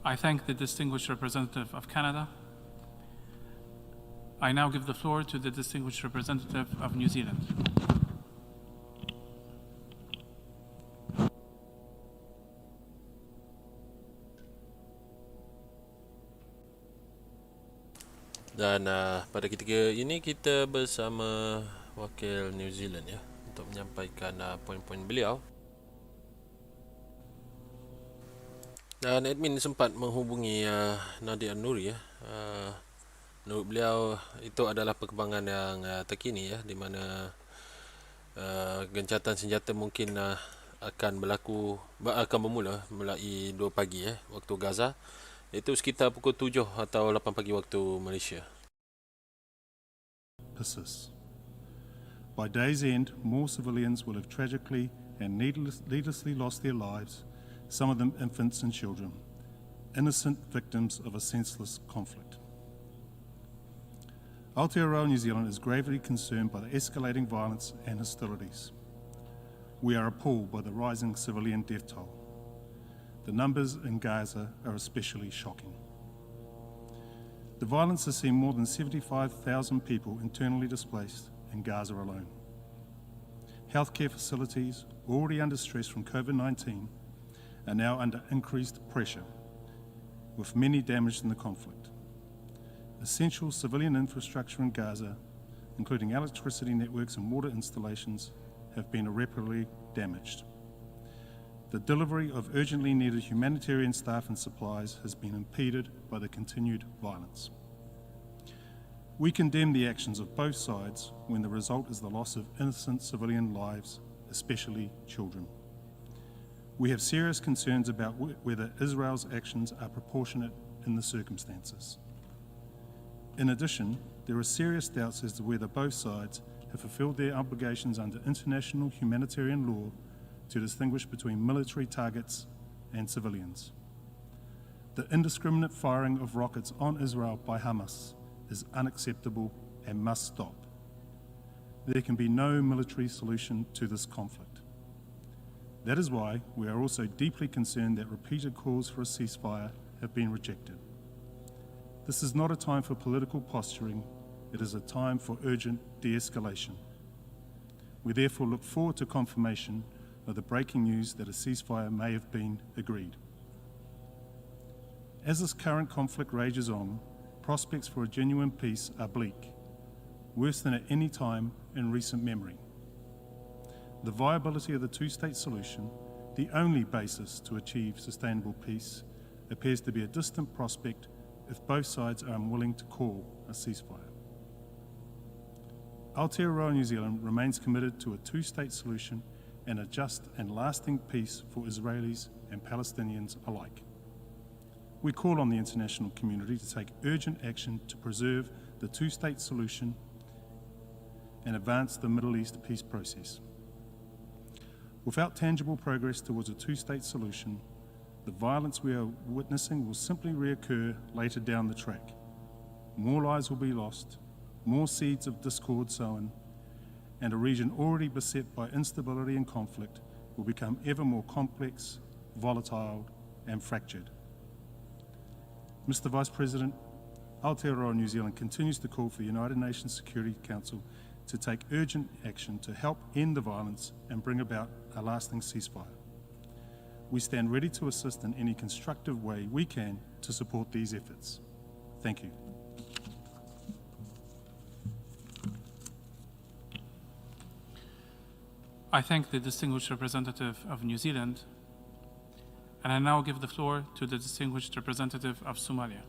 I thank the distinguished representative of Canada. I now give the floor to the distinguished representative of New Zealand. Dan pada ketika ini kita bersama wakil New Zealand ya untuk menyampaikan poin-poin beliau. Dan admin sempat menghubungi Nadia Nuri ya. Menurut beliau itu adalah perkembangan yang terkini ya, di mana gencatan senjata mungkin akan bermula mulai 2 pagi ya waktu Gaza. Itu sekitar pukul 7 atau 8 pagi waktu Malaysia. Persists. By day's end, more civilians will have tragically and needlessly lost their lives, some of them infants and children, innocent victims of a senseless conflict. Aotearoa New Zealand is gravely concerned by the escalating violence and hostilities. We are appalled by the rising civilian death toll. The numbers in Gaza are especially shocking. The violence has seen more than 75,000 people internally displaced in Gaza alone. Healthcare facilities, already under stress from COVID-19, are now under increased pressure, with many damaged in the conflict. Essential civilian infrastructure in Gaza, including electricity networks and water installations, have been irreparably damaged. The delivery of urgently needed humanitarian staff and supplies has been impeded by the continued violence. We condemn the actions of both sides when the result is the loss of innocent civilian lives, especially children. We have serious concerns about whether Israel's actions are proportionate in the circumstances. In addition, there are serious doubts as to whether both sides have fulfilled their obligations under international humanitarian law to distinguish between military targets and civilians. The indiscriminate firing of rockets on Israel by Hamas is unacceptable and must stop. There can be no military solution to this conflict. That is why we are also deeply concerned that repeated calls for a ceasefire have been rejected. This is not a time for political posturing, it is a time for urgent de-escalation. We therefore look forward to confirmation of the breaking news that a ceasefire may have been agreed. As this current conflict rages on, prospects for a genuine peace are bleak, worse than at any time in recent memory. The viability of the two-state solution, the only basis to achieve sustainable peace, appears to be a distant prospect if both sides are unwilling to call a ceasefire. Aotearoa New Zealand remains committed to a two-state solution and a just and lasting peace for Israelis and Palestinians alike. We call on the international community to take urgent action to preserve the two-state solution and advance the Middle East peace process. Without tangible progress towards a two-state solution, the violence we are witnessing will simply reoccur later down the track. More lives will be lost, more seeds of discord sown, and a region already beset by instability and conflict will become ever more complex, volatile, and fractured. Mr. Vice President, Aotearoa New Zealand continues to call for the United Nations Security Council to take urgent action to help end the violence and bring about a lasting ceasefire. We stand ready to assist in any constructive way we can to support these efforts. Thank you. I thank the distinguished representative of New Zealand, and I now give the floor to the distinguished representative of Somalia.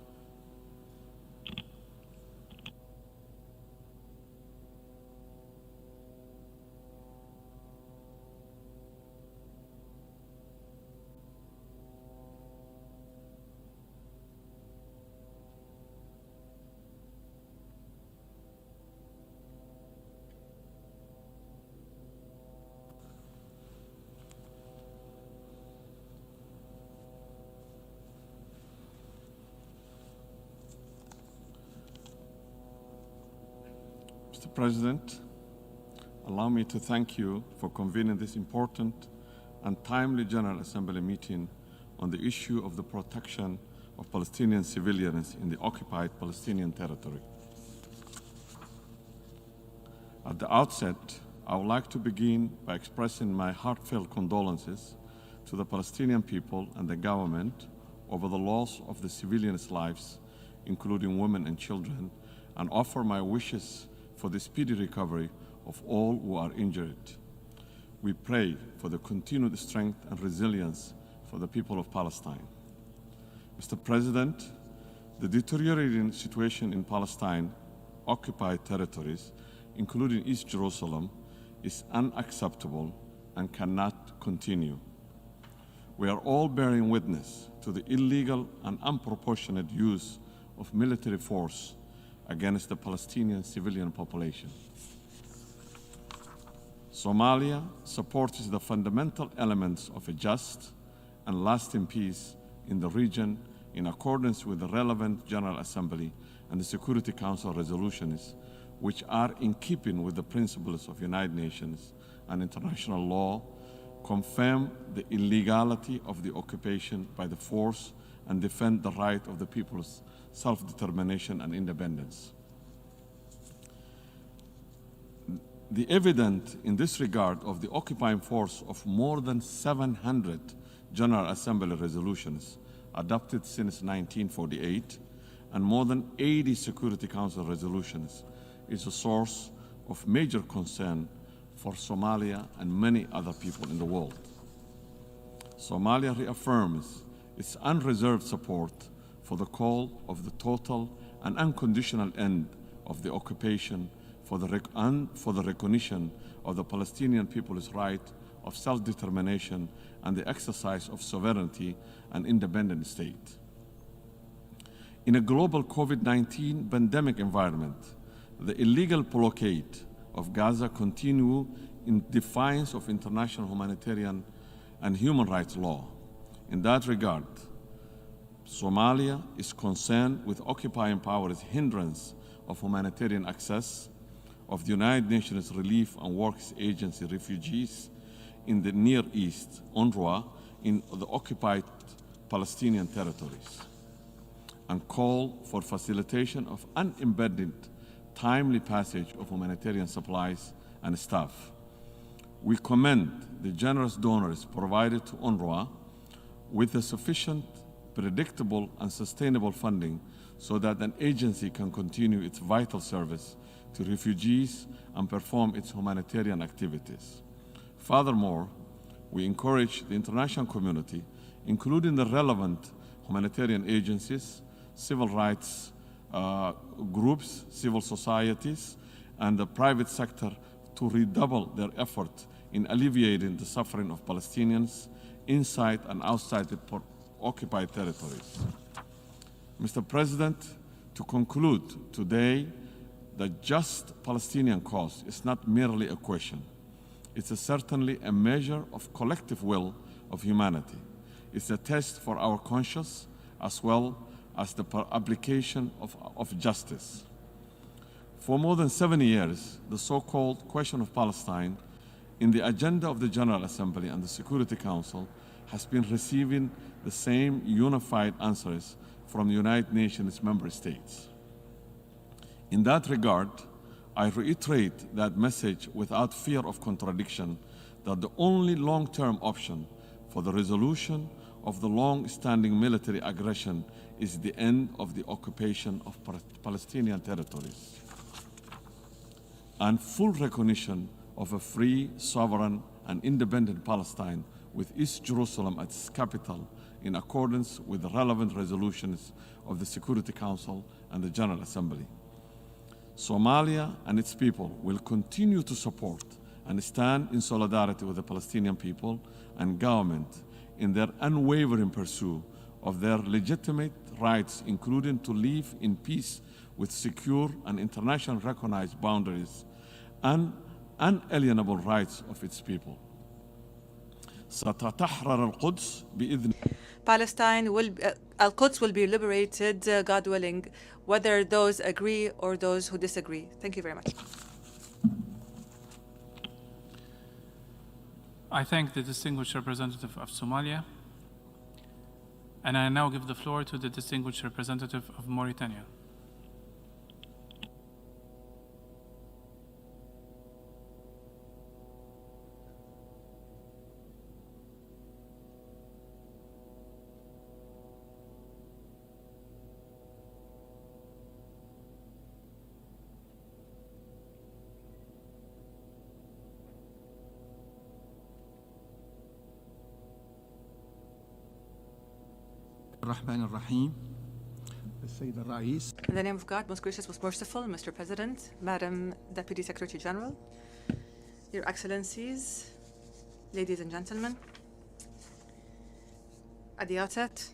Mr. President, allow me to thank you for convening this important and timely General Assembly meeting on the issue of the protection of Palestinian civilians in the occupied Palestinian territory. At the outset, I would like to begin by expressing my heartfelt condolences to the Palestinian people and the government over the loss of the civilians' lives, including women and children, and offer my wishes for the speedy recovery of all who are injured. We pray for the continued strength and resilience for the people of Palestine. Mr. President, the deteriorating situation in Palestine occupied territories, including East Jerusalem, is unacceptable and cannot continue. We are all bearing witness to the illegal and unproportionate use of military force against the Palestinian civilian population. Somalia supports the fundamental elements of a just and lasting peace in the region in accordance with the relevant General Assembly and the Security Council resolutions, which are in keeping with the principles of United Nations and international law, confirm the illegality of the occupation by the force, and defend the right of the people's self-determination and independence. The evidence in this regard of the occupying force of more than 700 General Assembly resolutions adopted since 1948 and more than 80 Security Council resolutions is a source of major concern for Somalia and many other people in the world. Somalia reaffirms its unreserved support for the call of the total and unconditional end of the occupation for the recognition of the Palestinian people's right of self-determination and the exercise of sovereignty and independent state. In a global COVID-19 pandemic environment, the illegal blockade of Gaza continues in defiance of international humanitarian and human rights law. In that regard, Somalia is concerned with occupying powers' hindrance of humanitarian access of the United Nations Relief and Works Agency refugees in the Near East, UNRWA, in the occupied Palestinian territories. and call for facilitation of unimpeded, timely passage of humanitarian supplies and staff. We commend the generous donors provided to UNRWA with the sufficient, predictable, and sustainable funding so that an agency can continue its vital service to refugees and perform its humanitarian activities. Furthermore, we encourage the international community, including the relevant humanitarian agencies, civil rights groups, civil societies, and the private sector to redouble their effort in alleviating the suffering of Palestinians inside and outside the occupied territories. Mr. President, to conclude today, the just Palestinian cause is not merely a question. It's certainly a measure of collective will of humanity. It's a test for our conscience as well as the application of justice. For more than 70 years, the so-called question of Palestine in the agenda of the General Assembly and the Security Council has been receiving the same unified answers from the United Nations member states. In that regard, I reiterate that message without fear of contradiction that the only long-term option for the resolution of the long-standing military aggression is the end of the occupation of Palestinian territories and full recognition of a free, sovereign, and independent Palestine with East Jerusalem as its capital in accordance with the relevant resolutions of the Security Council and the General Assembly. Somalia and its people will continue to support and stand in solidarity with the Palestinian people and government in their unwavering pursuit of their legitimate rights, including to live in peace with secure and internationally recognized boundaries and unalienable rights of its people. ستتحرر القدس بإذن Al-Quds will be liberated, God willing, whether those agree or those who disagree. Thank you very much. I thank the distinguished representative of Somalia, and I now give the floor to the distinguished representative of Mauritania. In the name of God, most gracious, most merciful, Mr. President, Madam Deputy Secretary General, Your Excellencies, ladies and gentlemen, at the outset,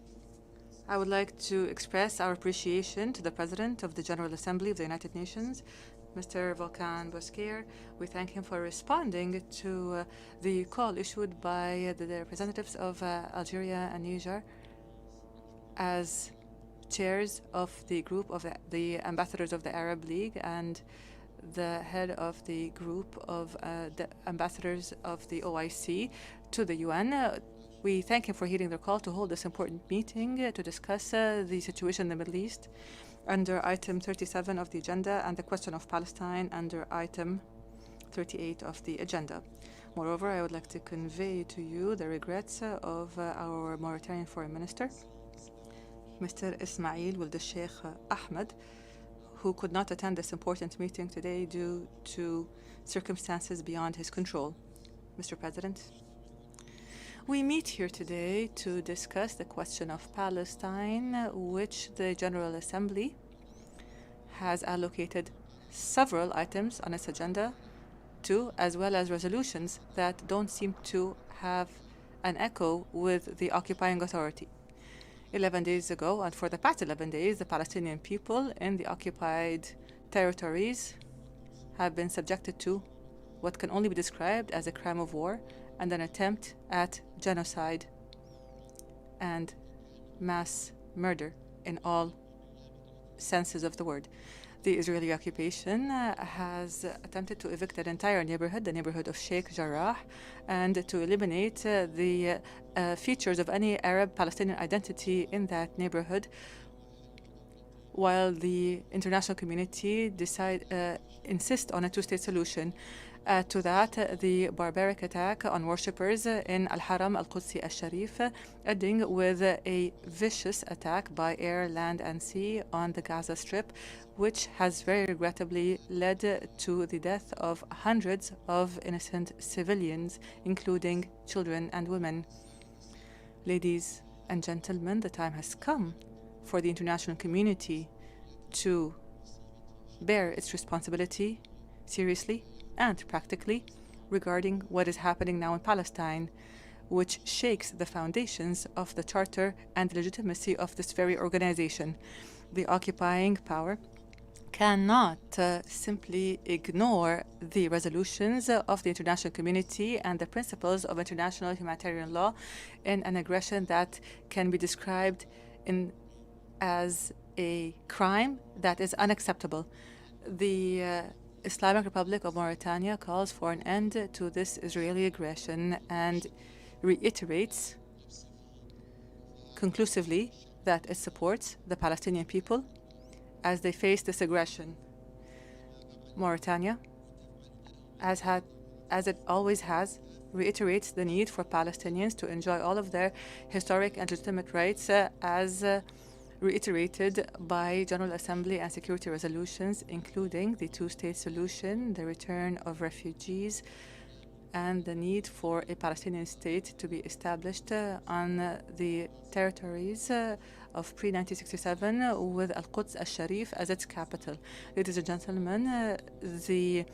I would like to express our appreciation to the President of the General Assembly of the United Nations, Mr. Volkan Bozkır. We thank him for responding to the call issued by the representatives of Algeria and Niger as chairs of the group of the ambassadors of the Arab League and the head of the group of the ambassadors of the OIC to the UN. We thank him for heeding their call to hold this important meeting to discuss the situation in the Middle East under item 37 of the agenda and the question of Palestine under item 38 of the agenda. Moreover, I would like to convey to you the regrets of our Mauritanian Foreign Minister, Mr. Ismail Wuld Sheikh Ahmed, who could not attend this important meeting today due to circumstances beyond his control. Mr. President, we meet here today to discuss the question of Palestine, which the General Assembly has allocated several items on its agenda to, as well as resolutions that don't seem to have an echo with the occupying authority. 11 days ago, and for the past 11 days, the Palestinian people in the occupied territories have been subjected to what can only be described as a crime of war and an attempt at genocide and mass murder in all senses of the word. The Israeli occupation has attempted to evict an entire neighborhood, the neighborhood of Sheikh Jarrah, and to eliminate the features of any Arab Palestinian identity in that neighborhood while the international community insist on a two-state solution. To that, the barbaric attack on worshippers in Al-Haram Al-Qudsi Al-Sharif, ending with a vicious attack by air, land, and sea on the Gaza Strip, which has very regrettably led to the death of hundreds of innocent civilians, including children and women. Ladies and gentlemen, the time has come for the international community to bear its responsibility seriously and practically regarding what is happening now in Palestine, which shakes the foundations of the charter and legitimacy of this very organization. The occupying power cannot simply ignore the resolutions of the international community and the principles of international humanitarian law in an aggression that can be described as a crime that is unacceptable. The Islamic Republic of Mauritania calls for an end to this Israeli aggression and reiterates conclusively that it supports the Palestinian people as they face this aggression. Mauritania, as it always has, reiterates the need for Palestinians to enjoy all of their historic and legitimate rights as reiterated by General Assembly and security resolutions, including the two-state solution, the return of refugees, and the need for a Palestinian state to be established on the territories of pre-1967 with Al-Quds Al-Sharif as its capital. Ladies and gentlemen, the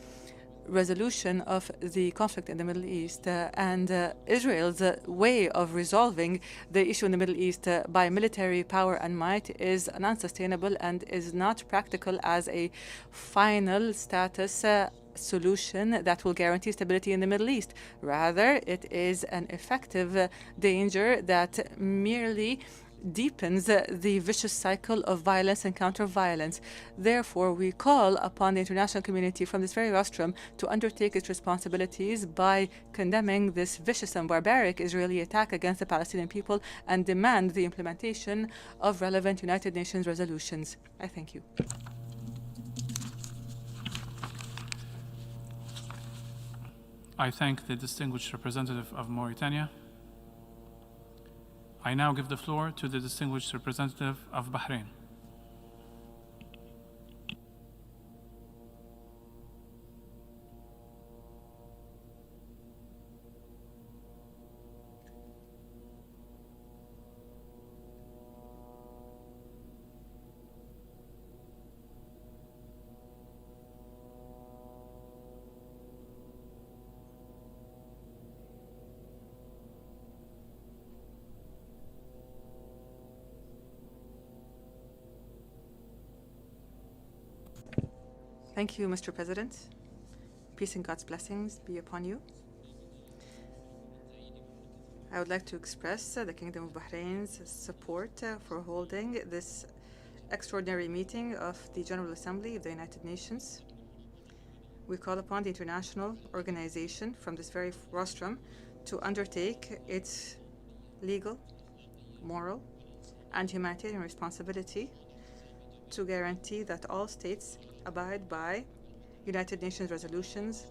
resolution of the conflict in the Middle East and Israel's way of resolving the issue in the Middle East by military power and might is unsustainable and is not practical as a final status solution that will guarantee stability in the Middle East. Rather, it is an effective danger that merely deepens the vicious cycle of violence and counter-violence. Therefore, we call upon the international community from this very rostrum to undertake its responsibilities by condemning this vicious and barbaric Israeli attack against the Palestinian people and demand the implementation of relevant United Nations resolutions. I thank you. I thank the distinguished representative of Mauritania. I now give the floor to the distinguished representative of Bahrain. Thank you, Mr. President. Peace and God's blessings be upon you. I would like to express the Kingdom of Bahrain's support for holding this extraordinary meeting of the General Assembly of the United Nations. We call upon the international organization from this very rostrum to undertake its legal, moral, and humanitarian responsibility to guarantee that all states abide by United Nations resolutions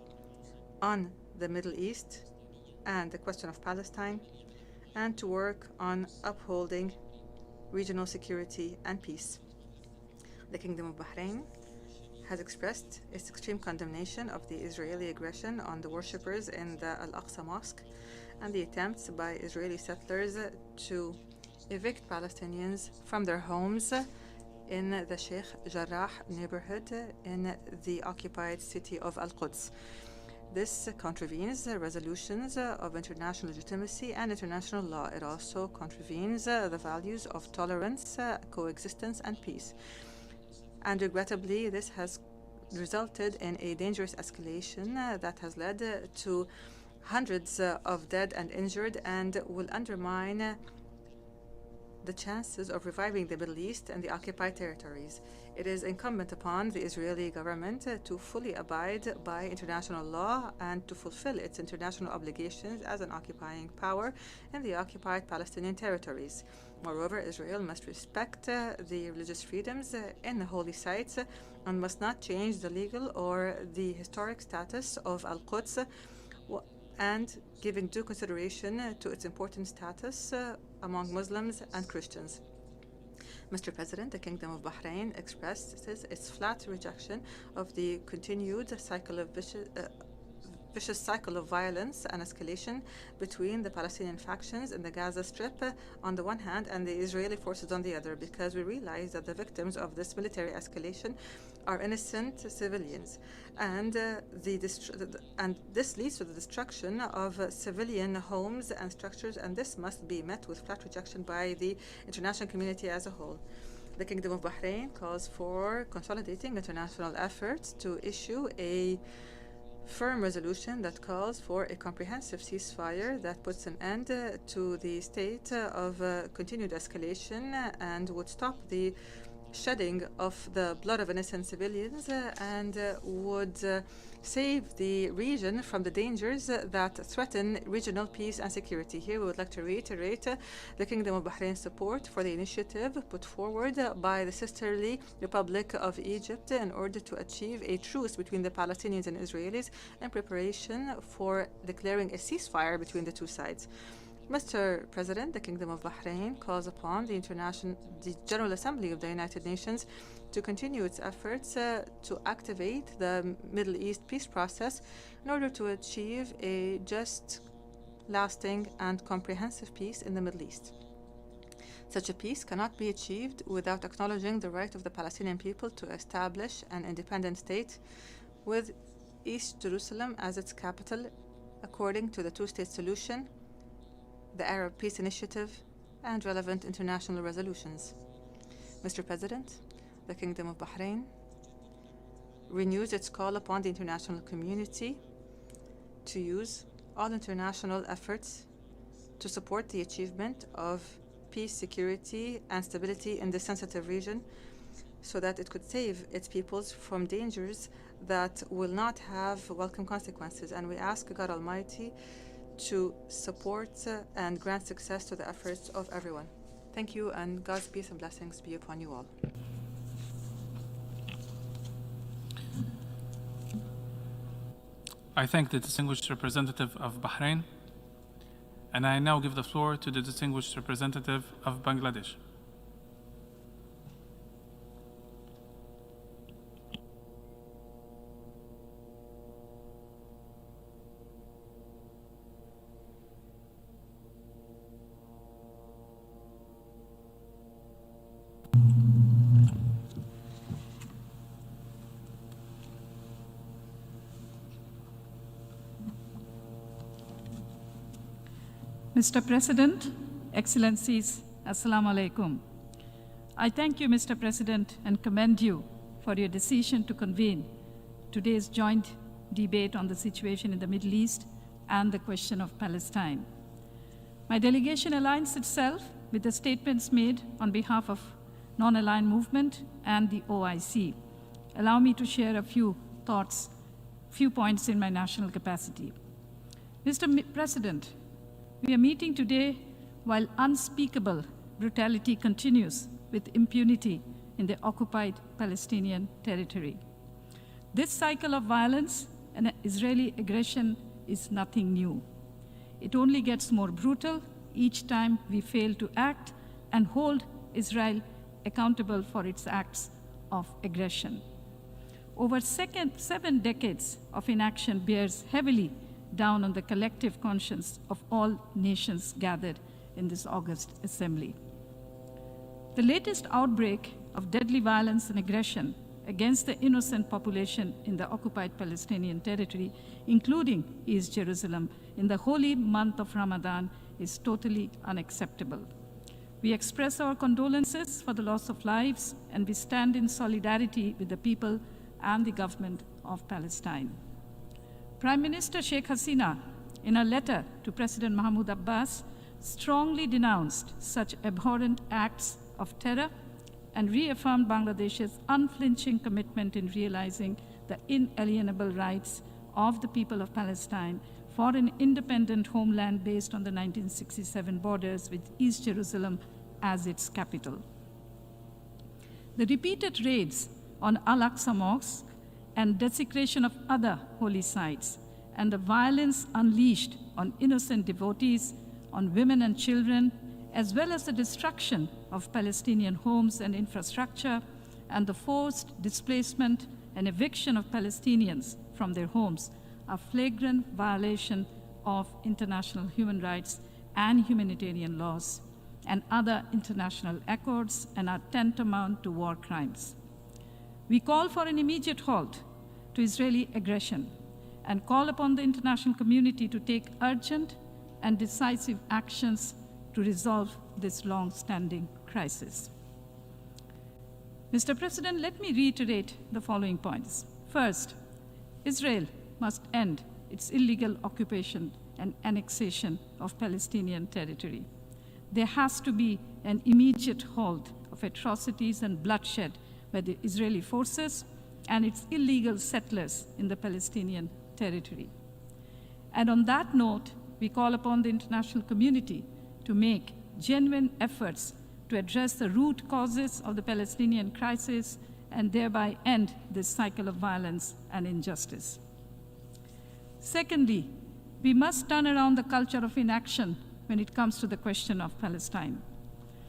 on the Middle East and the question of Palestine, and to work on upholding regional security and peace. The Kingdom of Bahrain has expressed its extreme condemnation of the Israeli aggression on the worshippers in the Al-Aqsa Mosque and the attempts by Israeli settlers to evict Palestinians from their homes in the Sheikh Jarrah neighborhood in the occupied city of Al-Quds. This contravenes resolutions of international legitimacy and international law. It also contravenes the values of tolerance, coexistence, and peace. And regrettably, this has resulted in a dangerous escalation that has led to hundreds of dead and injured and will undermine the chances of reviving the Middle East and the occupied territories. It is incumbent upon the Israeli government to fully abide by international law and to fulfill its international obligations as an occupying power in the occupied Palestinian territories. Moreover, Israel must respect the religious freedoms in the holy sites and must not change the legal or the historic status of Al-Quds and giving due consideration to its important status among Muslims and Christians. Mr. President, the Kingdom of Bahrain expresses its flat rejection of the continued vicious cycle of violence and escalation between the Palestinian factions in the Gaza Strip on the one hand and the Israeli forces on the other, because we realize that the victims of this military escalation are innocent civilians, and this leads to the destruction of civilian homes and structures, and this must be met with flat rejection by the international community as a whole. The Kingdom of Bahrain calls for consolidating international efforts to issue a firm resolution that calls for a comprehensive ceasefire that puts an end to the state of continued escalation and would stop the shedding of the blood of innocent civilians and would save the region from the dangers that threaten regional peace and security. Here we would like to reiterate the Kingdom of Bahrain's support for the initiative put forward by the sisterly Republic of Egypt in order to achieve a truce between the Palestinians and Israelis in preparation for declaring a ceasefire between the two sides. Mr. President, the Kingdom of Bahrain calls upon the General Assembly of the United Nations to continue its efforts to activate the Middle East peace process in order to achieve a just, lasting, and comprehensive peace in the Middle East. Such a peace cannot be achieved without acknowledging the right of the Palestinian people to establish an independent state with East Jerusalem as its capital, according to the two-state solution, the Arab Peace Initiative, and relevant international resolutions. Mr. President, the Kingdom of Bahrain renews its call upon the international community to use all international efforts to support the achievement of peace, security, and stability in this sensitive region so that it could save its peoples from dangers that will not have welcome consequences. And we ask God Almighty to support and grant success to the efforts of everyone. Thank you, and God's peace and blessings be upon you all. I thank the distinguished representative of Bahrain, and I now give the floor to the distinguished representative of Bangladesh. Mr. President, Excellencies, Assalamu alaikum. I thank you, Mr. President, and commend you for your decision to convene today's joint debate on the situation in the Middle East and the question of Palestine. My delegation aligns itself with the statements made on behalf of Non-Aligned Movement and the OIC. Allow me to share a few points in my national capacity. Mr. President, we are meeting today while unspeakable brutality continues with impunity in the occupied Palestinian territory. This cycle of violence and Israeli aggression is nothing new. It only gets more brutal each time we fail to act and hold Israel accountable for its acts of aggression. Over 7 decades of inaction bears heavily down on the collective conscience of all nations gathered in this august assembly. The latest outbreak of deadly violence and aggression against the innocent population in the occupied Palestinian territory, including East Jerusalem, in the holy month of Ramadan, is totally unacceptable. We express our condolences for the loss of lives, and we stand in solidarity with the people and the government of Palestine. Prime Minister Sheikh Hasina, in a letter to President Mahmoud Abbas, strongly denounced such abhorrent acts of terror and reaffirmed Bangladesh's unflinching commitment in realizing the inalienable rights of the people of Palestine for an independent homeland based on the 1967 borders with East Jerusalem as its capital. The repeated raids on Al-Aqsa Mosque and desecration of other holy sites, and the violence unleashed on innocent devotees, on women and children, as well as the destruction of Palestinian homes and infrastructure, and the forced displacement and eviction of Palestinians from their homes are flagrant violation of international human rights and humanitarian laws and other international accords, and are tantamount to war crimes. We call for an immediate halt to Israeli aggression and call upon the international community to take urgent and decisive actions to resolve this long-standing crisis. Mr. President, let me reiterate the following points. First, Israel must end its illegal occupation and annexation of Palestinian territory. There has to be an immediate halt of atrocities and bloodshed by the Israeli forces and its illegal settlers in the Palestinian territory. And on that note, we call upon the international community to make genuine efforts to address the root causes of the Palestinian crisis and thereby end this cycle of violence and injustice. Secondly, we must turn around the culture of inaction when it comes to the question of Palestine.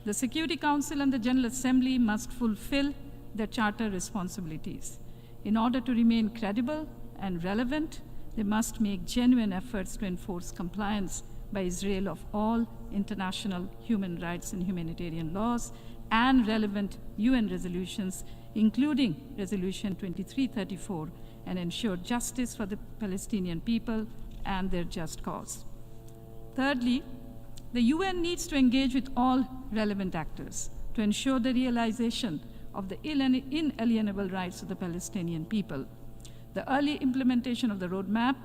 The Security Council and the General Assembly must fulfill their charter responsibilities. In order to remain credible and relevant, they must make genuine efforts to enforce compliance by Israel of all international human rights and humanitarian laws and relevant UN resolutions, including Resolution 2334, and ensure justice for the Palestinian people and their just cause. Thirdly, the UN needs to engage with all relevant actors to ensure the realization of the inalienable rights of the Palestinian people. The early implementation of the roadmap,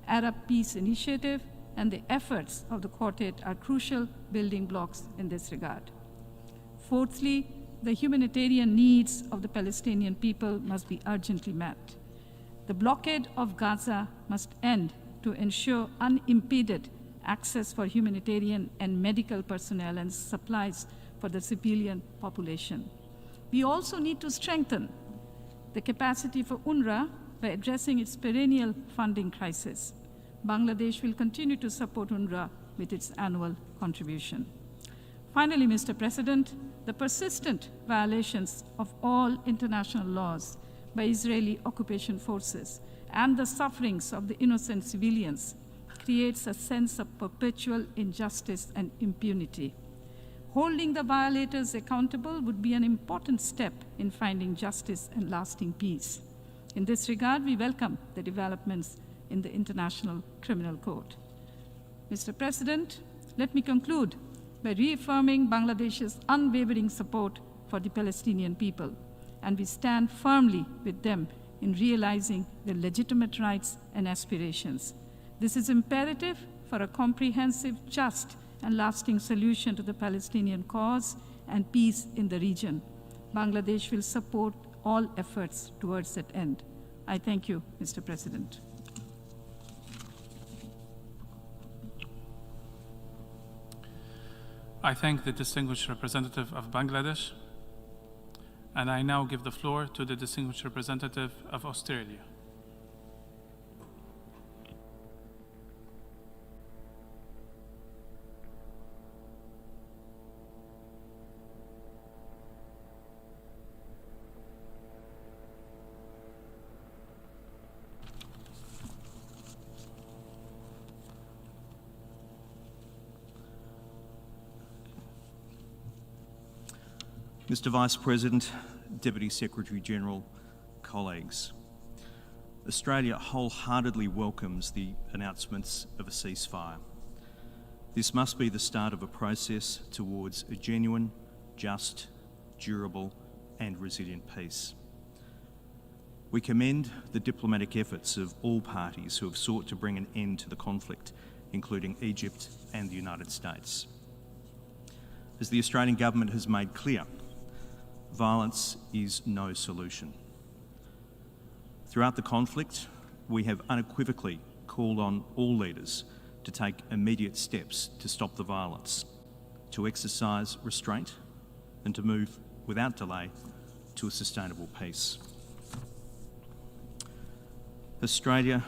Arab Peace Initiative, and the efforts of the Quartet are crucial building blocks in this regard. Fourthly, the humanitarian needs of the Palestinian people must be urgently met. The blockade of Gaza must end to ensure unimpeded access for humanitarian and medical personnel and supplies for the civilian population. We also need to strengthen the capacity for UNRWA by addressing its perennial funding crisis. Bangladesh will continue to support UNRWA with its annual contribution. Finally, Mr. President, the persistent violations of all international laws by Israeli occupation forces and the sufferings of the innocent civilians creates a sense of perpetual injustice and impunity. Holding the violators accountable would be an important step in finding justice and lasting peace. In this regard, we welcome the developments in the International Criminal Court. Mr. President, let me conclude by reaffirming Bangladesh's unwavering support for the Palestinian people, and we stand firmly with them in realizing their legitimate rights and aspirations. This is imperative for a comprehensive, just, and lasting solution to the Palestinian cause and peace in the region. Bangladesh will support all efforts towards that end. I thank you, Mr. President. I thank the distinguished representative of Bangladesh, and I now give the floor to the distinguished representative of Australia. Mr. Vice President, Deputy Secretary-General, colleagues, Australia wholeheartedly welcomes the announcements of a ceasefire. This must be the start of a process towards a genuine, just, durable and resilient peace. We commend the diplomatic efforts of all parties who have sought to bring an end to the conflict, including Egypt and the United States. As the Australian government has made clear, violence is no solution. Throughout the conflict, we have unequivocally called on all leaders to take immediate steps to stop the violence, to exercise restraint and to move without delay to a sustainable peace. Australia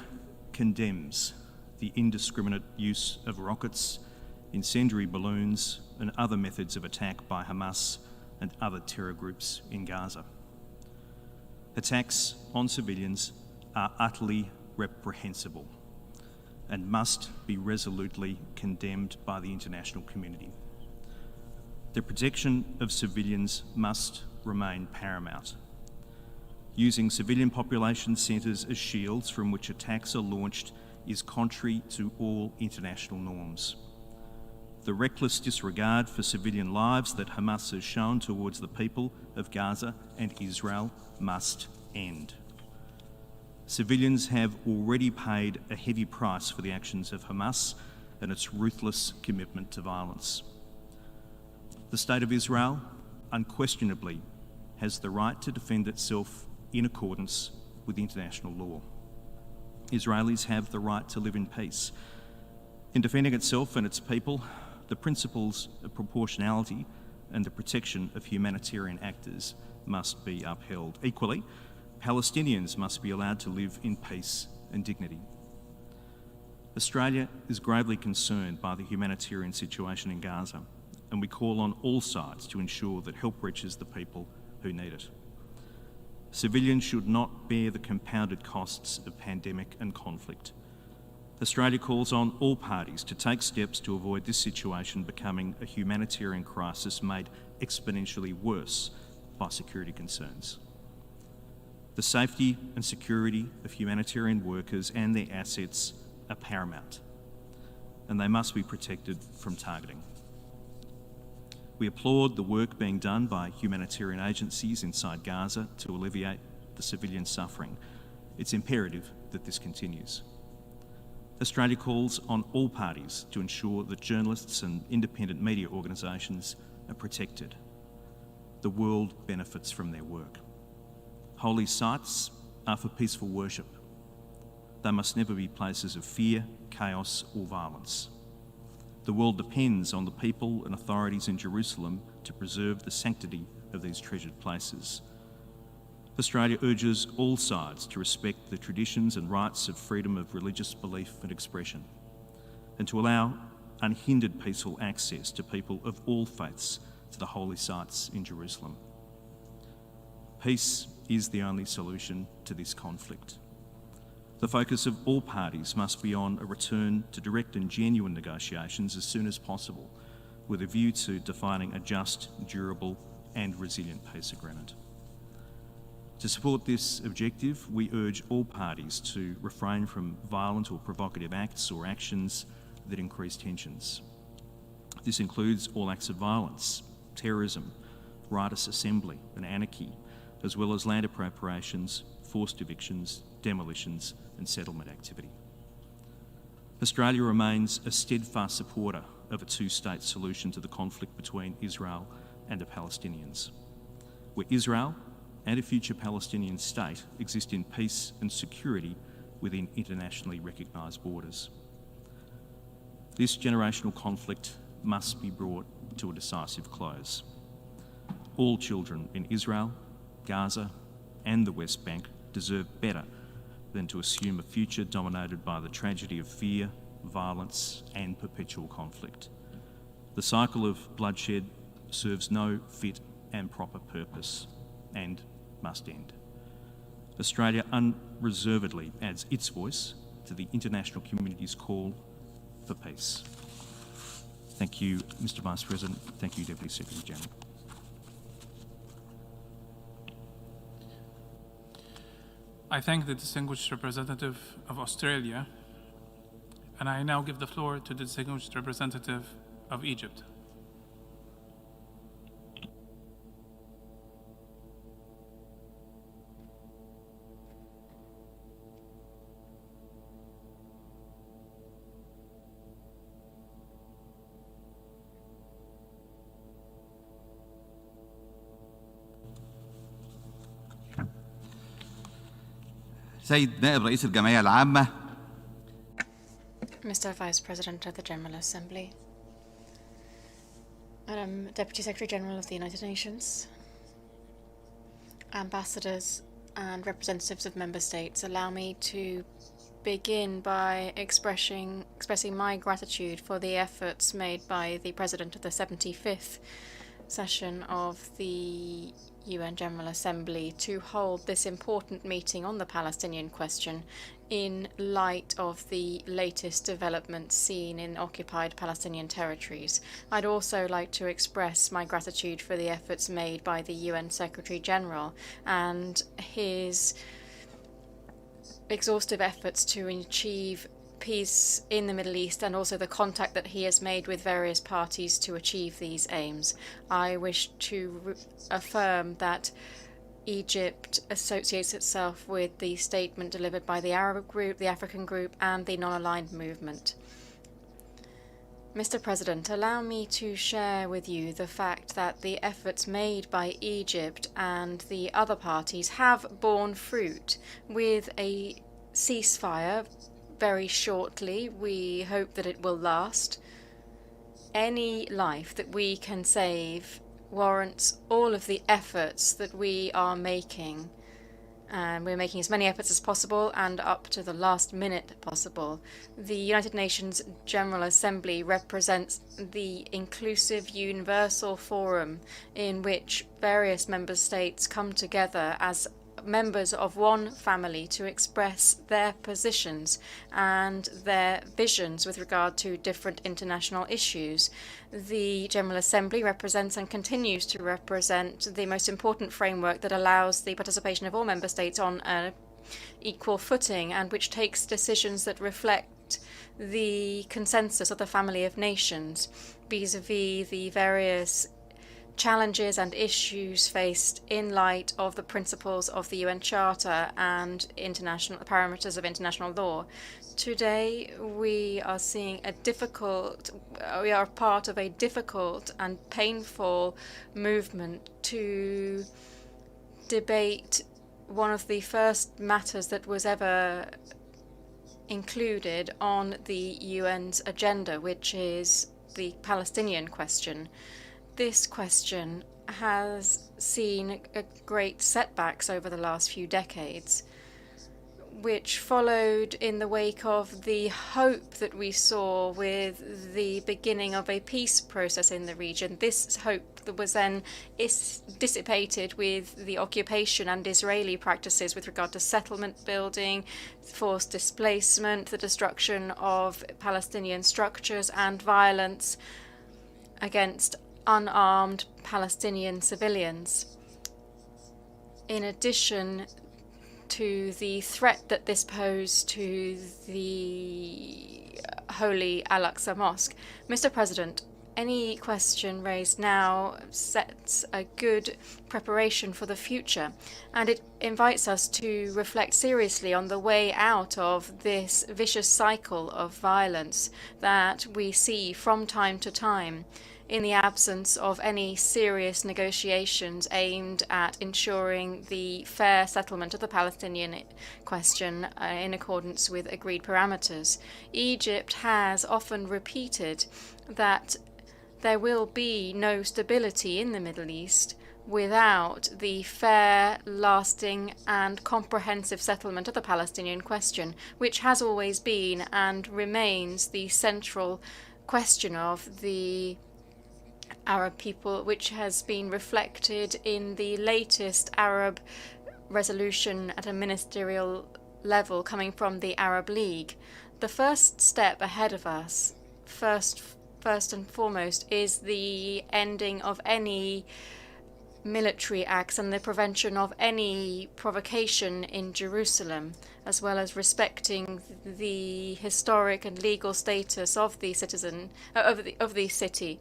condemns the indiscriminate use of rockets, incendiary balloons and other methods of attack by Hamas and other terror groups in Gaza. Attacks on civilians are utterly reprehensible and must be resolutely condemned by the international community. The protection of civilians must remain paramount. Using civilian population centres as shields from which attacks are launched is contrary to all international norms. The reckless disregard for civilian lives that Hamas has shown towards the people of Gaza and Israel must end. Civilians have already paid a heavy price for the actions of Hamas and its ruthless commitment to violence. The State of Israel unquestionably has the right to defend itself in accordance with international law. Israelis have the right to live in peace. In defending itself and its people, the principles of proportionality and the protection of humanitarian actors must be upheld. Equally, Palestinians must be allowed to live in peace and dignity. Australia is gravely concerned by the humanitarian situation in Gaza, and we call on all sides to ensure that help reaches the people who need it. Civilians should not bear the compounded costs of pandemic and conflict. Australia calls on all parties to take steps to avoid this situation becoming a humanitarian crisis made exponentially worse by security concerns. The safety and security of humanitarian workers and their assets are paramount, and they must be protected from targeting. We applaud the work being done by humanitarian agencies inside Gaza to alleviate the civilian suffering. It's imperative that this continues. Australia calls on all parties to ensure that journalists and independent media organisations are protected. The world benefits from their work. Holy sites are for peaceful worship. They must never be places of fear, chaos or violence. The world depends on the people and authorities in Jerusalem to preserve the sanctity of these treasured places. Australia urges all sides to respect the traditions and rights of freedom of religious belief and expression, and to allow unhindered peaceful access to people of all faiths to the holy sites in Jerusalem. Peace is the only solution to this conflict. The focus of all parties must be on a return to direct and genuine negotiations as soon as possible, with a view to defining a just, durable and resilient peace agreement. To support this objective, we urge all parties to refrain from violent or provocative acts or actions that increase tensions. This includes all acts of violence, terrorism, riotous assembly and anarchy, as well as land appropriations, forced evictions, demolitions and settlement activity. Australia remains a steadfast supporter of a two-state solution to the conflict between Israel and the Palestinians, where Israel and a future Palestinian state exist in peace and security within internationally recognised borders. This generational conflict must be brought to a decisive close. All children in Israel, Gaza and the West Bank deserve better than to assume a future dominated by the tragedy of fear, violence and perpetual conflict. The cycle of bloodshed serves no fit and proper purpose and must end. Australia unreservedly adds its voice to the international community's call for peace. Thank you, Mr. Vice President. Thank you, Deputy Secretary General. I thank the distinguished representative of Australia, and I now give the floor to the distinguished representative of Egypt. سيد نائب رئيس الجمعية العامة. Mr. Vice President of the General Assembly, Madam Deputy Secretary General of the United Nations, ambassadors and representatives of member states, allow me to begin by expressing my gratitude for the efforts made by the President of the 75th session of the UN General Assembly to hold this important meeting on the Palestinian question in light of the latest developments seen in occupied Palestinian territories. I'd also like to express my gratitude for the efforts made by the UN Secretary General and his exhaustive efforts to achieve peace in the Middle East, and also the contact that he has made with various parties to achieve these aims. I wish to affirm that Egypt associates itself with the statement delivered by the Arab group, the African group, and the non-aligned movement. Mr. President, allow me to share with you the fact that the efforts made by Egypt and the other parties have borne fruit with a ceasefire very shortly. We hope that it will last. Any life that we can save warrants all of the efforts that we are making. And we're making as many efforts as possible and up to the last minute possible. The United Nations General Assembly represents the inclusive universal forum in which various member states come together as members of one family to express their positions and their visions with regard to different international issues. The General Assembly represents and continues to represent the most important framework that allows the participation of all member states on an equal footing and which takes decisions that reflect the consensus of the family of nations vis-à-vis the various challenges and issues faced in light of the principles of the UN Charter and international parameters of international law. Today, we are part of a difficult and painful movement to debate one of the first matters that was ever included on the UN's agenda, which is the Palestinian question. This question has seen great setbacks over the last few decades, which followed in the wake of the hope that we saw with the beginning of a peace process in the region. This hope that was then dissipated with the occupation and Israeli practices with regard to settlement building, forced displacement, the destruction of Palestinian structures, and violence against unarmed Palestinian civilians. In addition to the threat that this posed to the Holy Al-Aqsa Mosque. Mr. President, any question raised now sets a good preparation for the future, and it invites us to reflect seriously on the way out of this vicious cycle of violence that we see from time to time in the absence of any serious negotiations aimed at ensuring the fair settlement of the Palestinian question in accordance with agreed parameters. Egypt has often repeated that there will be no stability in the Middle East without the fair, lasting, and comprehensive settlement of the Palestinian question, which has always been and remains the central question of the Arab people, which has been reflected in the latest Arab resolution at a ministerial level coming from the Arab League. The first step ahead of us, first and foremost, is the ending of any military acts and the prevention of any provocation in Jerusalem, as well as respecting the historic and legal status of the city.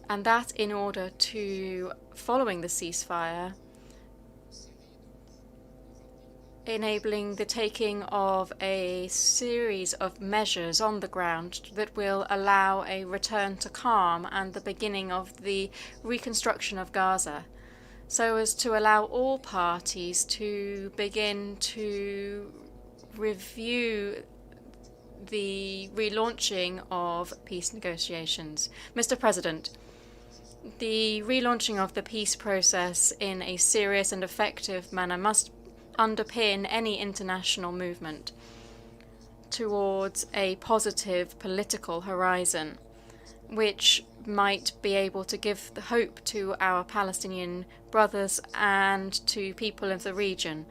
And that in order to, following the ceasefire, enabling the taking of a series of measures on the ground that will allow a return to calm and the beginning of the reconstruction of Gaza, so as to allow all parties to begin to review the relaunching of peace negotiations. Mr. President, the relaunching of the peace process in a serious and effective manner must underpin any international movement towards a positive political horizon, which might be able to give the hope to our Palestinian brothers and to people of the region,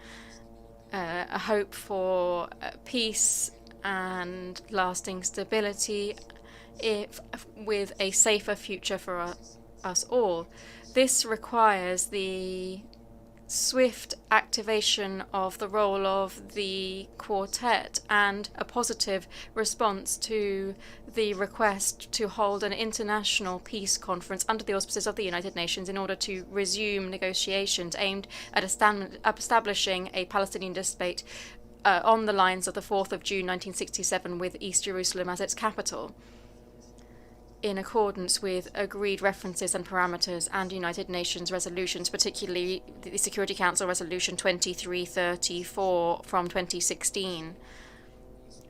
a hope for peace and lasting stability with a safer future for us all. This requires the swift activation of the role of the quartet and a positive response to the request to hold an international peace conference under the auspices of the United Nations in order to resume negotiations aimed at establishing a Palestinian state on the lines of the 4th of June 1967 with East Jerusalem as its capital, in accordance with agreed references and parameters and United Nations resolutions, particularly the Security Council Resolution 2334 from 2016,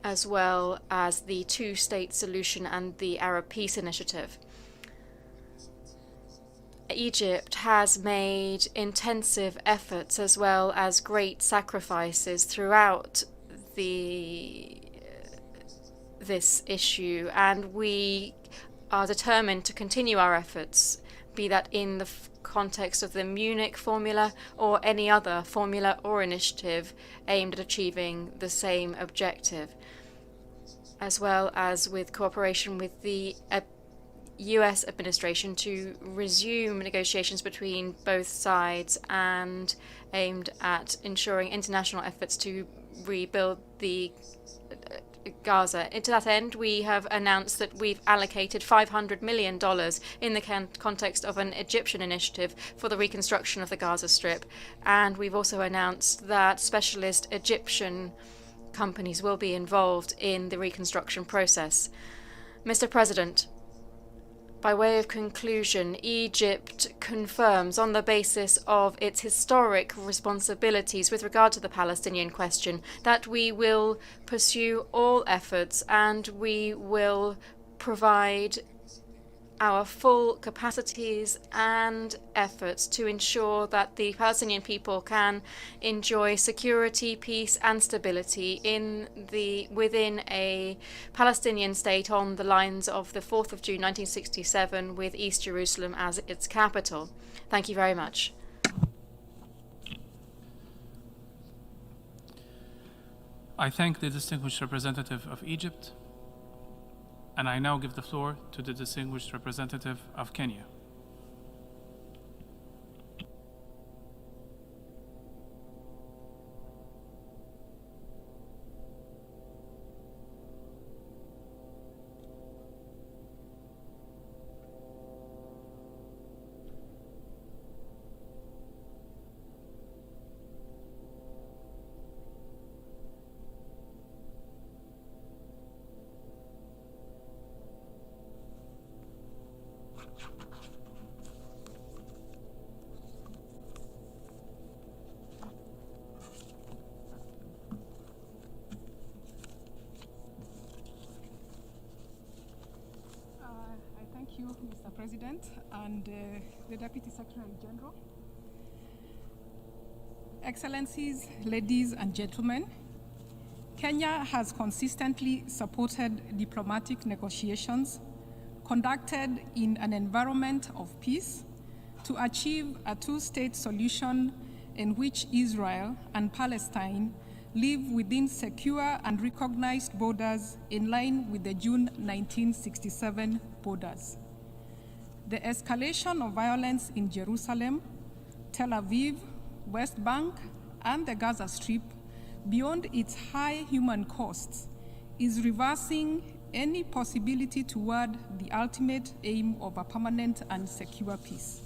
as well as the two-state solution and the Arab Peace Initiative. Egypt has made intensive efforts as well as great sacrifices throughout this issue, and we are determined to continue our efforts, be that in the context of the Munich formula or any other formula or initiative aimed at achieving the same objective, as well as with cooperation with the US administration to resume negotiations between both sides and aimed at ensuring international efforts to rebuild the Gaza. To that end, we have announced that we've allocated $500 million in the context of an Egyptian initiative for the reconstruction of the Gaza Strip. And we've also announced that specialist Egyptian companies will be involved in the reconstruction process. Mr. President, by way of conclusion, Egypt confirms, on the basis of its historic responsibilities with regard to the Palestinian question, that we will pursue all efforts and we will provide our full capacities and efforts to ensure that the Palestinian people can enjoy security, peace and stability within a Palestinian state on the lines of the 4th of June 1967 with East Jerusalem as its capital. Thank you very much. I thank the distinguished representative of Egypt, and I now give the floor to the distinguished representative of Kenya. Thank you, Mr. President, and the Deputy Secretary General. Excellencies, ladies and gentlemen, Kenya has consistently supported diplomatic negotiations conducted in an environment of peace to achieve a two-state solution in which Israel and Palestine live within secure and recognized borders in line with the June 1967 borders. The escalation of violence in Jerusalem, Tel Aviv, West Bank, and the Gaza Strip, beyond its high human costs, is reversing any possibility toward the ultimate aim of a permanent and secure peace.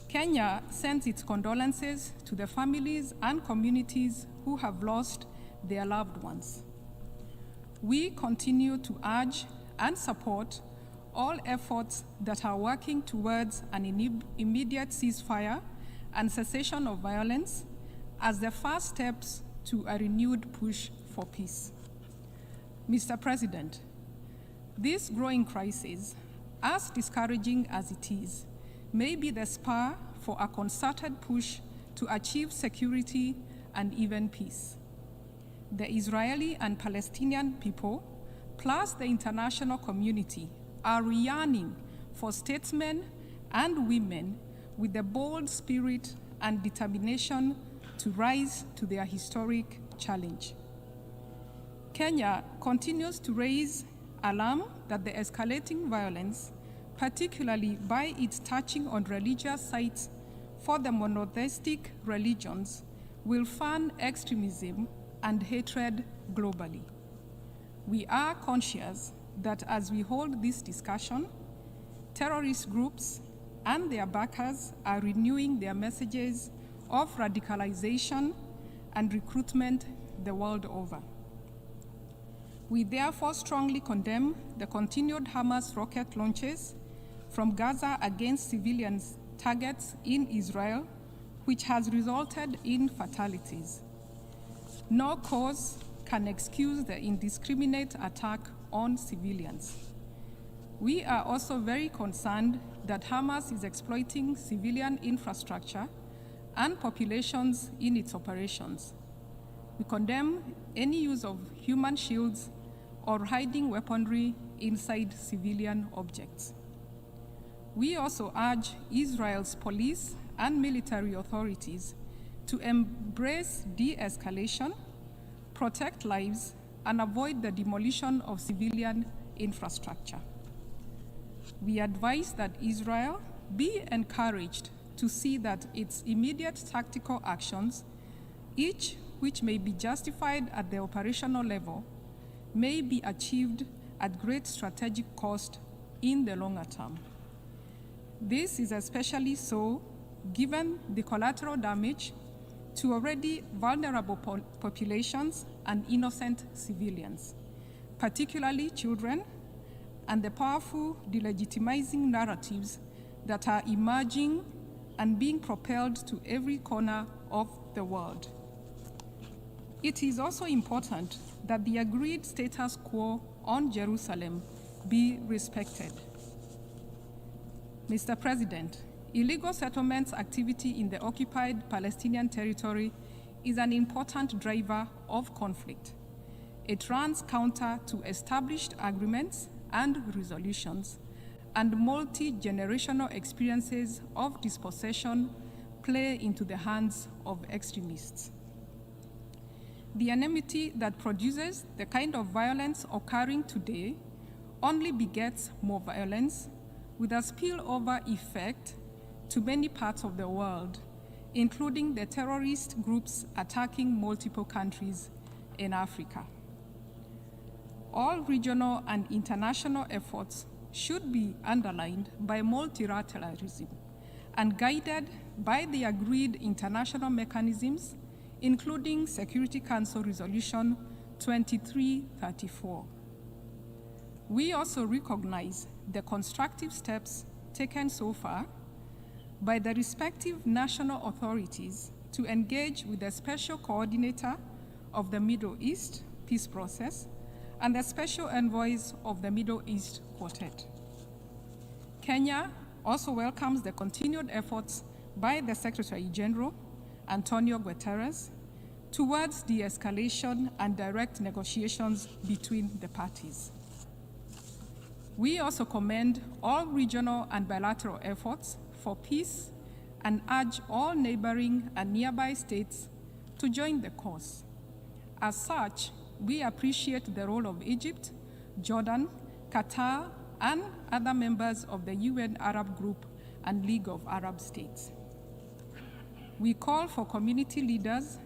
Kenya sends its condolences to the families and communities who have lost their loved ones. We continue to urge and support all efforts that are working towards an immediate ceasefire and cessation of violence as the first steps to a renewed push for peace. Mr. President, this growing crisis, as discouraging as it is, may be the spur for a concerted push to achieve security and even peace. The Israeli and Palestinian people, plus the international community, are yearning for statesmen and women with the bold spirit and determination to rise to their historic challenge. Kenya continues to raise alarm that the escalating violence, particularly by its touching on religious sites for the monotheistic religions, will fan extremism and hatred globally. We are conscious that as we hold this discussion, terrorist groups and their backers are renewing their messages of radicalization and recruitment the world over. We therefore strongly condemn the continued Hamas rocket launches from Gaza against civilian targets in Israel, which has resulted in fatalities. No cause can excuse the indiscriminate attack on civilians. We are also very concerned that Hamas is exploiting civilian infrastructure and populations in its operations. We condemn any use of human shields or hiding weaponry inside civilian objects. We also urge Israel's police and military authorities to embrace de-escalation, protect lives, and avoid the demolition of civilian infrastructure. We advise that Israel be encouraged to see that its immediate tactical actions, each which may be justified at the operational level, may be achieved at great strategic cost in the longer term. This is especially so given the collateral damage to already vulnerable populations and innocent civilians, particularly children, and the powerful delegitimizing narratives that are emerging and being propelled to every corner of the world. It is also important that the agreed status quo on Jerusalem be respected. Mr. President, illegal settlements activity in the occupied Palestinian territory is an important driver of conflict. It runs counter to established agreements and resolutions, and multi-generational experiences of dispossession play into the hands of extremists. The enmity that produces the kind of violence occurring today only begets more violence, with a spillover effect to many parts of the world, including the terrorist groups attacking multiple countries in Africa. All regional and international efforts should be underlined by multilateralism and guided by the agreed international mechanisms, including Security Council Resolution 2334. We also recognize the constructive steps taken so far by the respective national authorities to engage with the Special Coordinator of the Middle East Peace Process and the Special Envoys of the Middle East Quartet. Kenya also welcomes the continued efforts by the Secretary General, Antonio Guterres, towards de-escalation and direct negotiations between the parties. We also commend all regional and bilateral efforts for peace and urge all neighboring and nearby states to join the cause. As such, we appreciate the role of Egypt, Jordan, Qatar, and other members of the UN Arab Group and League of Arab States. We call for community leaders,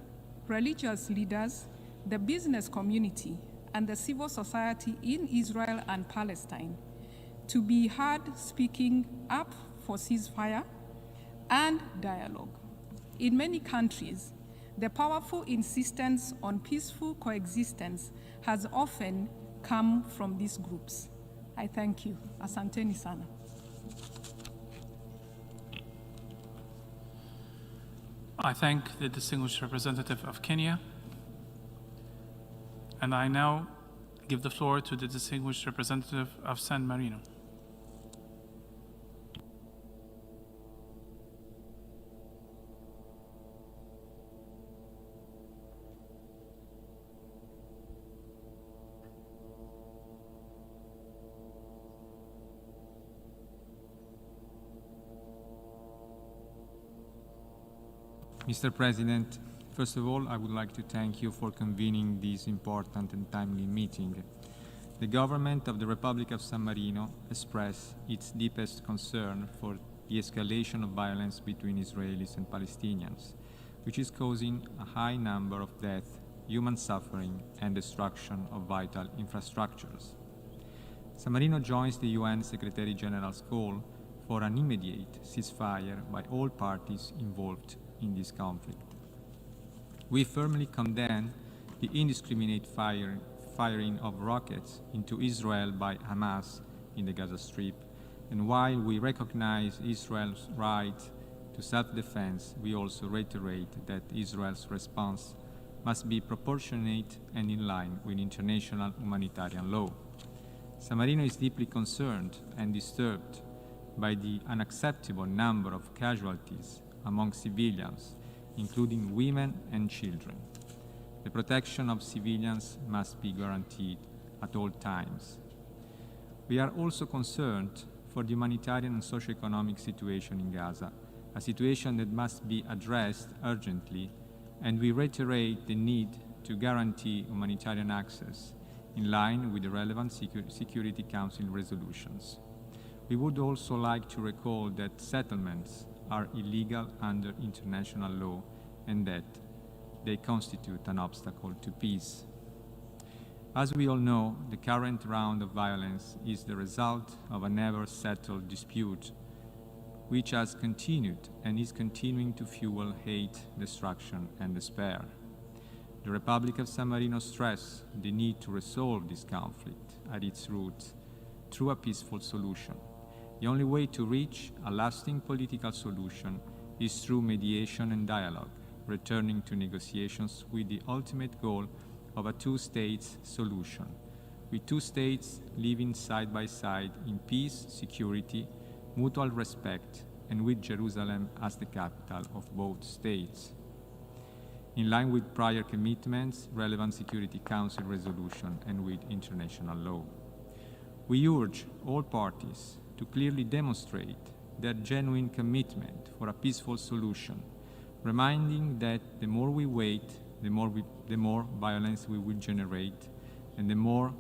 religious leaders, the business community, and the civil society in Israel and Palestine to be heard speaking up for ceasefire and dialogue. In many countries, the powerful insistence on peaceful coexistence has often come from these groups. I thank you. Asanteni sana. I thank the distinguished representative of Kenya, and I now give the floor to the distinguished representative of San Marino. Mr. President, first of all, I would like to thank you for convening this important and timely meeting. The government of the Republic of San Marino expressed its deepest concern for the escalation of violence between Israelis and Palestinians, which is causing a high number of deaths, human suffering, and destruction of vital infrastructures. San Marino joins the UN Secretary General's call for an immediate ceasefire by all parties involved in this conflict. We firmly condemn the indiscriminate firing of rockets into Israel by Hamas in the Gaza Strip, and while we recognize Israel's right to self-defense, we also reiterate that Israel's response must be proportionate and in line with international humanitarian law. San Marino is deeply concerned and disturbed by the unacceptable number of casualties among civilians, including women and children. The protection of civilians must be guaranteed at all times. We are also concerned for the humanitarian and socio-economic situation in Gaza, a situation that must be addressed urgently, and we reiterate the need to guarantee humanitarian access in line with the relevant Security Council resolutions. We would also like to recall that settlements are illegal under international law and that they constitute an obstacle to peace. As we all know, the current round of violence is the result of a never-settled dispute which has continued and is continuing to fuel hate, destruction, and despair. The Republic of San Marino stresses the need to resolve this conflict at its roots through a peaceful solution. The only way to reach a lasting political solution is through mediation and dialogue, returning to negotiations with the ultimate goal of a two-state solution, with two states living side by side in peace, security, mutual respect, and with Jerusalem as the capital of both states. In line with prior commitments, relevant Security Council resolution, and with international law. We urge all parties to clearly demonstrate their genuine commitment for a peaceful solution, reminding that the more we wait, the more violence we will generate, and the more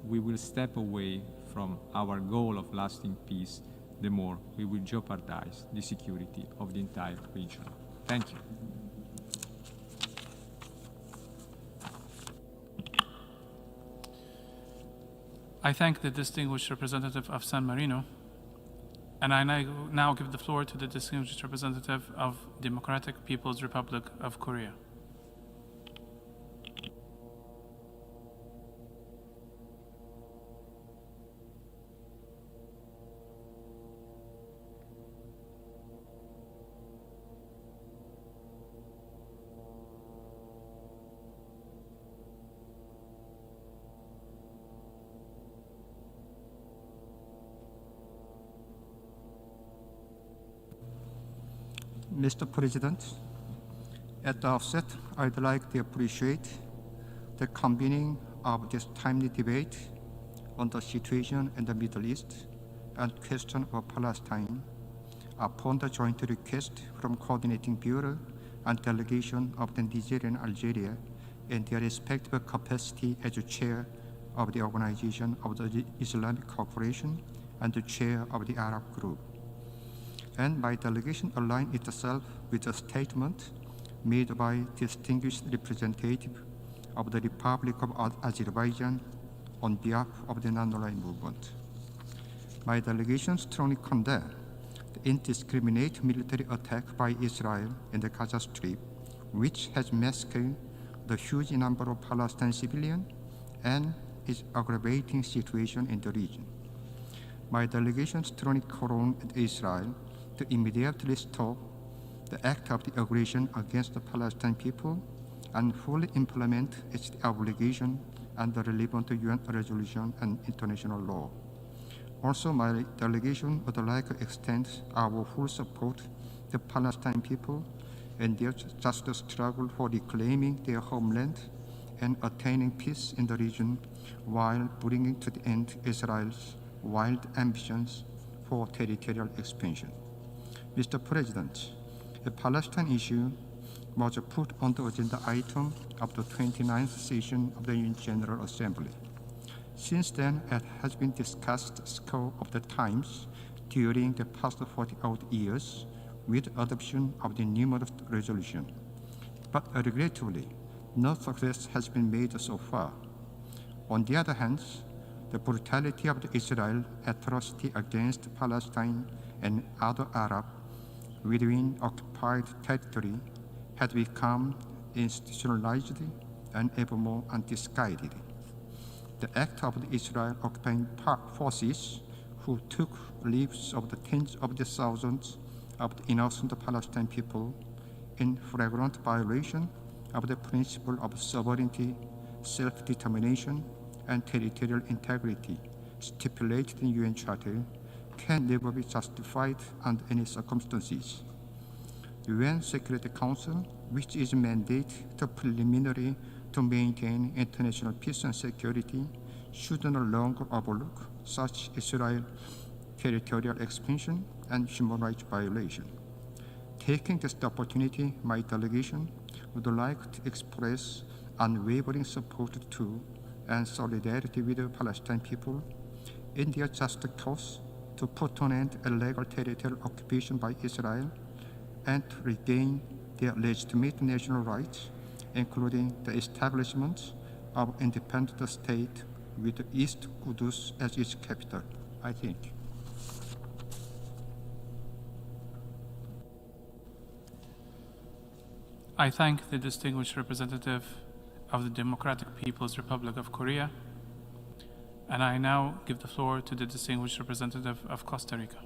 we will step away from our goal of lasting peace, the more we will jeopardize the security of the entire region. Thank you. I thank the distinguished representative of San Marino, and I now give the floor to the distinguished representative of Democratic People's Republic of Korea. Mr. President, at the outset, I'd like to appreciate the convening of this timely debate on the situation in the Middle East and question of Palestine upon the joint request from Coordinating Bureau and delegation of the Niger and Algeria in their respective capacity as the chair of the Organization of the Islamic Cooperation and the chair of the Arab Group. And my delegation aligned itself with a statement made by distinguished representative of the Republic of Azerbaijan on behalf of the non-aligned movement. My delegation strongly condemns the indiscriminate military attack by Israel in the Gaza Strip, which has massacred the huge number of Palestinian civilians and is aggravating situation in the region. My delegation strongly called on Israel to immediately stop the act of the aggression against the Palestinian people and fully implement its obligation and the relevant UN resolution and international law. Also, my delegation would like to extend our full support to the Palestinian people in their just struggle for reclaiming their homeland and attaining peace in the region while bringing to the end Israel's wild ambitions for territorial expansion. Mr. President, the Palestine issue was put on the agenda item of the 29th session of the UN General Assembly. Since then, it has been discussed a score of the times during the past 48 years with adoption of the numerous resolutions. But regrettably, no success has been made so far. On the other hand, the brutality of the Israel atrocity against Palestine and other Arab within occupied territory had become institutionalized and ever more undisguised. The act of the Israel occupying forces who took lives of the tens of the thousands of the innocent Palestinian people in flagrant violation of the principle of sovereignty, self-determination, and territorial integrity stipulated in UN Charter can never be justified under any circumstances. The UN Security Council, which is mandated to preliminary to maintain international peace and security, should no longer overlook such Israel territorial expansion and human rights violation. Taking this opportunity, my delegation would like to express unwavering support to and solidarity with the Palestinian people in their just cause to put an end to illegal territorial occupation by Israel and to regain their legitimate national rights, including the establishment of independent state with East Qudus as its capital. I think. I thank the distinguished representative of the Democratic People's Republic of Korea, and I now give the floor to the distinguished representative of Costa Rica.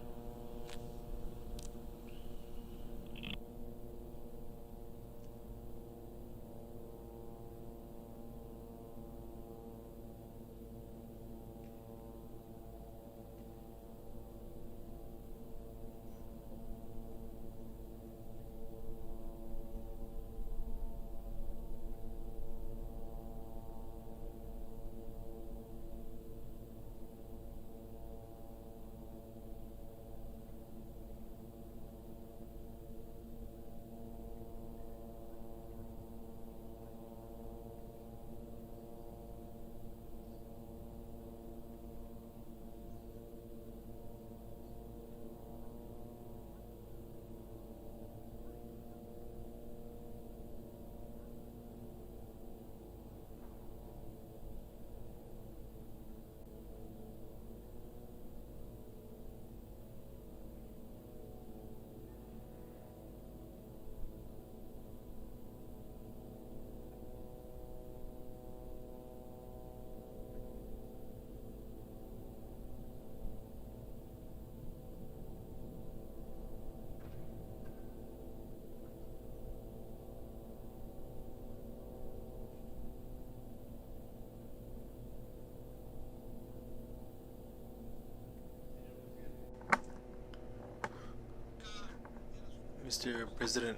Mr. President,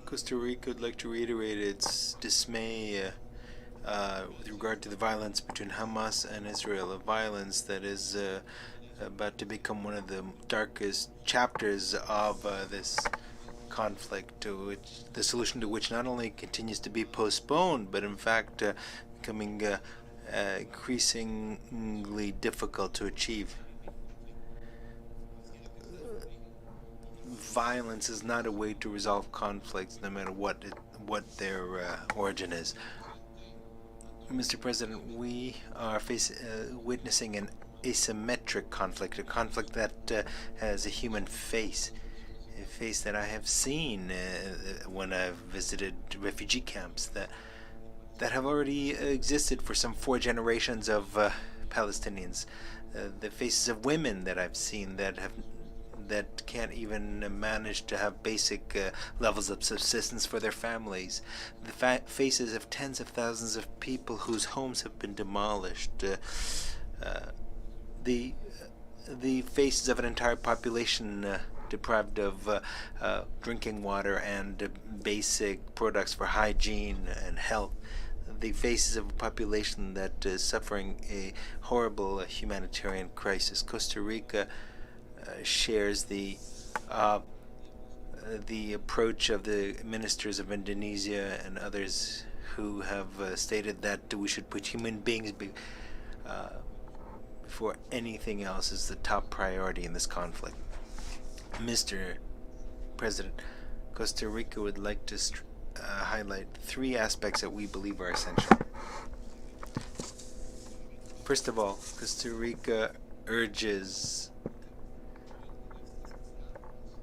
Costa Rica would like to reiterate its dismay with regard to the violence between Hamas and Israel, a violence that is about to become one of the darkest chapters of this conflict, to which the solution to which not only continues to be postponed, but in fact becoming increasingly difficult to achieve. Violence is not a way to resolve conflicts, no matter what their origin is. Mr. President, we are witnessing an asymmetric conflict, a conflict that has a human face, a face that I have seen when I've visited refugee camps that have already existed for some 4 generations of Palestinians. The faces of women that I've seen that that can't even manage to have basic levels of subsistence for their families. The faces of tens of thousands of people whose homes have been demolished. The faces of an entire population deprived of drinking water and basic products for hygiene and health. The faces of a population that is suffering a horrible humanitarian crisis. Costa Rica shares the approach of the ministers of Indonesia and others who have stated that we should put human beings before anything else is the top priority in this conflict. Mr. President, Costa Rica would like to highlight three aspects that we believe are essential. First of all, Costa Rica urges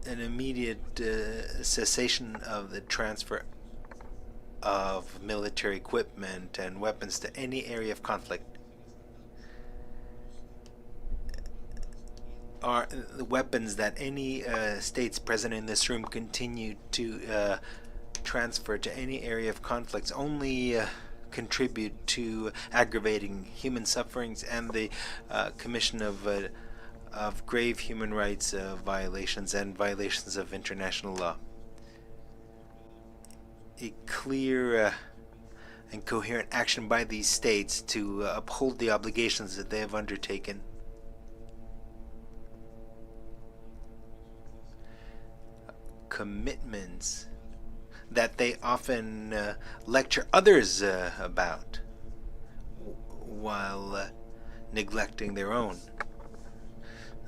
an immediate cessation of the transfer of military equipment and weapons to any area of conflict. Are the weapons that any states present in this room continue to transfer to any area of conflicts only contribute to aggravating human sufferings and the commission of grave human rights violations and violations of international law. A clear and coherent action by these states to uphold the obligations that they have undertaken commitments that they often lecture others about while neglecting their own.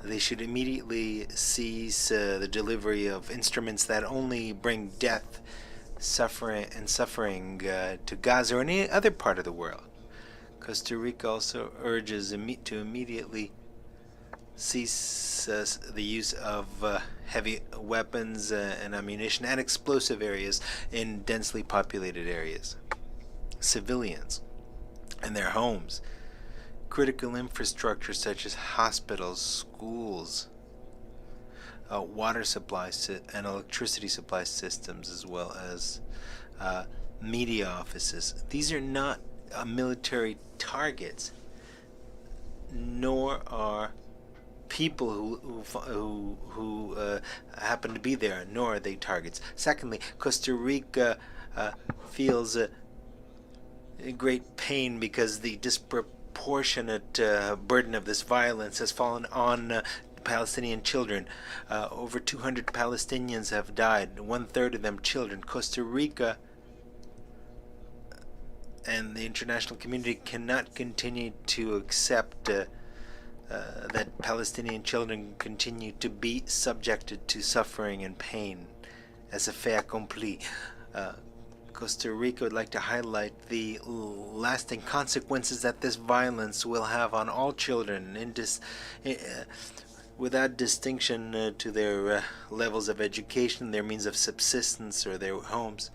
They should immediately cease the delivery of instruments that only bring death, suffering to Gaza or any other part of the world. Costa Rica also urges to immediately cease the use of heavy weapons and ammunition and explosive areas in densely populated areas. Civilians and their homes, critical infrastructure such as hospitals, schools, water supplies and electricity supply systems, as well as media offices. These are not military targets, nor are people who happen to be there, nor are they targets. Secondly, Costa Rica feels a great pain because the disproportionate burden of this violence has fallen on Palestinian children. Over 200 Palestinians have died, 1/3 of them children. Costa Rica and the international community cannot continue to accept that Palestinian children continue to be subjected to suffering and pain as a fait accompli. Costa Rica would like to highlight the lasting consequences that this violence will have on all children without distinction to their levels of education, their means of subsistence, or their homes.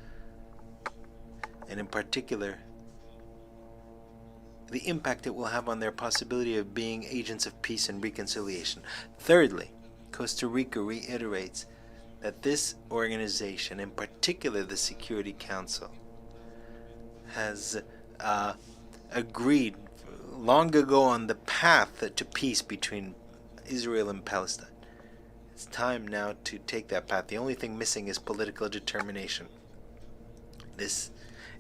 And in particular, the impact it will have on their possibility of being agents of peace and reconciliation. Thirdly, Costa Rica reiterates that this organization, in particular the Security Council, has agreed long ago on the path to peace between Israel and Palestine. It's time now to take that path. The only thing missing is political determination. It's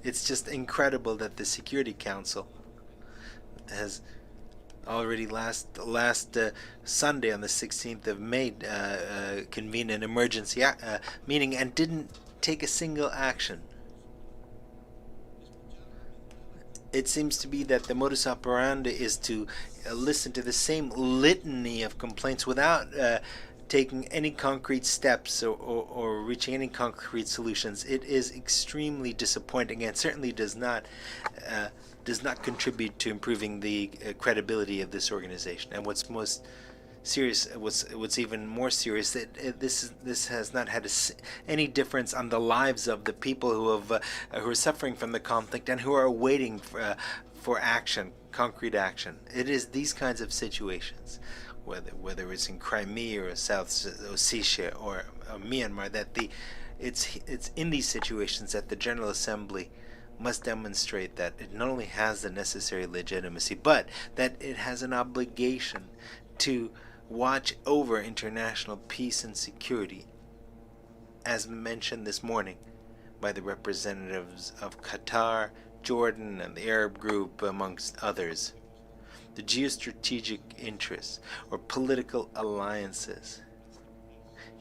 just incredible that the Security Council has already last Sunday on the 16th of May convened an emergency meeting and didn't take a single action. It seems to be that the modus operandi is to listen to the same litany of complaints without taking any concrete steps or reaching any concrete solutions. It is extremely disappointing and certainly does not contribute to improving the credibility of this organization. And what's most serious, what's even more serious, that this has not had any difference on the lives of the people who are suffering from the conflict and who are waiting for action, concrete action. It is these kinds of situations whether it's in Crimea or South Ossetia or Myanmar, that it's in these situations that the General Assembly must demonstrate that it not only has the necessary legitimacy, but that it has an obligation to watch over international peace and security, as mentioned this morning by the representatives of Qatar, Jordan, and the Arab group, amongst others. The geostrategic interests or political alliances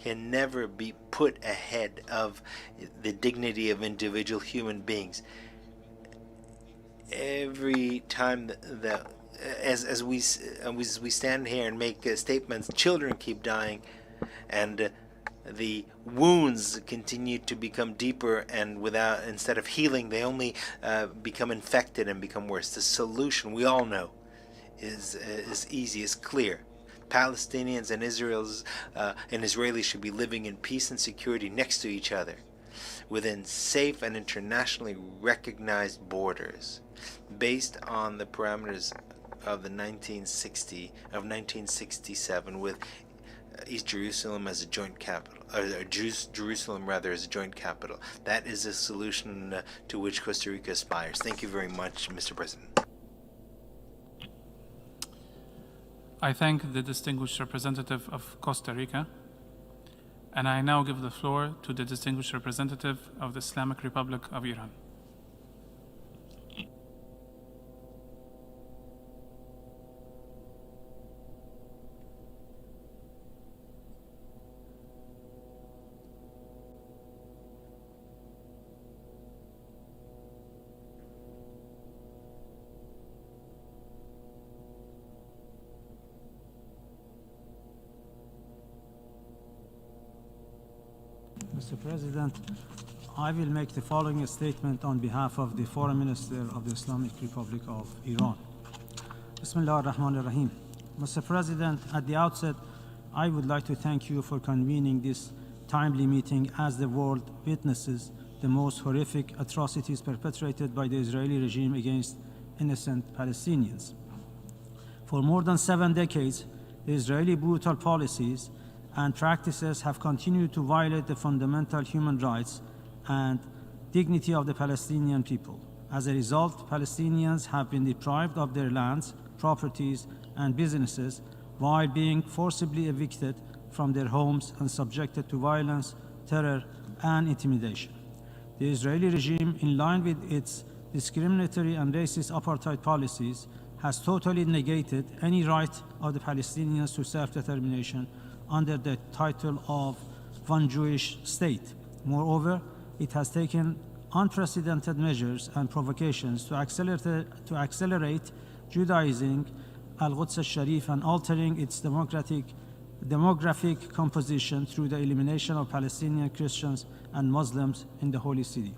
can never be put ahead of the dignity of individual human beings. Every time as we stand here and make statements, children keep dying, and the wounds continue to become deeper, and instead of healing, they only become infected and become worse. The solution, we all know, is easy, is clear. Palestinians and Israelis should be living in peace and security next to each other, within safe and internationally recognized borders, based on the parameters of 1967, with East Jerusalem as a joint capital, or Jerusalem rather as a joint capital. That is a solution to which Costa Rica aspires. Thank you very much, Mr. President. I thank the distinguished representative of Costa Rica, and I now give the floor to the distinguished representative of the Islamic Republic of Iran. Mr. President, I will make the following statement on behalf of the Foreign Minister of the Islamic Republic of Iran. Bismillah ar-Rahman ar-Rahim. Mr. President, at the outset, I would like to thank you for convening this timely meeting as the world witnesses the most horrific atrocities perpetrated by the Israeli regime against innocent Palestinians. For more than 7 decades, the Israeli brutal policies and practices have continued to violate the fundamental human rights and dignity of the Palestinian people. As a result, Palestinians have been deprived of their lands, properties, and businesses while being forcibly evicted from their homes and subjected to violence, terror, and intimidation. The Israeli regime, in line with its discriminatory and racist apartheid policies, has totally negated any right of the Palestinians to self-determination under the title of one Jewish state. Moreover, it has taken unprecedented measures and provocations to accelerate Judaizing Al-Quds al-Sharif and altering its demographic composition through the elimination of Palestinian Christians and Muslims in the Holy City.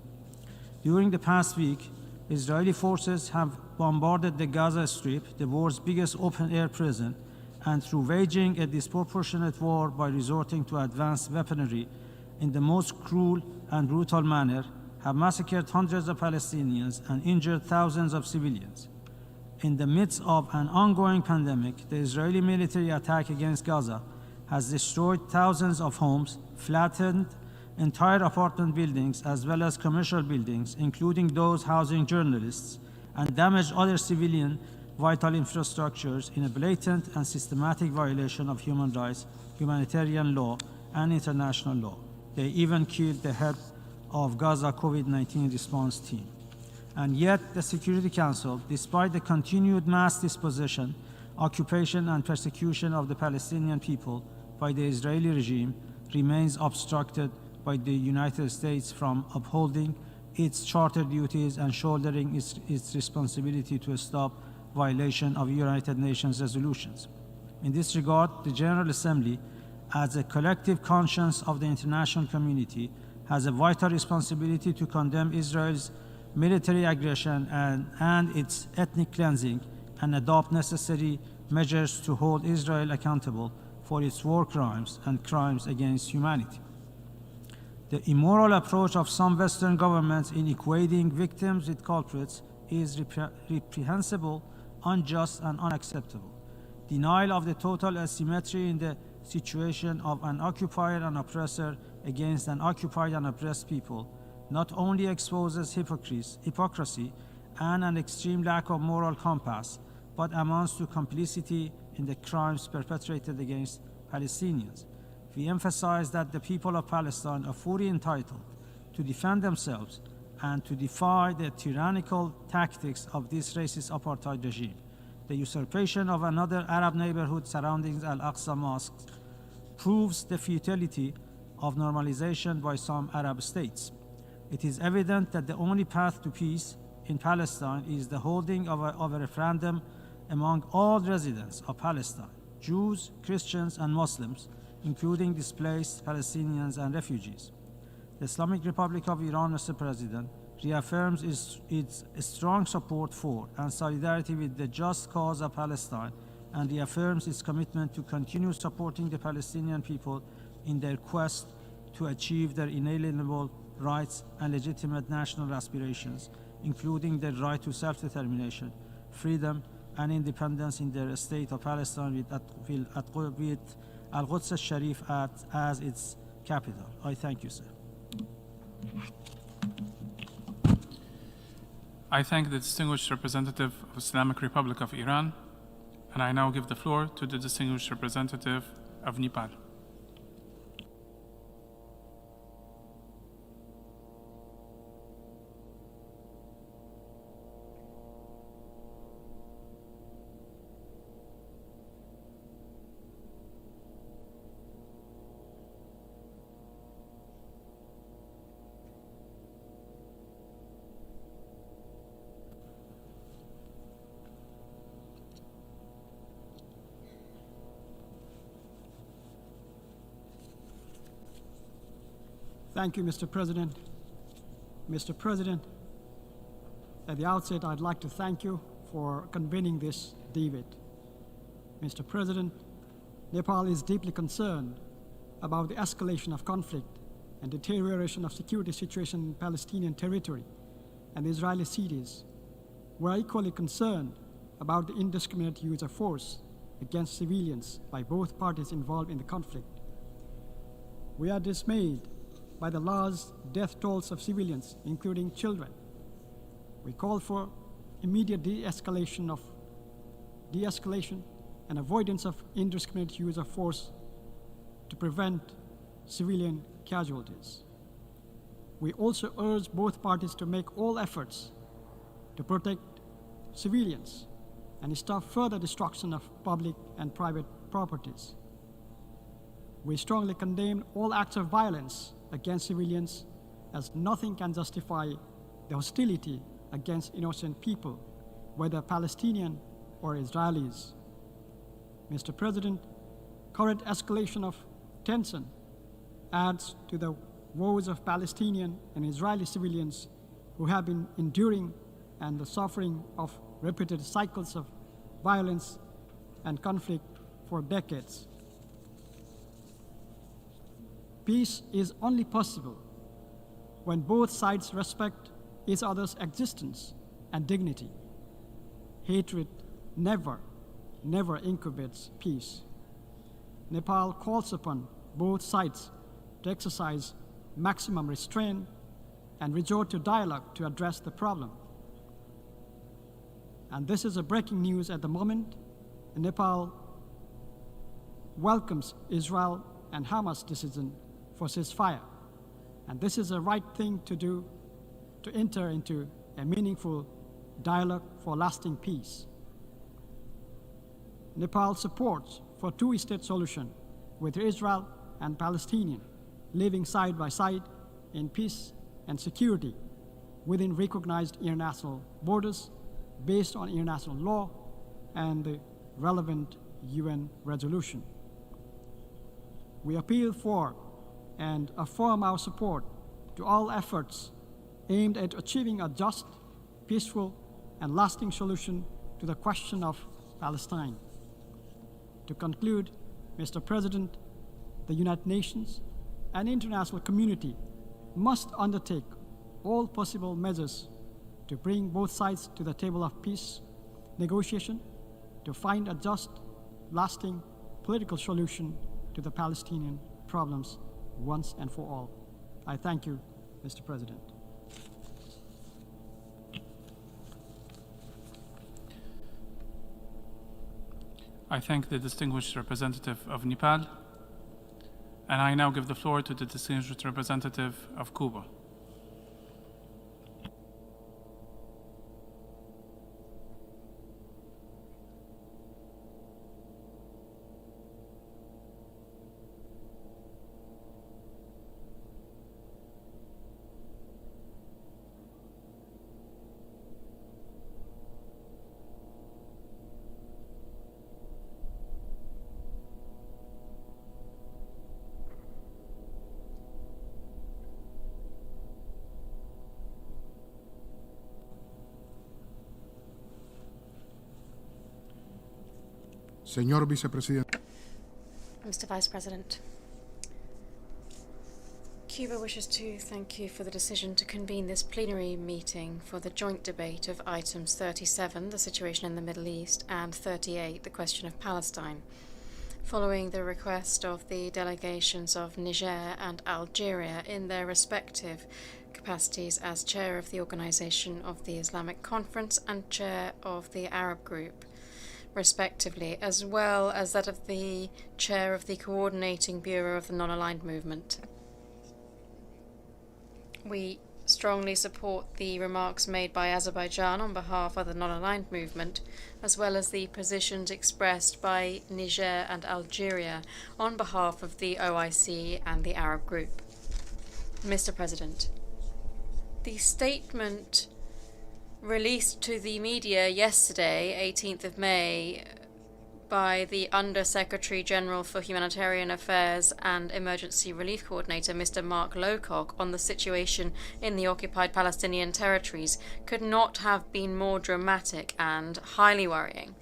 During the past week, Israeli forces have bombarded the Gaza Strip, the world's biggest open-air prison, and through waging a disproportionate war by resorting to advanced weaponry in the most cruel and brutal manner, have massacred hundreds of Palestinians and injured thousands of civilians. In the midst of an ongoing pandemic, the Israeli military attack against Gaza has destroyed thousands of homes, flattened entire apartment buildings as well as commercial buildings, including those housing journalists, and damaged other civilian vital infrastructures in a blatant and systematic violation of human rights, humanitarian law, and international law. They even killed the head of Gaza COVID-19 response team. And yet the Security Council, despite the continued mass dispossession, occupation, and persecution of the Palestinian people by the Israeli regime, remains obstructed by the United States from upholding its charter duties and shouldering its responsibility to stop violation of United Nations resolutions. In this regard, the General Assembly, as a collective conscience of the international community, has a vital responsibility to condemn Israel's military aggression and its ethnic cleansing, and adopt necessary measures to hold Israel accountable for its war crimes and crimes against humanity. The immoral approach of some Western governments in equating victims with culprits is reprehensible, unjust, and unacceptable. denial of the total asymmetry in the situation of an occupier and oppressor against an occupied and oppressed people not only exposes hypocrisy and an extreme lack of moral compass, but amounts to complicity in the crimes perpetrated against Palestinians. We emphasize that the people of Palestine are fully entitled to defend themselves and to defy the tyrannical tactics of this racist apartheid regime. The usurpation of another Arab neighborhood surrounding Al-Aqsa Mosque proves the futility of normalization by some Arab states. It is evident that the only path to peace in Palestine is the holding of a referendum among all residents of Palestine, Jews, Christians, and Muslims, including displaced Palestinians and refugees. The Islamic Republic of Iran, Mr. President, reaffirms its strong support for and solidarity with the just cause of Palestine, and reaffirms its commitment to continue supporting the Palestinian people in their quest to achieve their inalienable rights and legitimate national aspirations, including their right to self-determination, freedom, and independence in their state of Palestine with Al-Quds al-Sharif as its capital. I thank you, sir. I thank the distinguished representative of Islamic Republic of Iran, and I now give the floor to the distinguished representative of Nepal. Thank you, Mr. President. Mr. President, at the outset, I'd like to thank you for convening this debate. Mr. President, Nepal is deeply concerned about the escalation of conflict and deterioration of security situation in Palestinian territory and Israeli cities. We're equally concerned about the indiscriminate use of force against civilians by both parties involved in the conflict. We are dismayed by the large death tolls of civilians, including children. We call for immediate de-escalation and avoidance of indiscriminate use of force to prevent civilian casualties. We also urge both parties to make all efforts to protect civilians and stop further destruction of public and private properties. We strongly condemn all acts of violence against civilians, as nothing can justify the hostility against innocent people, whether Palestinian or Israelis. Mr. President, current escalation of tension adds to the woes of Palestinian and Israeli civilians who have been enduring and the suffering of repeated cycles of violence and conflict for decades. Peace is only possible when both sides respect each other's existence and dignity. Hatred never incubates peace. Nepal calls upon both sides to exercise maximum restraint and resort to dialogue to address the problem. And this is a breaking news at the moment. Nepal welcomes Israel and Hamas' decision for ceasefire. And this is the right thing to do to enter into a meaningful dialogue for lasting peace. Nepal supports for two-state solution with Israel and Palestinian living side by side in peace and security within recognized international borders based on international law and the relevant UN resolution. We appeal for and affirm our support to all efforts aimed at achieving a just, peaceful, and lasting solution to the question of Palestine. To conclude, Mr. President, the United Nations and international community must undertake all possible measures to bring both sides to the table of peace negotiation to find a just, lasting political solution to the Palestinian problems once and for all. I thank you, Mr. President. I thank the distinguished representative of Nepal, and I now give the floor to the distinguished representative of Cuba. Señor Vicepresidente. Mr. Vice President, Cuba wishes to thank you for the decision to convene this plenary meeting for the joint debate of items 37, the situation in the Middle East, and 38, the question of Palestine, following the request of the delegations of Niger and Algeria in their respective capacities as chair of the Organization of the Islamic Conference and chair of the Arab Group, respectively, as well as that of the chair of the Coordinating Bureau of the Non-Aligned Movement. We strongly support the remarks made by Azerbaijan on behalf of the Non-Aligned Movement, as well as the positions expressed by Niger and Algeria on behalf of the OIC and the Arab Group. Mr. President, the statement released to the media yesterday, 18th of May, by the Under-Secretary General for Humanitarian Affairs and Emergency Relief Coordinator, Mr. Mark Lowcock, on the situation in the occupied Palestinian territories could not have been more dramatic and highly worrying.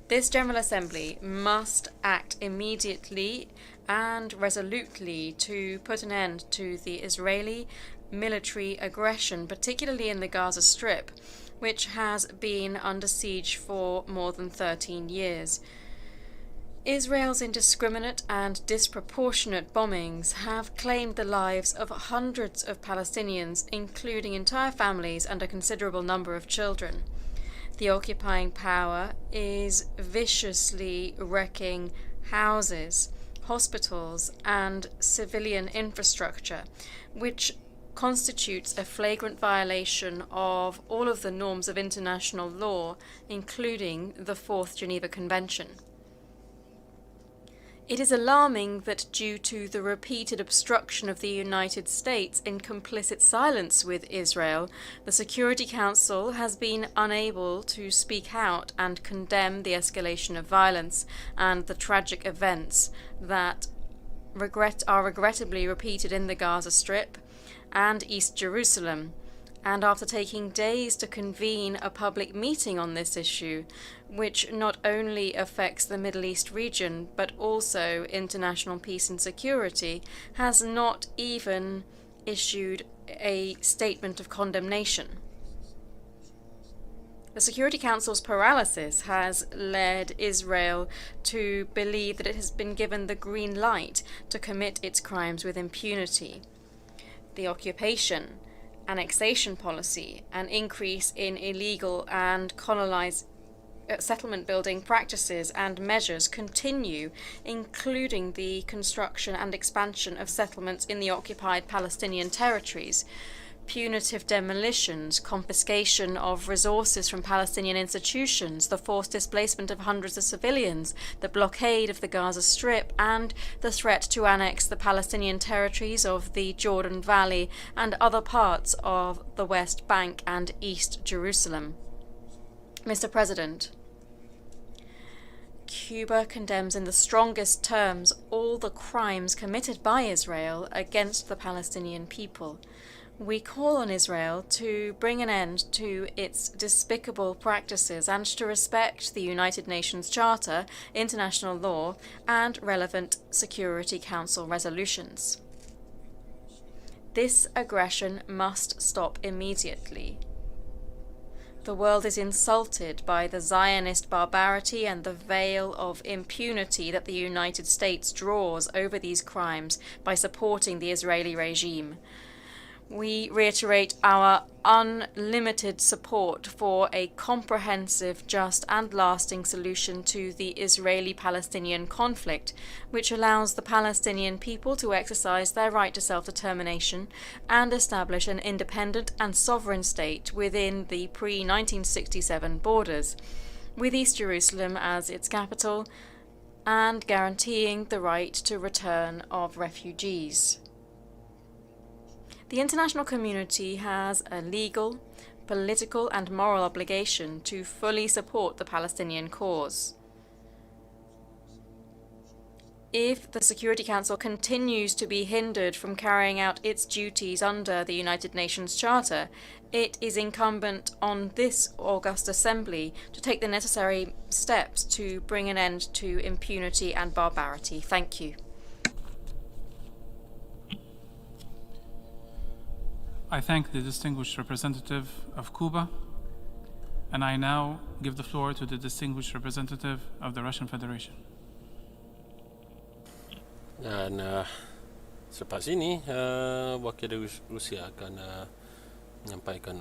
This General Assembly must act immediately and resolutely to put an end to the Israeli military aggression, particularly in the Gaza Strip, which has been under siege for more than 13 years. Israel's indiscriminate and disproportionate bombings have claimed the lives of hundreds of Palestinians, including entire families and a considerable number of children. The occupying power is viciously wrecking houses, hospitals, and civilian infrastructure, which constitutes a flagrant violation of all of the norms of international law, including the Fourth Geneva Convention. It is alarming that due to the repeated obstruction of the United States in complicit silence with Israel, the Security Council has been unable to speak out and condemn the escalation of violence and the tragic events that are regrettably repeated in the Gaza Strip and East Jerusalem, and after taking days to convene a public meeting on this issue, which not only affects the Middle East region but also international peace and security, has not even issued a statement of condemnation. The Security Council's paralysis has led Israel to believe that it has been given the green light to commit its crimes with impunity. The occupation, annexation policy, an increase in illegal and colonized settlement building practices and measures continue, including the construction and expansion of settlements in the occupied Palestinian territories, punitive demolitions, confiscation of resources from Palestinian institutions, the forced displacement of hundreds of civilians, the blockade of the Gaza Strip, and the threat to annex the Palestinian territories of the Jordan Valley and other parts of the West Bank and East Jerusalem. Mr. President, Cuba condemns in the strongest terms all the crimes committed by Israel against the Palestinian people. We call on Israel to bring an end to its despicable practices and to respect the United Nations Charter, international law, and relevant Security Council resolutions. This aggression must stop immediately. The world is insulted by the Zionist barbarity and the veil of impunity that the United States draws over these crimes by supporting the Israeli regime. We reiterate our unlimited support for a comprehensive, just and lasting solution to the Israeli-Palestinian conflict, which allows the Palestinian people to exercise their right to self-determination and establish an independent and sovereign state within the pre-1967 borders, with East Jerusalem as its capital, and guaranteeing the right to return of refugees. The international community has a legal, political and moral obligation to fully support the Palestinian cause. If the Security Council continues to be hindered from carrying out its duties under the United Nations Charter, it is incumbent on this august assembly to take the necessary steps to bring an end to impunity and barbarity. Thank you. I thank the distinguished representative of Cuba, and I now give the floor to the distinguished representative of the Russian Federation. Dan selepas ini wakil dari Rusia akan menyampaikan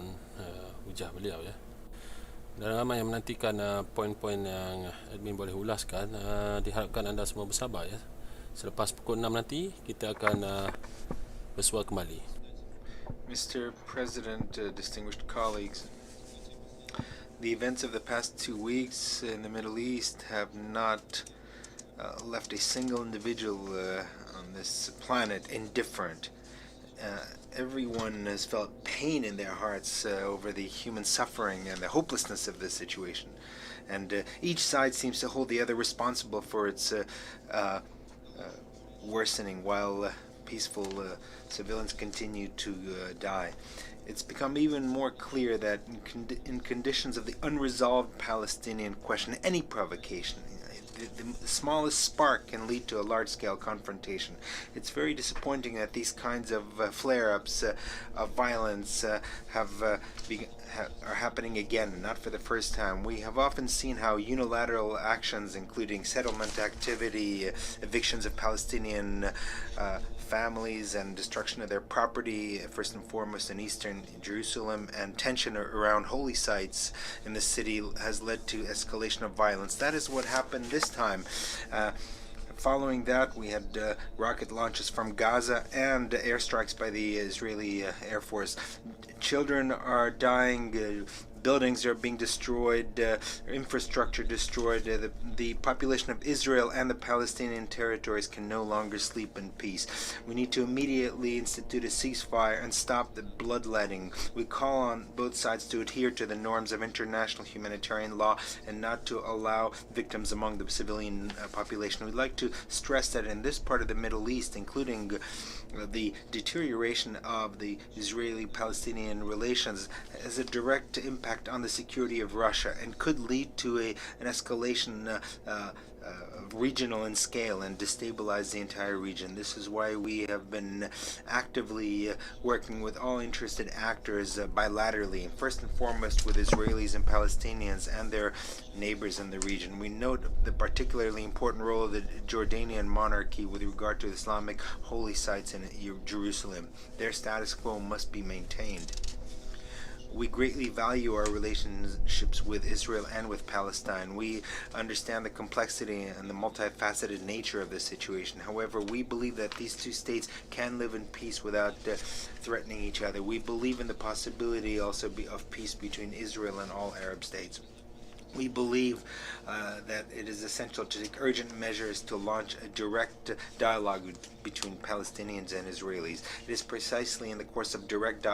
hujah beliau ya. Dan ramai yang menantikan poin-poin yang admin boleh ulaskan. Diharapkan anda semua bersabar ya. Selepas pukul 6 nanti kita akan bersuara kembali. Mr. President, distinguished colleagues, the events of the past 2 weeks in the Middle East have not left a single individual on this planet indifferent. Everyone has felt pain in their hearts over the human suffering and the hopelessness of this situation. And each side seems to hold the other responsible for its worsening while peaceful civilians continue to die. It's become even more clear that in conditions of the unresolved Palestinian question, any provocation, the smallest spark can lead to a large-scale confrontation. It's very disappointing that these kinds of flare-ups of violence are happening again, not for the first time. We have often seen how unilateral actions, including settlement activity, evictions of Palestinian families and destruction of their property, first and foremost in eastern Jerusalem, and tension around holy sites in the city has led to escalation of violence. That is what happened this time. Following that, we had rocket launches from Gaza and airstrikes by the Israeli Air Force. Children are dying, buildings are being destroyed, infrastructure destroyed. The population of Israel and the Palestinian territories can no longer sleep in peace. We need to immediately institute a ceasefire and stop the bloodletting. We call on both sides to adhere to the norms of international humanitarian law and not to allow victims among the civilian population. We'd like to stress that in this part of the Middle East, including the deterioration of the Israeli-Palestinian relations, has a direct impact on the security of Russia and could lead to an escalation regional in scale and destabilize the entire region. This is why we have been actively working with all interested actors bilaterally, first and foremost with Israelis and Palestinians and their neighbors in the region. We note the particularly important role of the Jordanian monarchy with regard to Islamic holy sites in Jerusalem. Their status quo must be maintained. We greatly value our relationships with Israel and with Palestine. We understand the complexity and the multifaceted nature of this situation. However, we believe that these two states can live in peace without threatening each other. We believe in the possibility also of peace between Israel and all Arab states. We believe that it is essential to take urgent measures to launch a direct dialogue between Palestinians and Israelis. It is precisely in the course of direct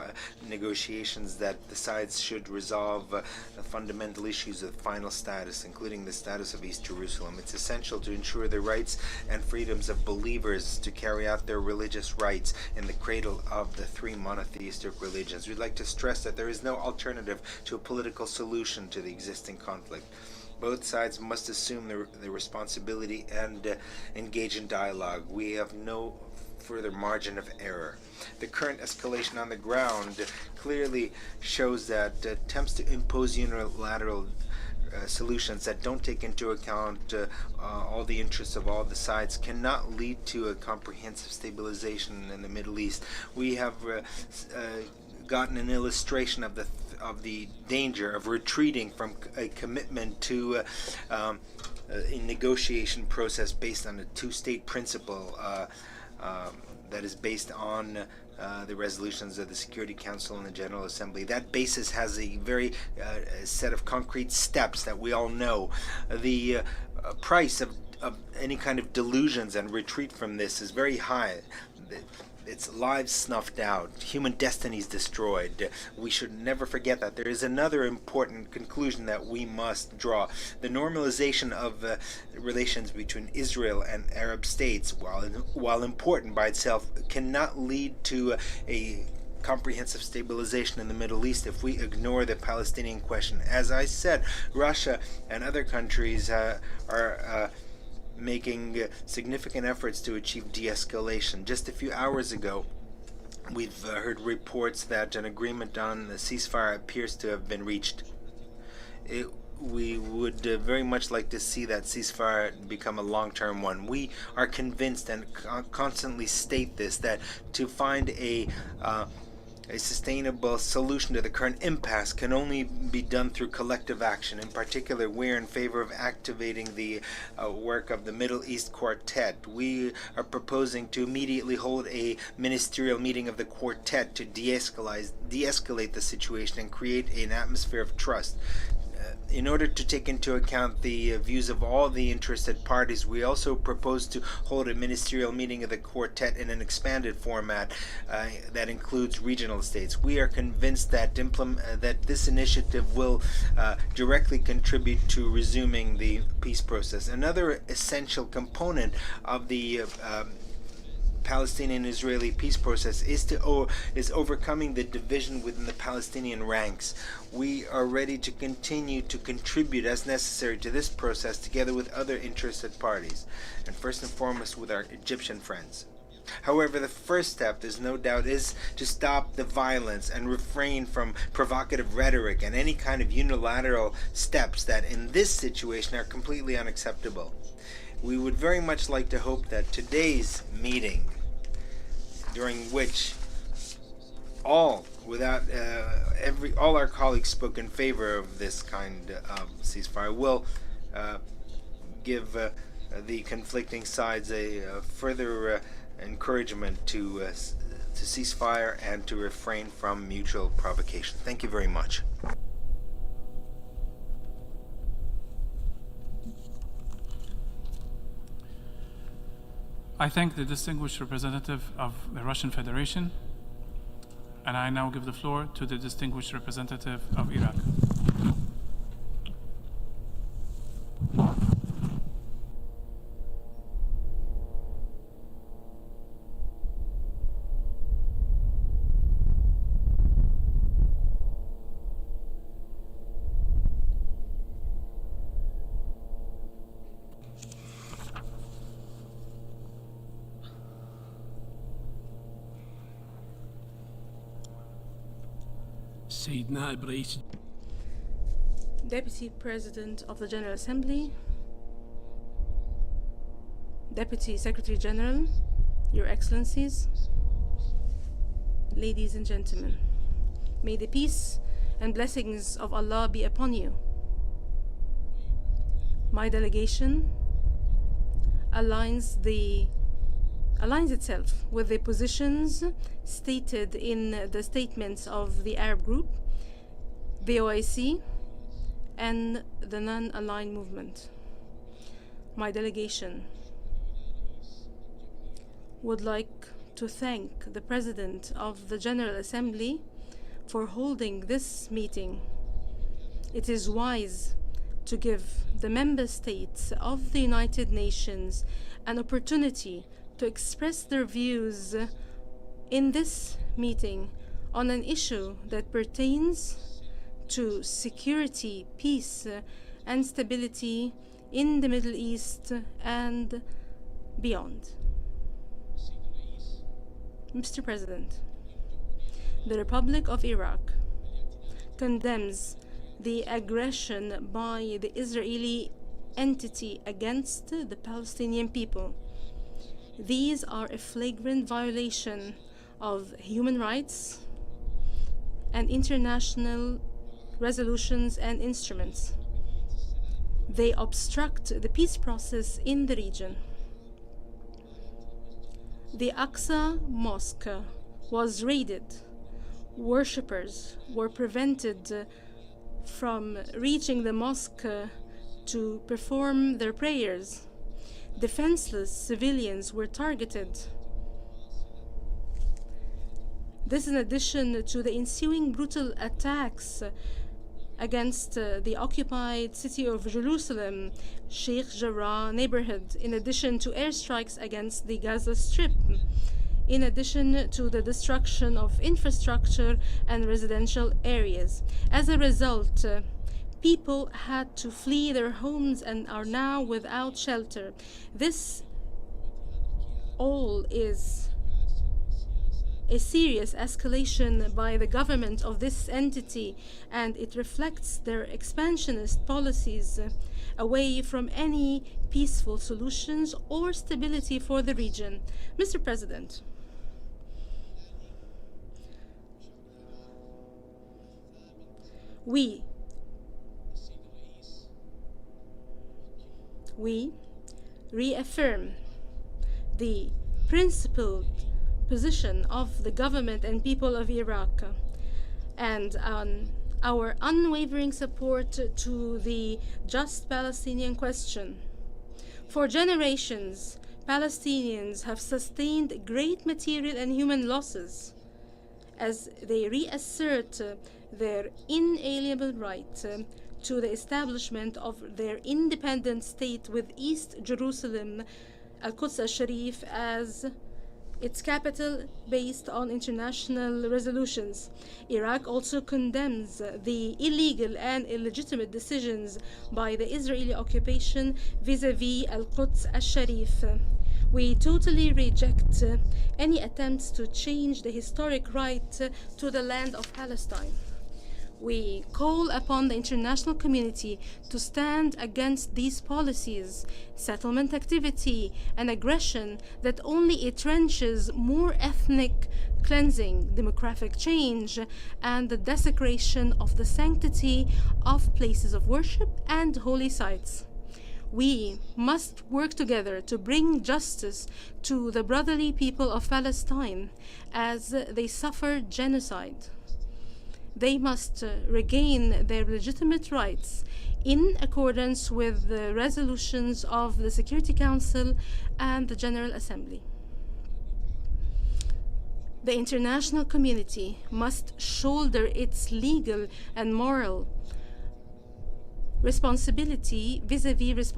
negotiations that the sides should resolve the fundamental issues of final status, including the status of East Jerusalem. It's essential to ensure the rights and freedoms of believers to carry out their religious rights in the cradle of the three monotheistic religions. We'd like to stress that there is no alternative to a political solution to the existing conflict. Both sides must assume the responsibility and engage in dialogue. We have no further margin of error. The current escalation on the ground clearly shows that attempts to impose unilateral solutions that don't take into account all the interests of all the sides cannot lead to a comprehensive stabilization in the Middle East. We have gotten an illustration of the danger of retreating from a commitment to a negotiation process based on a two-state principle that is based on the resolutions of the Security Council and the General Assembly. That basis has a very set of concrete steps that we all know. The price of any kind of delusions and retreat from this is very high. It's lives snuffed out, human destinies destroyed. We should never forget that. There is another important conclusion that we must draw. The normalization of relations between Israel and Arab states, while important by itself, cannot lead to a comprehensive stabilization in the Middle East if we ignore the Palestinian question. As I said, Russia and other countries are making significant efforts to achieve de-escalation. Just a few hours ago, we've heard reports that an agreement on the ceasefire appears to have been reached. We would very much like to see that ceasefire become a long-term one. We are convinced and constantly state this, that to find a sustainable solution to the current impasse can only be done through collective action. In particular, we're in favor of activating the work of the Middle East Quartet. We are proposing to immediately hold a ministerial meeting of the Quartet to de-escalate the situation and create an atmosphere of trust. In order to take into account the views of all the interested parties, we also propose to hold a ministerial meeting of the Quartet in an expanded format that includes regional states. We are convinced that this initiative will directly contribute to resuming the peace process. Another essential component of the Palestinian-Israeli peace process is overcoming the division within the Palestinian ranks. We are ready to continue to contribute as necessary to this process together with other interested parties, and first and foremost with our Egyptian friends. However, the first step, there's no doubt, is to stop the violence and refrain from provocative rhetoric and any kind of unilateral steps that in this situation are completely unacceptable. We would very much like to hope that today's meeting, during which all our colleagues spoke in favor of this kind of ceasefire, will give the conflicting sides a further encouragement to ceasefire and to refrain from mutual provocation. Thank you very much. I thank the distinguished representative of the Russian Federation, and I now give the floor to the distinguished representative of Iraq. Deputy President of the General Assembly, Deputy Secretary General, Your Excellencies, ladies and gentlemen, may the peace and blessings of Allah be upon you. My delegation aligns itself with the positions stated in the statements of the Arab Group, the OIC, and the non-aligned movement. My delegation would like to thank the President of the General Assembly for holding this meeting. It is wise to give the member states of the United Nations an opportunity to express their views in this meeting on an issue that pertains to security, peace, and stability in the Middle East and beyond. Mr. President, the Republic of Iraq condemns the aggression by the Israeli entity against the Palestinian people. These are a flagrant violation of human rights and international resolutions and instruments. They obstruct the peace process in the region. The Aqsa Mosque was raided. Worshippers were prevented from reaching the mosque to perform their prayers. Defenseless civilians were targeted. This in addition to the ensuing brutal attacks against the occupied city of Jerusalem, Sheikh Jarrah neighborhood, in addition to airstrikes against the Gaza Strip, in addition to the destruction of infrastructure and residential areas. As a result, people had to flee their homes and are now without shelter. This all is a serious escalation by the government of this entity, and it reflects their expansionist policies away from any peaceful solutions or stability for the region. Mr. President, we reaffirm the principled position of the government and people of Iraq and our unwavering support to the just Palestinian question. For generations, Palestinians have sustained great material and human losses as they reassert their inalienable right to the establishment of their independent state with East Jerusalem, Al-Quds al-Sharif, as its capital based on international resolutions. Iraq also condemns the illegal and illegitimate decisions by the Israeli occupation vis-à-vis Al-Quds al-Sharif. We totally reject any attempts to change the historic right to the land of Palestine. We call upon the international community to stand against these policies, settlement activity, and aggression that only entrenches more ethnic cleansing, demographic change, and the desecration of the sanctity of places of worship and holy sites. We must work together to bring justice to the brotherly people of Palestine as they suffer genocide. They must regain their legitimate rights in accordance with the resolutions of the Security Council and the General Assembly. The international community must shoulder its legal and moral responsibility vis-à-vis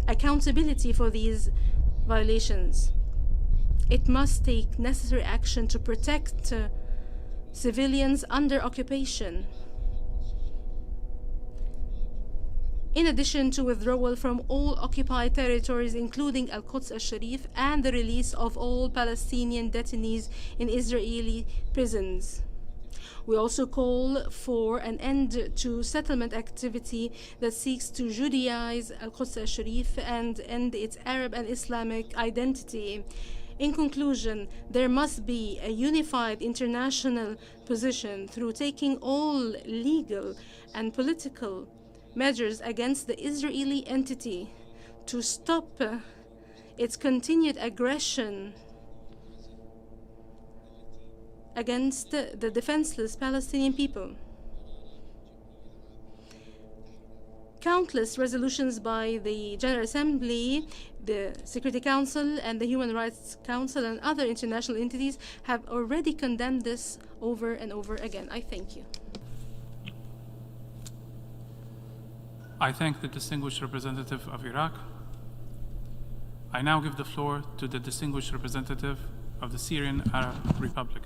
accountability for these violations. It must take necessary action to protect civilians under occupation, in addition to withdrawal from all occupied territories, including Al-Quds al-Sharif, and the release of all Palestinian detainees in Israeli prisons. We also call for an end to settlement activity that seeks to Judaize Al-Quds al-Sharif and end its Arab and Islamic identity. In conclusion, there must be a unified international position through taking all legal and political measures against the Israeli entity to stop its continued aggression against the defenseless Palestinian people. Countless resolutions by the General Assembly, the Security Council, and the Human Rights Council and other international entities have already condemned this over and over again. I thank you. I thank the distinguished representative of Iraq. I now give the floor to the distinguished representative of the Syrian Arab Republic.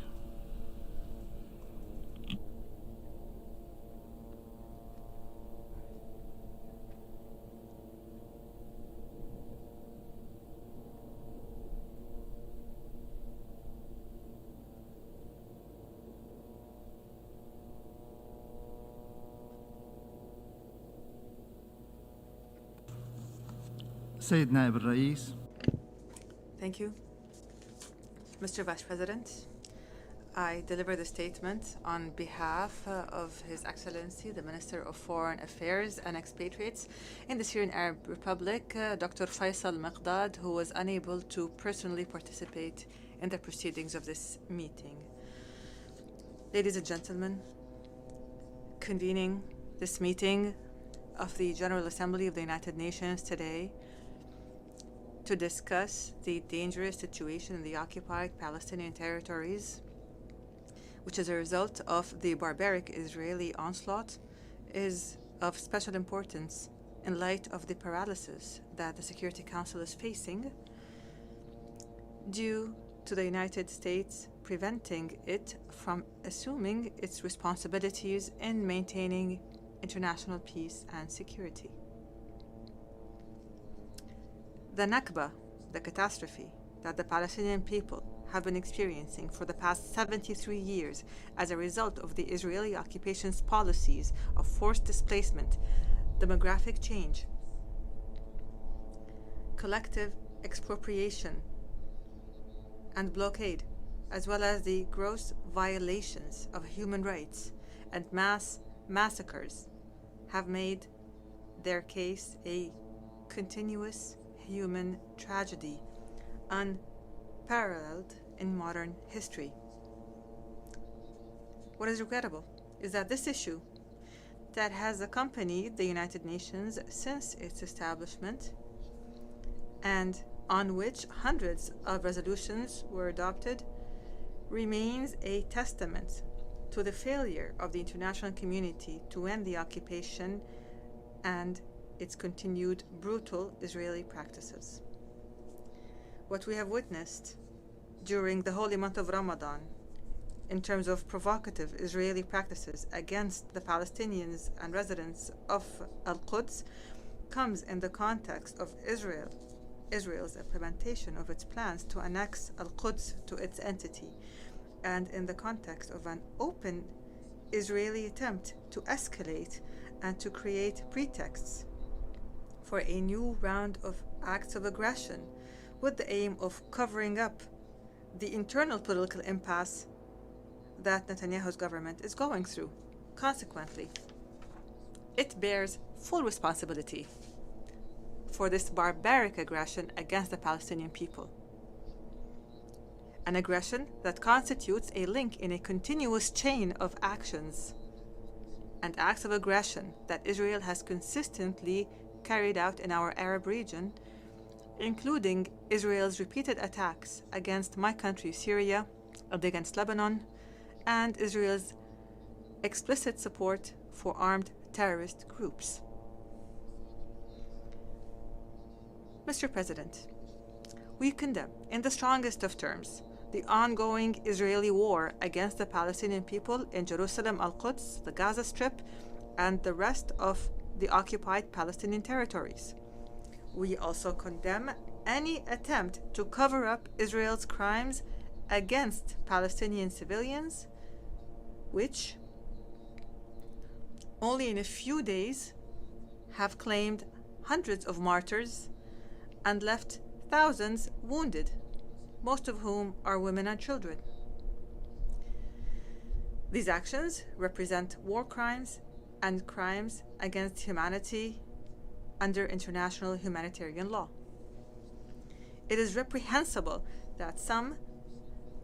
السيد نائب الرئيس. Thank you. Mr. Vice President, I deliver the statement on behalf of His Excellency, the Minister of Foreign Affairs and Expatriates in the Syrian Arab Republic, Dr. Faisal Maqdad, who was unable to personally participate in the proceedings of this meeting. Ladies and gentlemen, convening this meeting of the General Assembly of the United Nations today to discuss the dangerous situation in the occupied Palestinian territories, which is a result of the barbaric Israeli onslaught, is of special importance in light of the paralysis that the Security Council is facing due to the United States preventing it from assuming its responsibilities in maintaining international peace and security. The Nakba, the catastrophe that the Palestinian people have been experiencing for the past 73 years as a result of the Israeli occupation's policies of forced displacement, demographic change, collective expropriation, and blockade, as well as the gross violations of human rights and mass massacres, have made their case a continuous human tragedy unparalleled in modern history. What is regrettable is that this issue that has accompanied the United Nations since its establishment and on which hundreds of resolutions were adopted remains a testament to the failure of the international community to end the occupation and its continued brutal Israeli practices. What we have witnessed during the holy month of Ramadan in terms of provocative Israeli practices against the Palestinians and residents of Al-Quds comes in the context of Israel's implementation of its plans to annex Al-Quds to its entity, and in the context of an open Israeli attempt to escalate and to create pretexts for a new round of acts of aggression with the aim of covering up the internal political impasse that Netanyahu's government is going through. Consequently, it bears full responsibility for this barbaric aggression against the Palestinian people. An aggression that constitutes a link in a continuous chain of actions and acts of aggression that Israel has consistently carried out in our Arab region, including Israel's repeated attacks against my country, Syria, and against Lebanon, and Israel's explicit support for armed terrorist groups. Mr. President, we condemn in the strongest of terms the ongoing Israeli war against the Palestinian people in Jerusalem, Al-Quds, the Gaza Strip, and the rest of the occupied Palestinian territories. We also condemn any attempt to cover up Israel's crimes against Palestinian civilians, which only in a few days have claimed hundreds of martyrs and left thousands wounded, most of whom are women and children. These actions represent war crimes and crimes against humanity under international humanitarian law. It is reprehensible that some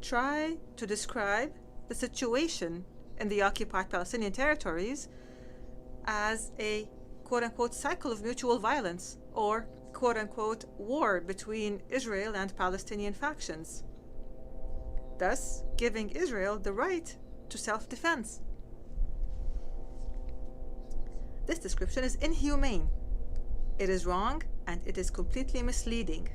try to describe the situation in the occupied Palestinian territories as a quote-unquote cycle of mutual violence or quote-unquote war between Israel and Palestinian factions, thus giving Israel the right to self-defense. This description is inhumane. It is wrong and it is completely misleading.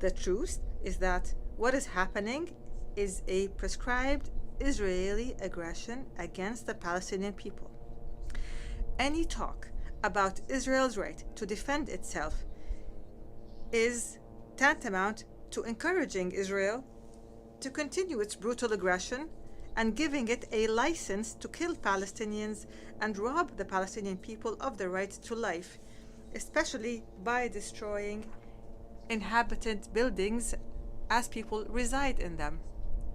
The truth is that what is happening is a prescribed Israeli aggression against the Palestinian people. Any talk about Israel's right to defend itself is tantamount to encouraging Israel to continue its brutal aggression and giving it a license to kill Palestinians and rob the Palestinian people of the right to life especially by destroying inhabited buildings as people reside in them.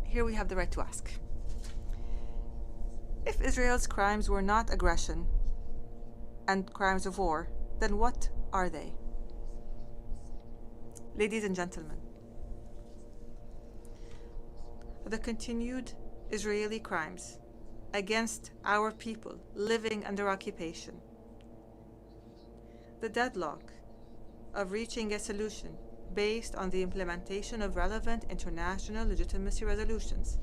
Here we have the right to ask. If Israel's crimes were not aggression and crimes of war, then what are they? Ladies and gentlemen, the continued Israeli crimes against our people living under occupation, the deadlock of reaching a solution based on the implementation of relevant international legitimacy resolutions,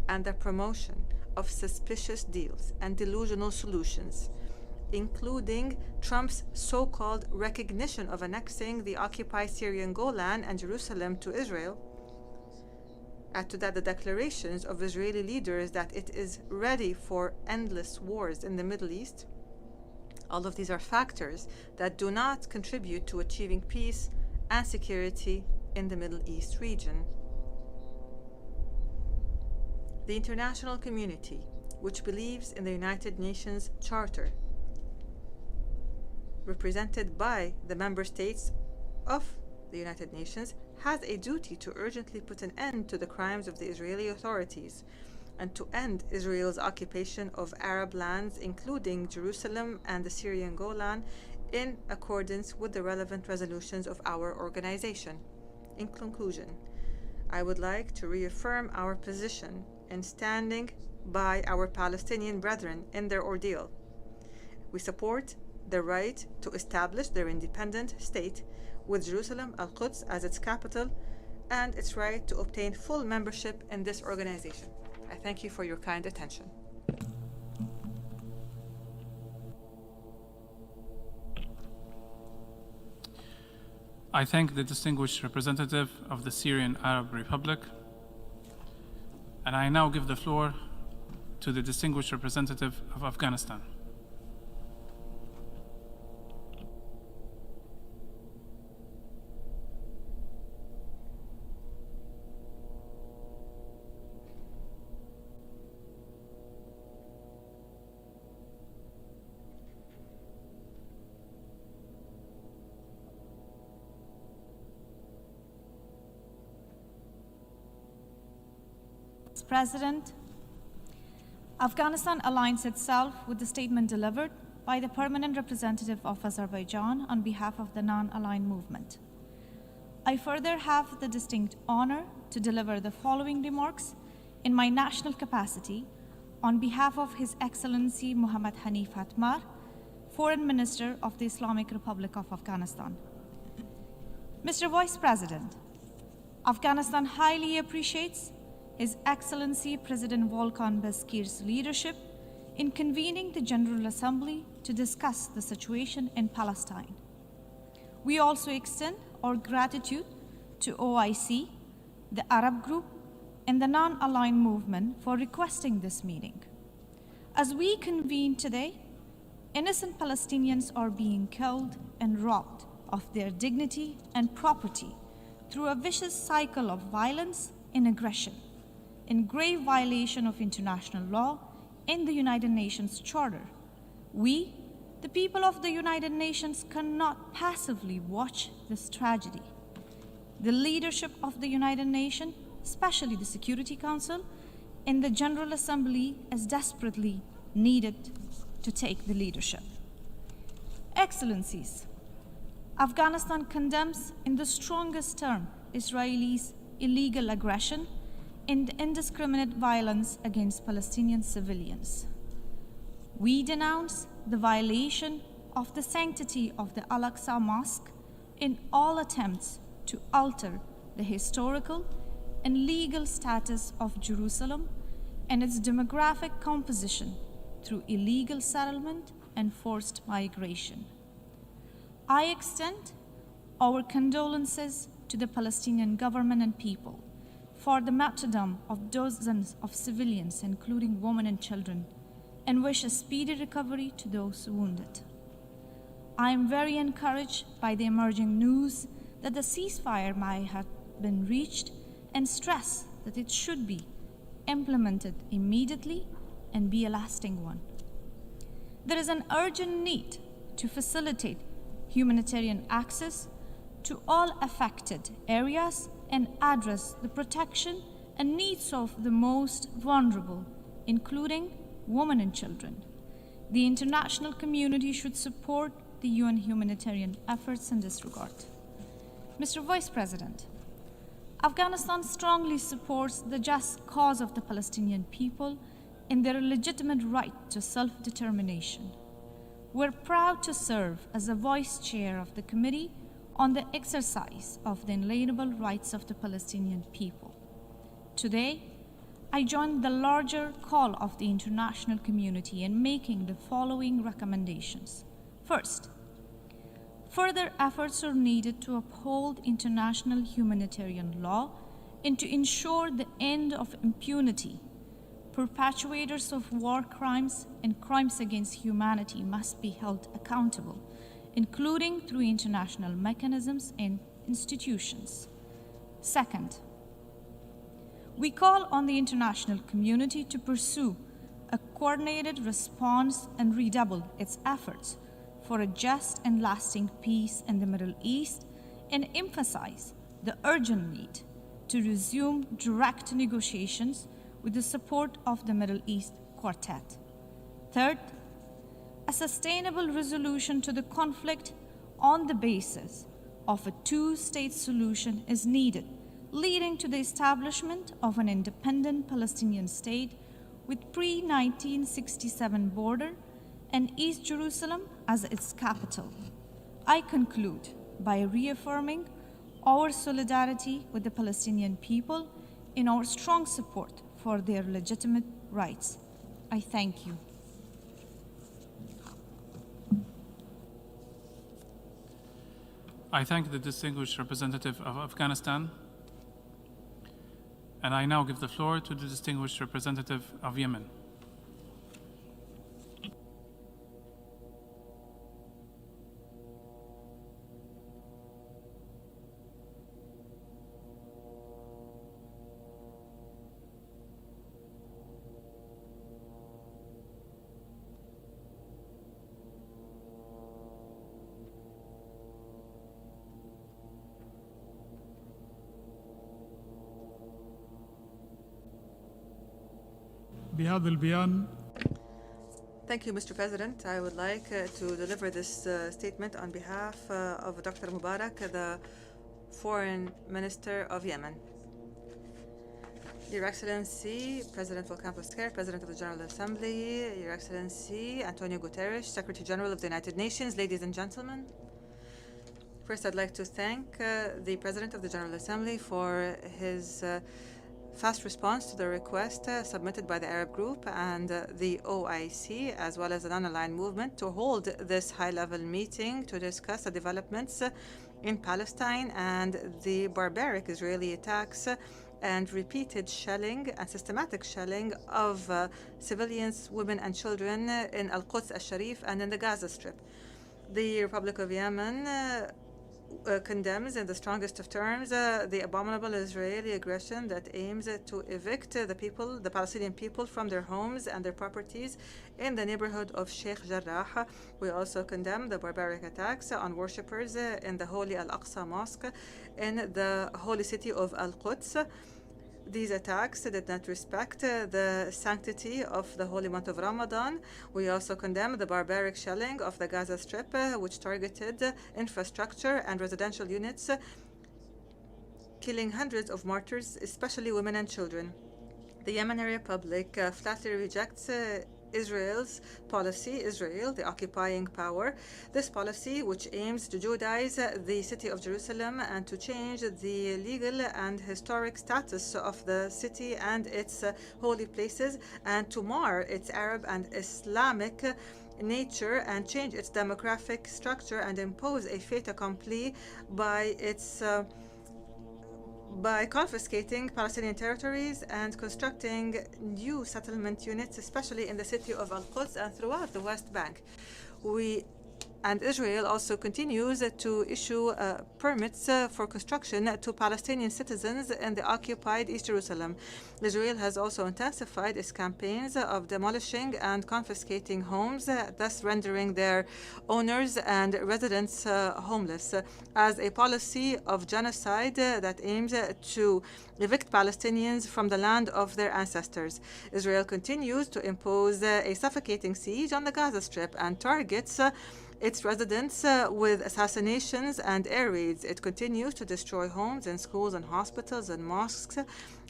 and the promotion of suspicious deals and delusional solutions, including Trump's so-called recognition of annexing the occupied Syrian Golan and Jerusalem to Israel. Add to that the declarations of Israeli leaders that it is ready for endless wars in the Middle East. All of these are factors that do not contribute to achieving peace and security in the Middle East region. The international community, which believes in the United Nations Charter, represented by the member states of the United Nations, has a duty to urgently put an end to the crimes of the Israeli authorities and to end Israel's occupation of Arab lands, including Jerusalem and the Syrian Golan, in accordance with the relevant resolutions of our organization. In conclusion, I would like to reaffirm our position in standing by our Palestinian brethren in their ordeal. We support the right to establish their independent state with Jerusalem, Al-Quds as its capital, and its right to obtain full membership in this organization. I thank you for your kind attention. I thank the distinguished representative of the Syrian Arab Republic, and I now give the floor to the distinguished representative of Afghanistan. President, Afghanistan aligns itself with the statement delivered by the permanent representative of Azerbaijan on behalf of the non-aligned movement. I further have the distinct honor to deliver the following remarks in my national capacity on behalf of His Excellency Muhammad Hanif Atmar, Foreign Minister of the Islamic Republic of Afghanistan. Mr. Vice President, Afghanistan highly appreciates His Excellency President Volkan Bozkir's leadership in convening the General Assembly to discuss the situation in Palestine. We also extend our gratitude to OIC, the Arab Group, and the non-aligned movement for requesting this meeting. As we convene today, innocent Palestinians are being killed and robbed of their dignity and property through a vicious cycle of violence and aggression, in grave violation of international law and the United Nations Charter. We, the people of the United Nations, cannot passively watch this tragedy. The leadership of the United Nations, especially the Security Council and the General Assembly, is desperately needed to take the leadership. Excellencies, Afghanistan condemns in the strongest term Israel's illegal aggression and indiscriminate violence against Palestinian civilians. We denounce the violation of the sanctity of the Al-Aqsa Mosque in all attempts to alter the historical and legal status of Jerusalem and its demographic composition through illegal settlement and forced migration. I extend our condolences to the Palestinian government and people for the martyrdom of dozens of civilians, including women and children, and wish a speedy recovery to those wounded. I am very encouraged by the emerging news that the ceasefire might have been reached and stress that it should be implemented immediately and be a lasting one. There is an urgent need to facilitate humanitarian access to all affected areas and address the protection and needs of the most vulnerable, including women and children. The international community should support the UN humanitarian efforts in this regard. Mr. Vice President, Afghanistan strongly supports the just cause of the Palestinian people in their legitimate right to self-determination. We're proud to serve as a vice chair of the Committee on the Exercise of the Inalienable Rights of the Palestinian People. Today, I join the larger call of the international community in making the following recommendations. First, further efforts are needed to uphold international humanitarian law and to ensure the end of impunity. Perpetrators of war crimes and crimes against humanity must be held accountable, including through international mechanisms and institutions. Second, we call on the international community to pursue a coordinated response and redouble its efforts for a just and lasting peace in the Middle East and emphasize the urgent need to resume direct negotiations with the support of the Middle East Quartet. Third, a sustainable resolution to the conflict on the basis of a two-state solution is needed, leading to the establishment of an independent Palestinian state with pre-1967 border and East Jerusalem as its capital. I conclude by reaffirming our solidarity with the Palestinian people in our strong support for their legitimate rights. I thank you. I thank the distinguished representative of Afghanistan, and I now give the floor to the distinguished representative of Yemen. Thank you, Mr. President. I would like to deliver this statement on behalf of Dr. Mubarak, the Foreign Minister of Yemen. Your Excellency, President Volkan Bozkır, President of the General Assembly, Your Excellency, Antonio Guterres, Secretary General of the United Nations, ladies and gentlemen. First, I'd like to thank the President of the General Assembly for his fast response to the request submitted by the Arab Group and the OIC, as well as the non-aligned movement, to hold this high-level meeting to discuss the developments in Palestine and the barbaric Israeli attacks and repeated shelling and systematic shelling of civilians, women and children in Al-Quds al-Sharif and in the Gaza Strip. The Republic of Yemen condemns in the strongest of terms the abominable Israeli aggression that aims to evict the Palestinian people from their homes and their properties in the neighborhood of Sheikh Jarrah. We also condemn the barbaric attacks on worshippers in the Holy Al-Aqsa Mosque in the holy city of Al-Quds. These attacks did not respect the sanctity of the holy month of Ramadan. We also condemn the barbaric shelling of the Gaza Strip, which targeted infrastructure and residential units, killing hundreds of martyrs, especially women and children. The Yemeni Republic flatly rejects Israel's policy, Israel, the occupying power. This policy, which aims to Judaize the city of Jerusalem and to change the legal and historic status of the city and its holy places, and to mar its Arab and Islamic nature and change its demographic structure and impose a fait accompli by confiscating Palestinian territories and constructing new settlement units, especially in the city of Al-Quds and throughout the West Bank. We And Israel also continues to issue permits for construction to Palestinian citizens in the occupied East Jerusalem. Israel has also intensified its campaigns of demolishing and confiscating homes, thus rendering their owners and residents homeless, as a policy of genocide that aims to evict Palestinians from the land of their ancestors. Israel continues to impose a suffocating siege on the Gaza Strip and targets its residents with assassinations and air raids. It continues to destroy homes and schools and hospitals and mosques,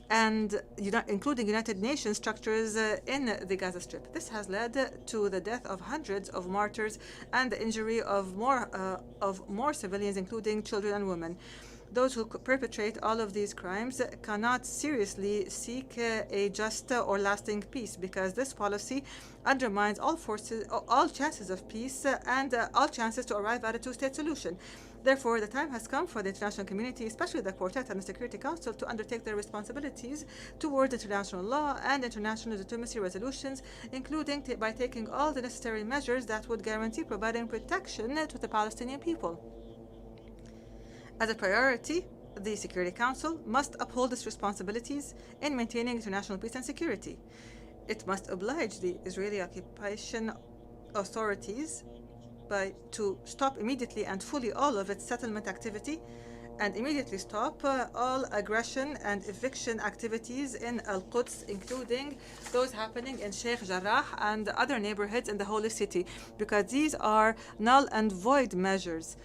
and including United Nations structures in the Gaza Strip. This has led to the death of hundreds of martyrs and the injury of more civilians, including children and women. Those who perpetrate all of these crimes cannot seriously seek a just or lasting peace, because this policy undermines all chances of peace and all chances to arrive at a two-state solution. Therefore, the time has come for the international community, especially the Quartet and the Security Council, to undertake their responsibilities towards international law and international legitimacy resolutions, including by taking all the necessary measures that would guarantee providing protection to the Palestinian people. As a priority, the Security Council must uphold its responsibilities in maintaining international peace and security. It must oblige the Israeli occupation authorities to stop immediately and fully all of its settlement activity, and immediately stop all aggression and eviction activities in Al-Quds, including those happening in Sheikh Jarrah and other neighborhoods in the Holy City, because these are null and void measures.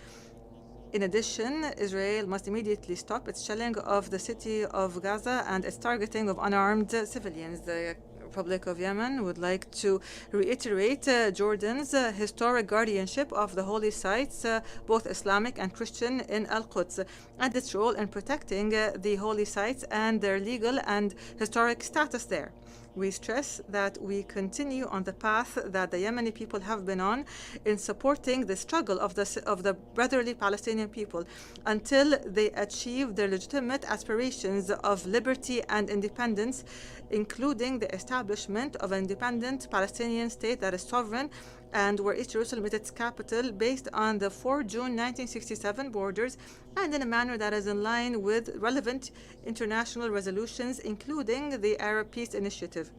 In addition, Israel must immediately stop its shelling of the city of Gaza and its targeting of unarmed civilians. The Republic of Yemen would like to reiterate Jordan's historic guardianship of the holy sites, both Islamic and Christian, in Al-Quds, and its role in protecting the holy sites and their legal and historic status there. We stress that we continue on the path that the Yemeni people have been on in supporting the struggle of the brotherly Palestinian people until they achieve their legitimate aspirations of liberty and independence, including the establishment of an independent Palestinian state that is sovereign and where East Jerusalem is its capital, based on the 4 June 1967 borders, and in a manner that is in line with relevant international resolutions, including the Arab Peace Initiative.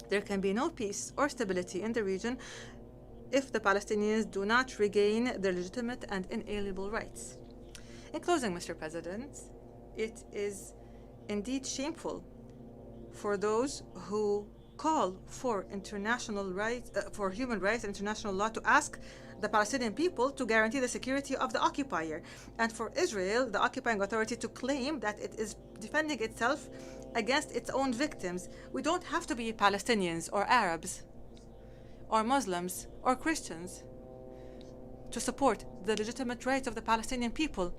There can be no peace or stability in the region if the Palestinians do not regain their legitimate and inalienable rights. In closing, Mr. President, it is indeed shameful for those who call for international rights, for human rights and international law, to ask the Palestinian people to guarantee the security of the occupier, and for Israel, the occupying authority, to claim that it is defending itself against its own victims. We don't have to be Palestinians or Arabs or Muslims or Christians to support the legitimate rights of the Palestinian people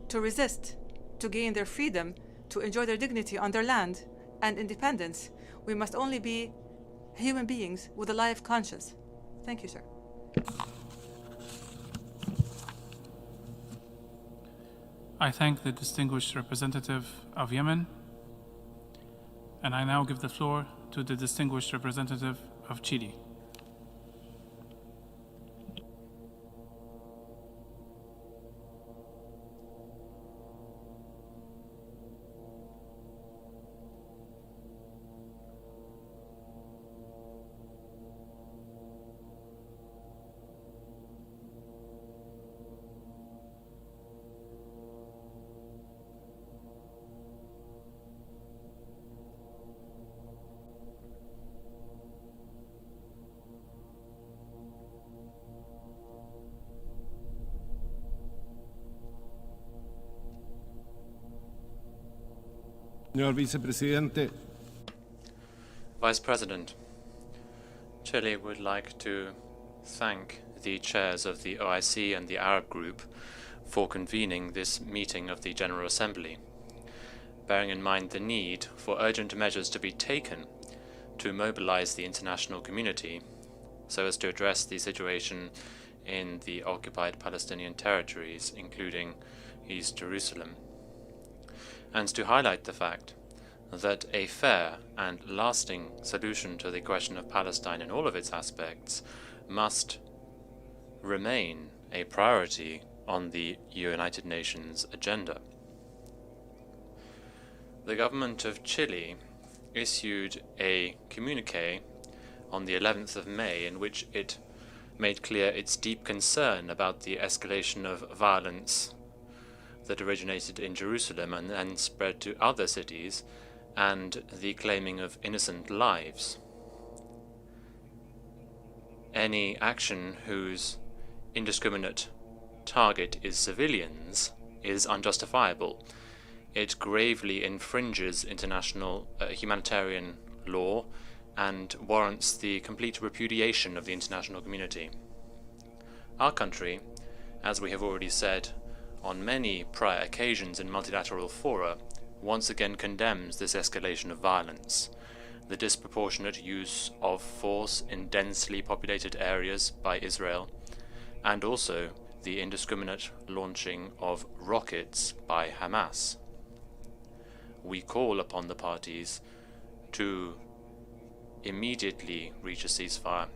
to resist, to gain their freedom, to enjoy their dignity on their land and independence. We must only be human beings with a live conscience. Thank you, sir. I thank the distinguished representative of Yemen, and I now give the floor to the distinguished representative of Chile. Señor Vicepresidente. Vice President, Chile would like to thank the chairs of the OIC and the Arab Group for convening this meeting of the General Assembly, bearing in mind the need for urgent measures to be taken to mobilize the international community so as to address the situation in the occupied Palestinian territories, including East Jerusalem, and to highlight the fact that a fair and lasting solution to the question of Palestine in all of its aspects must remain a priority on the United Nations agenda. The government of Chile issued a communiqué on the 11th of May in which it made clear its deep concern about the escalation of violence that originated in Jerusalem and then spread to other cities, and the claiming of innocent lives. Any action whose indiscriminate target is civilians is unjustifiable. It gravely infringes international humanitarian law and warrants the complete repudiation of the international community. Our country, as we have already said on many prior occasions in multilateral fora, once again condemns this escalation of violence, the disproportionate use of force in densely populated areas by Israel, and also the indiscriminate launching of rockets by Hamas. We call upon the parties to immediately reach a ceasefire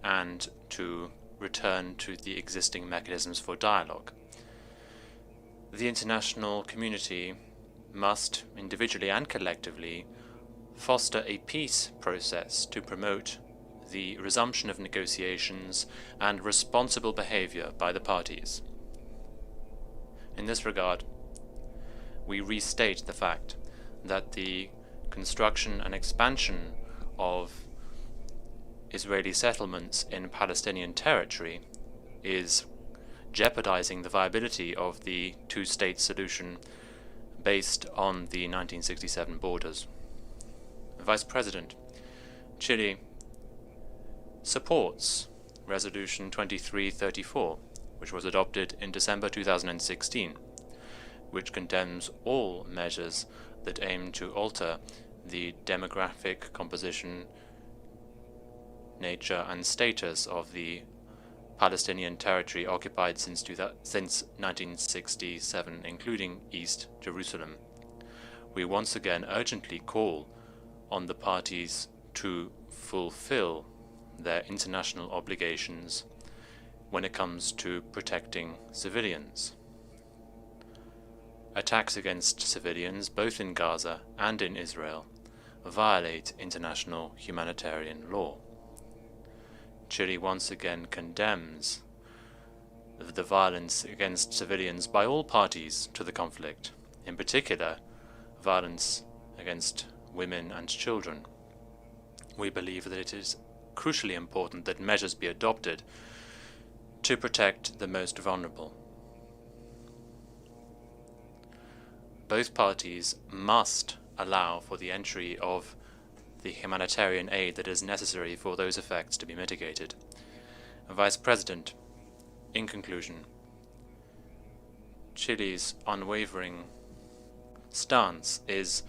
and to return to the existing mechanisms for dialogue. The international community must, individually and collectively, foster a peace process to promote the resumption of negotiations and responsible behavior by the parties. In this regard, we restate the fact that the construction and expansion of Israeli settlements in Palestinian territory is jeopardizing the viability of the two-state solution based on the 1967 borders. Vice President, Chile supports Resolution 2334, which was adopted in December 2016, which condemns all measures that aim to alter the demographic composition, nature and status of the Palestinian territory occupied since 1967, including East Jerusalem. We once again urgently call on the parties to fulfill their international obligations when it comes to protecting civilians. Attacks against civilians, both in Gaza and in Israel, violate international humanitarian law. Chile once again condemns the violence against civilians by all parties to the conflict, in particular, violence against women and children. We believe that it is crucially important that measures be adopted to protect the most vulnerable. Both parties must allow for the entry of the humanitarian aid that is necessary for those effects to be mitigated. Vice President, in conclusion, Chile's unwavering stance is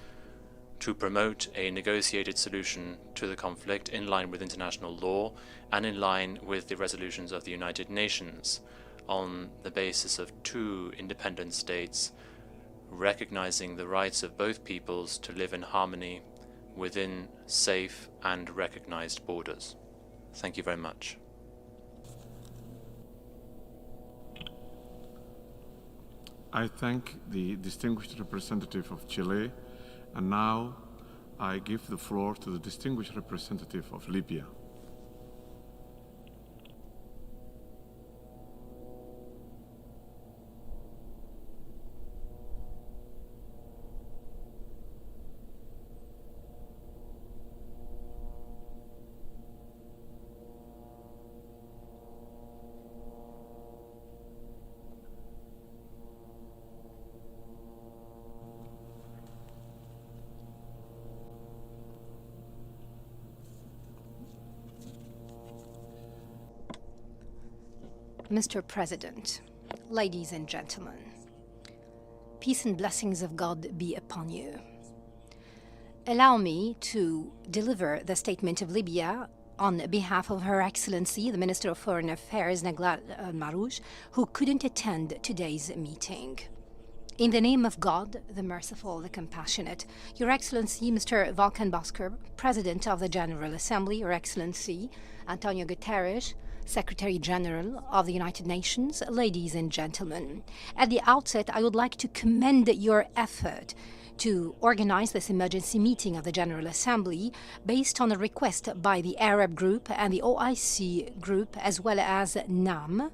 to promote a negotiated solution to the conflict in line with international law and in line with the resolutions of the United Nations on the basis of two independent states recognizing the rights of both peoples to live in harmony within safe and recognized borders. Thank you very much. I thank the distinguished representative of Chile, and now I give the floor to the distinguished representative of Libya. Mr. President, ladies and gentlemen, peace and blessings of God be upon you. Allow me to deliver the statement of Libya on behalf of Her Excellency, the Minister of Foreign Affairs, Nagla Al-Marouj, who couldn't attend today's meeting. In the name of God, the merciful, the compassionate, Your Excellency, Mr. Volkan Bozkır, President of the General Assembly, Your Excellency, Antonio Guterres, Secretary General of the United Nations, ladies and gentlemen. At the outset, I would like to commend your effort to organize this emergency meeting of the General Assembly based on a request by the Arab Group and the OIC Group, as well as NAM.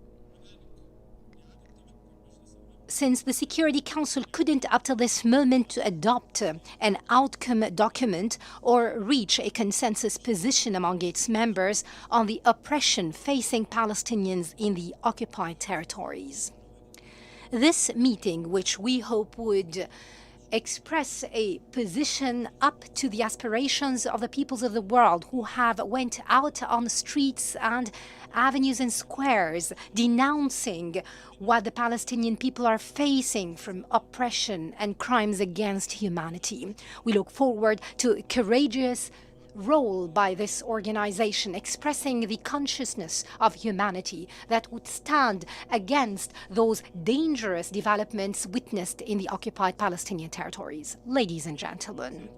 Since the Security Council couldn't up till this moment adopt an outcome document or reach a consensus position among its members on the oppression facing Palestinians in the occupied territories. This meeting, which we hope would express a position up to the aspirations of the peoples of the world who have went out on the streets and avenues and squares denouncing what the Palestinian people are facing from oppression and crimes against humanity. We look forward to a courageous role by this organization expressing the consciousness of humanity that would stand against those dangerous developments witnessed in the occupied Palestinian territories. Ladies and gentlemen,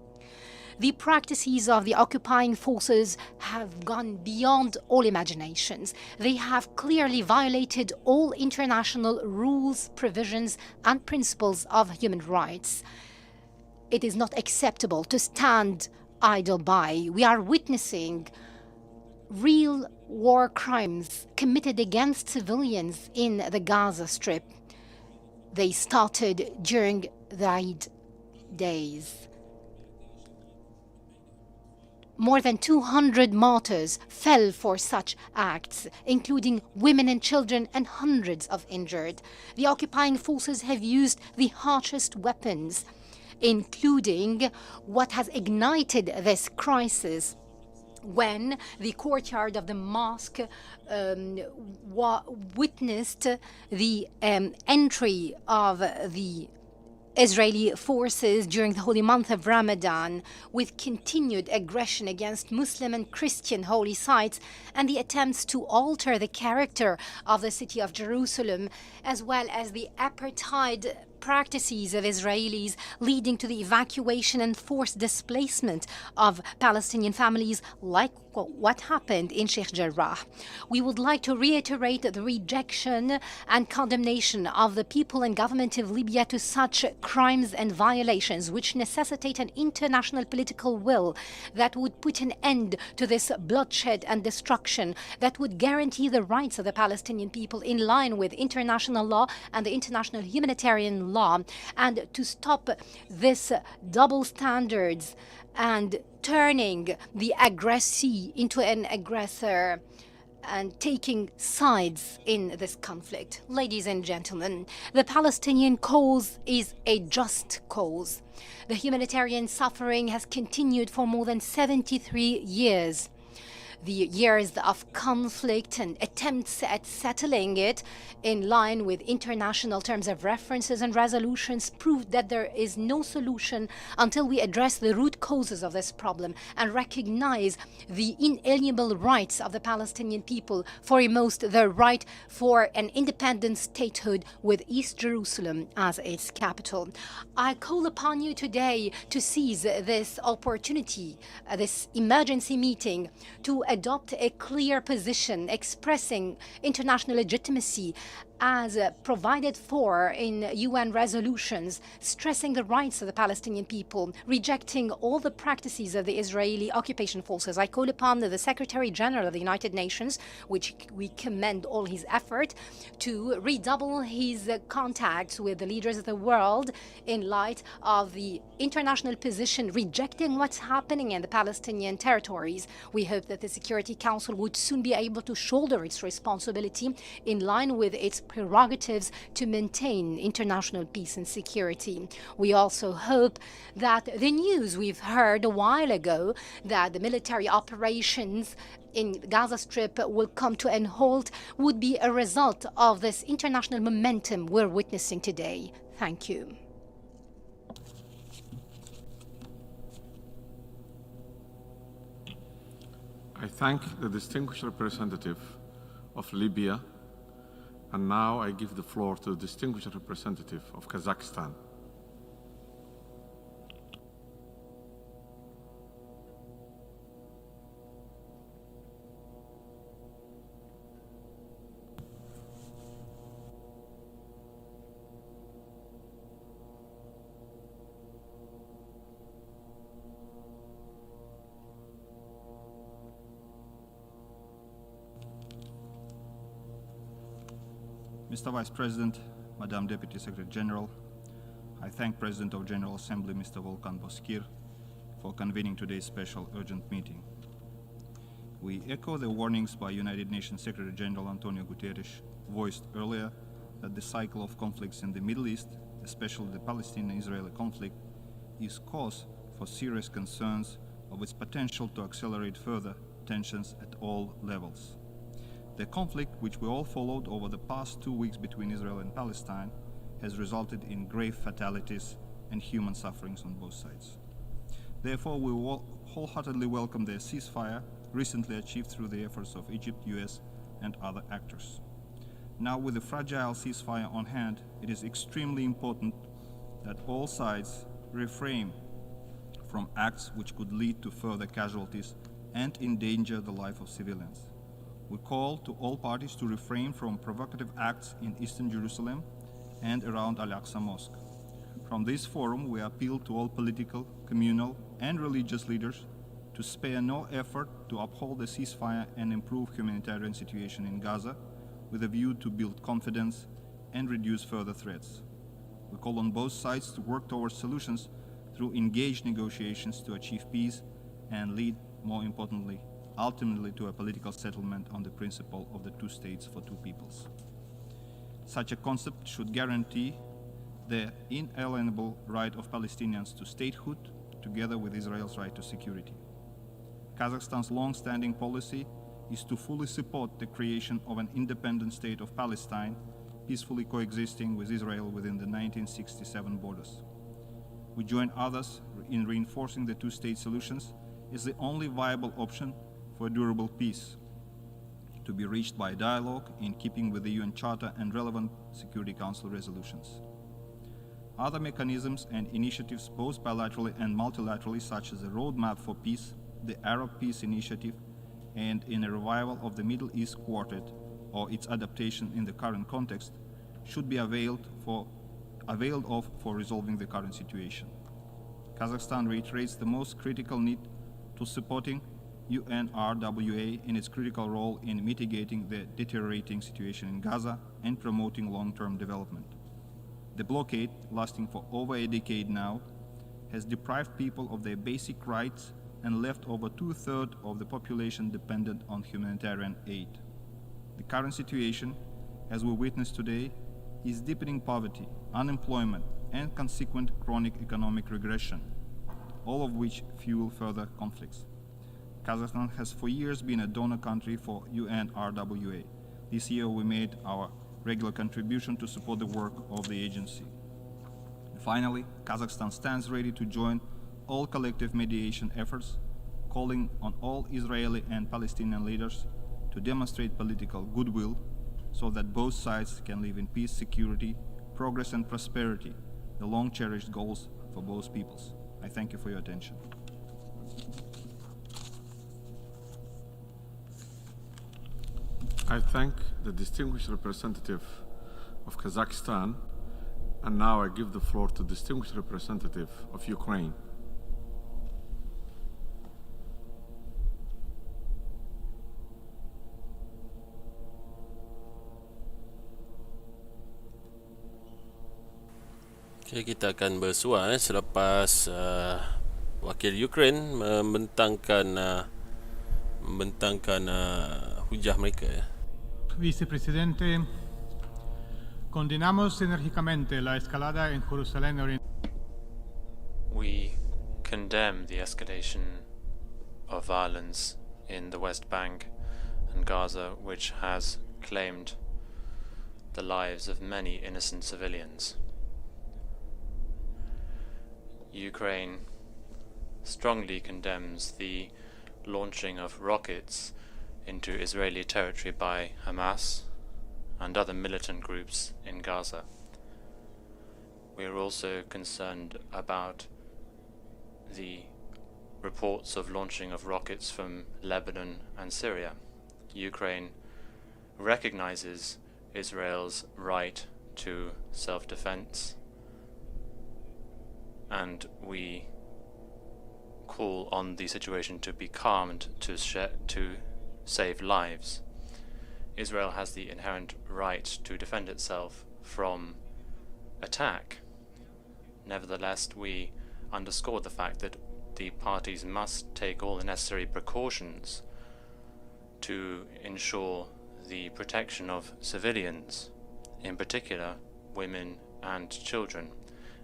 the practices of the occupying forces have gone beyond all imaginations. They have clearly violated all international rules, provisions, and principles of human rights. It is not acceptable to stand idle by. We are witnessing real war crimes committed against civilians in the Gaza Strip. They started during the Eid days. More than 200 martyrs fell for such acts, including women and children, and hundreds of injured. The occupying forces have used the harshest weapons, including what has ignited this crisis when the courtyard of the mosque witnessed the entry of the Israeli forces during the holy month of Ramadan, with continued aggression against Muslim and Christian holy sites and the attempts to alter the character of the city of Jerusalem, as well as the apartheid practices of Israelis leading to the evacuation and forced displacement of Palestinian families, like what happened in Sheikh Jarrah. We would like to reiterate the rejection and condemnation of the people and government of Libya to such crimes and violations, which necessitate an international political will that would put an end to this bloodshed and destruction, that would guarantee the rights of the Palestinian people in line with international law and the international humanitarian law, and to stop this double standards and turning the aggressee into an aggressor and taking sides in this conflict. Ladies and gentlemen, the Palestinian cause is a just cause. The humanitarian suffering has continued for more than 73 years. The years of conflict and attempts at settling it in line with international terms of references and resolutions proved that there is no solution until we address the root causes of this problem and recognize the inalienable rights of the Palestinian people, foremost their right for an independent statehood with East Jerusalem as its capital. I call upon you today to seize this opportunity, this emergency meeting, to adopt a clear position expressing international legitimacy as provided for in UN resolutions, stressing the rights of the Palestinian people, rejecting all the practices of the Israeli occupation forces. I call upon the Secretary General of the United Nations, which we commend all his effort, to redouble his contacts with the leaders of the world in light of the international position rejecting what's happening in the Palestinian territories. We hope that the Security Council would soon be able to shoulder its responsibility in line with its prerogatives to maintain international peace and security. We also hope that the news we've heard a while ago that the military operations in Gaza Strip will come to an halt would be a result of this international momentum we're witnessing today. Thank you. I thank the distinguished representative of Libya, and now I give the floor to the distinguished representative of Kazakhstan. Mr. Vice President, Madam Deputy Secretary General, I thank President of General Assembly, Mr. Volkan Bozkir, for convening today's special urgent meeting. We echo the warnings by United Nations Secretary General Antonio Guterres, voiced earlier, that the cycle of conflicts in the Middle East, especially the Palestinian-Israeli conflict, is cause for serious concerns of its potential to accelerate further tensions at all levels. The conflict, which we all followed over the past 2 weeks between Israel and Palestine, has resulted in grave fatalities and human sufferings on both sides. Therefore, we wholeheartedly welcome the ceasefire recently achieved through the efforts of Egypt, US, and other actors. Now, with the fragile ceasefire on hand, it is extremely important that all sides refrain from acts which could lead to further casualties and endanger the life of civilians. We call to all parties to refrain from provocative acts in Eastern Jerusalem and around Al-Aqsa Mosque. From this forum, we appeal to all political, communal, and religious leaders to spare no effort to uphold the ceasefire and improve humanitarian situation in Gaza with a view to build confidence and reduce further threats. We call on both sides to work towards solutions through engaged negotiations to achieve peace and lead, more importantly, ultimately to a political settlement on the principle of the 2 states for 2 peoples. Such a concept should guarantee the inalienable right of Palestinians to statehood, together with Israel's right to security. Kazakhstan's long-standing policy is to fully support the creation of an independent state of Palestine, peacefully coexisting with Israel within the 1967 borders. We join others in reinforcing the 2-state solutions is the only viable option for durable peace, to be reached by dialogue in keeping with the UN Charter and relevant Security Council resolutions. Other mechanisms and initiatives, both bilaterally and multilaterally, such as the Roadmap for Peace, the Arab Peace Initiative, and in a revival of the Middle East Quartet or its adaptation in the current context, should be availed of for resolving the current situation. Kazakhstan reiterates the most critical need to supporting UNRWA in its critical role in mitigating the deteriorating situation in Gaza and promoting long-term development. The blockade, lasting for over a decade now, has deprived people of their basic rights and left over 2/3 of the population dependent on humanitarian aid. The current situation, as we witness today, is deepening poverty, unemployment, and consequent chronic economic regression, all of which fuel further conflicts. Kazakhstan has for years been a donor country for UNRWA. This year we made our regular contribution to support the work of the agency. Finally, Kazakhstan stands ready to join all collective mediation efforts, calling on all Israeli and Palestinian leaders to demonstrate political goodwill so that both sides can live in peace, security, progress, and prosperity, the long-cherished goals for both peoples. I thank you for your attention. I thank the distinguished representative of Kazakhstan, and now I give the floor to distinguished representative of Ukraine. Okay, kita akan bersuara selepas wakil Ukraine membentangkan hujah mereka. Vicepresidente, condenamos enérgicamente la escalada en Jerusalén Oriental. We condemn the escalation of violence in the West Bank and Gaza, which has claimed the lives of many innocent civilians. Ukraine strongly condemns the launching of rockets into Israeli territory by Hamas and other militant groups in Gaza. We are also concerned about the reports of launching of rockets from Lebanon and Syria. Ukraine recognizes Israel's right to self-defense, and we call on the situation to be calmed to save lives. Israel has the inherent right to defend itself from attack. Nevertheless, we underscore the fact that the parties must take all the necessary precautions to ensure the protection of civilians, in particular women and children,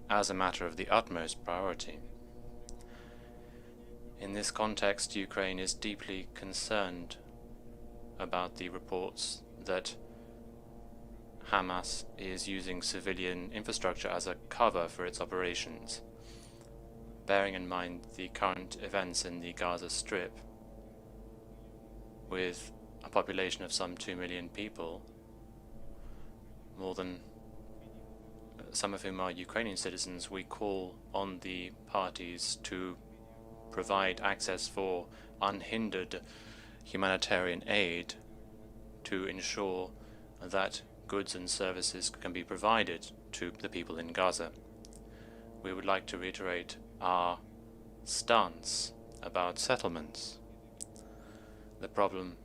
as a matter of the utmost priority. In this context, Ukraine is deeply concerned about the reports that Hamas is using civilian infrastructure as a cover for its operations. Bearing in mind the current events in the Gaza Strip, with a population of some 2 million people, more than some of whom are Ukrainian citizens, we call on the parties to provide access for unhindered humanitarian aid to ensure that goods and services can be provided to the people in Gaza. We would like to reiterate our stance about settlements. The problem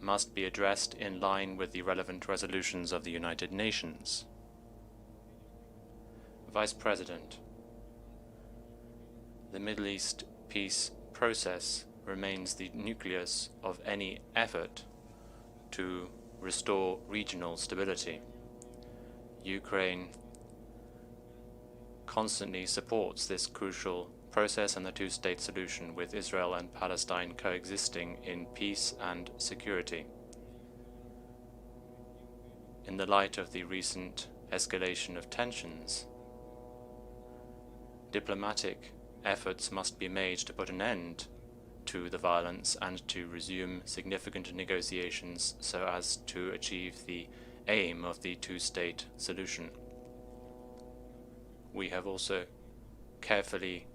must be addressed in line with the relevant resolutions of the United Nations. Vice President, the Middle East peace process remains the nucleus of any effort to restore regional stability. Ukraine constantly supports this crucial process and the two-state solution, with Israel and Palestine coexisting in peace and security. In the light of the recent escalation of tensions, diplomatic efforts must be made to put an end to the violence and to resume significant negotiations so as to achieve the aim of the two-state solution. We have also carefully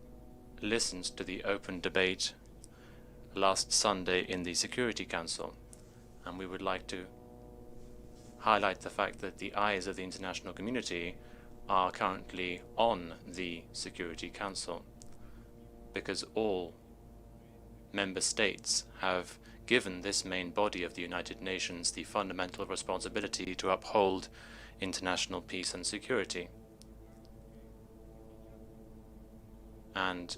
listened to the open debate last Sunday in the Security Council, and we would like to highlight the fact that the eyes of the international community are currently on the Security Council, because all member states have given this main body of the United Nations the fundamental responsibility to uphold international peace and security. And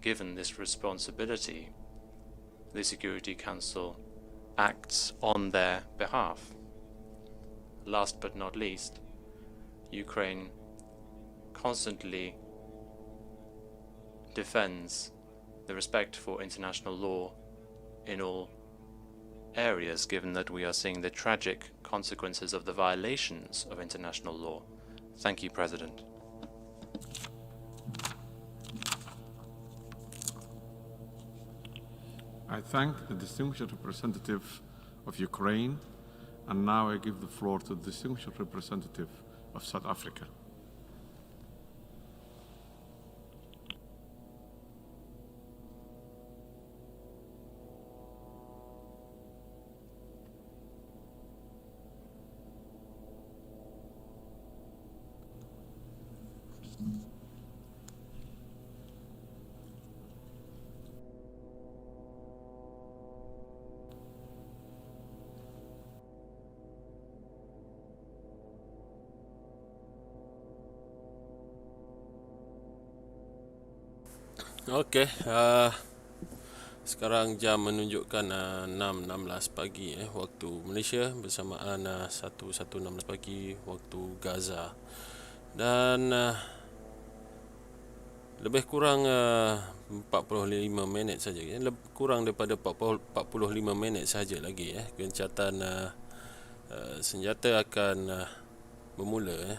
given this responsibility, the Security Council acts on their behalf. Last but not least, Ukraine constantly defends the respect for international law in all areas, given that we are seeing the tragic consequences of the violations of international law. Thank you, President. I thank the distinguished representative of Ukraine, and now I give the floor to the distinguished representative of South Africa. Okey, sekarang jam menunjukkan 6.16 pagi waktu Malaysia, bersamaan 1.16 pagi waktu Gaza. Dan lebih kurang 45 minit saja, kurang daripada 45 minit saja lagi gencatan senjata akan bermula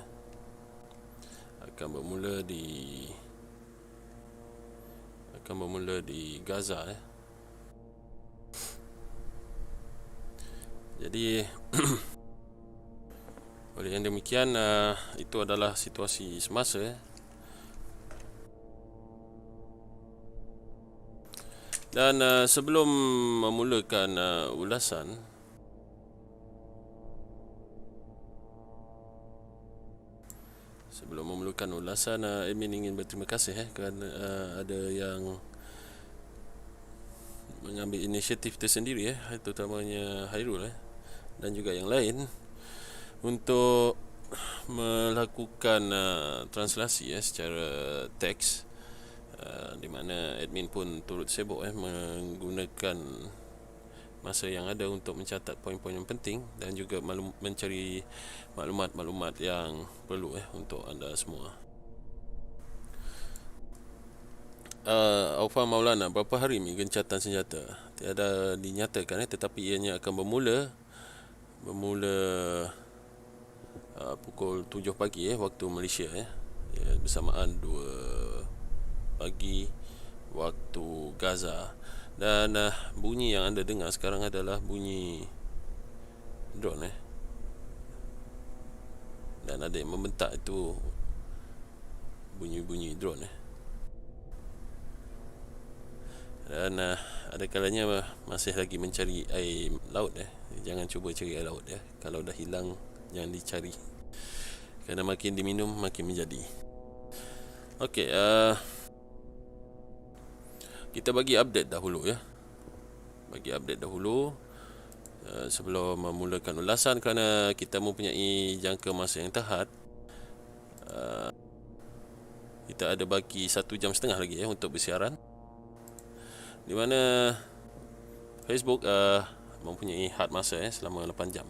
di Gaza. Jadi oleh yang demikian, itu adalah situasi semasa. Dan sebelum memulakan ulasan, admin ingin berterima kasih kerana ada yang mengambil inisiatif tersendiri, terutamanya Hairul dan juga yang lain untuk melakukan translasi secara teks, di mana admin pun turut sibuk menggunakan masa yang ada untuk mencatat poin-poin yang penting dan juga mencari maklumat-maklumat yang perlu untuk anda semua. Aufa Maulana, berapa hari ni gencatan senjata? Tiada dinyatakan tetapi ianya akan bermula pukul 7 pagi waktu Malaysia bersamaan 2 pagi waktu Gaza. Dan bunyi yang anda dengar sekarang adalah bunyi drone dan ada yang membentak, itu bunyi-bunyi drone dan ada kalanya masih lagi mencari air laut jangan cuba cari air laut kalau dah hilang jangan dicari, kerana makin diminum makin menjadi. Okey, kita bagi update dahulu bagi update dahulu sebelum memulakan ulasan, kerana kita mempunyai jangka masa yang terhad. Kita ada bagi 1.5 jam lagi untuk bersiaran, di mana Facebook mempunyai had masa selama 8 jam.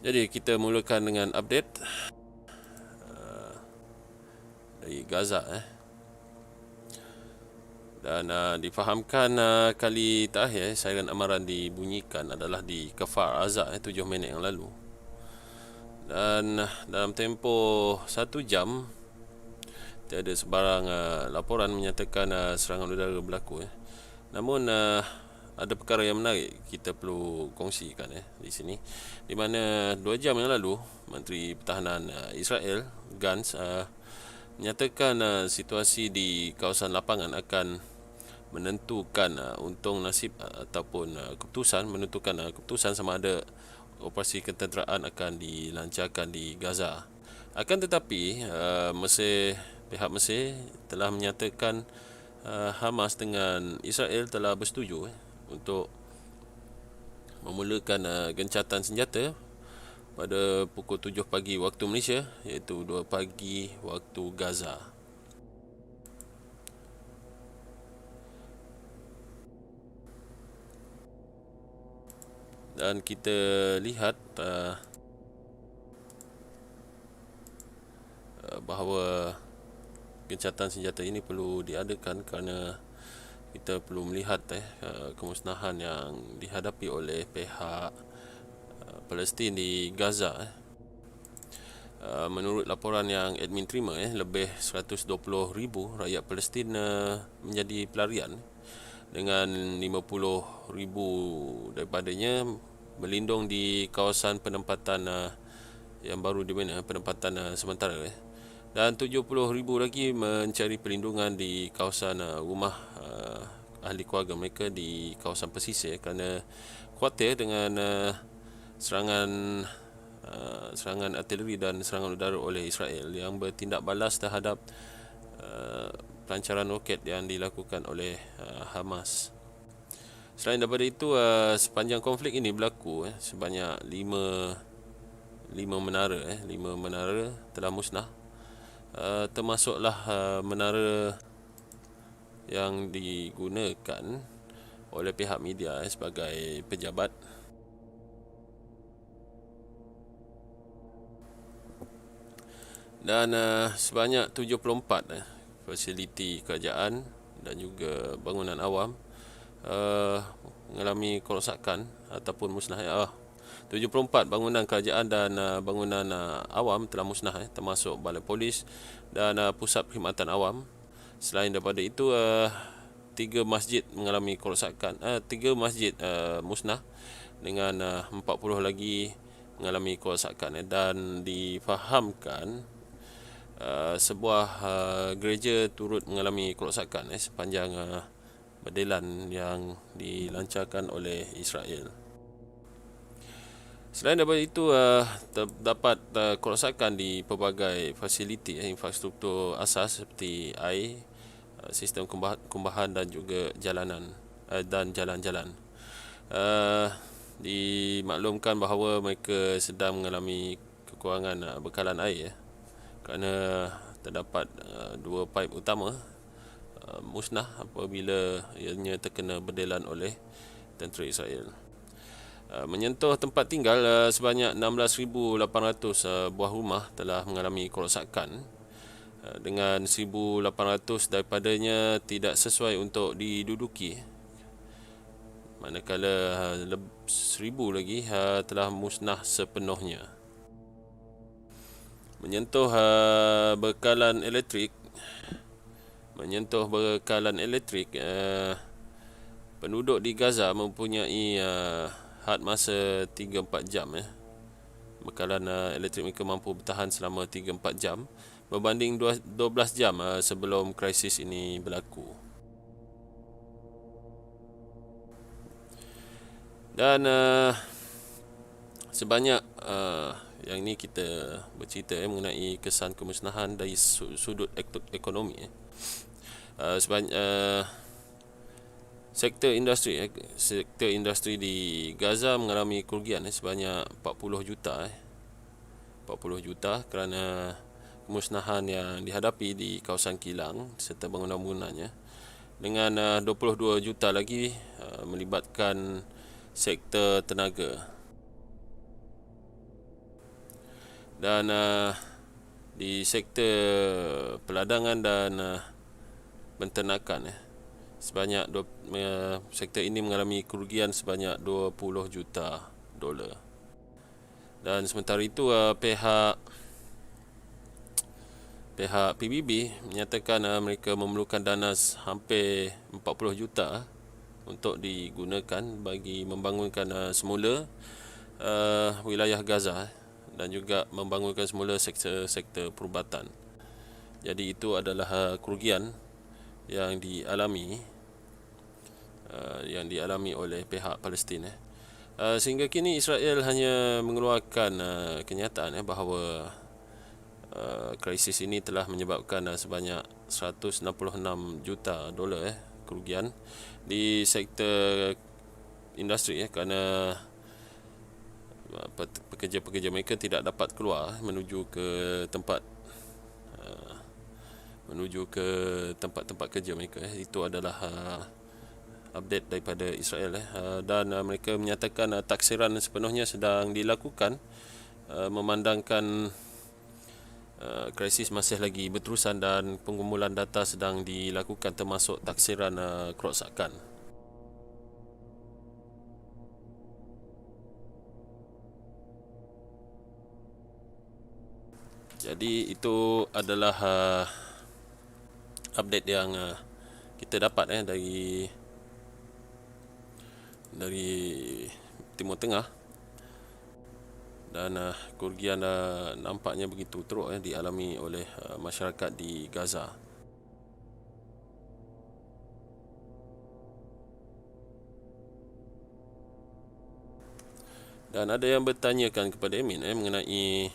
Jadi kita mulakan dengan update dari Gaza dan difahamkan kali terakhir siren amaran dibunyikan adalah di Kafar Azza 7 minit yang lalu, dan dalam tempoh 1 jam tiada sebarang laporan menyatakan serangan udara berlaku. Namun ada perkara yang menarik kita perlu kongsikan di sini, di mana 2 jam yang lalu Menteri Pertahanan Israel Gantz menyatakan situasi di kawasan lapangan akan menentukan nasib ataupun menentukan keputusan sama ada operasi ketenteraan akan dilancarkan di Gaza. Akan tetapi pihak Mesir telah menyatakan Hamas dengan Israel telah bersetuju untuk memulakan gencatan senjata pada pukul 7 pagi waktu Malaysia, iaitu 2 pagi waktu Gaza. Dan kita lihat bahawa gencatan senjata ini perlu diadakan kerana kita perlu melihat kemusnahan yang dihadapi oleh pihak Palestin di Gaza. Menurut laporan yang admin terima, lebih 120,000 rakyat Palestin menjadi pelarian, dengan 50,000 daripadanya berlindung di kawasan penempatan yang baru dibina, penempatan sementara, dan 70,000 lagi mencari perlindungan di kawasan rumah ahli keluarga mereka di kawasan pesisir kerana khawatir dengan serangan artileri dan serangan udara oleh Israel yang bertindak balas terhadap pelancaran roket yang dilakukan oleh Hamas. Selain daripada itu, sepanjang konflik ini berlaku, sebanyak 5 menara telah musnah, termasuklah menara yang digunakan oleh pihak media sebagai pejabat. Dan sebanyak 74 fasiliti kerajaan dan juga bangunan awam mengalami kerosakan ataupun musnah. 74 bangunan kerajaan dan bangunan awam telah musnah, termasuk balai polis dan pusat perkhidmatan awam. Selain daripada itu, 3 masjid mengalami kerosakan, 3 masjid musnah dengan 40 lagi mengalami kerosakan, dan difahamkan sebuah gereja turut mengalami kerosakan sepanjang berdelan yang dilancarkan oleh Israel. Selain daripada itu, terdapat kerosakan di pelbagai fasiliti infrastruktur asas seperti air, sistem kumbahan dan juga jalanan dan jalan-jalan. dimaklumkan bahawa mereka sedang mengalami kekurangan bekalan air kerana terdapat dua paip utama musnah apabila ianya terkena berdelan oleh tentera Israel. Menyentuh tempat tinggal, sebanyak 16,800 buah rumah telah mengalami kerosakan, dengan 1,800 daripadanya tidak sesuai untuk diduduki, manakala 1,000 lagi telah musnah sepenuhnya. Menyentuh bekalan elektrik, penduduk di Gaza mempunyai had masa 3-4 jam. Bekalan elektrik mereka mampu bertahan selama 3-4 jam berbanding 12 jam sebelum krisis ini berlaku. Dan sebanyak yang ini kita bercerita mengenai kesan kemusnahan dari sudut ekonomi. Sektor industri di Gaza mengalami kerugian sebanyak 40 juta kerana kemusnahan yang dihadapi di kawasan kilang serta bangunan-bangunannya, dengan 22 juta lagi melibatkan sektor tenaga. Dan di sektor peladangan dan penternakan, sebanyak sektor ini mengalami kerugian sebanyak 20 juta dolar. Dan sementara itu pihak PBB menyatakan mereka memerlukan dana hampir 40 juta untuk digunakan bagi membangunkan semula wilayah Gaza dan juga membangunkan semula sektor perubatan. Jadi itu adalah kerugian yang dialami oleh pihak Palestin. Sehingga kini Israel hanya mengeluarkan kenyataan bahawa krisis ini telah menyebabkan sebanyak 166 juta dolar kerugian di sektor industri kerana pekerja-pekerja mereka tidak dapat keluar menuju ke tempat-tempat kerja mereka. Itu adalah update daripada Israel. Dan mereka menyatakan taksiran sepenuhnya sedang dilakukan, memandangkan krisis masih lagi berterusan dan pengumpulan data sedang dilakukan termasuk taksiran kerosakan. Jadi itu adalah update yang kita dapat dari Timur Tengah. Dan kerugian nampaknya begitu teruk dialami oleh masyarakat di Gaza. Dan ada yang bertanyakan kepada Amin mengenai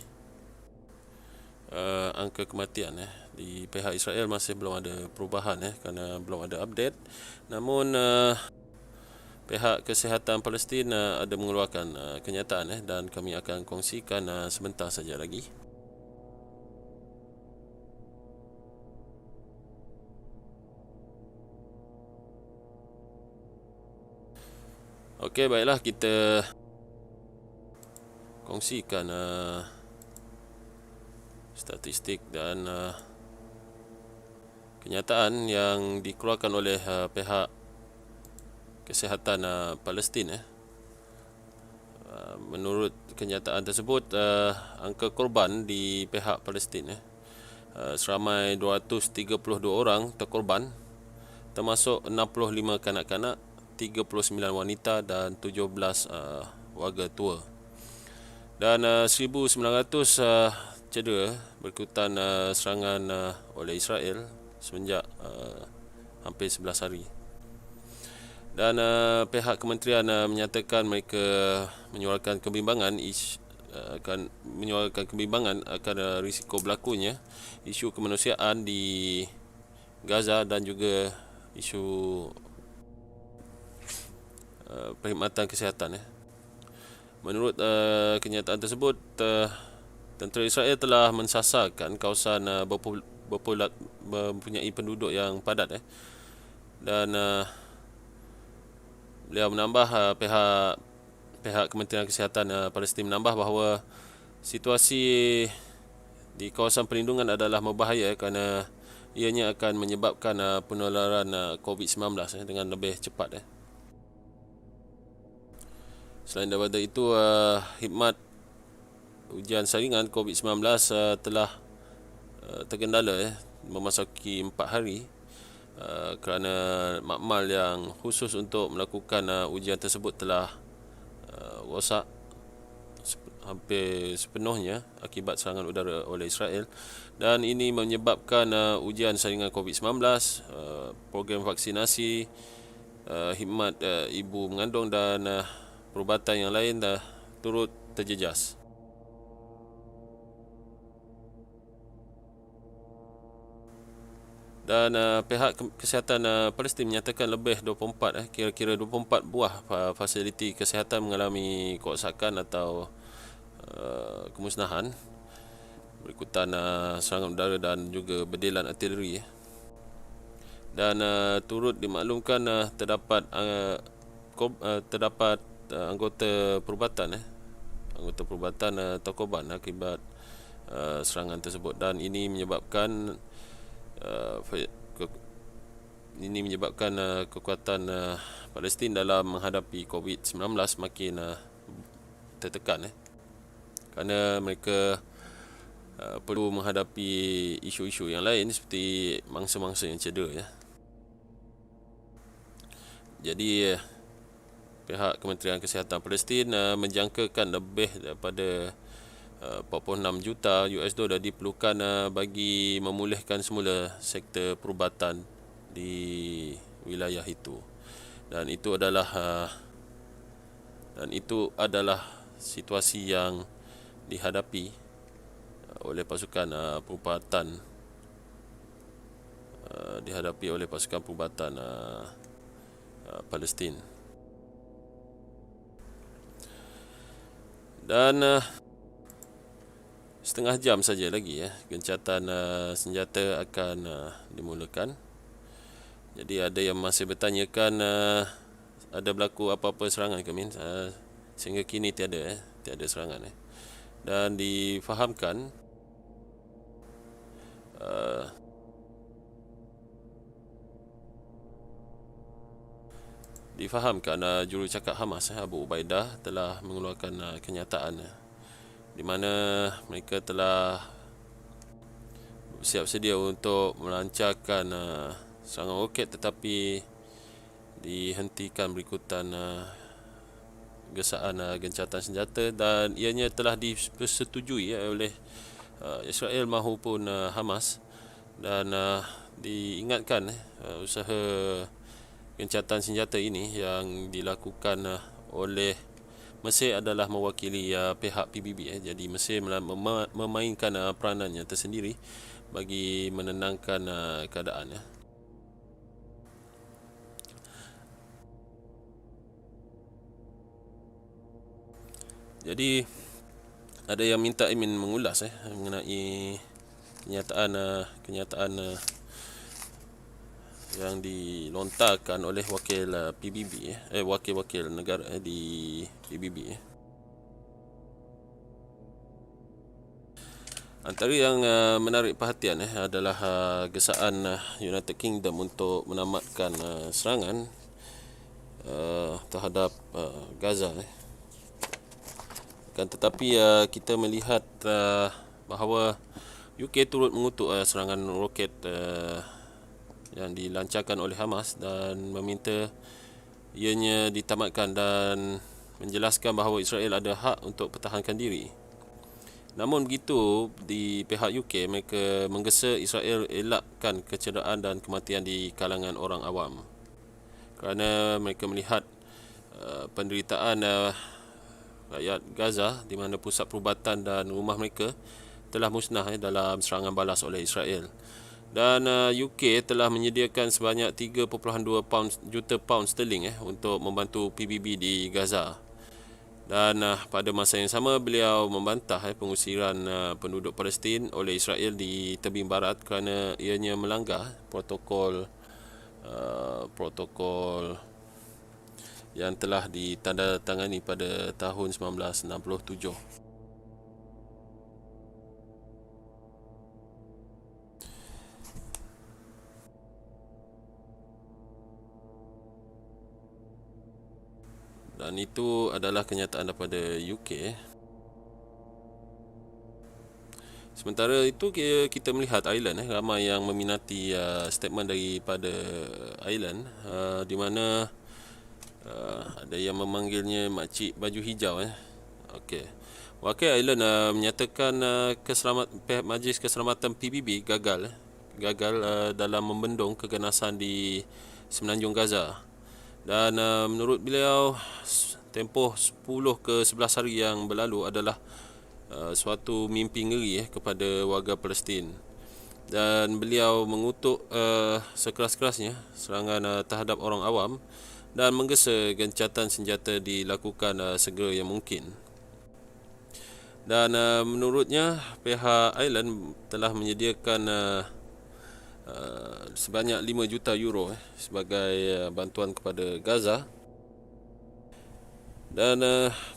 angka kematian. Di pihak Israel masih belum ada perubahan kerana belum ada update. Namun pihak kesihatan Palestin ada mengeluarkan kenyataan dan kami akan kongsikan sebentar saja lagi. Okey, baiklah, kita kongsikan statistik dan kenyataan yang dikeluarkan oleh pihak kesihatan Palestin. Menurut kenyataan tersebut, angka korban di pihak Palestin seramai 232 orang terkorban, termasuk 65 kanak-kanak, 39 wanita dan 17 warga tua. Dan 1,900 cedera berikutan serangan oleh Israel semenjak hampir 11 hari. Dan pihak kementerian menyatakan mereka menyuarakan kebimbangan akan risiko berlakunya isu kemanusiaan di Gaza dan juga isu perkhidmatan kesihatan. Menurut kenyataan tersebut, tentera Israel telah mensasarkan kawasan mempunyai penduduk yang padat dan beliau menambah pihak Kementerian Kesihatan Palestin menambah bahawa situasi di kawasan perlindungan adalah berbahaya kerana ianya akan menyebabkan penularan COVID-19 dengan lebih cepat. Selain daripada itu, khidmat ujian saringan COVID-19 telah terkendala memasuki 4 hari kerana makmal yang khusus untuk melakukan ujian tersebut telah rosak hampir sepenuhnya akibat serangan udara oleh Israel, dan ini menyebabkan ujian saringan COVID-19, program vaksinasi, khidmat ibu mengandung dan perubatan yang lain turut terjejas. Dan pihak kesihatan Palestin menyatakan lebih 24 kira-kira 24 buah fasiliti kesihatan mengalami kerosakan atau kemusnahan berikutan serangan udara dan juga berdelan artileri. Dan turut dimaklumkan terdapat anggota perubatan terkorban akibat serangan tersebut, dan ini menyebabkan kekuatan Palestin dalam menghadapi COVID-19 makin tertekan kerana mereka perlu menghadapi isu-isu yang lain seperti mangsa-mangsa yang cedera. Jadi pihak Kementerian Kesihatan Palestin menjangkakan lebih daripada 46 juta US dollar diperlukan bagi memulihkan semula sektor perubatan di wilayah itu, dan itu adalah situasi yang dihadapi oleh pasukan perubatan Palestin. Dan setengah jam saja lagi gencatan senjata akan dimulakan. Jadi ada yang masih bertanyakan ada berlaku apa-apa serangan ke Min? Sehingga kini tiada serangan. Dan difahamkan jurucakap Hamas Abu Ubaidah telah mengeluarkan kenyataan di mana mereka telah siap sedia untuk melancarkan serangan roket, tetapi dihentikan berikutan gesaan gencatan senjata, dan ianya telah dipersetujui oleh Israel maupun Hamas, dan diingatkan usaha gencatan senjata ini yang dilakukan oleh Mesir adalah mewakili pihak PBB. Jadi Mesir memainkan peranannya tersendiri bagi menenangkan keadaan. Jadi ada yang minta Imin mengulas mengenai kenyataan yang dilontarkan oleh wakil PBB, wakil negara di PBB. Antara yang menarik perhatian adalah gesaan United Kingdom untuk menamatkan serangan terhadap Gaza. Kan tetapi kita melihat bahawa UK turut mengutuk serangan roket yang dilancarkan oleh Hamas dan meminta ianya ditamatkan dan menjelaskan bahawa Israel ada hak untuk pertahankan diri. Namun begitu, di pihak UK mereka menggesa Israel elakkan kecederaan dan kematian di kalangan orang awam, kerana mereka melihat penderitaan rakyat Gaza di mana pusat perubatan dan rumah mereka telah musnah dalam serangan balas oleh Israel. Dan UK telah menyediakan sebanyak 3.2 juta pound sterling untuk membantu PBB di Gaza. Dan pada masa yang sama beliau membantah pengusiran penduduk Palestin oleh Israel di tebing barat kerana ianya melanggar protokol yang telah ditandatangani pada tahun 1967. Dan itu adalah kenyataan daripada UK. Sementara itu kita melihat Ireland, ramai yang meminati statement daripada Ireland, di mana ada yang memanggilnya makcik baju hijau. Okey. Wakil Ireland menyatakan pihak Majlis Keselamatan PBB gagal dalam membendung keganasan di Semenanjung Gaza. Dan menurut beliau, tempoh 10 ke 11 hari yang berlalu adalah suatu mimpi ngeri kepada warga Palestin. Dan beliau mengutuk sekeras-kerasnya serangan terhadap orang awam dan menggesa gencatan senjata dilakukan segera yang mungkin. Dan menurutnya, pihak Ireland telah menyediakan sebanyak 5 juta euro sebagai bantuan kepada Gaza. Dan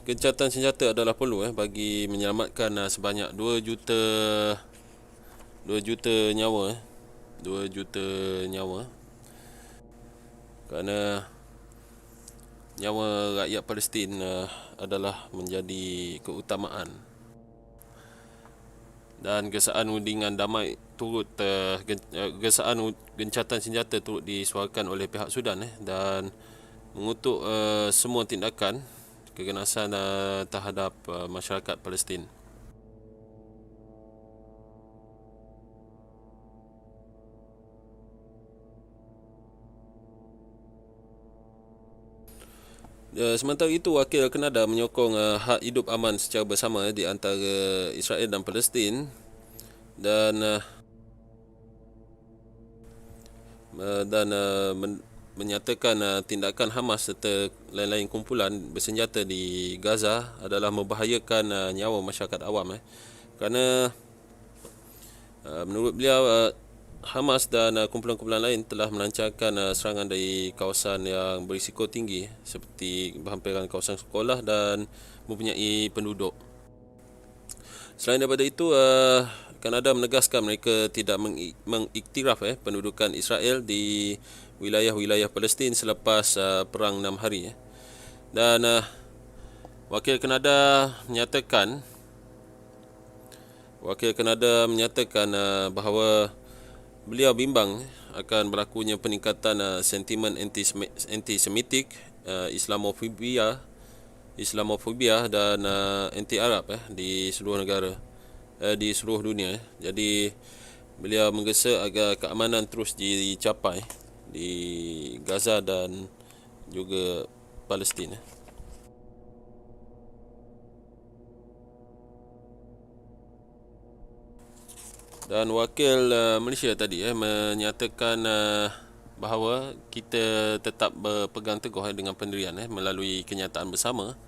gencatan senjata adalah perlu bagi menyelamatkan sebanyak 2 juta nyawa. 2 juta nyawa. Kerana nyawa rakyat Palestin adalah menjadi keutamaan. Dan gesaan undingan damai turut gesaan gencatan senjata turut disuarakan oleh pihak Sudan dan mengutuk semua tindakan keganasan terhadap masyarakat Palestin. Sementara itu, wakil Kanada menyokong hak hidup aman secara bersama di antara Israel dan Palestin dan menyatakan tindakan Hamas serta lain-lain kumpulan bersenjata di Gaza adalah membahayakan nyawa masyarakat awam kerana menurut beliau Hamas dan kumpulan-kumpulan lain telah melancarkan serangan dari kawasan yang berisiko tinggi seperti berhampiran kawasan sekolah dan mempunyai penduduk. Selain daripada itu, Kanada menegaskan mereka tidak mengiktiraf pendudukan Israel di wilayah-wilayah Palestin selepas perang 6 hari. Dan wakil Kanada menyatakan bahawa beliau bimbang akan berlakunya peningkatan sentimen antisemitik, Islamofobia dan anti-Arab di seluruh negara, di seluruh dunia. Jadi beliau menggesa agar keamanan terus dicapai di Gaza dan juga Palestin. Dan wakil Malaysia tadi menyatakan bahawa kita tetap berpegang teguh dengan pendirian melalui kenyataan bersama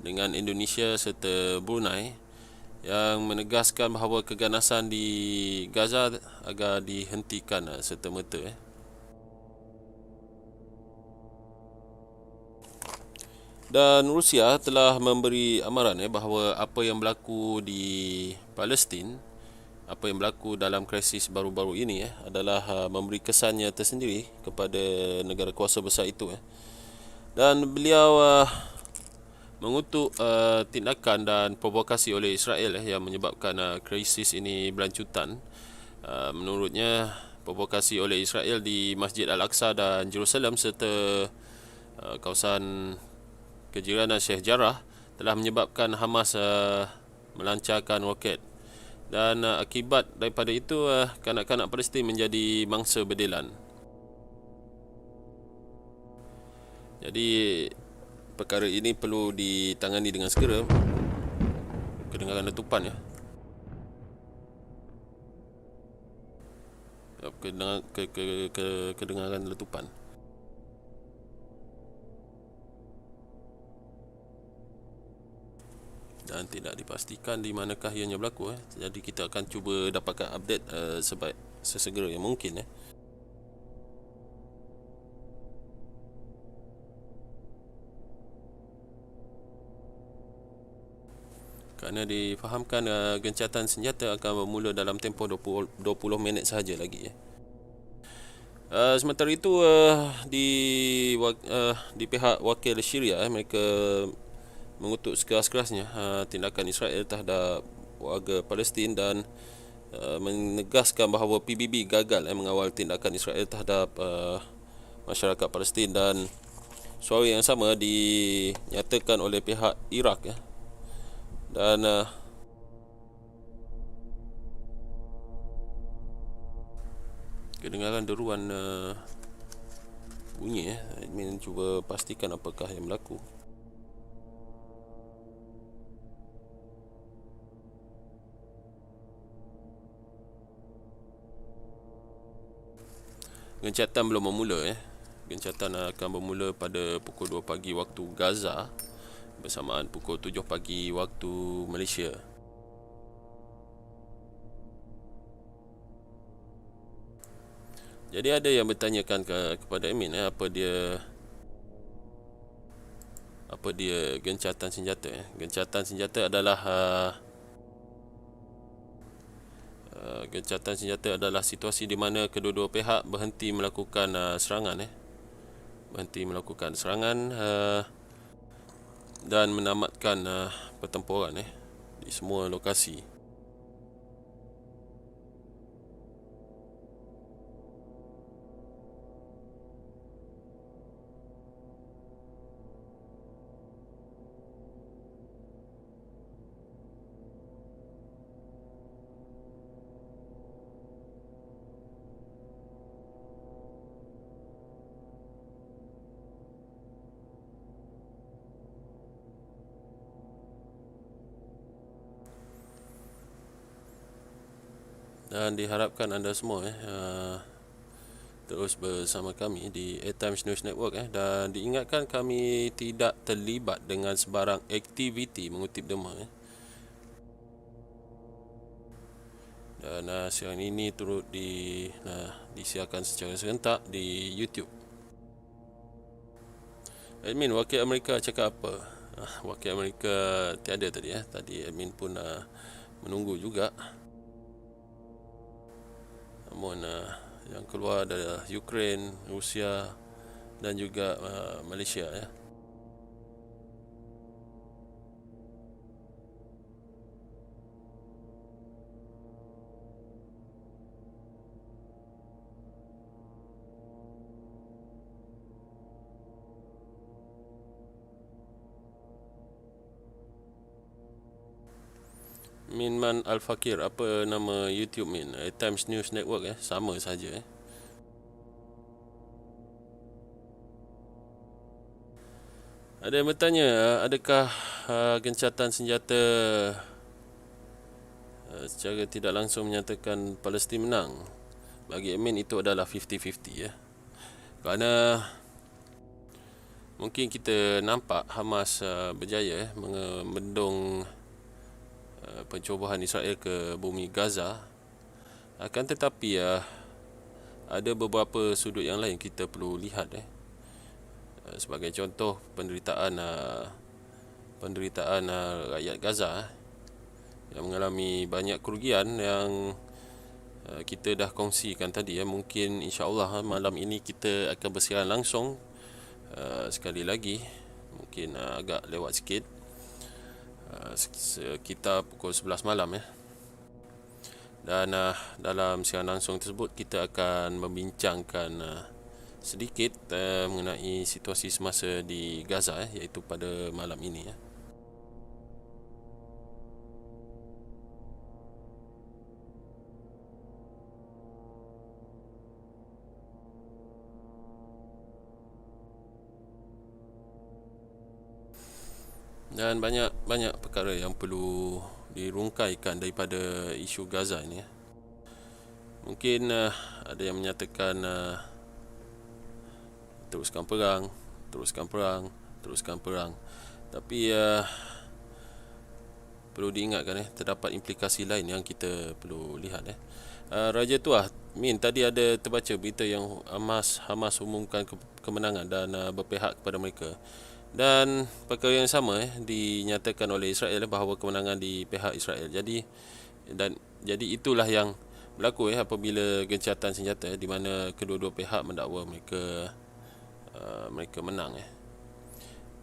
dengan Indonesia serta Brunei yang menegaskan bahawa keganasan di Gaza agar dihentikan serta-merta. Dan Rusia telah memberi amaran bahawa apa yang berlaku di Palestin, apa yang berlaku dalam krisis baru-baru ini adalah memberi kesannya tersendiri kepada negara kuasa besar itu. Dan beliau mengutuk tindakan dan provokasi oleh Israel yang menyebabkan krisis ini berlanjutan. Menurutnya, provokasi oleh Israel di Masjid Al-Aqsa dan Jerusalem serta kawasan kejiranan Sheikh Jarrah telah menyebabkan Hamas melancarkan roket. Dan akibat daripada itu, kanak-kanak Palestin menjadi mangsa berdelan. Jadi perkara ini perlu ditangani dengan segera. Kedengaran letupan kedengaran letupan. dan tidak dipastikan di manakah ianya berlaku. Jadi kita akan cuba dapatkan update sesegera yang mungkin. Kerana difahamkan gencatan senjata akan bermula dalam tempoh 20 minit sahaja lagi. Sementara itu di pihak wakil Syria, mereka mengutuk sekeras-kerasnya tindakan Israel terhadap warga Palestin dan menegaskan bahawa PBB gagal mengawal tindakan Israel terhadap masyarakat Palestin, dan suara yang sama dinyatakan oleh pihak Iraq. Dan kedengaran deruan bunyi. Admin cuba pastikan apakah yang berlaku. Gencatan belum bermula. Gencatan akan bermula pada pukul 2 pagi waktu Gaza, bersamaan pukul 7 pagi waktu Malaysia. Jadi ada yang bertanyakan kepada Amin apa dia gencatan senjata. Gencatan senjata adalah situasi di mana kedua-dua pihak berhenti melakukan serangan. Berhenti melakukan serangan dan menamatkan pertempuran di semua lokasi. Dan diharapkan anda semua terus bersama kami di Times News Network. Dan diingatkan kami tidak terlibat dengan sebarang aktiviti mengutip dema. Dan siaran ini turut disiarkan secara serentak di YouTube. Admin, wakil Amerika cakap apa? Wakil Amerika tiada tadi. Tadi admin pun menunggu juga. Namun yang keluar adalah Ukraine, Rusia dan juga Malaysia. Minman Al-Fakir, apa nama YouTube Min? Times News Network sama saja. Ada yang bertanya, adakah gencatan senjata secara tidak langsung menyatakan Palestin menang? Bagi admin itu adalah 50-50 Kerana mungkin kita nampak Hamas berjaya membendung pencubahan Israel ke bumi Gaza. Akan tetapi ada beberapa sudut yang lain kita perlu lihat. Sebagai contoh, penderitaan rakyat Gaza yang mengalami banyak kerugian yang kita dah kongsikan tadi. Mungkin insya-Allah malam ini kita akan bersiaran langsung sekali lagi, mungkin agak lewat sikit, sekitar pukul 11 malam. Dan dalam siaran langsung tersebut kita akan membincangkan sedikit mengenai situasi semasa di Gaza, iaitu pada malam ini. Dan banyak perkara yang perlu dirungkaikan daripada isu Gaza ini. Mungkin ada yang menyatakan teruskan perang. Tapi perlu diingatkan terdapat implikasi lain yang kita perlu lihat Raja Tuah Min, tadi ada terbaca berita yang Hamas umumkan kemenangan dan berpihak kepada mereka. Dan perkara yang sama dinyatakan oleh Israel bahawa kemenangan di pihak Israel. Jadi itulah yang berlaku apabila gencatan senjata di mana kedua-dua pihak mendakwa mereka menang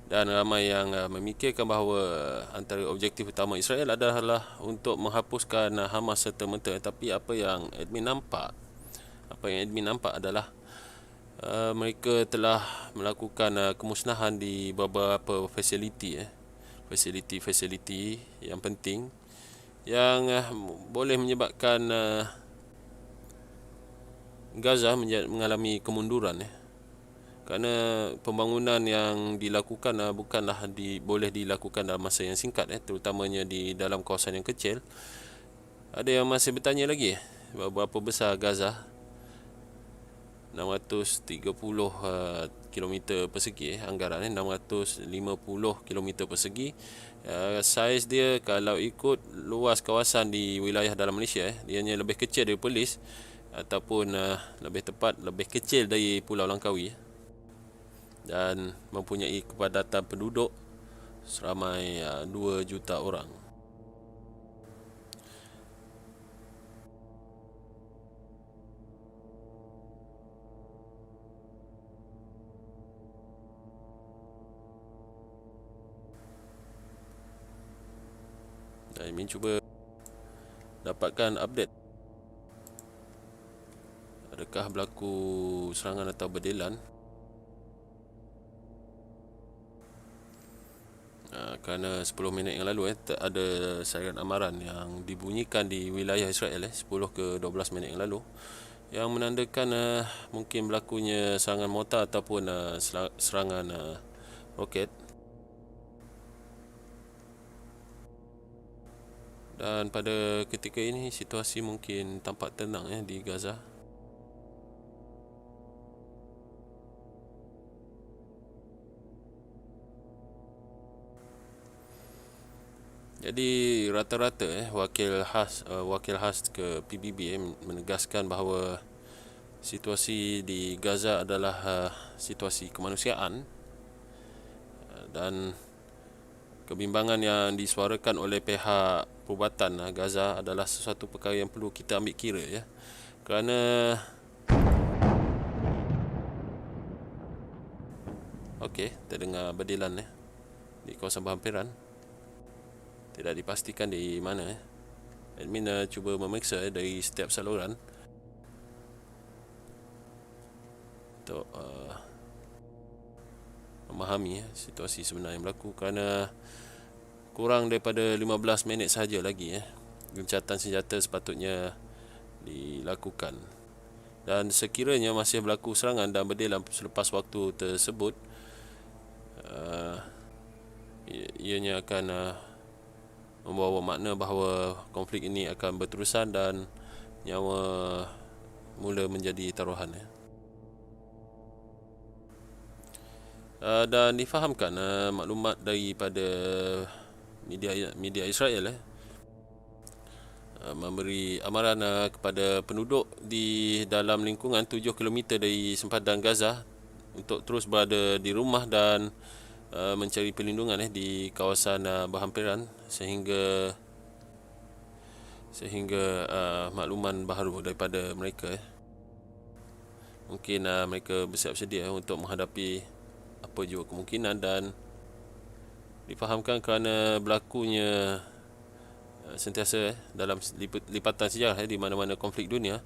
Dan ramai yang memikirkan bahawa antara objektif utama Israel adalah untuk menghapuskan Hamas serta-merta. Tapi apa yang admin nampak adalah mereka telah melakukan kemusnahan di beberapa fasiliti yang penting yang boleh menyebabkan Gaza mengalami kemunduran kerana pembangunan yang dilakukan bukanlah boleh dilakukan dalam masa yang singkat terutamanya di dalam kawasan yang kecil. Ada yang masih bertanya lagi berapa besar Gaza? 630 km persegi anggaran 650 km persegi. Saiz dia kalau ikut luas kawasan di wilayah dalam Malaysia ianya lebih kecil dari Perlis ataupun lebih tepat lebih kecil dari Pulau Langkawi dan mempunyai kepadatan penduduk seramai 2 juta orang. Dan Min cuba dapatkan update. Adakah berlaku serangan atau berdelan? Kerana 10 minit yang lalu ada siaran amaran yang dibunyikan di wilayah Israel 10 ke 12 minit yang lalu yang menandakan mungkin berlakunya serangan mortar ataupun serangan roket. Dan pada ketika ini situasi mungkin tampak tenang di Gaza. Jadi rata-rata wakil khas ke PBB menegaskan bahawa situasi di Gaza adalah situasi kemanusiaan dan kebimbangan yang disuarakan oleh pihak perubatan Gaza adalah sesuatu perkara yang perlu kita ambil kira kerana terdengar berdelan di kawasan berhampiran. Tidak dipastikan di mana. Admin cuba memeriksa dari setiap saluran untuk memahami situasi sebenar yang berlaku kerana kurang daripada 15 minit sahaja lagi gencatan senjata sepatutnya dilakukan. Dan sekiranya masih berlaku serangan dan berdelan selepas waktu tersebut, ianya akan membawa makna bahawa konflik ini akan berterusan dan nyawa mula menjadi taruhan. Dan difahamkan maklumat daripada media Israel memberi amaran kepada penduduk di dalam lingkungan 7 km dari sempadan Gaza untuk terus berada di rumah dan mencari perlindungan di kawasan berhampiran sehingga makluman baharu daripada mereka. Mungkin mereka bersiap sedia untuk menghadapi apa jua kemungkinan dan difahamkan kerana berlakunya sentiasa dalam lipatan sejarah di mana-mana konflik dunia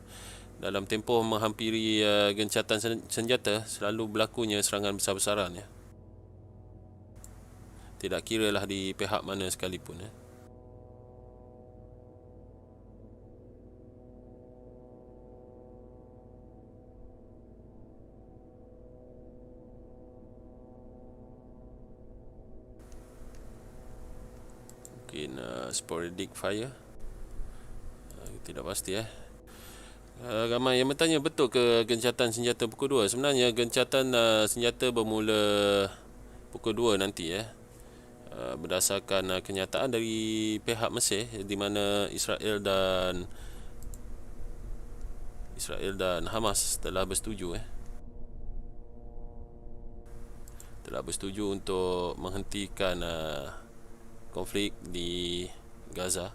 dalam tempoh menghampiri gencatan senjata selalu berlakunya serangan besar-besaran tidak kiralah di pihak mana sekalipun mungkin sporadic fire, tidak pasti ramai yang bertanya betul ke gencatan senjata pukul 2. Sebenarnya gencatan senjata bermula pukul 2 nanti berdasarkan kenyataan dari pihak Mesir, di mana Israel dan Hamas telah bersetuju untuk menghentikan konflik di Gaza.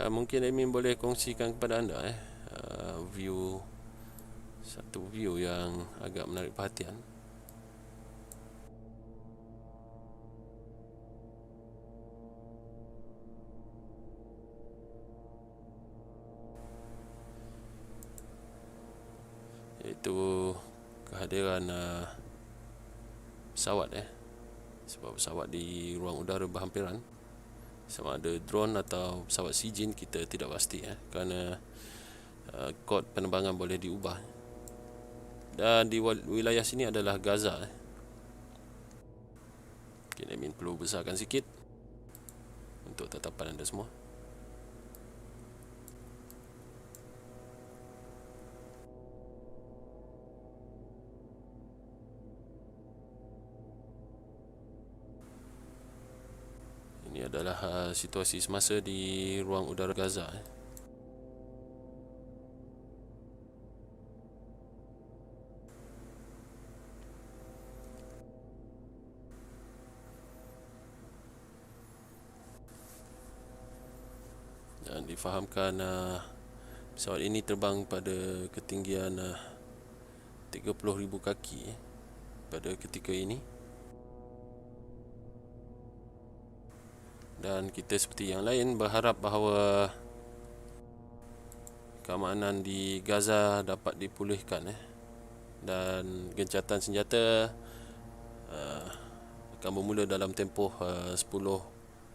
Mungkin admin boleh kongsikan kepada anda satu view yang agak menarik perhatian. Iaitu kehadiran pesawat sebab pesawat di ruang udara berhampiran, sama ada drone atau pesawat sijin kita tidak pasti kerana kod penerbangan boleh diubah. Dan di wilayah sini adalah Gaza. Mungkin admin perlu besarkan sikit untuk tatapan anda semua. Ini adalah situasi semasa di ruang udara Gaza. Dan difahamkan pesawat ini terbang pada ketinggian 30,000 kaki pada ketika ini. Dan kita seperti yang lain berharap bahawa keamanan di Gaza dapat dipulihkan dan gencatan senjata akan bermula dalam tempoh 10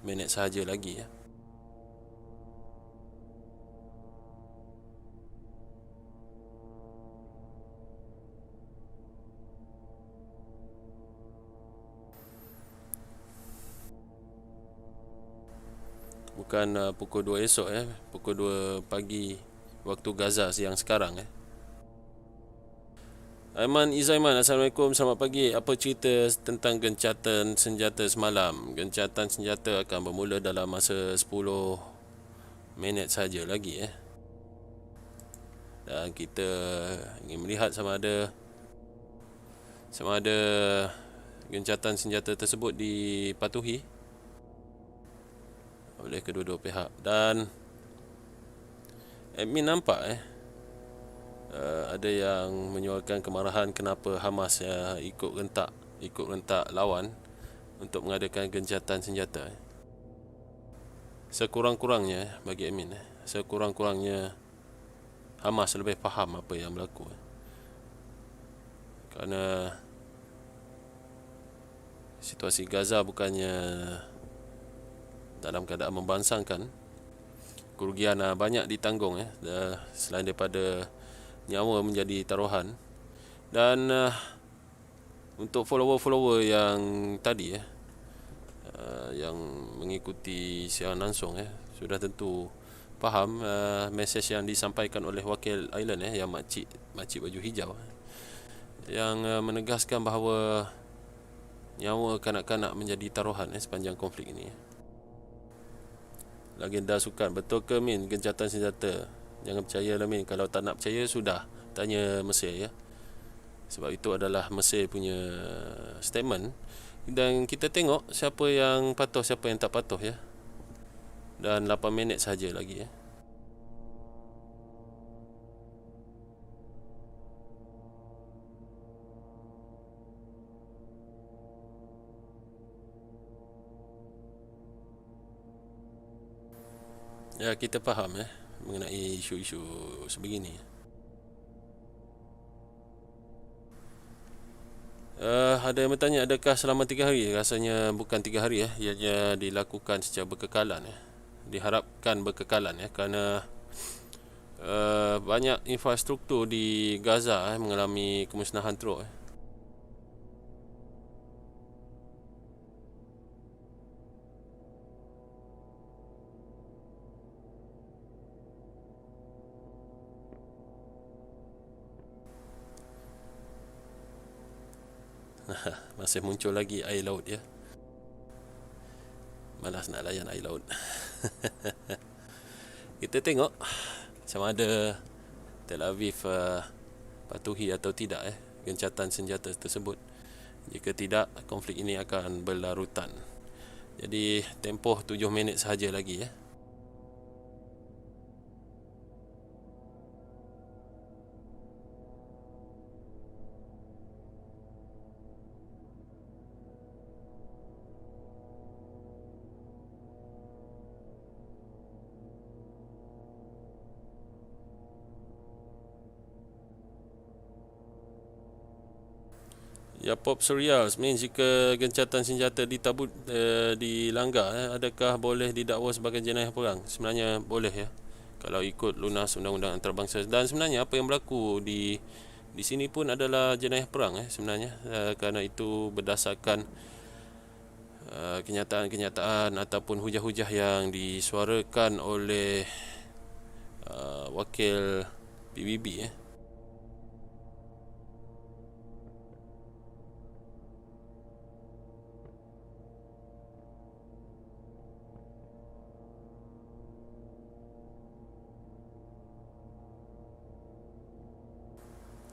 minit sahaja lagi Bukan pukul 2 esok pukul 2 pagi waktu Gaza yang sekarang Aiman Izaiman, Assalamualaikum, selamat pagi. Apa cerita tentang gencatan senjata semalam? Gencatan senjata akan bermula dalam masa 10 minit saja lagi Dan kita ingin melihat sama ada gencatan senjata tersebut dipatuhi oleh kedua-dua pihak. Dan admin nampak ada yang menyuarakan kemarahan kenapa Hamas ikut rentak lawan untuk mengadakan gencatan senjata. Sekurang-kurangnya bagi admin sekurang-kurangnya Hamas lebih faham apa yang berlaku kerana situasi Gaza bukannya dalam keadaan membangsangkan. Kerugian banyak ditanggung selain daripada nyawa menjadi taruhan. Dan untuk follower-follower yang tadi yang mengikuti siaran langsung sudah tentu faham mesej yang disampaikan oleh wakil island yang makcik baju hijau yang menegaskan bahawa nyawa kanak-kanak menjadi taruhan sepanjang konflik ini. Legenda sukan, betul ke Min gencatan senjata? Jangan percaya lah Min. Kalau tak nak percaya sudah tanya Mesir sebab itu adalah Mesir punya statement. Dan kita tengok siapa yang patuh, siapa yang tak patuh Dan 8 minit saja lagi kita faham mengenai isu-isu sebegini. Ada yang bertanya, adakah selama 3 hari? Rasanya bukan 3 hari ianya dilakukan secara berkekalan diharapkan berkekalan kerana banyak infrastruktur di Gaza mengalami kemusnahan teruk Masih muncul lagi air laut ya. Malas nak layan air laut. Kita tengok sama ada Tel Aviv patuhi atau tidak gencatan senjata tersebut. Jika tidak, konflik ini akan berlarutan. Jadi tempoh 7 minit sahaja lagi ya. Ya, Pop Surreal, jika gencatan senjata ditabut dilanggar, adakah boleh didakwa sebagai jenayah perang? Sebenarnya boleh ya, kalau ikut lunas undang-undang antarabangsa. Dan sebenarnya apa yang berlaku di sini pun adalah jenayah perang sebenarnya, kerana itu berdasarkan kenyataan-kenyataan ataupun hujah-hujah yang disuarakan oleh wakil PBB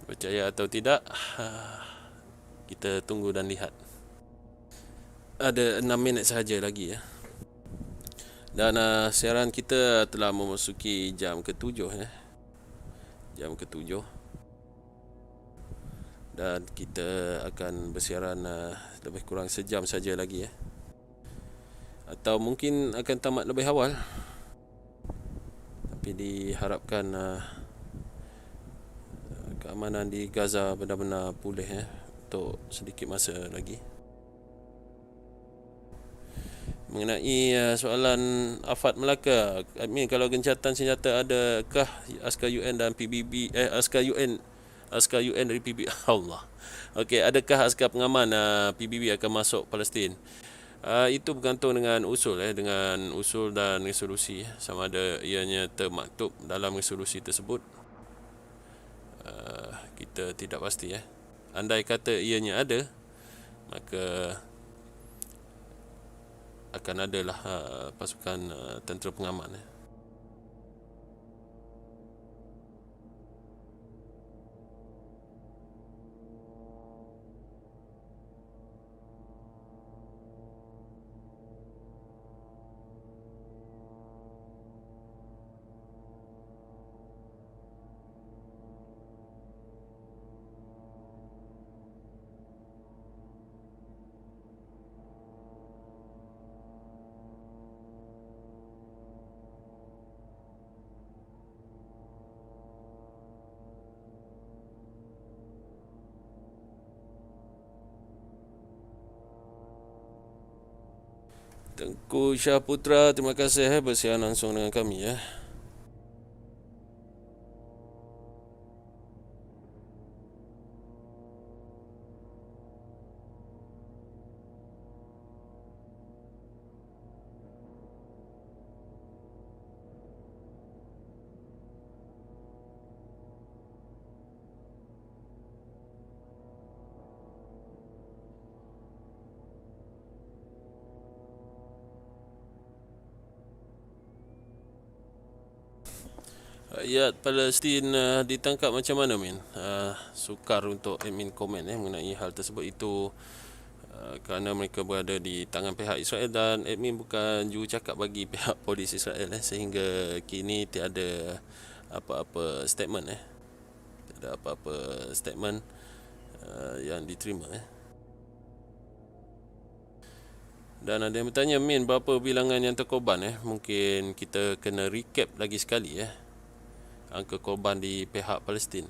Percaya atau tidak, kita tunggu dan lihat. Ada 6 minit sahaja lagi ya. Dan siaran kita telah memasuki jam ke-7 Jam ke-7. Dan kita akan bersiaran lebih kurang sejam saja lagi Atau mungkin akan tamat lebih awal. Tapi diharapkan keamanan di Gaza benar-benar pulih untuk sedikit masa lagi. Mengenai soalan Afad Melaka, admin, kalau gencatan senjata, adakah askar UN dan PBB askar UN dari PBB Allah. Okey, adakah askar pengaman PBB akan masuk Palestin? Itu bergantung dengan usul dengan usul dan resolusi, sama ada ianya termaktub dalam resolusi tersebut. Kita tidak pasti Andai kata ianya ada, maka akan adalah pasukan tentera pengaman Tengku Syah Putra, terima kasih bersiaran langsung dengan kami Rakyat Palestin ditangkap macam mana, Min? Sukar untuk admin komen mengenai hal tersebut. Itu kerana mereka berada di tangan pihak Israel, dan admin bukan jurucakap bagi pihak polis Israel sehingga kini tiada apa-apa statement tiada apa-apa statement yang diterima Dan ada yang bertanya, Min, berapa bilangan yang terkorban Mungkin kita kena recap lagi sekali angka korban di pihak Palestin.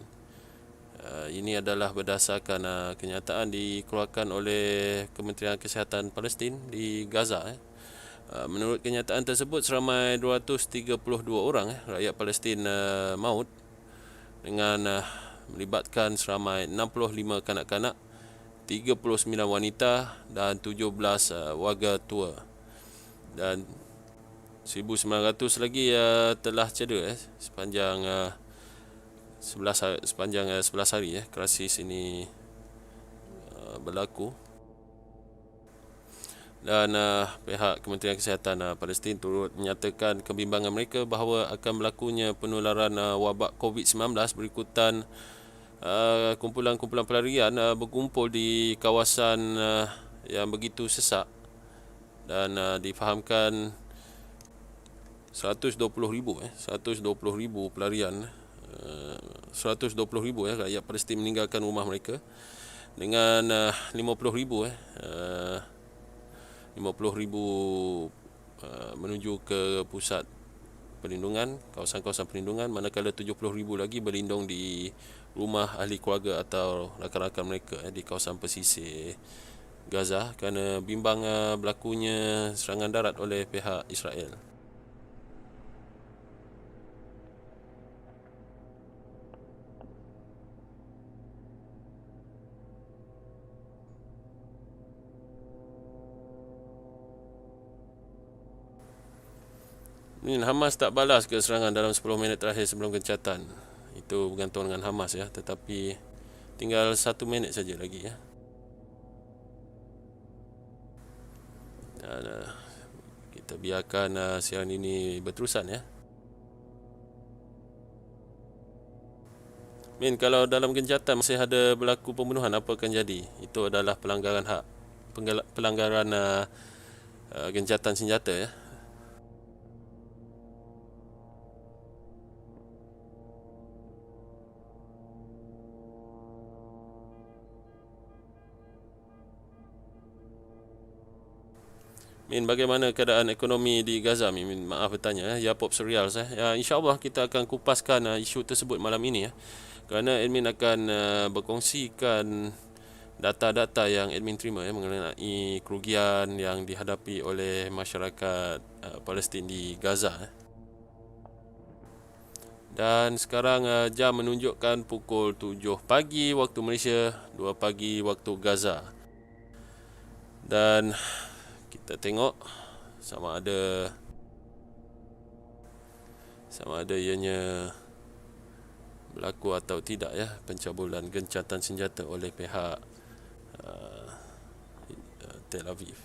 Ini adalah berdasarkan kenyataan dikeluarkan oleh Kementerian Kesihatan Palestin di Gaza. Menurut kenyataan tersebut, seramai 232 orang rakyat Palestin maut, dengan melibatkan seramai 65 kanak-kanak, 39 wanita dan 17 warga tua. Dan 1,900 lagi telah cedera sepanjang 11 hari krisis ini berlaku. Dan pihak Kementerian Kesihatan Palestin turut menyatakan kebimbangan mereka bahawa akan berlakunya penularan wabak COVID-19 berikutan kumpulan-kumpulan pelarian berkumpul di kawasan yang begitu sesak, dan difahamkan 120,000 pelarian, 120,000 rakyat Palestin meninggalkan rumah mereka, dengan 50,000 menuju ke pusat perlindungan, kawasan-kawasan perlindungan, manakala 70,000 lagi berlindung di rumah ahli keluarga atau rakan-rakan mereka di kawasan pesisir Gaza kerana bimbang berlakunya serangan darat oleh pihak Israel. Hamas tak balas ke serangan dalam 10 minit terakhir sebelum gencatan. Itu bergantung dengan Hamas ya, tetapi tinggal 1 minit saja lagi ya. Dan kita biarkan siaran ini berterusan ya. Kalau dalam gencatan masih ada berlaku pembunuhan, apa akan jadi? Itu adalah pelanggaran hak, pelanggaran gencatan senjata ya. Bagaimana keadaan ekonomi di Gaza? Maaf bertanya ya, Pop Serial ya. InsyaAllah kita akan kupaskan isu tersebut malam ini ya. Kerana admin akan berkongsikan data-data yang admin terima ya, mengenai kerugian yang dihadapi oleh masyarakat Palestin di Gaza. Dan sekarang jam menunjukkan pukul 7 pagi waktu Malaysia, 2 pagi waktu Gaza. Dan kita tengok sama ada ianya berlaku atau tidak ya, pencabulan gencatan senjata oleh pihak Tel Aviv.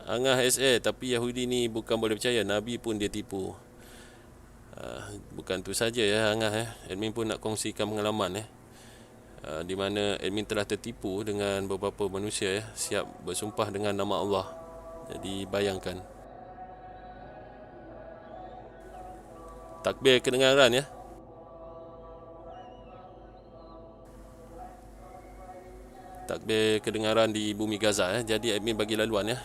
Angah SA, tapi Yahudi ni bukan boleh percaya, Nabi pun dia tipu. Bukan tu saja ya Angah ya, admin pun nak kongsikan pengalaman ya, di mana admin telah tertipu dengan beberapa manusia ya, siap bersumpah dengan nama Allah. Jadi bayangkan. Takbir kedengaran ya. Takbir kedengaran di bumi Gaza ya. Jadi admin bagi laluan ya.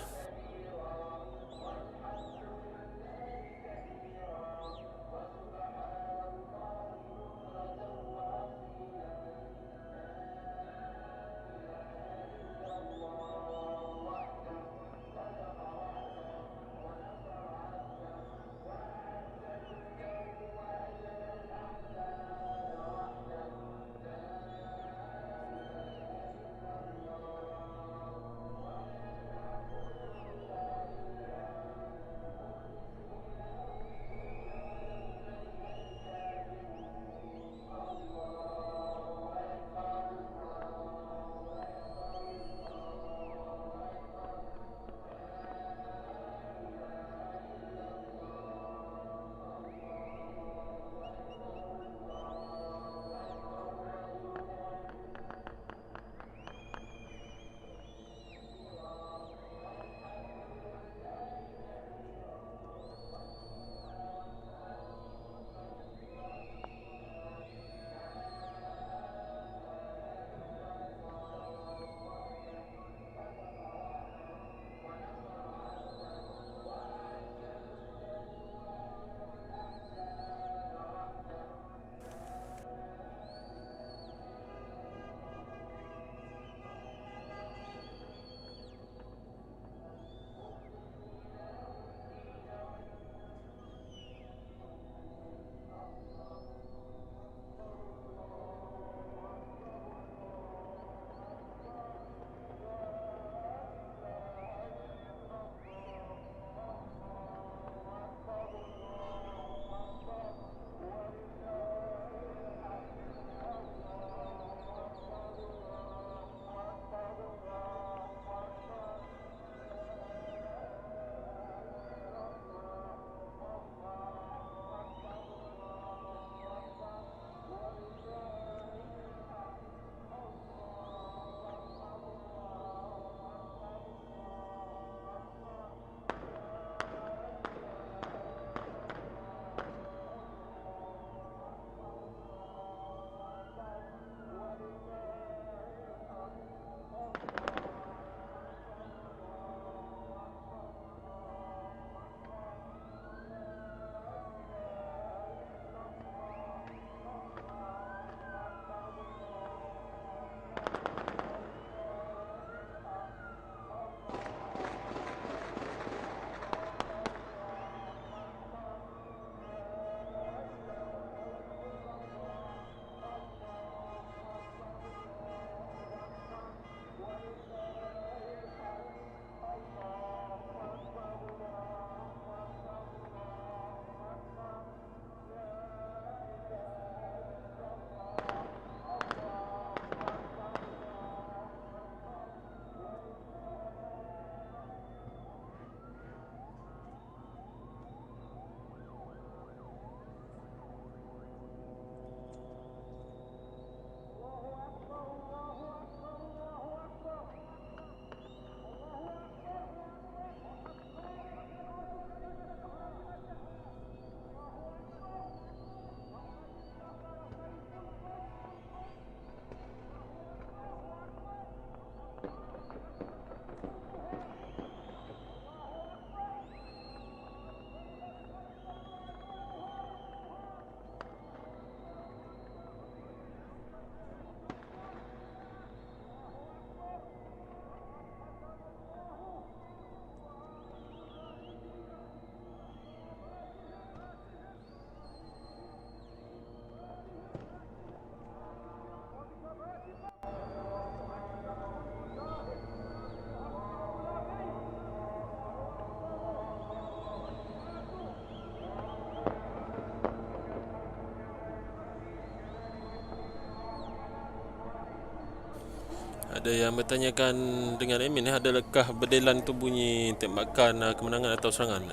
Ada yang bertanyakan dengan admin, adakah berdelan tu bunyi tembakan kemenangan atau serangan?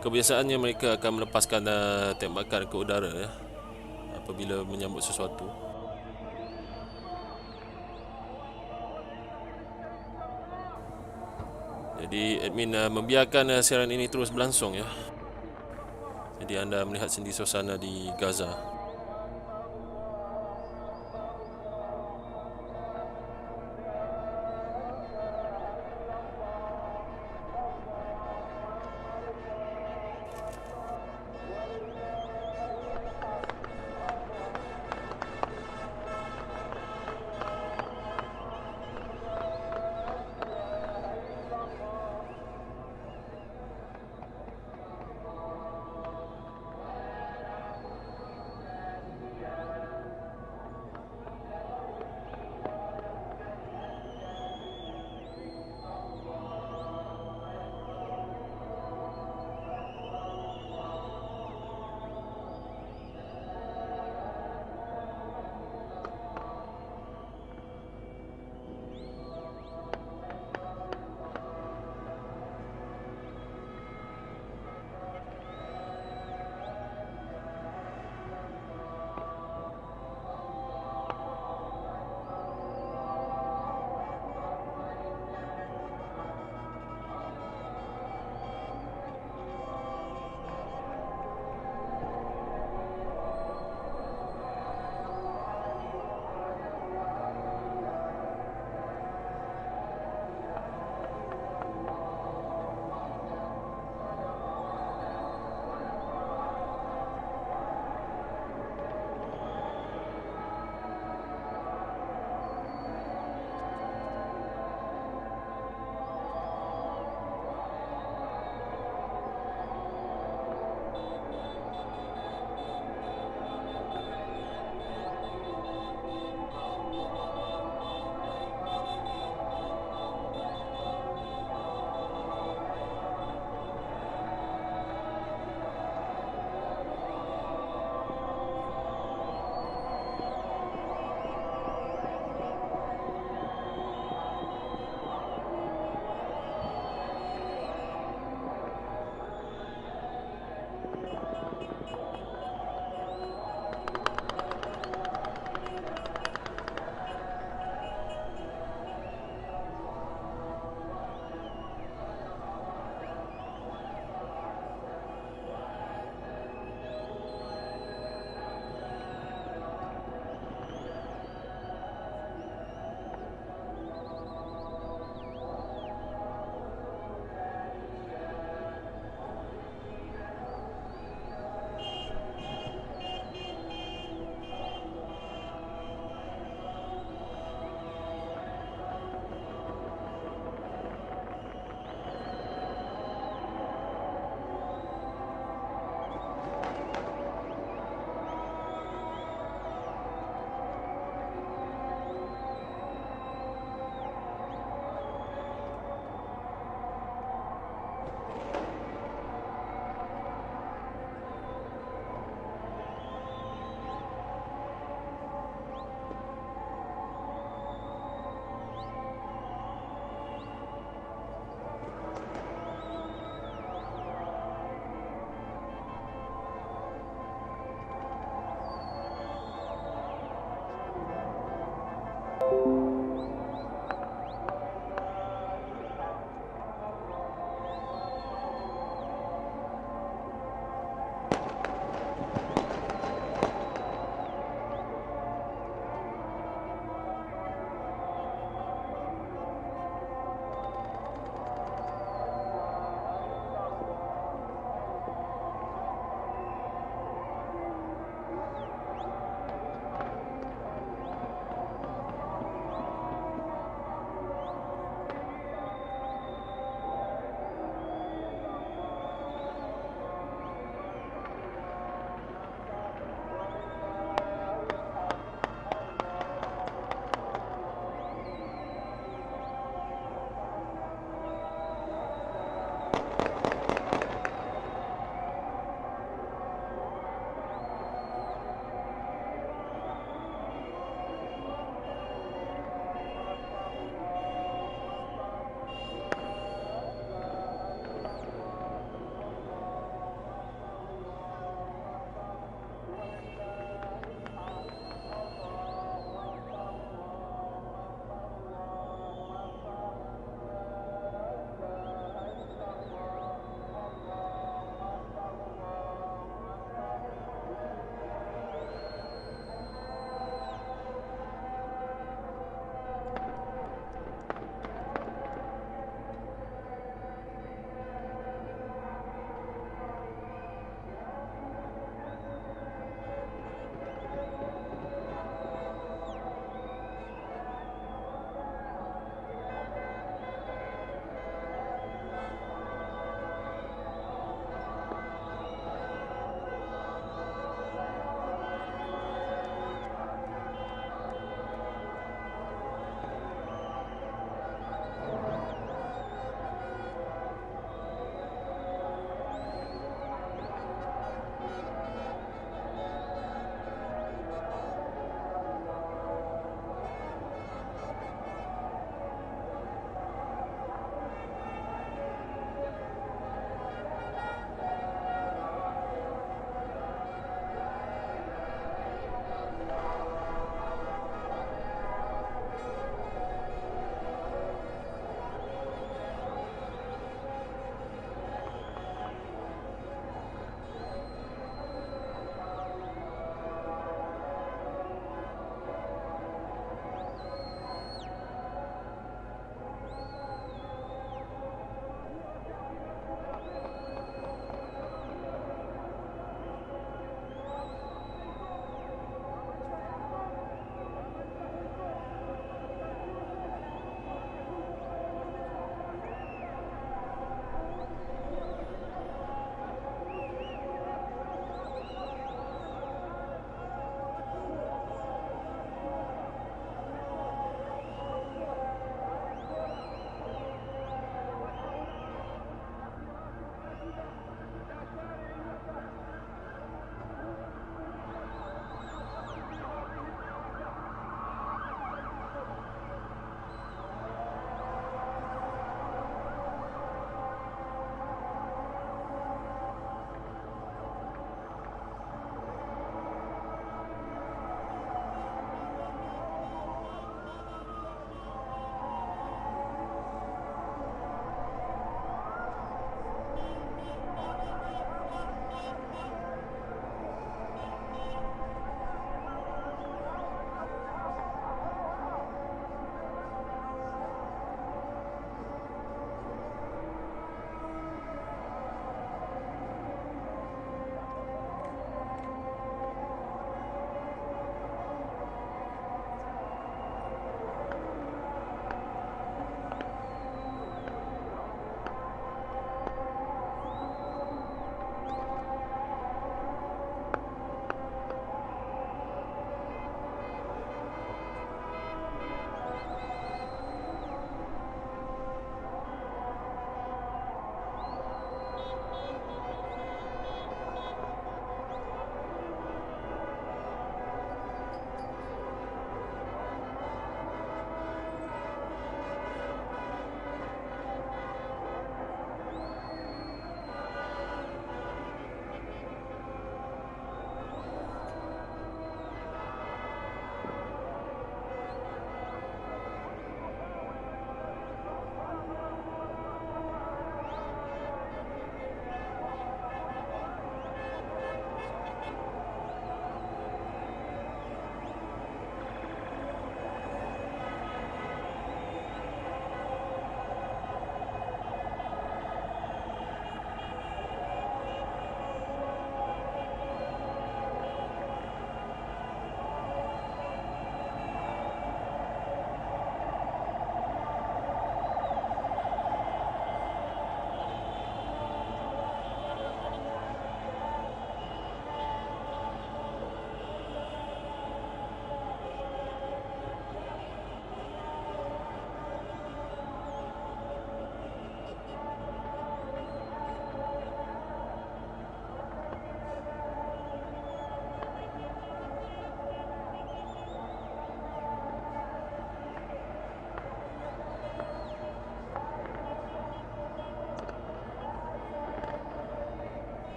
Kebiasaannya mereka akan melepaskan tembakan ke udara ya, apabila menyambut sesuatu. Jadi admin membiarkan siaran ini terus berlangsung ya. Jadi anda melihat sendiri suasana di Gaza.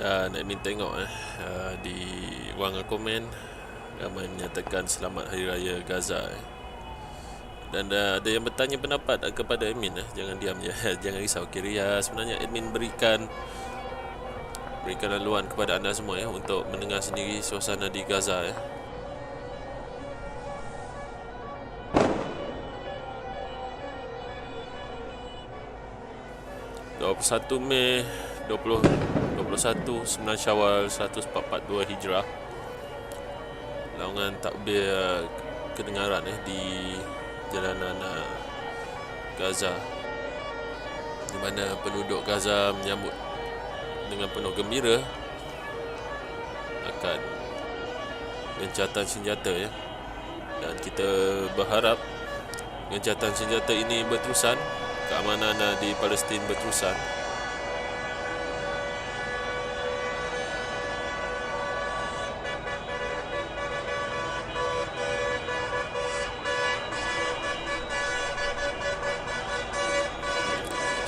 Dan admin tengok di ruangan komen ramai menyatakan selamat Hari Raya Gaza. Dan ada yang bertanya pendapat kepada admin. Jangan diam je. Jangan risau. Okay, sebenarnya admin berikan laluan kepada anda semua untuk mendengar sendiri suasana di Gaza. 21 Mei 2021 9 Syawal 1442 Hijrah. Laungan takbir kedengaran di jalanan Gaza, di mana penduduk Gaza menyambut dengan penuh gembira akan gencatan senjata dan kita berharap gencatan senjata ini berterusan, keamanan di Palestin berterusan.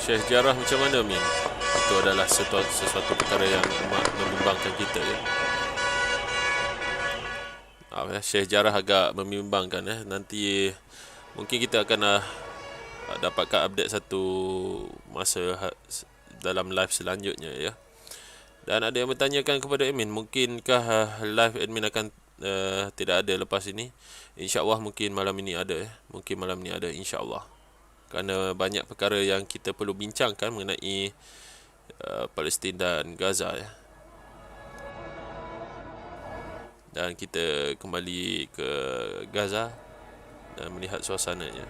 Sejarah macam mana, Min? Itu adalah sesuatu perkara yang membimbangkan kita sejarah agak membimbangkan Nanti mungkin kita akan dapatkan update satu masa dalam live selanjutnya Dan ada yang bertanyakan kepada admin, mungkinkah live admin akan tidak ada lepas ini? InsyaAllah mungkin malam ini ada Mungkin malam ini ada, insyaAllah. Kerana banyak perkara yang kita perlu bincangkan mengenai Palestin dan Gaza Dan kita kembali ke Gaza dan melihat suasananya.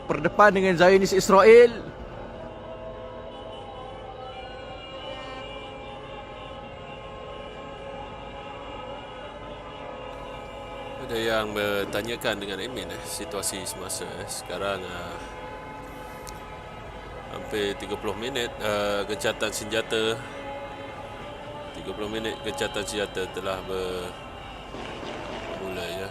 berdepan dengan Zionis Israel. Ada yang bertanyakan dengan admin situasi semasa sekarang hampir 30 minit gencatan senjata 30 minit gencatan senjata telah bermula ya.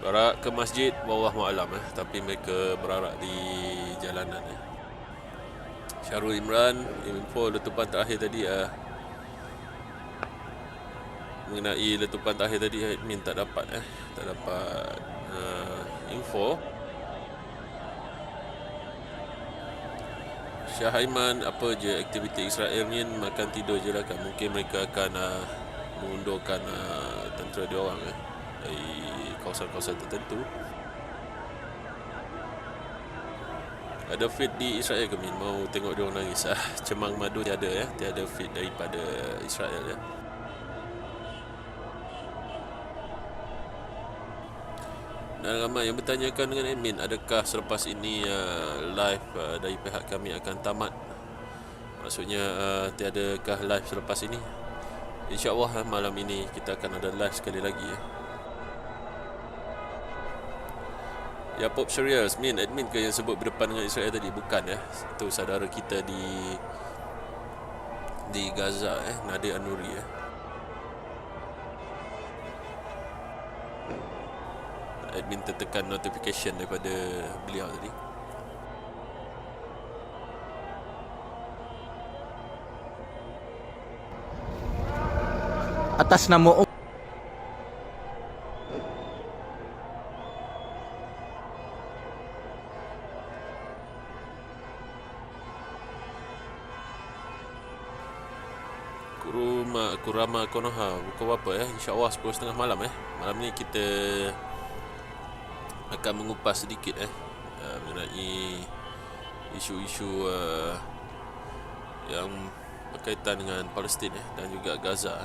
Barak ke masjid wallahu a'lam tapi mereka berarak di jalanan Syarul Imran info letupan terakhir tadi mengenai letupan terakhir tadi admin tak dapat info. Syah Aiman, apa je aktiviti Israel ni, makan tidur je lah kan. Mungkin mereka akan mengundurkan tentera dia orang dari kawasan-kawasan tertentu. Ada feed di Israel ke Min? Mau tengok dia orang nangis Cemang madu tiada feed daripada Israel ya. Dan ramai yang bertanyakan dengan admin, adakah selepas ini live dari pihak kami akan tamat? Maksudnya tiadakah live selepas ini? InsyaAllah malam ini kita akan ada live sekali lagi ya. Pop serius Min, admin ke yang sebut berdepan dengan Israel tadi? Bukan itu saudara kita di Gaza Nadir Anuri admin tertekan notification daripada beliau tadi. Atas nama Kurama Konoha pukul berapa InsyaAllah 10.30 malam Malam ni kita akan mengupas sedikit mengenai isu-isu yang berkaitan dengan Palestin dan juga Gaza.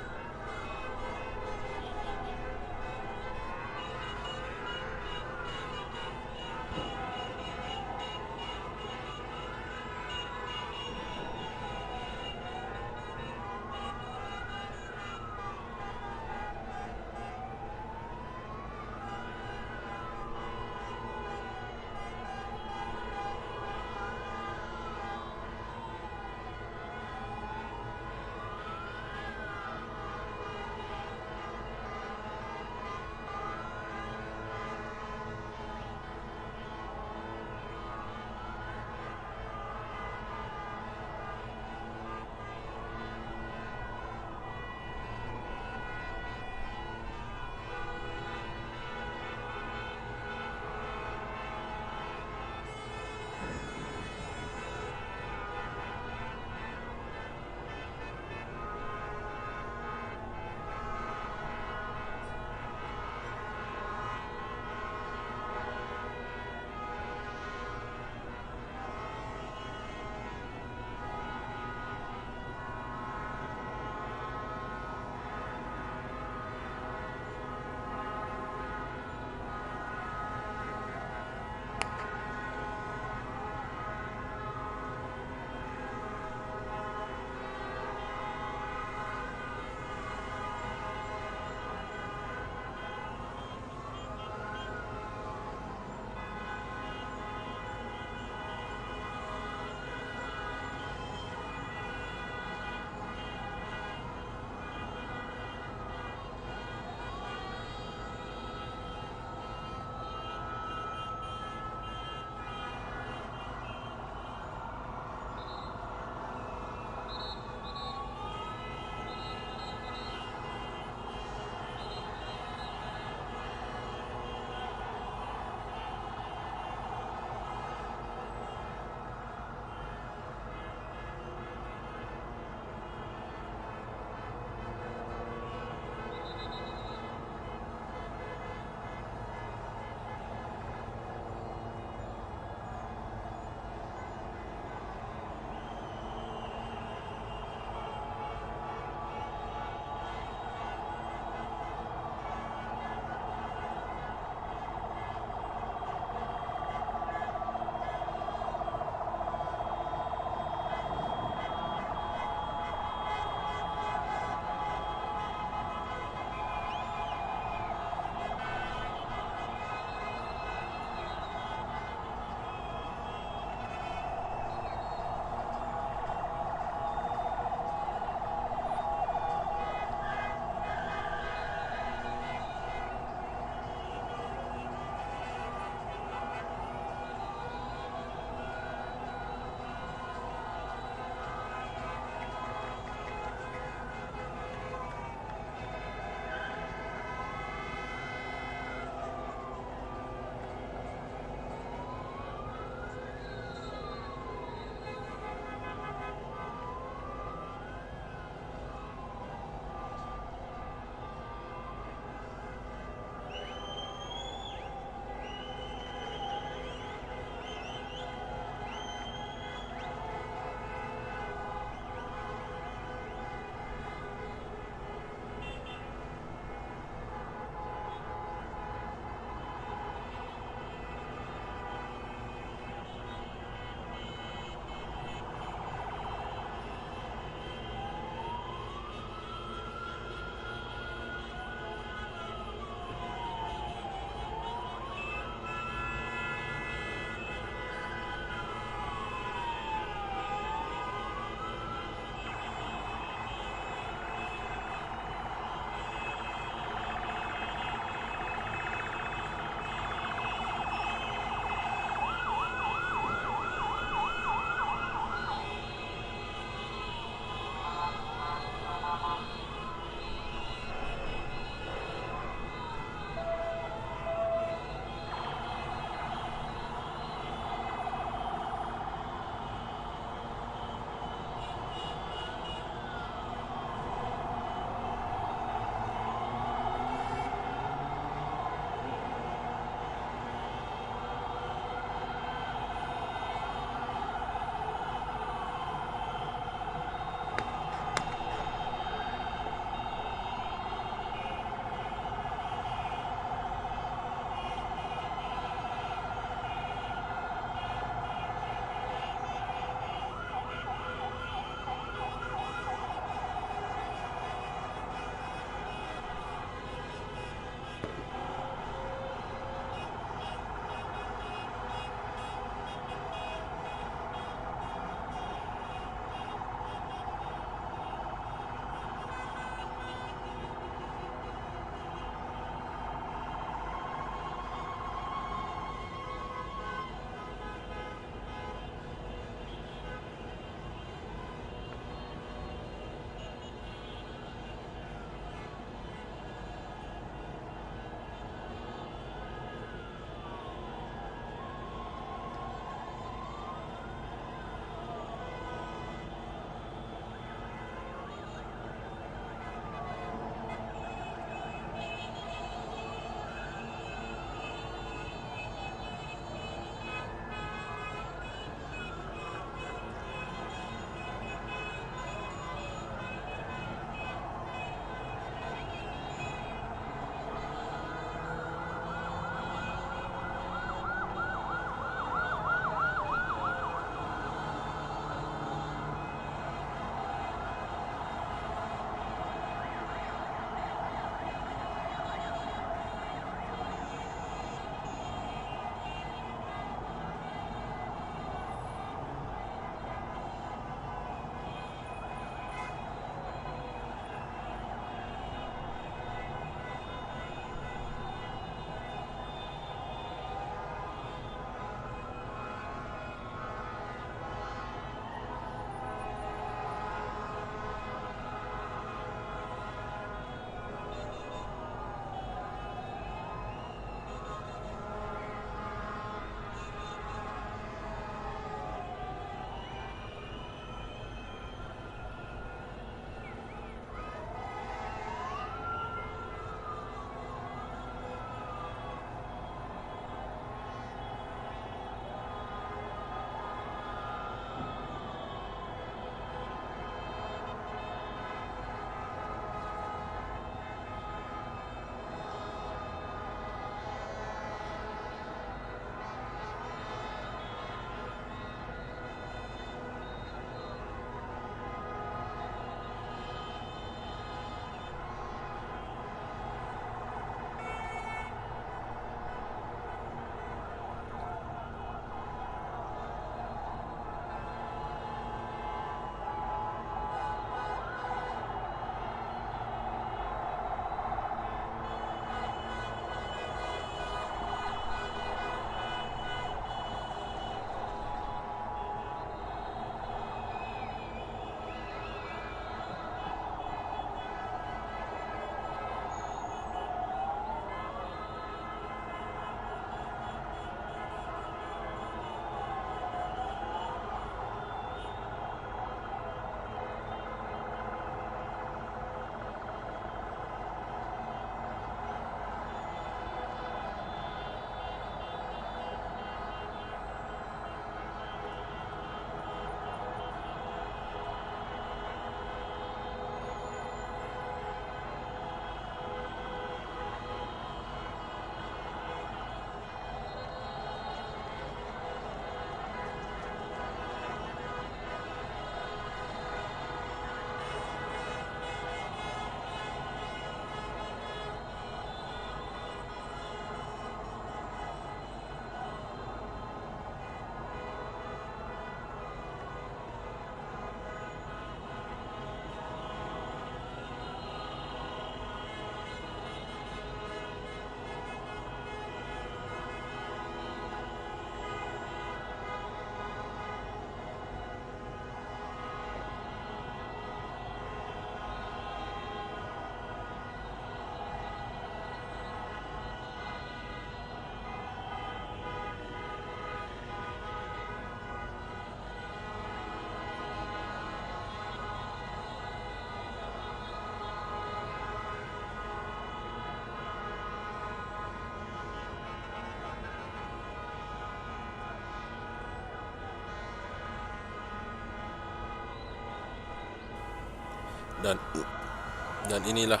Dan inilah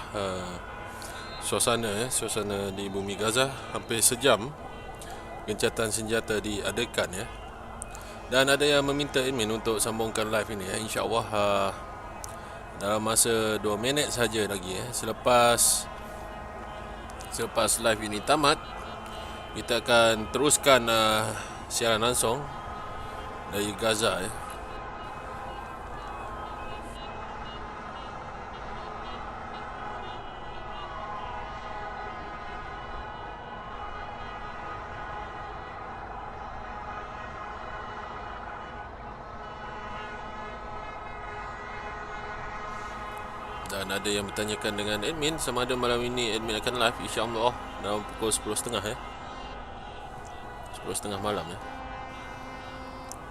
suasana di bumi Gaza. Hampir sejam gencatan senjata diadakan ya. Dan ada yang meminta admin untuk sambungkan live ini ya. InsyaAllah dalam masa 2 minit saja lagi ya. Selepas live ini tamat, kita akan teruskan siaran langsung dari Gaza ya. Dan ada yang bertanyakan dengan admin sama ada malam ini admin akan live, insyaAllah dalam pukul 10.30 ya. 10.30 malam ya.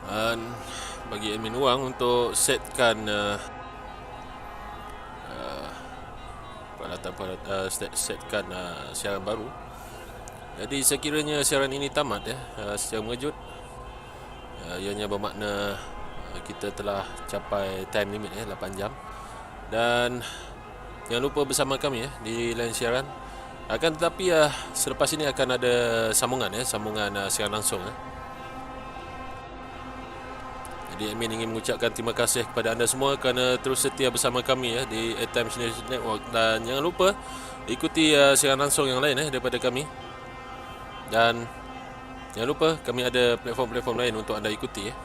Dan bagi admin wang untuk setkan setkan siaran baru. Jadi sekiranya siaran ini tamat ya, secara mengejut, ianya bermakna kita telah capai time limit ya, 8 jam. Dan jangan lupa bersama kami ya di lain siaran. Akan tetapi selepas ini akan ada sambungan siaran langsung ya. Jadi admin ingin mengucapkan terima kasih kepada anda semua kerana terus setia bersama kami ya di Airtime Network. Dan jangan lupa ikuti siaran langsung yang lain daripada kami. Dan jangan lupa kami ada platform-platform lain untuk anda ikuti ya.